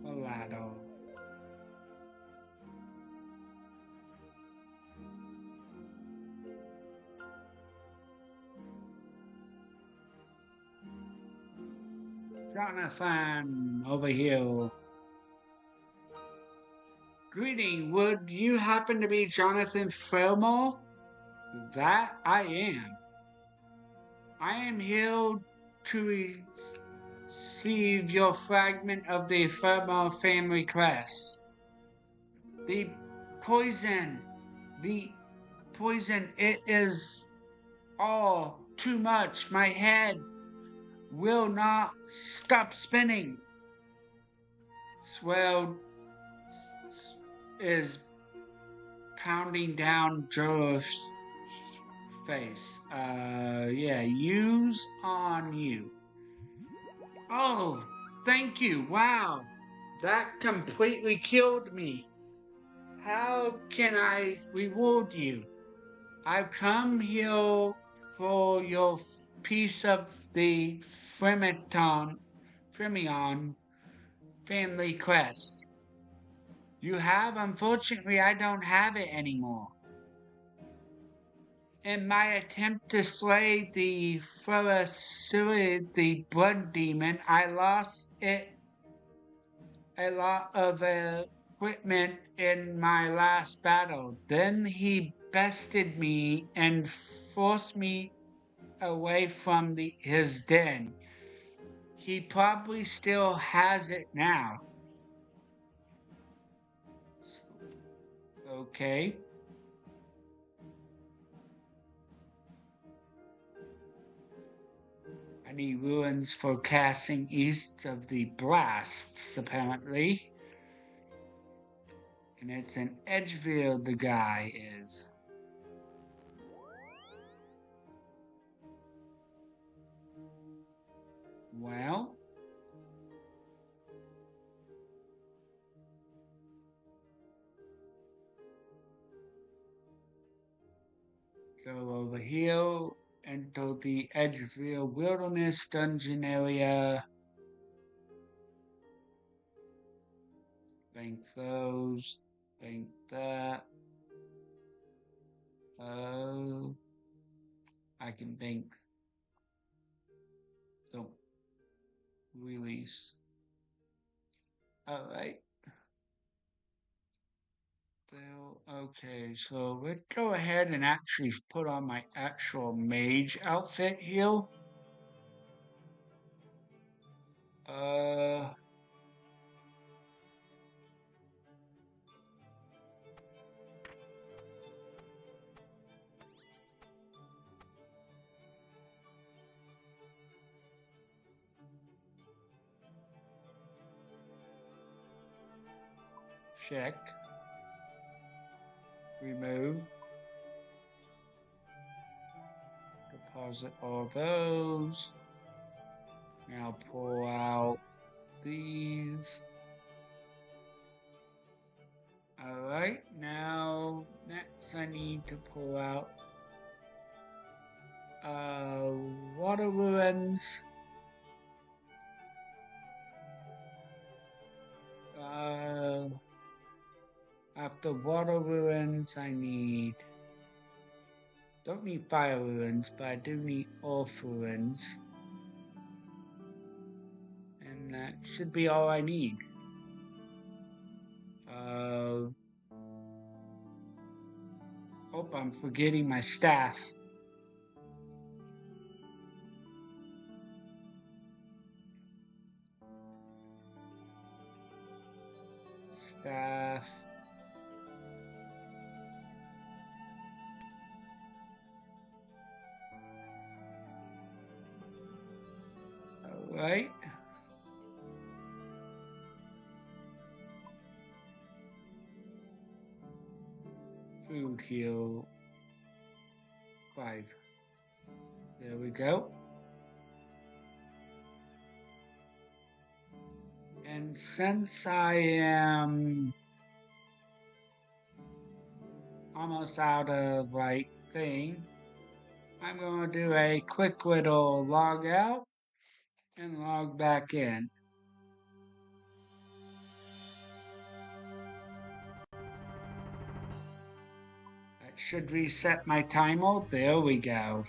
the ladder. Jonathan, over here. Greeting, would you happen to be Jonathan Fillmore? That I am. I am here to receive your fragment of the Fillmore family crest. The poison, the poison, it is all too much. My head will not stop spinning. Swell is pounding down Joe's face. Yeah, use on you. Oh, thank you. Wow, that completely killed me. How can I reward you? I've come here for your piece of the Fremion family crest. You have? Unfortunately, I don't have it anymore. In my attempt to slay the Ferasuid, the blood demon, I lost a lot of equipment in my last battle. Then he bested me and forced me away from his den. He probably still has it now. Okay. I need ruins for casting east of the blasts, apparently. And it's in Edgefield the guy is. Well. Go over here, enter the Edgefield Wilderness Dungeon area. Bank those, bank that. I can bank. Don't release. Alright. Okay, so let's go ahead and actually put on my actual mage outfit here. Check. Remove. Deposit all those. Now pull out these. Alright, now next I need to pull out water ruins. After water ruins I don't need fire ruins, but I do need earth ruins. And that should be all I need. Oh, I'm forgetting my staff. Staff. Alright. Food heal 5. There we go. And since I am almost out of thing, I'm going to do a quick little log out and log back in. That should reset my timer. There we go.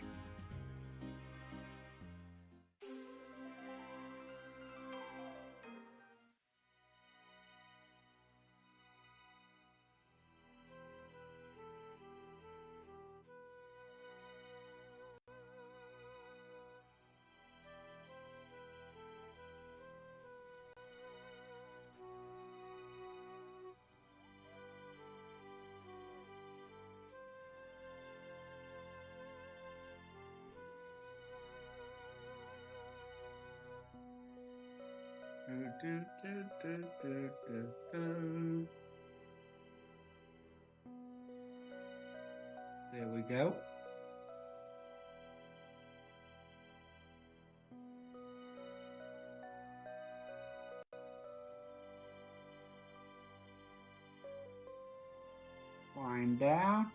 There we go. Climb down.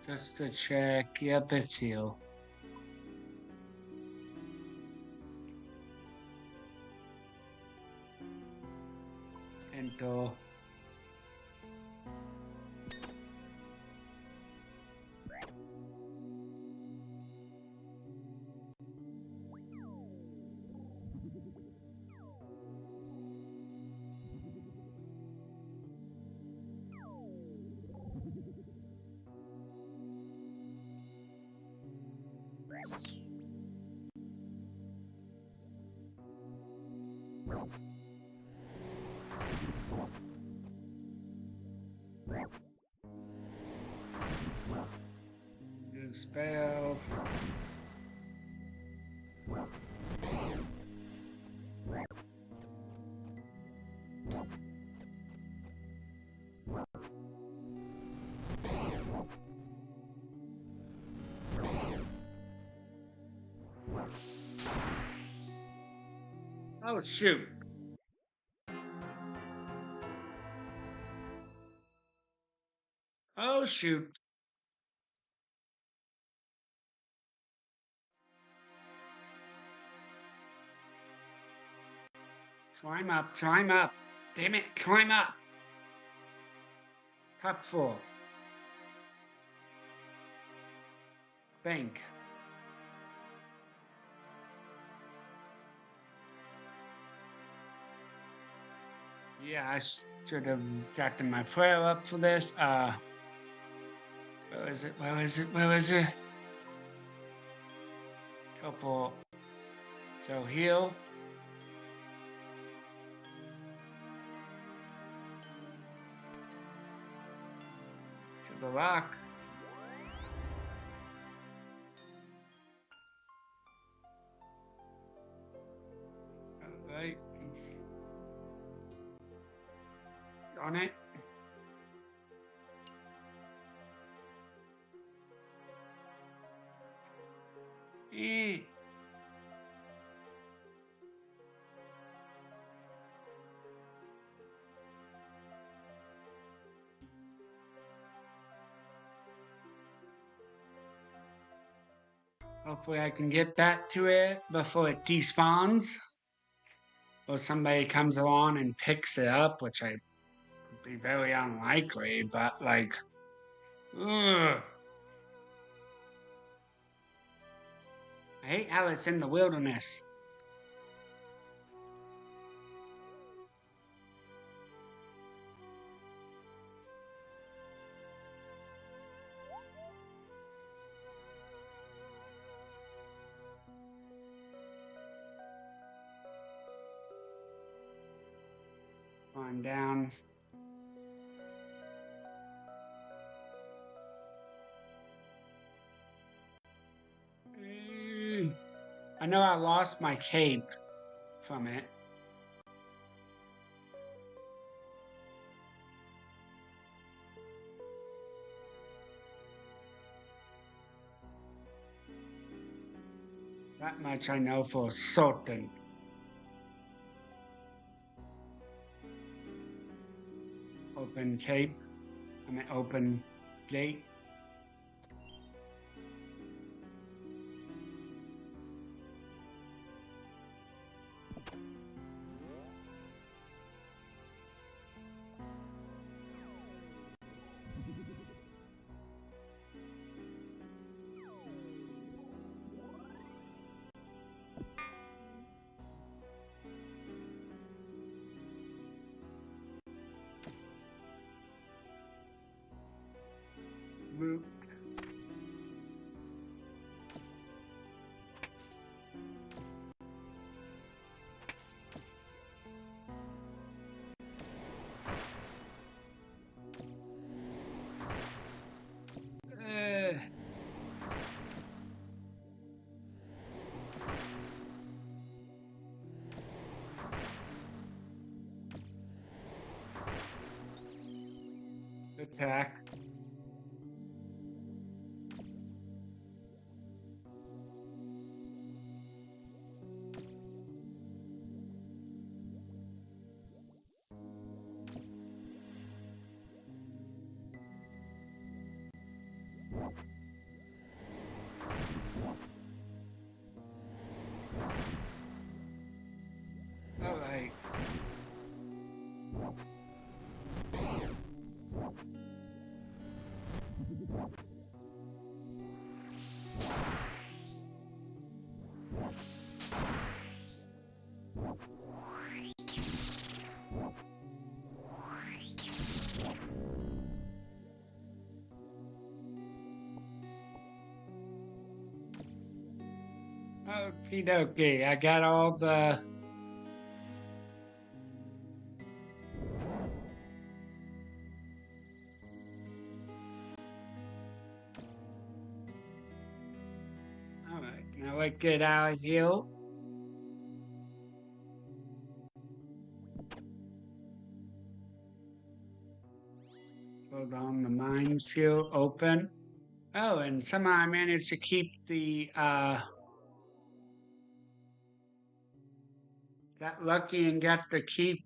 Just to check. Yep, it's healed. Enter. New spell. Oh, shoot. Oh, shoot. Climb up, climb up. Damn it, climb up. Top 4. Bank. Yeah, I should have gotten my prayer up for this. Where is it? Where is it? Where is it? Couple. So heal. To the rock. Alright. On it. Eh. Hopefully I can get back to it before it despawns. Or somebody comes along and picks it up, which I would be very unlikely, but like, ugh. I hate how it's in the wilderness. On down. I know I lost my cape from it. That much I know for certain. Open cape. I mean, open gate. Root. Attack. All right. Okie dokie. I got all the. All right. Now let's get out of here. Hold on, the mine seal open. Oh, and somehow I managed to keep the got lucky and got to keep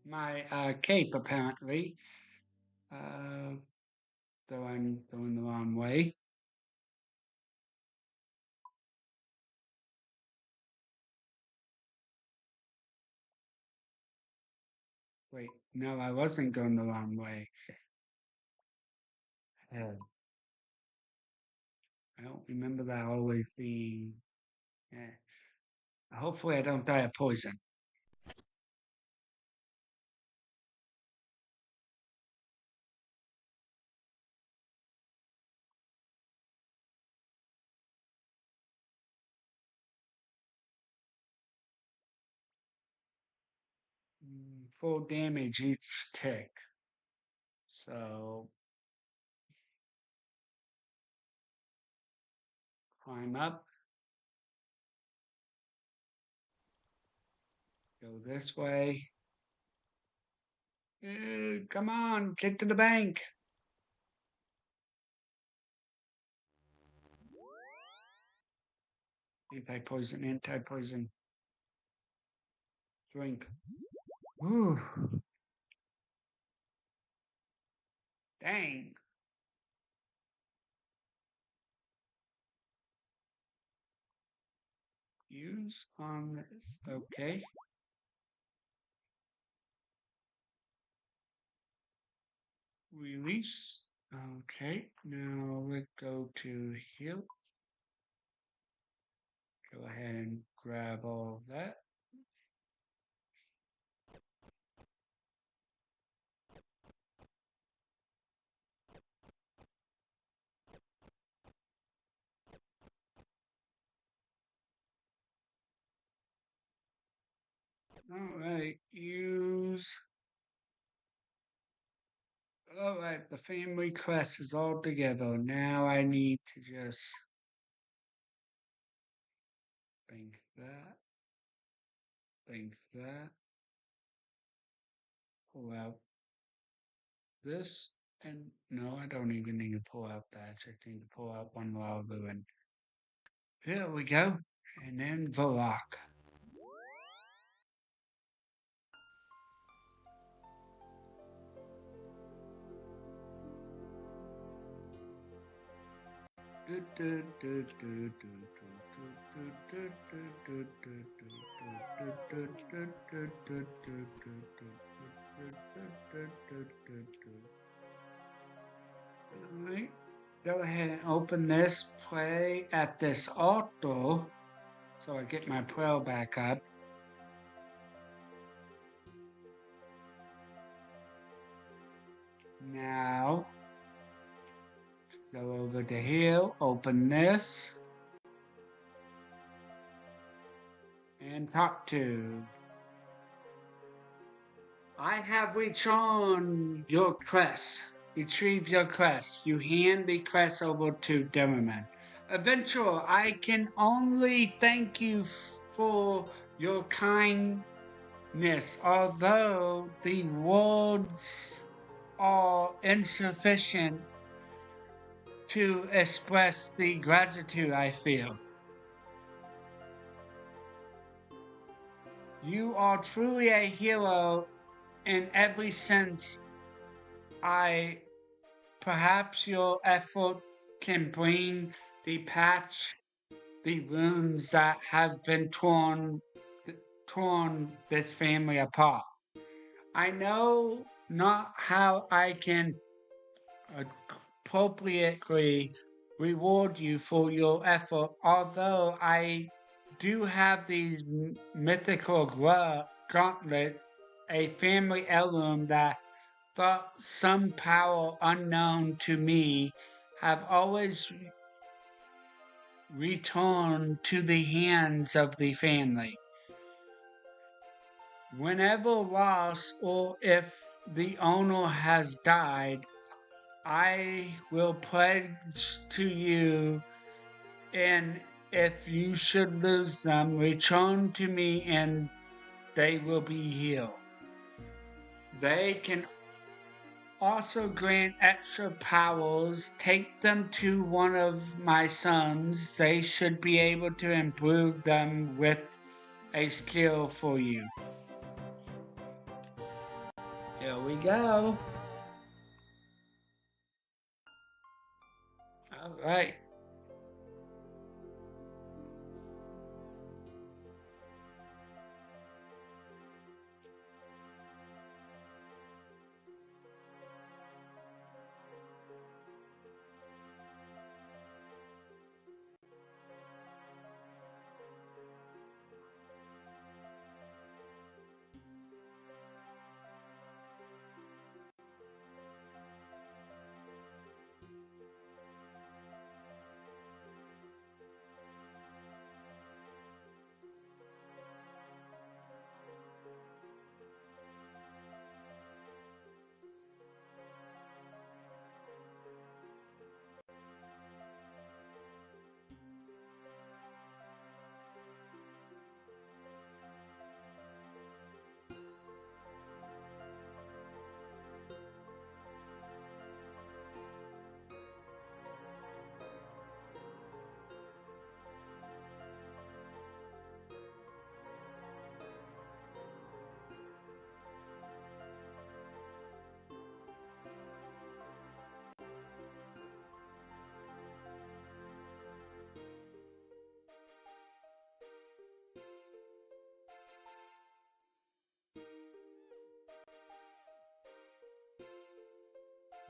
my cape apparently. Though I'm going the wrong way. Wait, no, I wasn't going the wrong way. I don't remember that always being. Hopefully, I don't die of poison. Full damage each tick. So climb up. Go this way. Come on, get to the bank. Anti-poison, anti-poison. Drink. Ooh. Dang. Use on this. Okay. Release. Okay, now let's go to heal. Go ahead and grab all of that. Alright, Alright, the family crest is all together. Now I need to just think that, think that, pull out this, and no, I don't even need to pull out that. I just need to pull out one lava, and here we go. And then the lock. Alright, go ahead and open this, play at this altar, so I get my prayer back up. Now, go over to here, open this, and talk to. I have returned your crest. Retrieve your crest. You hand the crest over to Demerman. Adventurer, I can only thank you for your kindness, although the words are insufficient to express the gratitude I feel. You are truly a hero in every sense. Perhaps your effort can bring the patch, the wounds that have been torn this family apart. I know not how I can appropriately reward you for your effort, although I do have these mythical gauntlet, a family heirloom that thought some power unknown to me have always returned to the hands of the family. Whenever lost or if the owner has died, I will pledge to you, and if you should lose them, return to me and they will be healed. They can also grant extra powers. Take them to one of my sons. They should be able to improve them with a skill for you. Here we go. All right.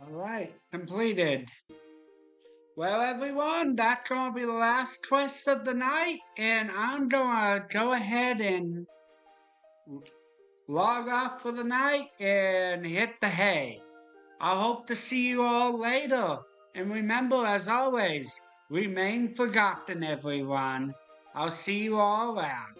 Alright, completed. Well, everyone, that's gonna be the last quest of the night, and I'm gonna go ahead and log off for the night and hit the hay. I hope to see you all later. And remember, as always, remain forgotten, everyone. I'll see you all around.